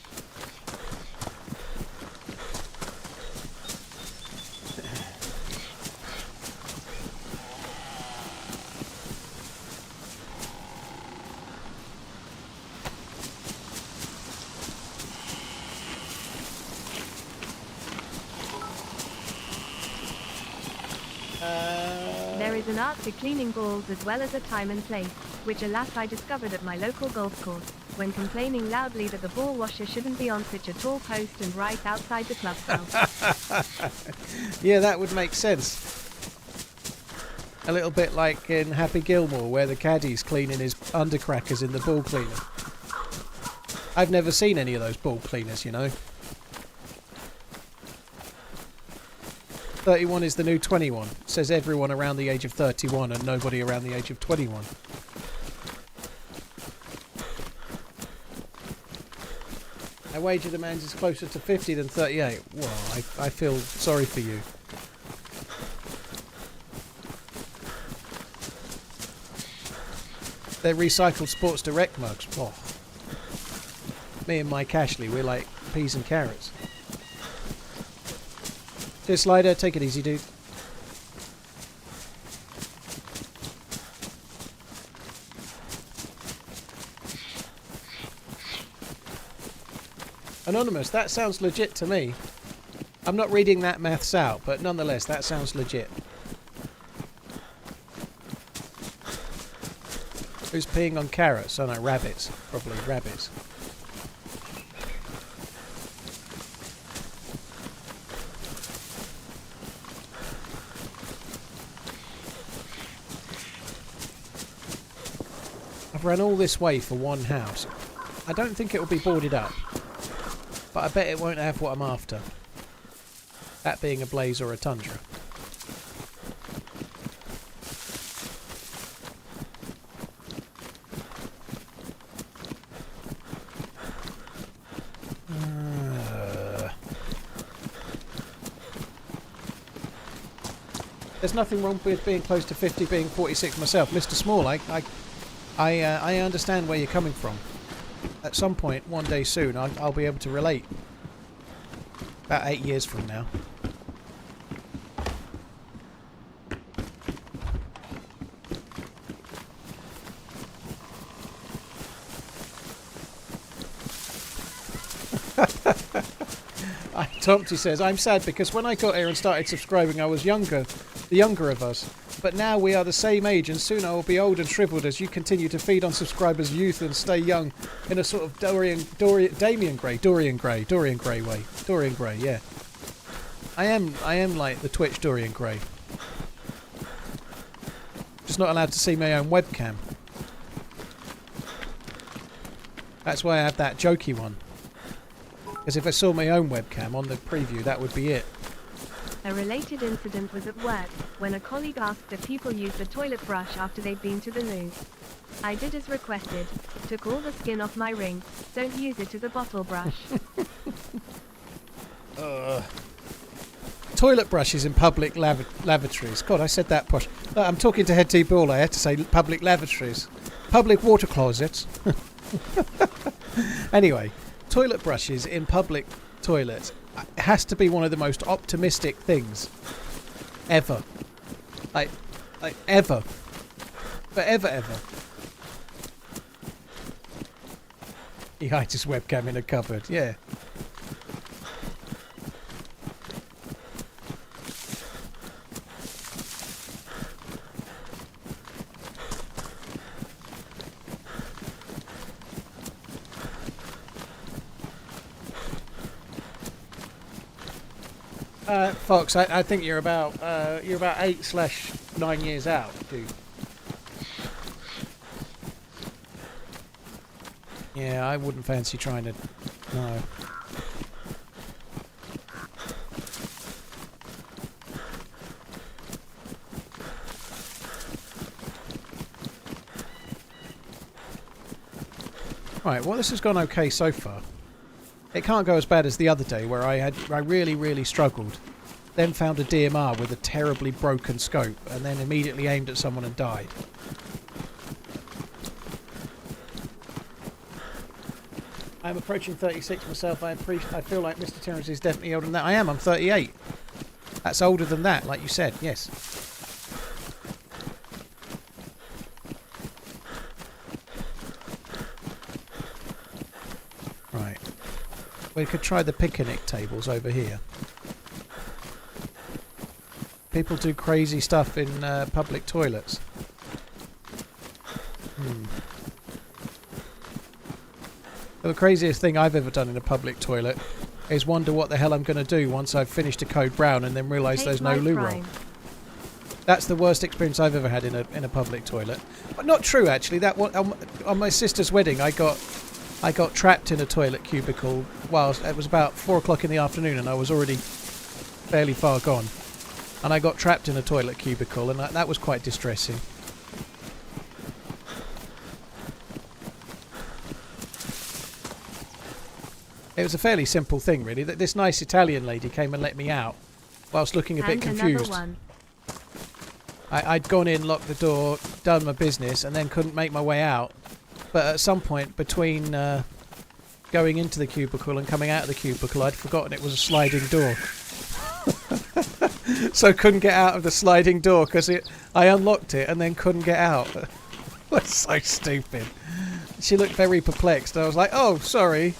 Speaker 2: There is an art to cleaning balls as well as a time and place, which alas I discovered at my local golf course, when complaining loudly that the ball washer shouldn't be on such a tall post and right outside the clubhouse.
Speaker 1: Yeah, that would make sense. A little bit like in Happy Gilmore, where the caddy's cleaning his undercrackers in the ball cleaner. I've never seen any of those ball cleaners, you know. 31 is the new 21. It says everyone around the age of 31 and nobody around the age of 21. I wager the man's is closer to 50 than 38. Well, I feel sorry for you. They're recycled Sports Direct mugs. Oh. Me and Mike Ashley, we're like peas and carrots. Cheers, Slider. Take it easy, dude. Anonymous, that sounds legit to me. I'm not reading that maths out, but nonetheless, that sounds legit. Who's peeing on carrots? Oh no, rabbits. Probably rabbits. I've run all this way for one house. I don't think it will be boarded up, but I bet it won't have what I'm after. That being a blaze or a tundra. There's nothing wrong with being close to 50, being 46 myself. Mr. Small, I understand where you're coming from. At some point, one day soon, I'll be able to relate. About 8 years from now. Tomty says, I'm sad because when I got here and started subscribing, I was younger, the younger of us. But now we are the same age, and soon I will be old and shriveled as you continue to feed on subscribers' youth and stay young in a sort of Dorian Gray way. Dorian Gray, yeah. I am like the Twitch Dorian Gray. Just not allowed to see my own webcam. That's why I have that jokey one. Because if I saw my own webcam on the preview, that would be it.
Speaker 2: A related incident was at work, when a colleague asked if people used a toilet brush after they'd been to the loo. I did as requested, took all the skin off my ring, don't use it as a bottle brush.
Speaker 1: Toilet brushes in public lavatories. God, I said that posh. I'm talking to Head T Ball, I had to say public lavatories. Public water closets. Anyway, toilet brushes in public toilets. It has to be one of the most optimistic things ever. Like ever. Forever, ever. He hides his webcam in a cupboard, yeah. Fox, I think you're about 8/9 years out, dude. Yeah, I wouldn't fancy trying to. No. Right, well, this has gone okay so far. It can't go as bad as the other day where I really struggled. Then found a DMR with a terribly broken scope and then immediately aimed at someone and died. I'm approaching 36 myself. I feel like Mr. Terrence is definitely older than that. I am. I'm 38. That's older than that, like you said. Yes. Right. We could try the picnic tables over here. People do crazy stuff in public toilets. The craziest thing I've ever done in a public toilet is wonder what the hell I'm going to do once I've finished a code brown and then realise there's no loo roll. That's the worst experience I've ever had in a public toilet. But not true, actually. That one, on my sister's wedding, I got trapped in a toilet cubicle whilst it was about 4 o'clock in the afternoon and I was already fairly far gone. And I got trapped in a toilet cubicle and that was quite distressing. It was a fairly simple thing, really. That this nice Italian lady came and let me out whilst looking a bit confused. I'd gone in, locked the door, done my business, and then couldn't make my way out. But at some point between going into the cubicle and coming out of the cubicle, I'd forgotten it was a sliding door. So couldn't get out of the sliding door because I unlocked it and then couldn't get out. It was so stupid. She looked very perplexed. I was like, oh, sorry.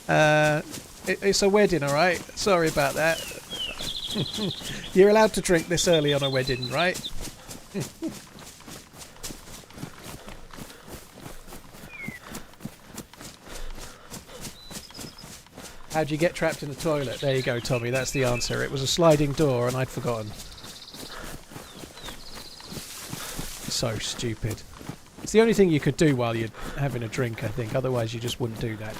Speaker 1: It's a wedding, alright? Sorry about that. You're allowed to drink this early on a wedding, right? How'd you get trapped in the toilet? There you go, Tommy. That's the answer. It was a sliding door and I'd forgotten. So stupid. It's the only thing you could do while you're having a drink, I think. Otherwise you just wouldn't do that.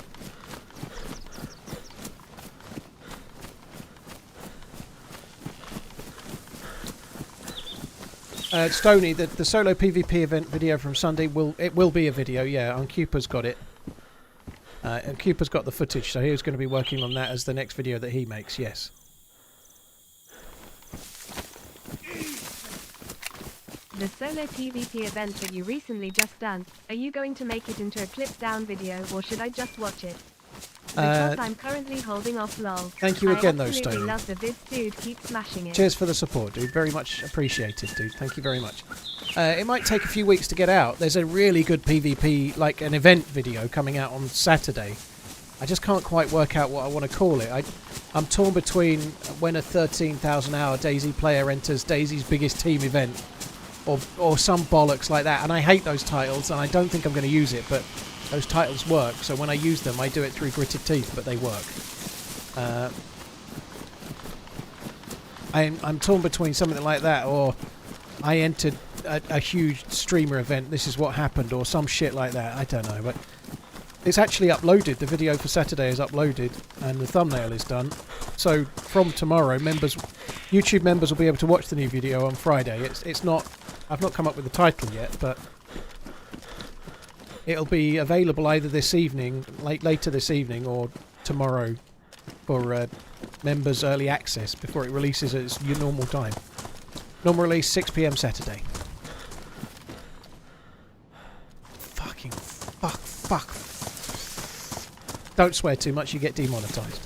Speaker 1: Stoney, the solo PvP event video from Sunday will be a video, yeah. And Cooper's got it, and Cooper's got the footage, so he's going to be working on that as the next video that he makes. Yes.
Speaker 2: The solo PvP event that you recently just done. Are you going to make it into a clipped down video, or should I just watch it? Because I'm currently holding off lol.
Speaker 1: Thank you again though, Stoney.
Speaker 2: I love the Viz dude, keep smashing it.
Speaker 1: Cheers for the support, dude. Very much appreciated, dude. Thank you very much. It might take a few weeks to get out. There's a really good PvP, like an event video coming out on Saturday. I just can't quite work out what I want to call it. I'm torn between when a 13,000 hour DayZ player enters DayZ's biggest team event or some bollocks like that. And I hate those titles and I don't think I'm going to use it, but those titles work, so when I use them I do it through gritted teeth, but they work. I'm torn between something like that or I entered a huge streamer event, this is what happened, or some shit like that. I don't know, but it's actually uploaded. The video for Saturday is uploaded and the thumbnail is done. So from tomorrow, YouTube members will be able to watch the new video on Friday. It's not, I've not come up with the title yet, but it'll be available either this evening, later this evening, or tomorrow for members' early access before it releases at its normal time. Normal release 6 PM Saturday. Fucking fuck. Don't swear too much, you get demonetized.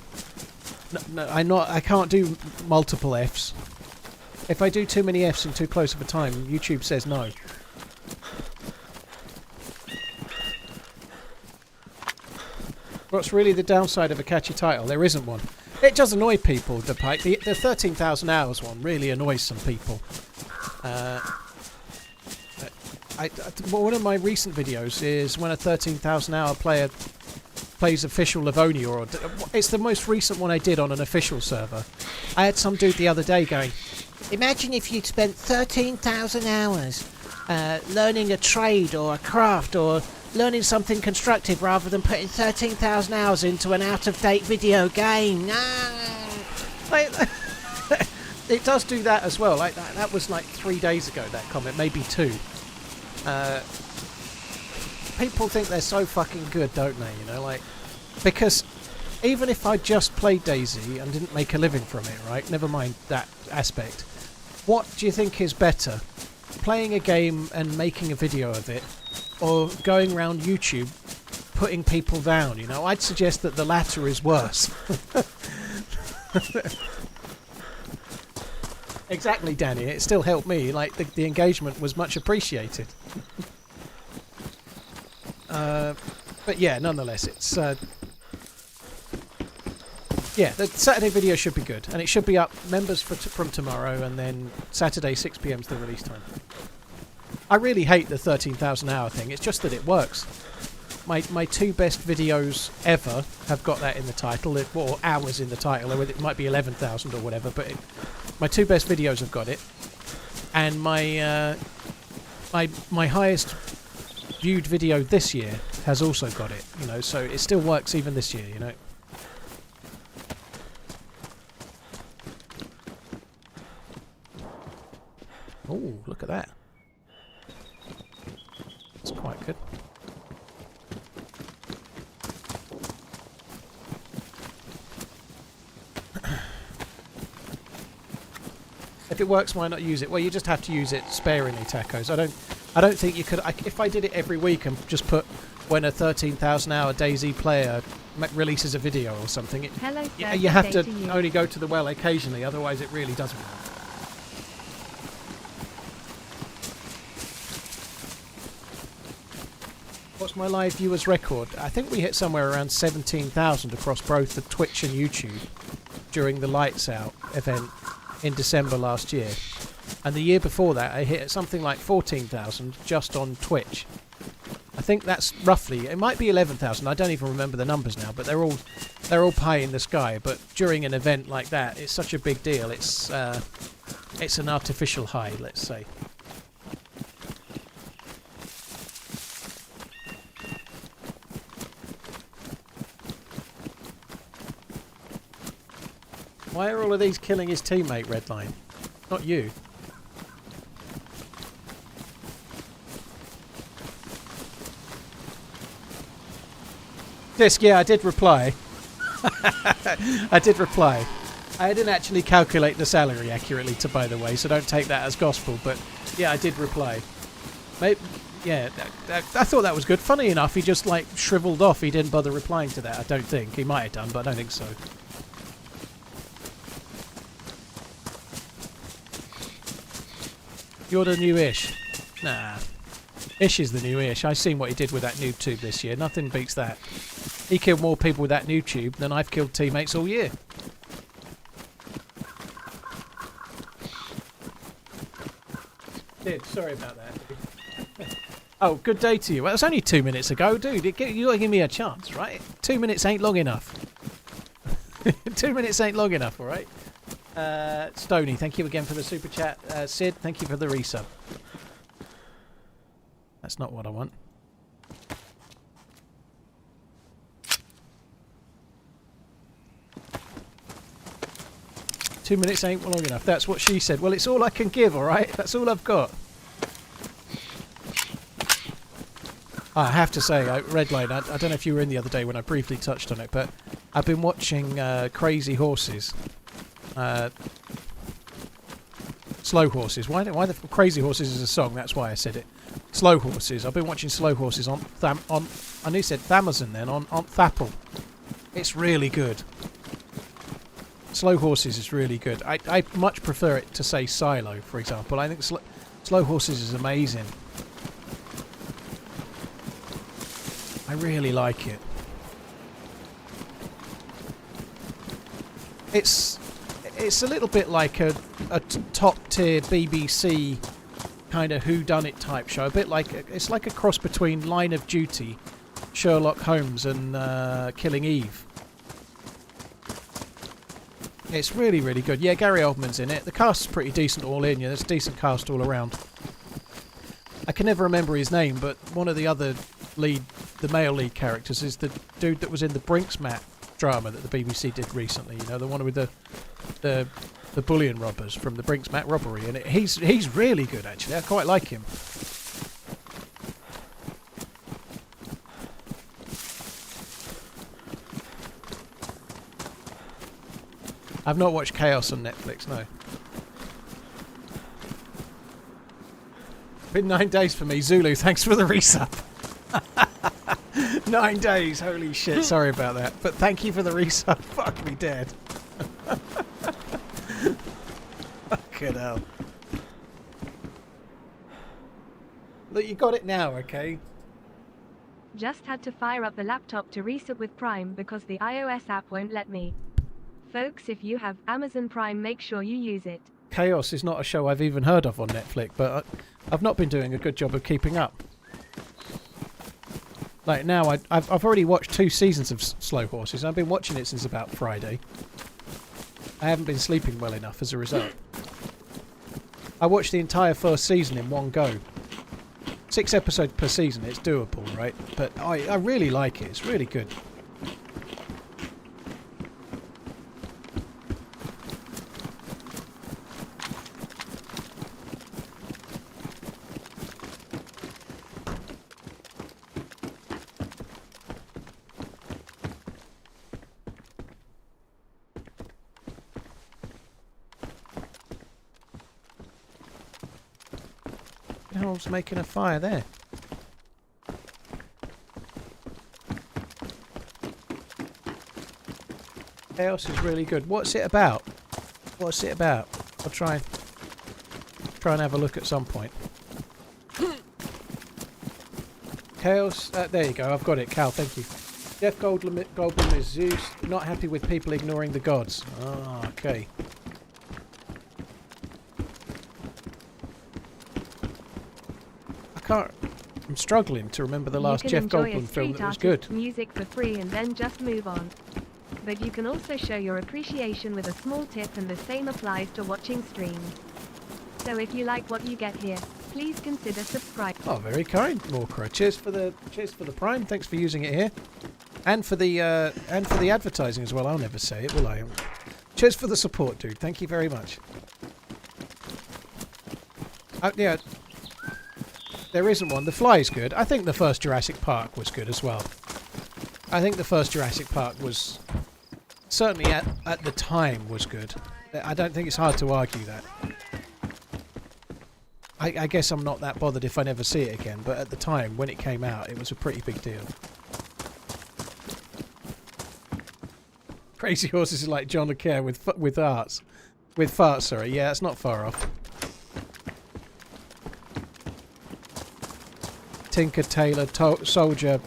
Speaker 1: No, I can't do multiple Fs. If I do too many Fs in too close of a time, YouTube says no. What's really the downside of a catchy title? There isn't one. It does annoy people, the Pike. The 13,000 hours one really annoys some people. One of my recent videos is when a 13,000 hour player plays official Livonia, or it's the most recent one I did on an official server. I had some dude the other day going, imagine if you'd spent 13,000 hours learning a trade or a craft or learning something constructive rather than putting 13,000 hours into an out-of-date video game. It does do that as well. Like that was like 3 days ago, that comment, maybe 2. People think they're so fucking good, don't they? You know, like, because even if I just played DayZ and didn't make a living from it, right? Never mind that aspect. What do you think is better? Playing a game and making a video of it, or going around YouTube putting people down? You know, I'd suggest that the latter is worse. Exactly, Danny. It still helped me. Like, the engagement was much appreciated. But yeah, nonetheless, it's Yeah, the Saturday video should be good, and it should be up members from tomorrow, and then Saturday 6 p.m. is the release time. I really hate the 13,000 hour thing. It's just that it works. My 2 best videos ever have got that in the title, or hours in the title. It might be 11,000 or whatever, but my 2 best videos have got it, and my highest viewed video this year has also got it. You know, so it still works even this year. You know. Oh, look at that. That's quite good. If it works, why not use it? Well, you just have to use it sparingly, tacos. I don't think you could. If I did it every week and just put when a 13,000 hour DayZ player releases a video or something,
Speaker 2: Hello, sir,
Speaker 1: you have to
Speaker 2: to
Speaker 1: only go to the well occasionally. Otherwise, it really doesn't work. What's my live viewers record? I think we hit somewhere around 17,000 across both the Twitch and YouTube during the Lights Out event in December last year. And the year before that, I hit something like 14,000 just on Twitch. I think that's roughly, it might be 11,000. I don't even remember the numbers now, but they're all pie in the sky. But during an event like that, it's such a big deal. It's an artificial high, let's say. Why are all of these killing his teammate, Redline? Not you. Disc, yeah, I did reply. I did reply. I didn't actually calculate the salary accurately, by the way, so don't take that as gospel, but yeah, I did reply. Maybe, yeah, I thought that was good. Funny enough, he just, like, shriveled off. He didn't bother replying to that, I don't think. He might have done, but I don't think so. You're the new Ish. Nah. Ish is the new Ish. I've seen what he did with that noob tube this year. Nothing beats that. He killed more people with that noob tube than I've killed teammates all year. Did. Sorry about that. Oh, good day to you. Well, it was only 2 minutes ago, dude. You gotta give me a chance, right? 2 minutes ain't long enough. 2 minutes ain't long enough, alright? Stony, thank you again for the super chat. Sid, thank you for the resub. That's not what I want. "2 minutes ain't long enough." That's what she said. Well, it's all I can give, alright? That's all I've got. I have to say, Redline, I don't know if you were in the other day when I briefly touched on it, but I've been watching Crazy Horses. Slow Horses. Why the Crazy Horses is a song, that's why I said it. Slow Horses. I've been watching Slow Horses on I knew said Amazon then, on Thapple. It's really good. Slow Horses is really good. I much prefer it to say Silo, for example. I think Slow Horses is amazing. I really like it. It's a little bit like a top tier BBC kind of whodunit type show. A bit like it's like a cross between Line of Duty, Sherlock Holmes, and Killing Eve. It's really, really good. Yeah, Gary Oldman's in it. The cast's pretty decent all in. Yeah, there's a decent cast all around. I can never remember his name, but one of the other the male lead characters is the dude that was in the Brinks-Mat drama that the BBC did recently. You know, the one with the bullion robbers from the Brinks-Mat robbery, and he's really good actually. I quite like him. I've not watched Chaos on Netflix, no. Been 9 days for me. Zulu, thanks for the resub. 9 days, holy shit, sorry about that. But thank you for the resub. Fuck me dead. Fucking hell. Look, you got it now, okay?
Speaker 2: Just had to fire up the laptop to resub with Prime because the iOS app won't let me. Folks, if you have Amazon Prime, make sure you use it.
Speaker 1: Chaos is not a show I've even heard of on Netflix, but I've not been doing a good job of keeping up. Like now, I've already watched 2 seasons of Slow Horses, and I've been watching it since about Friday. I haven't been sleeping well enough as a result. I watched the entire first season in one go. 6 episodes per season, it's doable, right? But I really like it, it's really good. Harold's making a fire there. Chaos is really good. What's it about? What's it about? I'll try and have a look at some point. Chaos. There you go. I've got it. Cal, thank you. Jeff Goldblum is Zeus. Not happy with people ignoring the gods. Ah, okay. I'm struggling to remember the last Jeff Goldblum film that was good.
Speaker 2: Music for free and then just move on. But you can also show your appreciation with a small tip, and the same applies to watching streams. So if you like what you get here, please consider subscribing.
Speaker 1: Oh, very kind, Morkra. Cheers for the Prime. Thanks for using it here, and for the advertising as well. I'll never say it, will I? Cheers for the support, dude. Thank you very much. Yeah. There isn't one. The Fly's good. I think the first Jurassic Park was good as well. I think the first Jurassic Park was certainly at the time was good. I don't think it's hard to argue that. I guess I'm not that bothered if I never see it again, but at the time when it came out, it was a pretty big deal. Crazy Horses is like John Le Carre with farts. Sorry, yeah, it's not far off. Tinker, Tailor, Soldier.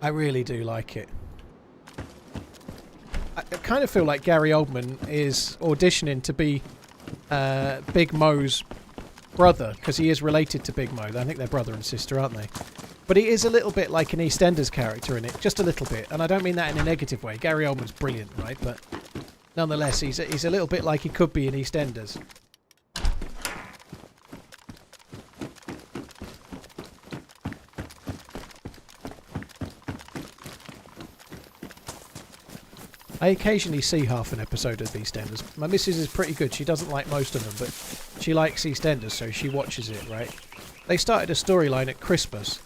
Speaker 1: I really do like it. I kind of feel like Gary Oldman is auditioning to be Big Mo's brother, because he is related to Big Mo. I think they're brother and sister, aren't they? But he is a little bit like an EastEnders character in it, just a little bit. And I don't mean that in a negative way. Gary Oldman's brilliant, right? But nonetheless, he's a little bit like he could be in EastEnders. I occasionally see half an episode of EastEnders. My missus is pretty good. She doesn't like most of them, but she likes EastEnders, so she watches it, right? They started a storyline at Christmas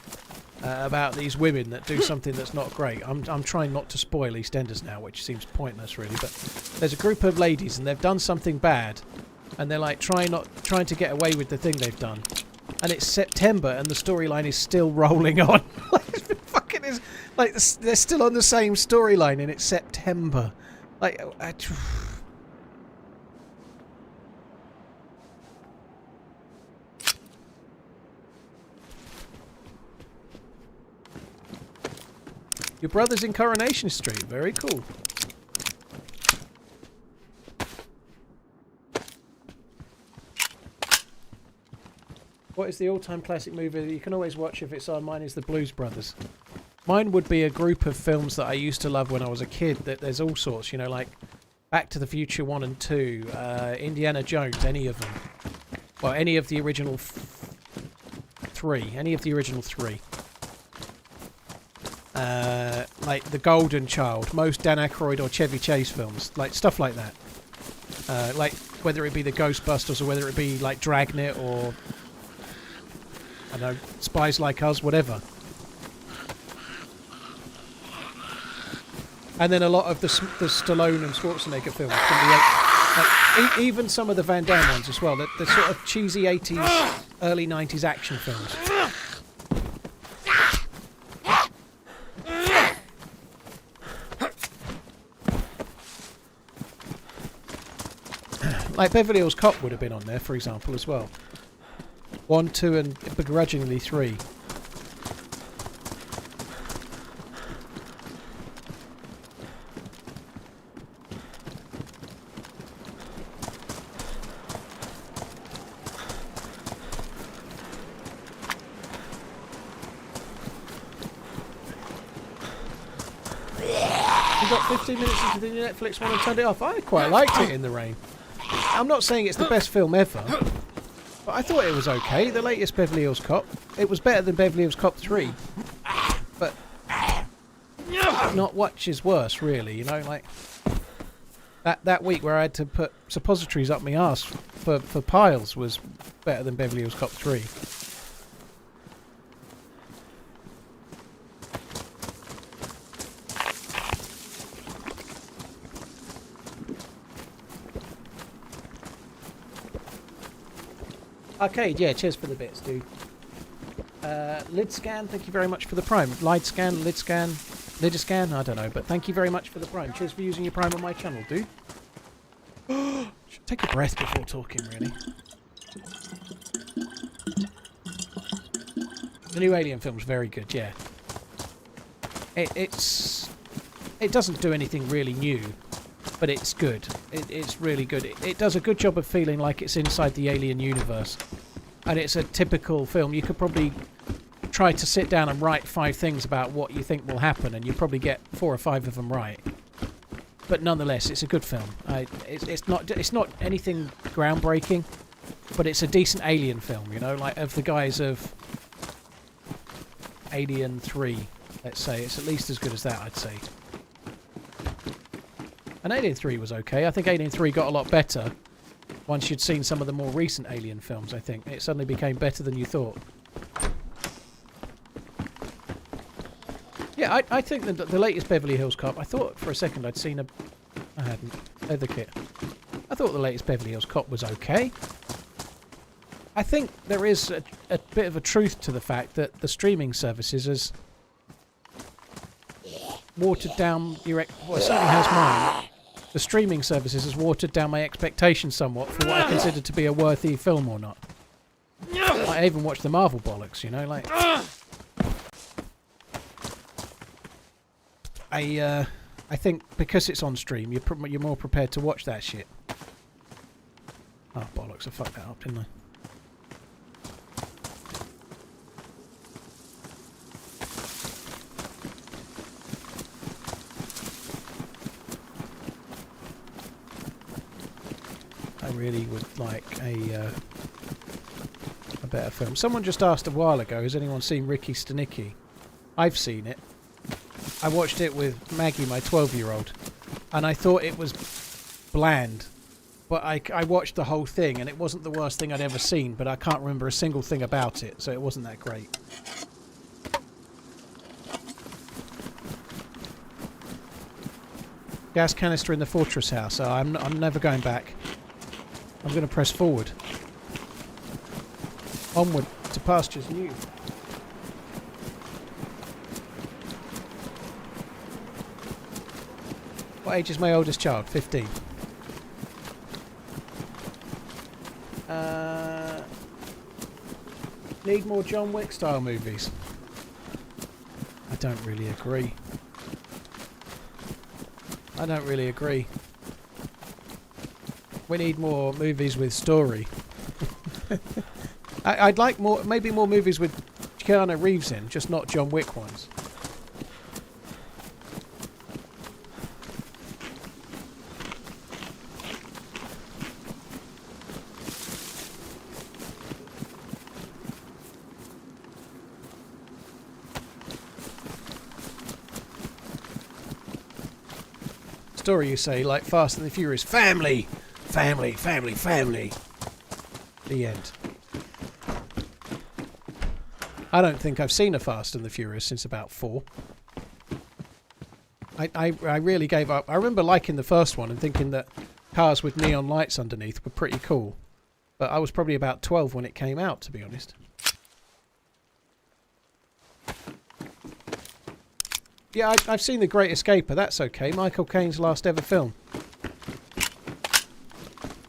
Speaker 1: about these women that do something that's not great. I'm trying not to spoil EastEnders now, which seems pointless, really. But there's a group of ladies, and they've done something bad, and they're like trying to get away with the thing they've done. And it's September, and the storyline is still rolling on. Like they're still on the same storyline, and it's September. Like, your brother's in Coronation Street. Very cool. What is the all-time classic movie that you can always watch if it's on? Mine is The Blues Brothers. Mine would be a group of films that I used to love when I was a kid. That there's all sorts, you know, like Back to the Future 1 and 2, Indiana Jones, any of them. Well, any of the original three. Any of the original 3. Like The Golden Child, most Dan Aykroyd or Chevy Chase films, like stuff like that. Like whether it be the Ghostbusters or whether it be like Dragnet or I don't know, Spies Like Us, whatever. And then a lot of the Stallone and Schwarzenegger films from the like, even some of the Van Damme ones as well. The sort of cheesy 80s, early 90s action films. Like Beverly Hills Cop would have been on there, for example, as well. 1, 2, and begrudgingly 3. You got 15 minutes into the Netflix one and turned it off. I quite liked it in the rain. I'm not saying it's the best film ever, but I thought it was okay. The latest Beverly Hills Cop. It was better than Beverly Hills Cop 3, but not much is worse, really. You know, like that week where I had to put suppositories up my arse for piles was better than Beverly Hills Cop 3. Arcade, yeah, cheers for the bits, dude. Lidscan, thank you very much for the Prime. Lidscan, Lidiscan, I don't know, but thank you very much for the Prime. Cheers for using your Prime on my channel, dude. Should take a breath before talking, really. The new Alien film's very good, yeah. It doesn't do anything really new, but it's good. It's really good. It does a good job of feeling like it's inside the Alien universe. And it's a typical film. You could probably try to sit down and write 5 things about what you think will happen, and you probably get 4 or 5 of them right. But nonetheless, it's a good film. It's not anything groundbreaking, but it's a decent Alien film, you know, like of the guys of Alien 3, let's say. It's at least as good as that, I'd say. And Alien 3 was okay. I think Alien 3 got a lot better once you'd seen some of the more recent Alien films, I think. It suddenly became better than you thought. Yeah, I think that the latest Beverly Hills Cop, I thought for a second I'd seen I hadn't. Leather kit. I thought the latest Beverly Hills Cop was okay. I think there is a bit of a truth to the fact that the streaming services has watered down your... Well, it certainly has mine. The streaming services has watered down my expectations somewhat for what I consider to be a worthy film or not. I even watched the Marvel bollocks, you know, like... I think because it's on stream, you're more prepared to watch that shit. Oh, bollocks, I fucked that up, didn't I? I really would like a better film. Someone just asked a while ago, has anyone seen Ricky Stenicki? I've seen it. I watched it with Maggie, my 12-year-old, and I thought it was bland. But I watched the whole thing, and it wasn't the worst thing I'd ever seen, but I can't remember a single thing about it, so it wasn't that great. Gas canister in the fortress house. Oh, I'm never going back. I'm going to press forward. Onward to pastures new. What age is my oldest child? 15. Need more John Wick style movies? I don't really agree. I don't really agree. We need more movies with story. I'd like more, maybe more movies with Keanu Reeves in, just not John Wick ones. Story, you say, like Fast and the Furious. Family! Family, family, family. The end. I don't think I've seen a Fast and the Furious since about 4. I really gave up. I remember liking the first one and thinking that cars with neon lights underneath were pretty cool. But I was probably about 12 when it came out, to be honest. Yeah, I've seen The Great Escaper. That's okay. Michael Caine's last ever film.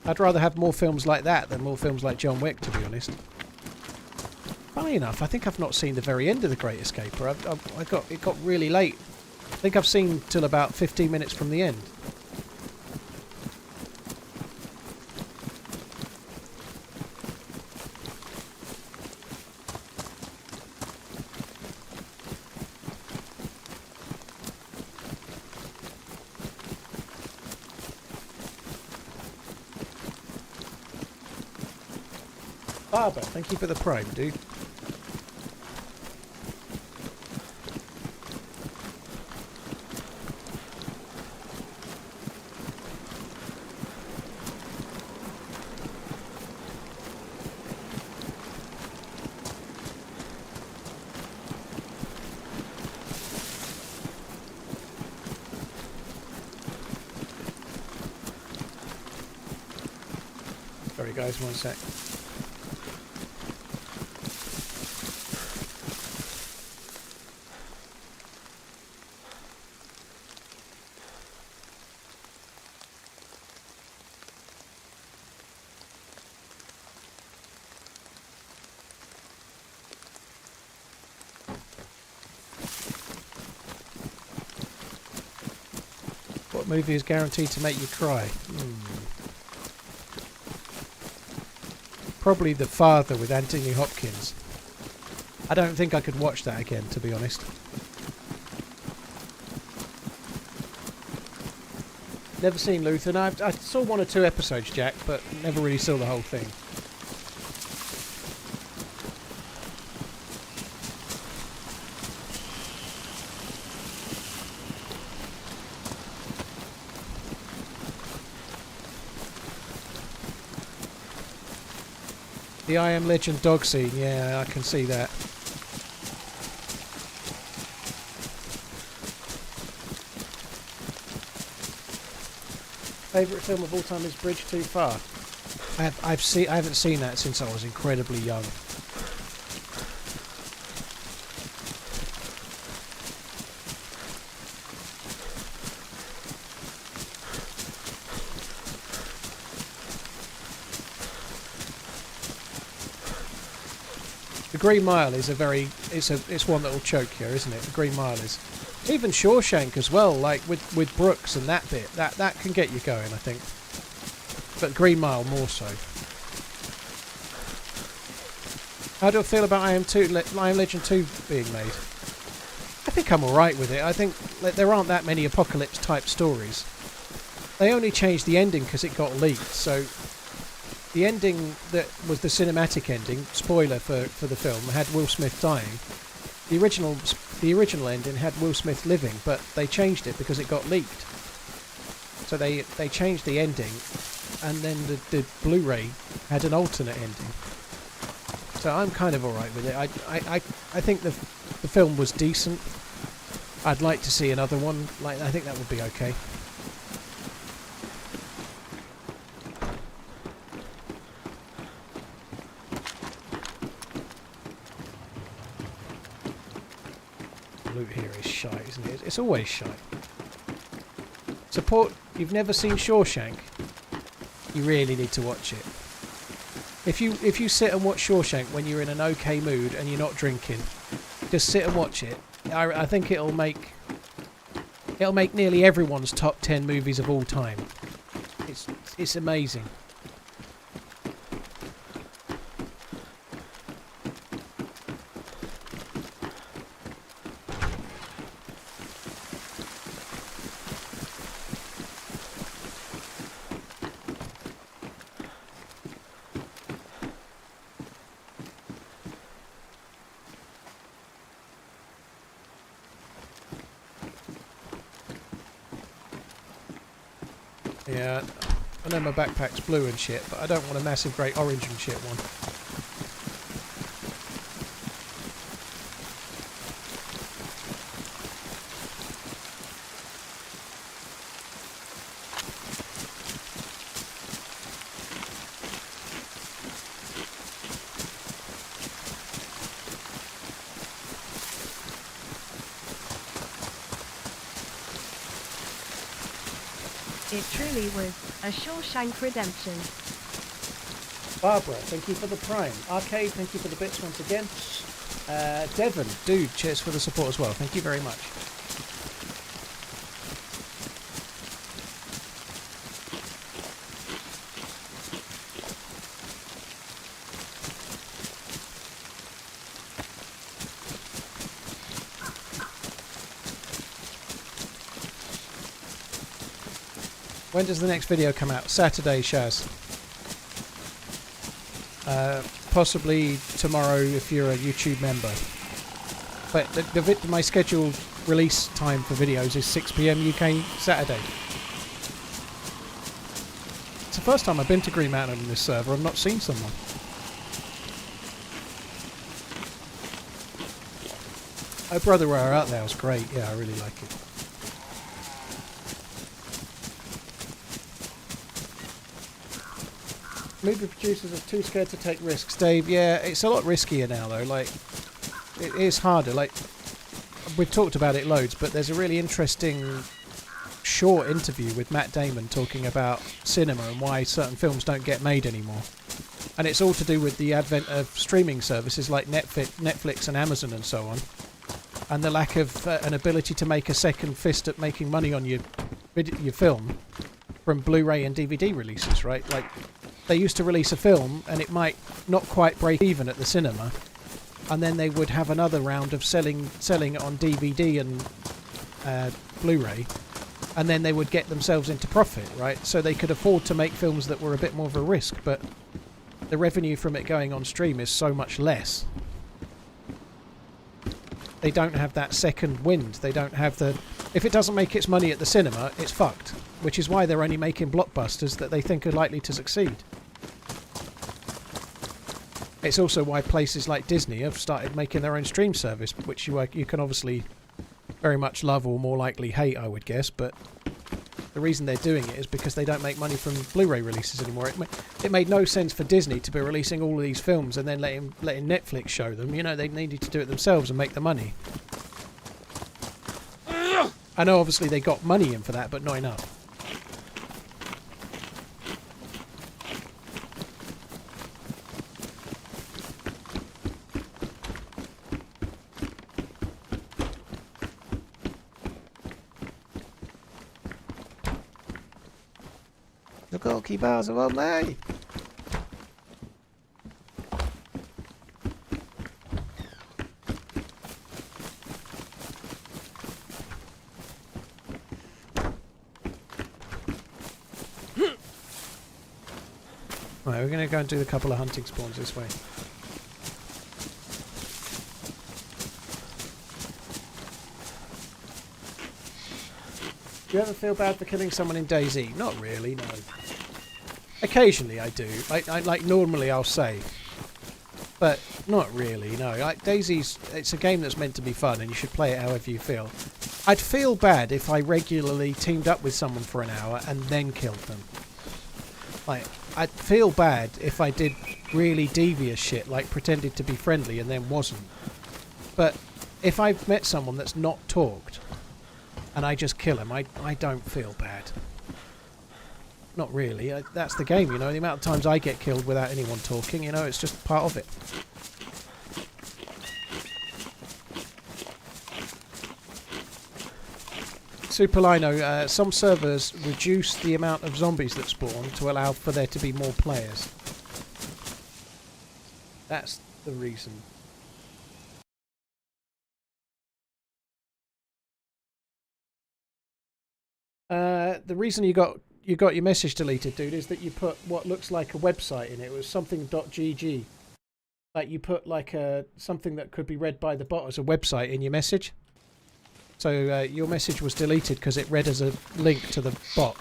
Speaker 1: I'd rather have more films like that than more films like John Wick, to be honest. Funny enough, I think I've not seen the very end of The Great Escaper. It got really late. I think I've seen till about 15 minutes from the end. Barber, thank you for the prime, dude. Sorry guys, one sec. What movie is guaranteed to make you cry? Probably The Father with Anthony Hopkins. I don't think I could watch that again, to be honest. Never seen Luther. No, I saw 1 or 2 episodes, Jack, but never really saw the whole thing. The I Am Legend dog scene, yeah, I can see that. Favourite film of all time is Bridge Too Far. I haven't seen that since I was incredibly young. The Green Mile is it's one that will choke you, isn't it? The Green Mile is. Even Shawshank as well, like with Brooks and that bit, that can get you going, I think. But Green Mile more so. How do I feel about I Am Legend 2 being made? I think I'm alright with it. I think there aren't that many apocalypse type stories. They only changed the ending because it got leaked, so the ending that was the cinematic ending, spoiler for the film, had Will Smith dying. The original ending had Will Smith living, but they changed it because it got leaked. So they changed the ending, and then the Blu-ray had an alternate ending. So I'm kind of alright with it. I think the film was decent. I'd like to see another one. I think that would be okay. Loot here is shite, isn't it? It's always shite. Support. You've never seen Shawshank? You really need to watch it. If you sit and watch Shawshank when you're in an okay mood and you're not drinking, just sit and watch it. I think it'll make nearly everyone's top 10 movies of all time. It's amazing. Yeah, I know my backpack's blue and shit, but I don't want a massive great orange and shit one.
Speaker 2: It truly was a Shawshank Redemption.
Speaker 1: Barbara, thank you for the Prime. Arcade, thank you for the bits once again. Devon, dude, cheers for the support as well. Thank you very much. When does the next video come out? Saturday, Shaz. Possibly tomorrow if you're a YouTube member. But my scheduled release time for videos is 6 PM UK Saturday. It's the first time I've been to Green Mountain on this server. I've not seen someone. Oh, Brother, we're out there. It was great. Yeah, I really like it. Movie producers are too scared to take risks, Dave. Yeah, it's a lot riskier now, though. Like, it is harder. Like, we've talked about it loads, but there's a really interesting short interview with Matt Damon talking about cinema and why certain films don't get made anymore. And it's all to do with the advent of streaming services like Netflix and Amazon and so on, and the lack of an ability to make a second fist at making money on your film from Blu-ray and DVD releases, right? Like, they used to release a film and it might not quite break even at the cinema, and then they would have another round of selling it on DVD and Blu-ray, and then they would get themselves into profit, right? So they could afford to make films that were a bit more of a risk, but the revenue from it going on stream is so much less. They don't have that second wind. They don't have the... If it doesn't make its money at the cinema, it's fucked. Which is why they're only making blockbusters that they think are likely to succeed. It's also why places like Disney have started making their own stream service, which you can obviously very much love or more likely hate, I would guess, but the reason they're doing it is because they don't make money from Blu-ray releases anymore. It made no sense for Disney to be releasing all of these films and then letting Netflix show them. You know, they needed to do it themselves and make the money. I know obviously they got money in for that, but not enough. The goalkeepers are on me! Right, we're going to go and do a couple of hunting spawns this way. Do you ever feel bad for killing someone in DayZ? Not really, no. Occasionally I do. Like normally I'll say. But not really, no. Like DayZ's, it's a game that's meant to be fun and you should play it however you feel. I'd feel bad if I regularly teamed up with someone for an hour and then killed them. Like, I'd feel bad if I did really devious shit, like pretended to be friendly and then wasn't. But if I've met someone that's not talked and I just kill him, I don't feel bad. Not really. That's the game, you know. The amount of times I get killed without anyone talking, you know, it's just part of it. Superlino, some servers reduce the amount of zombies that spawn to allow for there to be more players. That's the reason. The reason you got your message deleted, dude, is that you put what looks like a website in it. It was something .gg. Like you put like something that could be read by the bot as a website in your message. So your message was deleted because it read as a link to the bot.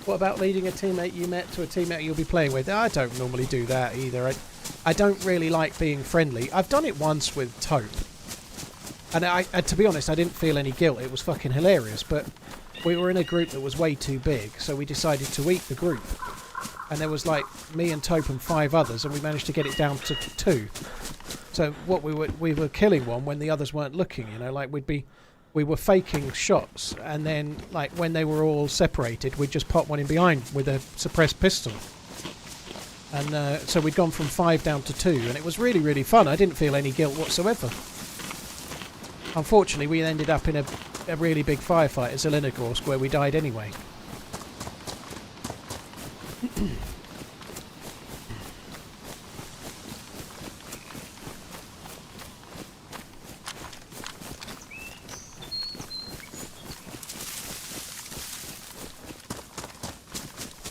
Speaker 1: What about leading a teammate you met to a teammate you'll be playing with? I don't normally do that either. I don't really like being friendly. I've done it once with Taupe. And to be honest, I didn't feel any guilt. It was fucking hilarious. But we were in a group that was way too big, so we decided to eat the group. And there was like me and Taupe and 5 others, and we managed to get it down to 2. So what we were killing one when the others weren't looking. You know, like we were faking shots, and then like when they were all separated, we'd just pop one in behind with a suppressed pistol. And so we'd gone from 5 down to 2, and it was really, really fun. I didn't feel any guilt whatsoever. Unfortunately, we ended up in a really big firefight at Zelenogorsk, where we died anyway.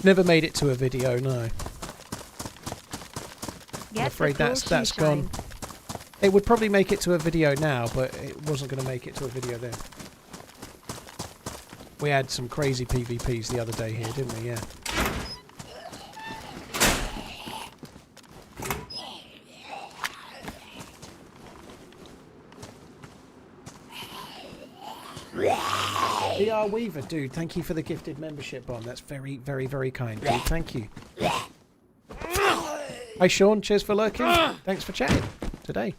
Speaker 1: Never made it to a video, no. I'm afraid that's gone. It would probably make it to a video now, but it wasn't going to make it to a video then. We had some crazy PvPs the other day here, didn't we? Yeah. ER Weaver, dude, thank you for the gifted membership bomb. That's very, very, very kind, dude. Thank you. Hi, Sean. Cheers for lurking. Thanks for chatting today.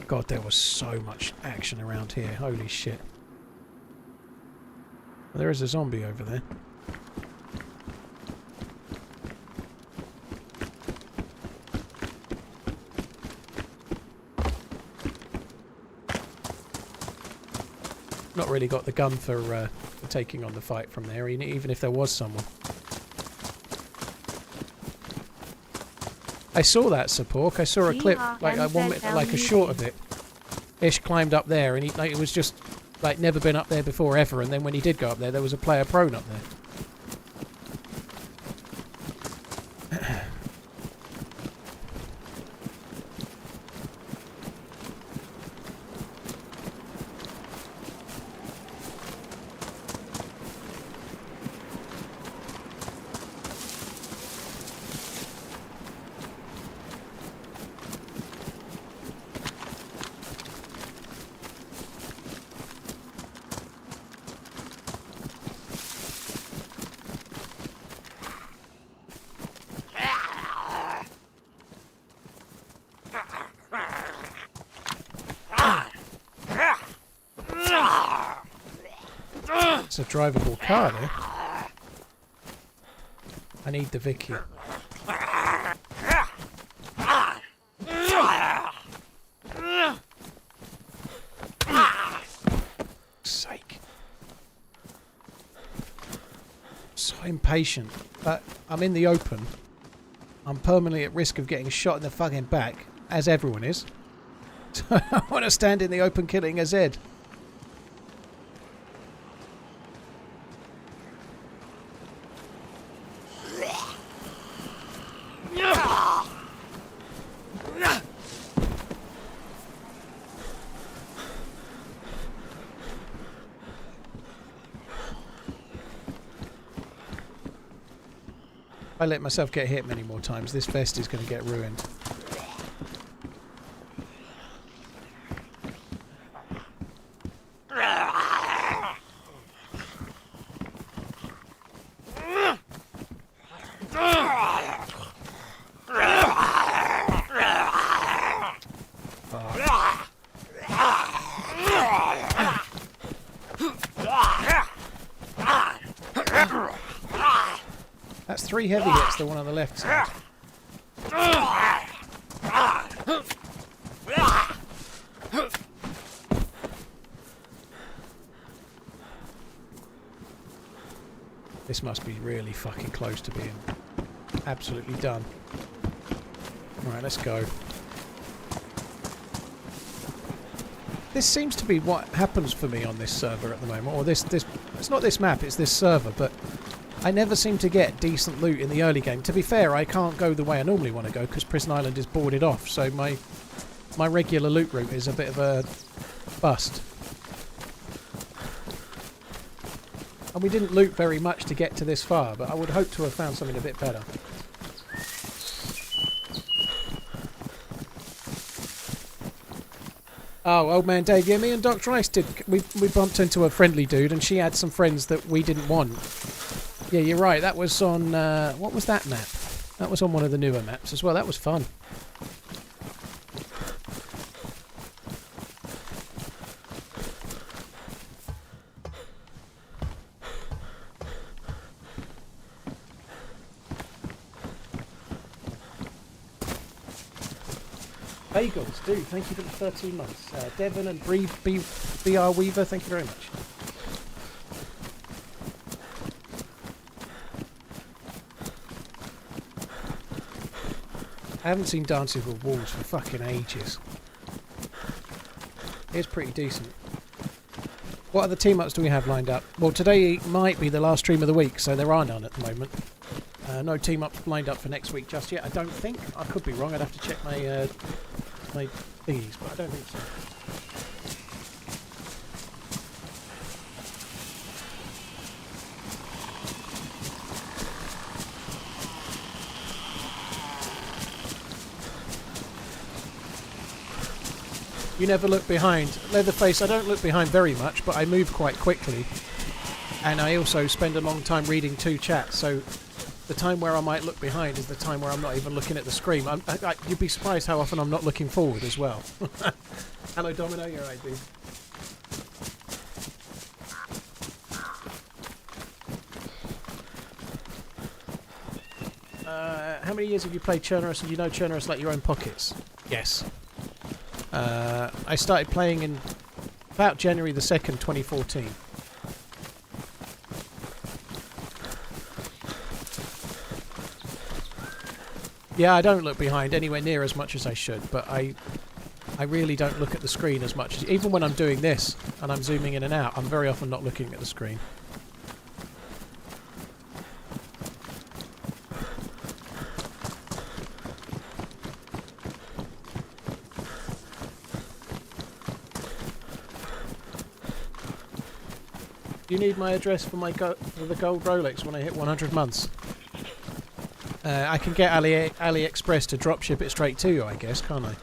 Speaker 1: God, there was so much action around here. Holy shit. Well, there is a zombie over there. Not really got the gun for taking on the fight from there, even if there was someone. I saw that, Sappork. I saw a clip, like a short of it. Ish climbed up there, and it was just like never been up there before ever. And then when he did go up there, there was a player prone up there. It's a drivable car there. I need the Vicky. Sake. So impatient. But I'm in the open. I'm permanently at risk of getting shot in the fucking back, as everyone is. So I want to stand in the open killing a Z. If I let myself get hit many more times, this vest is going to get ruined. That's 3 heavy hits, the one on the left side. This must be really fucking close to being absolutely done. Alright, let's go. This seems to be what happens for me on this server at the moment, or this it's not this map, it's this server, but I never seem to get decent loot in the early game. To be fair, I can't go the way I normally want to go because Prison Island is boarded off, so my regular loot route is a bit of a bust. And we didn't loot very much to get to this far, but I would hope to have found something a bit better. Oh, old man Dave, yeah, me and Dr. Ice did. We bumped into a friendly dude, and she had some friends that we didn't want. Yeah, you're right. That was on what was that map? That was on one of the newer maps as well. That was fun. Bagels, dude, thank you for the 13 months. Devon and BR Weaver, thank you very much. I haven't seen Dances with Wolves for fucking ages. It's pretty decent. What other team-ups do we have lined up? Well, today might be the last stream of the week, so there are none at the moment. No team-ups lined up for next week just yet, I don't think. I could be wrong, I'd have to check my thingies, but I don't think so. You never look behind. Leatherface, I don't look behind very much, but I move quite quickly. And I also spend a long time reading 2 chats, so the time where I might look behind is the time where I'm not even looking at the screen. You'd be surprised how often I'm not looking forward as well. Hello Domino, you're right, dude. How many years have you played Chernarus, and you know Chernarus like your own pockets? Yes. I started playing in about January the 2nd, 2014. Yeah, I don't look behind anywhere near as much as I should, but I really don't look at the screen as much. Even when I'm doing this and I'm zooming in and out, I'm very often not looking at the screen. You need my address for for the gold Rolex when I hit 100 months. I can get AliExpress to dropship it straight to you, I guess, can't I?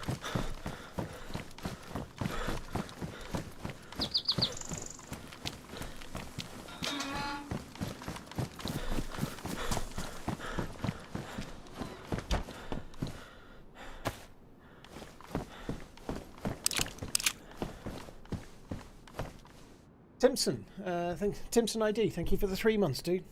Speaker 1: Timson, Timson ID, thank you for the 3 months, dude.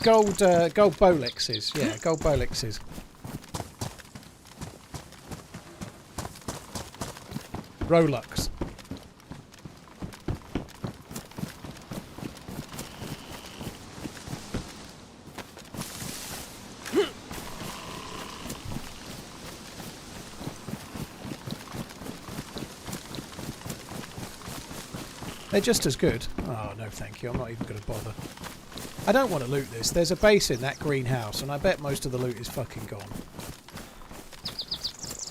Speaker 1: Gold Bolexes, yeah, gold Bolexes. Rolux. They're just as good. Oh, no thank you, I'm not even going to bother. I don't want to loot this. There's a base in that greenhouse, and I bet most of the loot is fucking gone.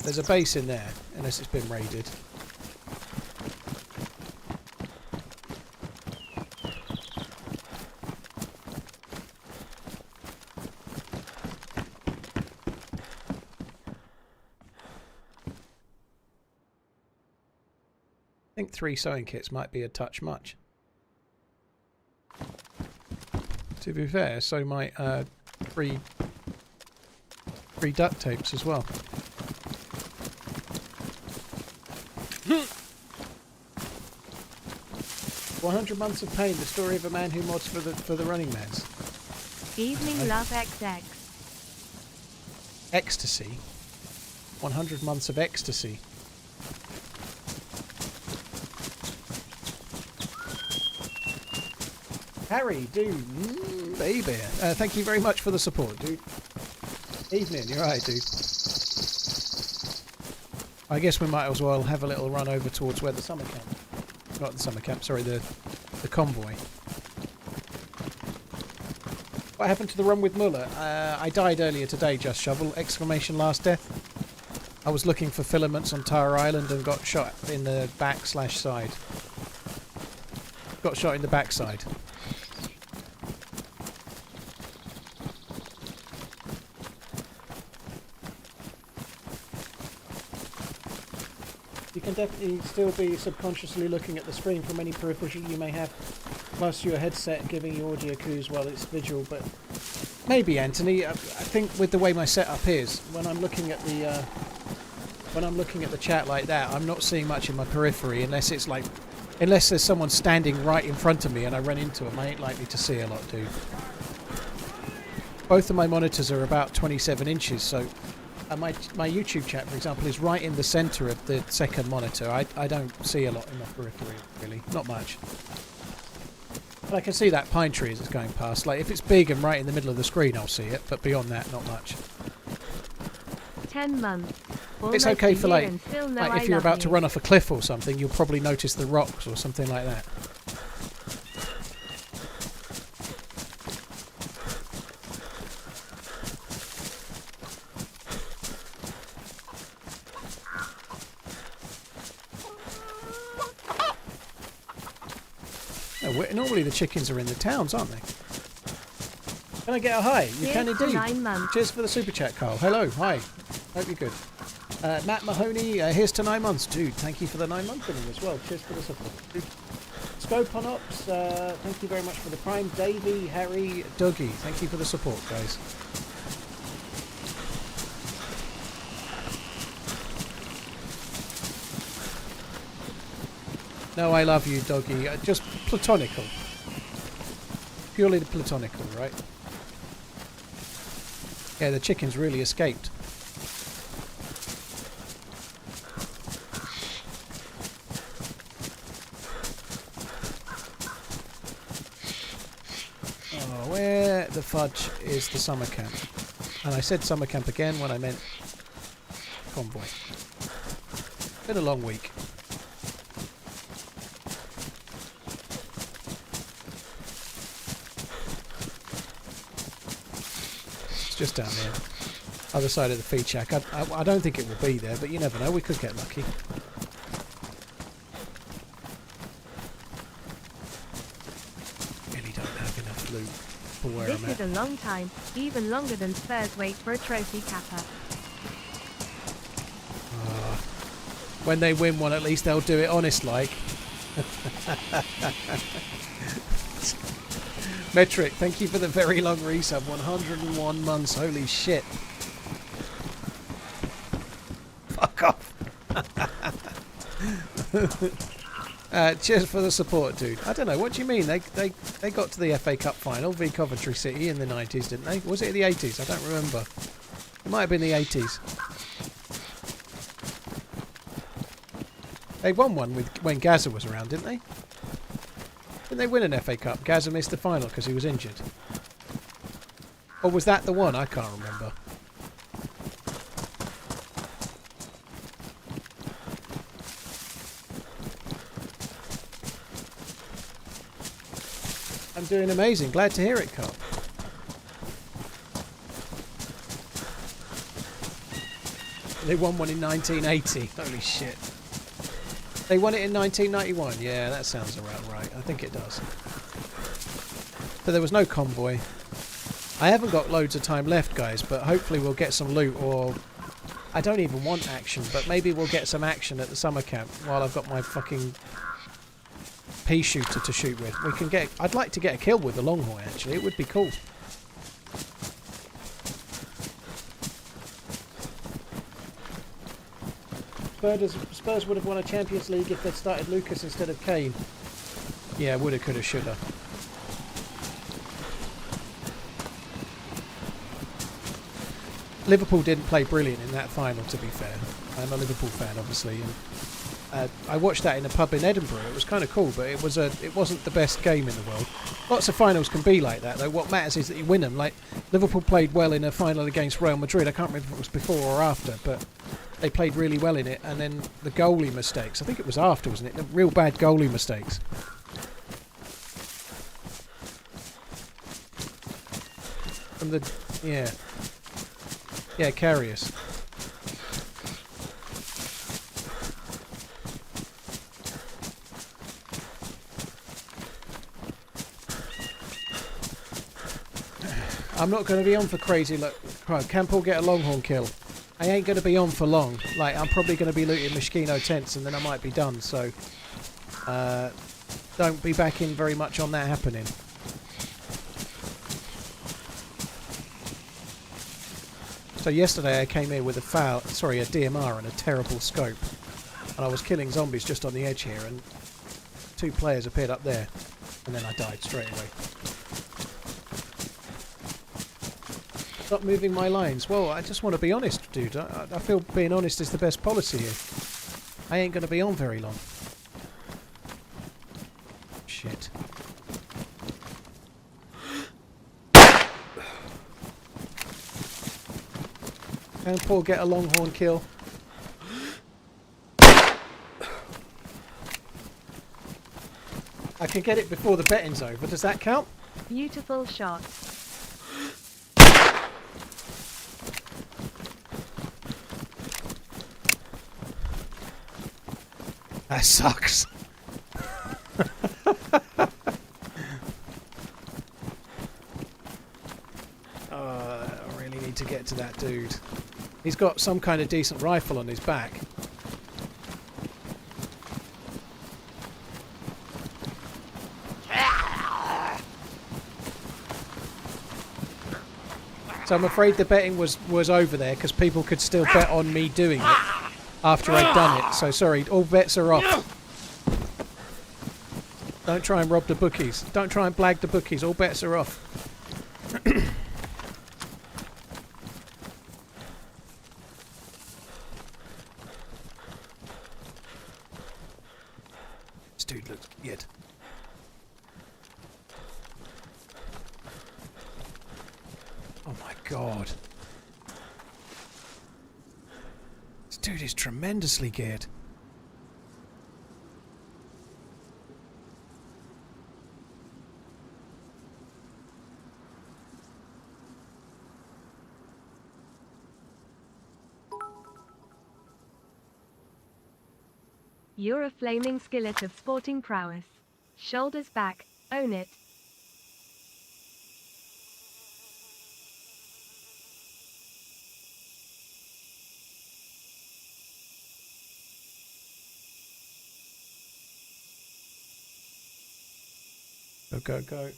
Speaker 1: There's a base in there, unless it's been raided. I think 3 sewing kits might be a touch much. To be fair, so might 3 duct tapes as well. "100 Months of Pain: The Story of a Man Who Mods for the TheRunningManZ."
Speaker 2: Evening Love XX.
Speaker 1: Ecstasy. 100 Months of Ecstasy. Harry, dude, baby. Thank you very much for the support, dude. Evening, you're right, dude. I guess we might as well have a little run over towards where the summer camp. Not the summer camp, sorry, the convoy. What happened to the run with Muller? I died earlier today, Just Shovel! Exclamation last death. I was looking for filaments on Tower Island and got shot in the back/side. Got shot in the backside. You can definitely still be subconsciously looking at the screen from any periphery you may have, plus your headset giving you audio cues while it's visual. But maybe, Anthony, I think with the way my setup is, when I'm looking at the chat like that, I'm not seeing much in my periphery unless it's like, unless there's someone standing right in front of me and I run into them. I ain't likely to see a lot, dude. Both of my monitors are about 27 inches, so my YouTube chat, for example, is right in the centre of the second monitor. I don't see a lot in my periphery, really. Not much. But I can see that pine tree as it's going past. Like, if it's big and right in the middle of the screen, I'll see it. But beyond that, not much.
Speaker 2: 10 months.
Speaker 1: It's okay for, like if you're about to run off a cliff or something, you'll probably notice the rocks or something like that. Normally the chickens are in the towns, aren't they? Can I get a hi? You can indeed.
Speaker 2: 9 months.
Speaker 1: Cheers for the super chat, Carl. Hello, hi. Hope you're good. Matt Mahoney, here's to 9 months. Dude, thank you for the 9 month billing as well. Cheers for the support. Dude. Scope on Ops, thank you very much for the prime. Davey, Harry, Dougie, thank you for the support, guys. No, I love you, Doggy. Just platonical. Purely platonical, right? Yeah, the chickens really escaped. Oh, where the fudge is the summer camp? And I said summer camp again when I meant convoy. Been a long week. Just down there, other side of the feed shack. I don't think it will be there, but you never know. We could get lucky. Really don't have enough loot for where
Speaker 2: This
Speaker 1: I'm
Speaker 2: is
Speaker 1: at.
Speaker 2: a long time, even longer than Spurs wait for a trophy capper.
Speaker 1: When they win one, at least they'll do it honest like. Metric, thank you for the very long resub. 101 months. Holy shit. Fuck off. Cheers for the support, dude. I don't know. What do you mean? They got to the FA Cup final v Coventry City in the 90s, didn't they? Was it in the 80s? I don't remember. It might have been the 80s. They won one when Gaza was around, didn't they? Didn't they win an FA Cup? Gaza missed the final because he was injured. Or was that the one? I can't remember. I'm doing amazing. Glad to hear it, Carl. They won one in 1980. Holy shit. They won it in 1991. Yeah, that sounds about right. I think it does. So there was no convoy. I haven't got loads of time left, guys, but hopefully we'll get some loot, or I don't even want action, but maybe we'll get some action at the summer camp while I've got my fucking pea shooter to shoot with. We can get. I'd like to get a kill with the Longhorn, actually. It would be cool. Spurs would have won a Champions League if they'd started Lucas instead of Kane. Yeah, woulda, coulda, shoulda. Liverpool didn't play brilliant in that final, to be fair. I'm a Liverpool fan, obviously, and I watched that in a pub in Edinburgh. It was kind of cool, but it wasn't the best game in the world. Lots of finals can be like that, though. What matters is that you win them. Like, Liverpool played well in a final against Real Madrid. I can't remember if it was before or after, but they played really well in it. And then the goalie mistakes. I think it was after, wasn't it? The real bad goalie mistakes. From the... Yeah. Yeah, Chernarus. I'm not going to be on for crazy. Look, can Paul get a longhorn kill? I ain't going to be on for long. Like, I'm probably going to be looting Mishkino tents and then I might be done. So, don't be back in very much on that happening. So yesterday I came here with a DMR and a terrible scope. And I was killing zombies just on the edge here and 2 players appeared up there. And then I died straight away. Stop moving my lines. Well, I just want to be honest, dude. I feel being honest is the best policy here. I ain't going to be on very long. Shit. Can Paul get a longhorn kill? I can get it before the betting's over. Does that count?
Speaker 2: Beautiful shot.
Speaker 1: That sucks. I really need to get to that dude. He's got some kind of decent rifle on his back. So I'm afraid the betting was over there because people could still bet on me doing it after I'd done it. So sorry, all bets are off. Don't try and rob the bookies. Don't try and blag the bookies. All bets are off. This dude looks weird. Oh my god. This dude is tremendously geared.
Speaker 2: You're a flaming skillet of sporting prowess. Shoulders back, own it.
Speaker 1: Go, go, go.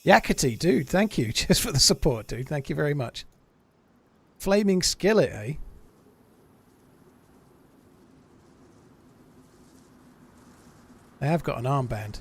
Speaker 1: Yakety, dude, thank you. Just for the support, dude. Thank you very much. Flaming skillet, eh? I have got an armband.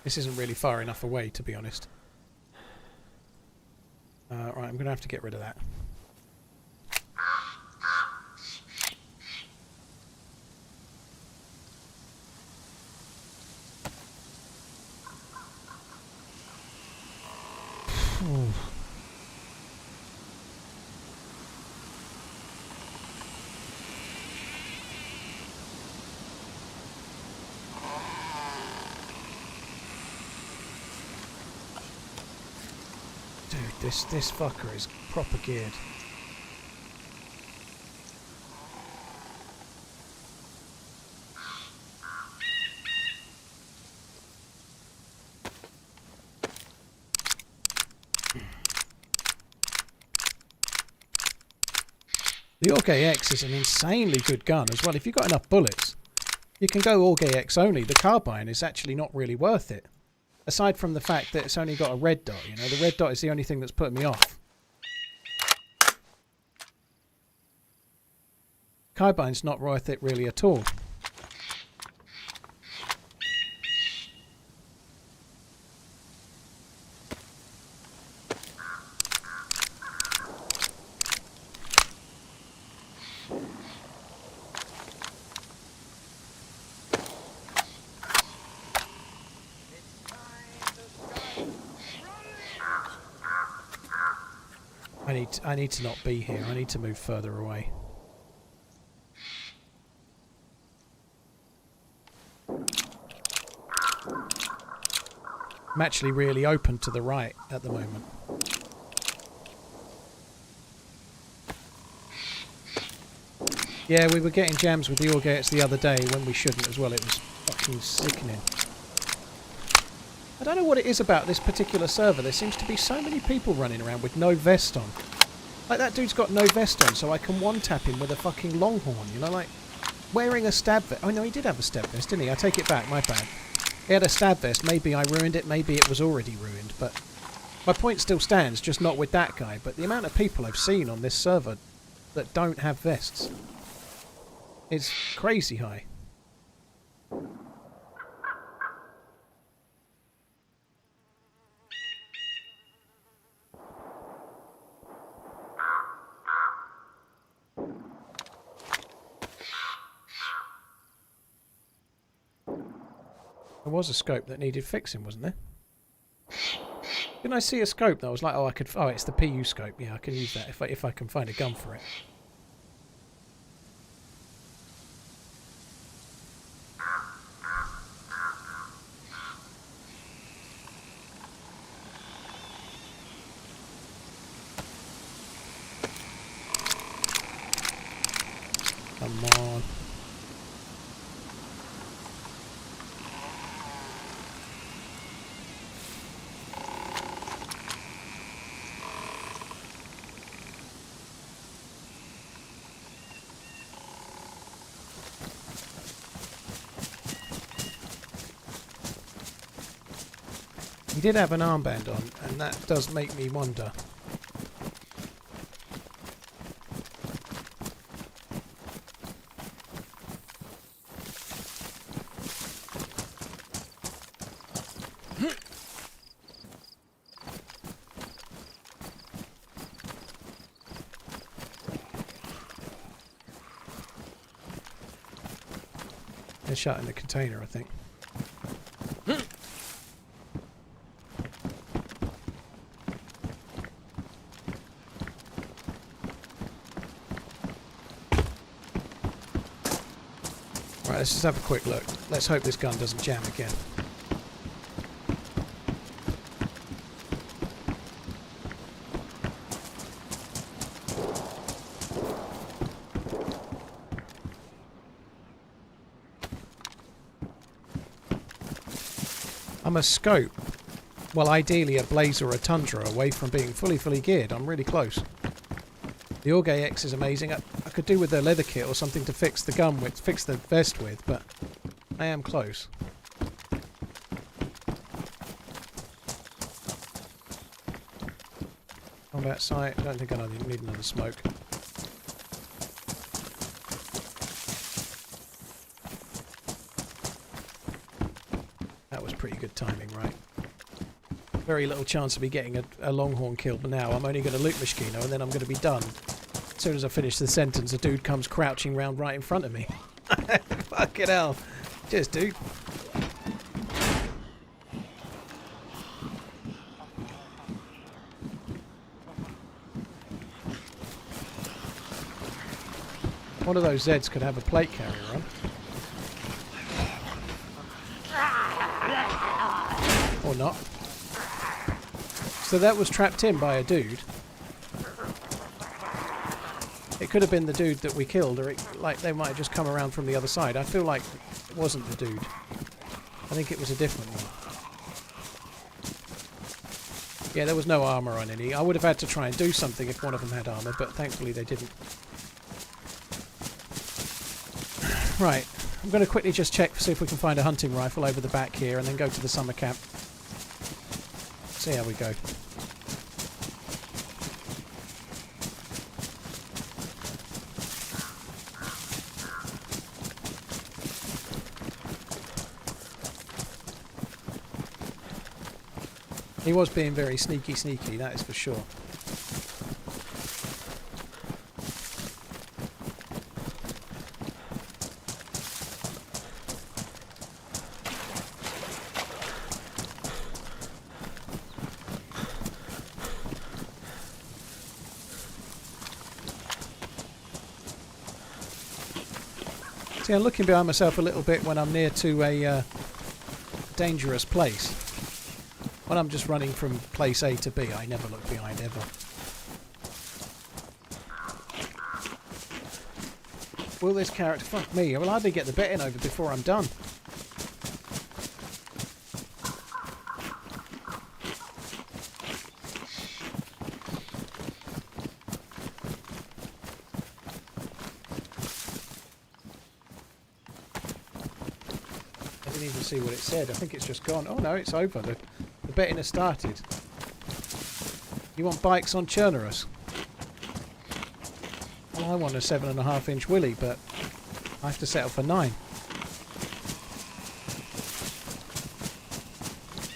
Speaker 1: This isn't really far enough away, to be honest. Right, I'm going to have to get rid of that. Dude, this fucker is proper geared. The Org AX is an insanely good gun as well. If you've got enough bullets, you can go Org AX only. The carbine is actually not really worth it. Aside from the fact that it's only got a red dot, you know, the red dot is the only thing that's put me off. Carbine's not worth it really at all. I need to not be here. I need to move further away. I'm actually really open to the right at the moment. Yeah, we were getting jams with the ore gates the other day when we shouldn't as well. It was fucking sickening. I don't know what it is about this particular server. There seems to be so many people running around with no vest on. Like, that dude's got no vest on, so I can one-tap him with a fucking longhorn, you know, like, wearing a stab vest. Oh, no, he did have a stab vest, didn't he? I take it back, my bad. He had a stab vest. Maybe I ruined it, maybe it was already ruined, but my point still stands, just not with that guy. But the amount of people I've seen on this server that don't have vests is crazy high. There was a scope that needed fixing, wasn't there? Didn't I see a scope that I was like, oh, I could... Oh, it's the PU scope. Yeah, I can use that if I can find a gun for it. Come on. He did have an armband on, and that does make me wonder. They're shot in the container, I think. Right, let's just have a quick look. Let's hope this gun doesn't jam again. I'm a scope. Well, ideally a Blaze or a Tundra away from being fully geared. I'm really close. The Orge X is amazing. I could do with a leather kit or something to fix the gun with, fix the vest with, but I am close. Combat site. I don't think I need another smoke. That was pretty good timing, right? Very little chance of me getting a longhorn kill, but now I'm only going to loot Moschino and then I'm going to be done. As soon as I finish the sentence, a dude comes crouching round right in front of me. Fucking hell. Cheers, dude. One of those Zeds could have a plate carrier on. Or not. So that was trapped in by a dude. It could have been the dude that we killed, or like they might have just come around from the other side. I feel like it wasn't the dude. I think it was a different one. Yeah, there was no armour on any. I would have had to try and do something if one of them had armour, but thankfully they didn't. Right, I'm going to quickly just check to see if we can find a hunting rifle over the back here and then go to the summer camp. See how we go. He was being very sneaky, that is for sure. See, I'm looking behind myself a little bit when I'm near to a dangerous place. When I'm just running from place A to B, I never look behind ever. Will this character... Fuck me, I will hardly get the betting over before I'm done. I didn't even see what it said. I think it's just gone. Oh no, it's over. The betting has started. You want bikes on Chernarus? Well, I want a 7.5-inch Willy, but I have to settle for 9.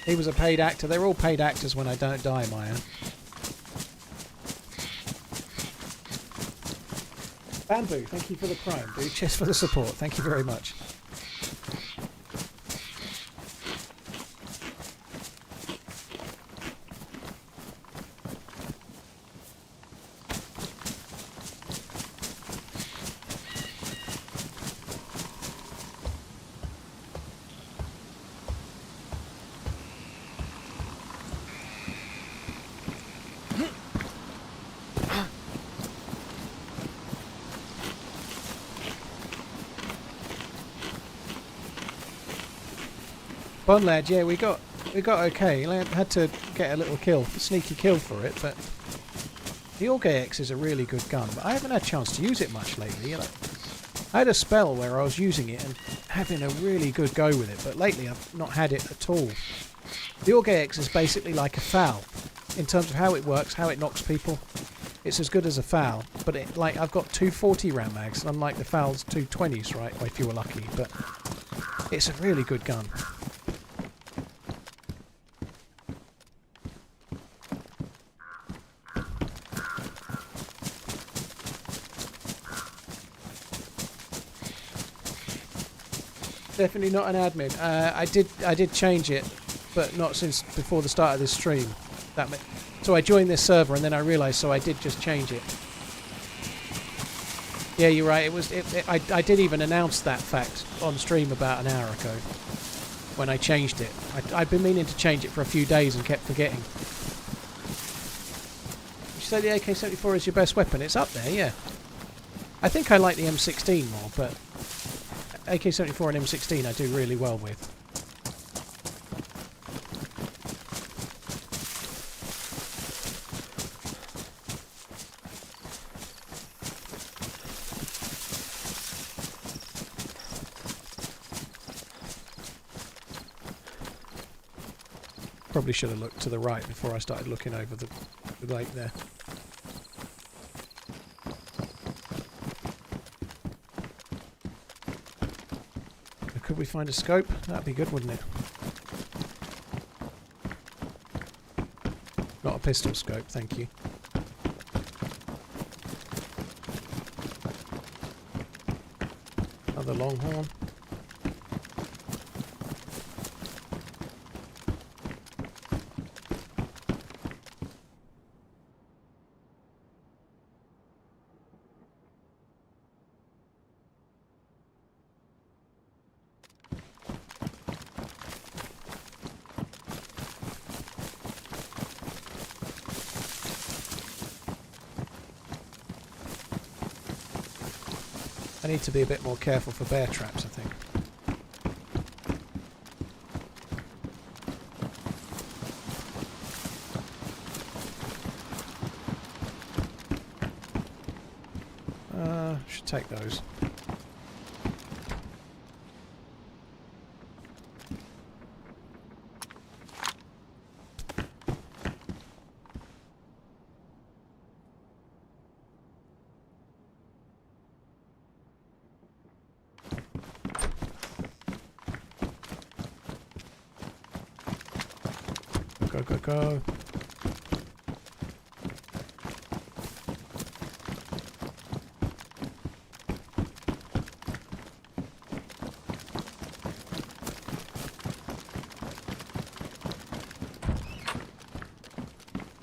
Speaker 1: He was a paid actor. They're all paid actors when I don't die, Maya. Bamboo, thank you for the prime, dude. Cheers for the support. Thank you very much. Bon lad, yeah, we got okay. I had to get a little kill, a sneaky kill for it, but the Orgex is a really good gun. But I haven't had a chance to use it much lately. I had a spell where I was using it and having a really good go with it, but lately I've not had it at all. The Orgex is basically like a FAL in terms of how it works, how it knocks people. It's as good as a FAL, but I've got 240 round mags, unlike the FAL's 220s, right? If you were lucky, but it's a really good gun. Definitely not an admin. I did change it, but not since before the start of this stream. So I joined this server and then I realised, so I did just change it. Yeah, you're right. I did even announce that fact on stream about an hour ago when I changed it. I'd been meaning to change it for a few days and kept forgetting. You say the AK-74 is your best weapon? It's up there, yeah. I think I like the M16 more, but AK-74 and M16 I do really well with. Probably should have looked to the right before I started looking over the lake there. Could we find a scope? That'd be good, wouldn't it? Not a pistol scope, thank you. Another longhorn. I need to be a bit more careful for bear traps, I think. Should take those. Go, go, go.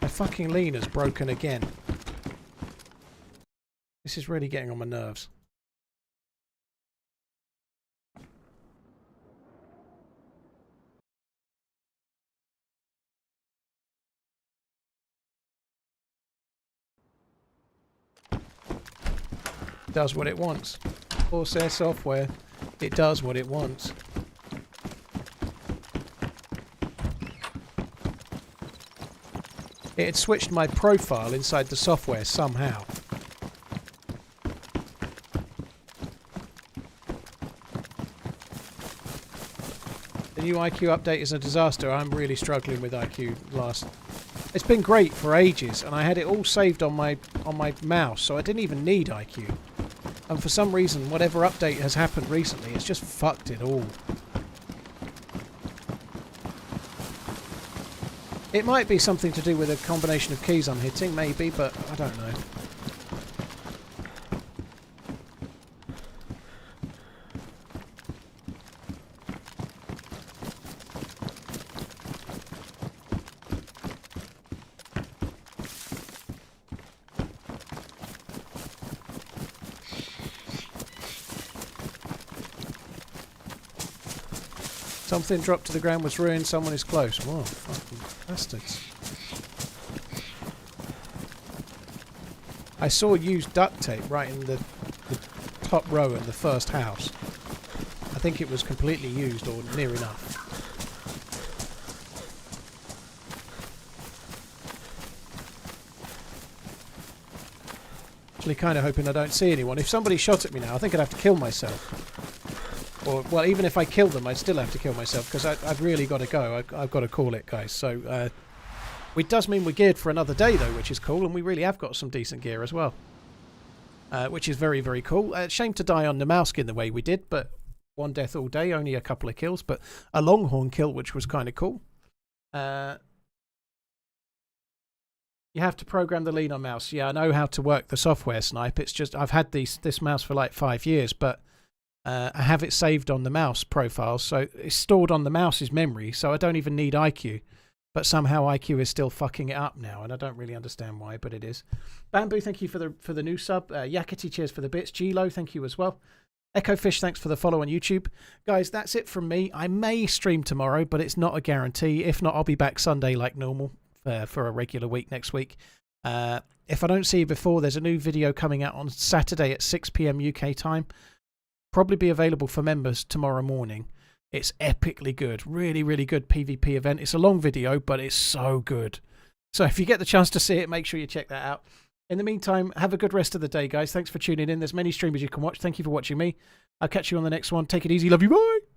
Speaker 1: My fucking Lena's broken again. This is really getting on my nerves. does what it wants. Corsair software, it does what it wants. It had switched my profile inside the software somehow. The new IQ update is a disaster. I'm really struggling with IQ last. It's been great for ages, and I had it all saved on my mouse, so I didn't even need IQ. And for some reason, whatever update has happened recently, it's just fucked it all. It might be something to do with a combination of keys I'm hitting, maybe, but I don't know. Something dropped to the ground was ruined, someone is close. Whoa, fucking bastards. I saw used duct tape right in the top row in the first house. I think it was completely used or near enough. Actually kind of hoping I don't see anyone. If somebody shot at me now, I think I'd have to kill myself. Or, well, even if I kill them, I'd still have to kill myself, because I've really got to go. I've got to call it, guys. So, it does mean we're geared for another day, though, which is cool, and we really have got some decent gear as well. Which is very, very cool. Shame to die on Namalsk in the way we did, but one death all day, only a couple of kills, but a longhorn kill, which was kind of cool. You have to program the lean on mouse. Yeah, I know how to work the software, Snipe. It's just, I've had this mouse for like 5 years, but I have it saved on the mouse profile, so it's stored on the mouse's memory, so I don't even need IQ. But somehow IQ is still fucking it up now, and I don't really understand why, but it is. Bamboo, thank you for the new sub. Yakety, cheers for the bits. Gilo, thank you as well. Echo Fish, thanks for the follow on YouTube. Guys, that's it from me. I may stream tomorrow, but it's not a guarantee. If not, I'll be back Sunday like normal for a regular week next week. If I don't see you before, there's a new video coming out on Saturday at 6 PM UK time. Probably be available for members tomorrow morning. It's epically good. Really, really good PvP event. It's a long video, but it's so good. So if you get the chance to see it, make sure you check that out. In the meantime, have a good rest of the day, guys. Thanks for tuning in. There's many streamers you can watch. Thank you for watching me. I'll catch you on the next one. Take it easy. Love you. Bye.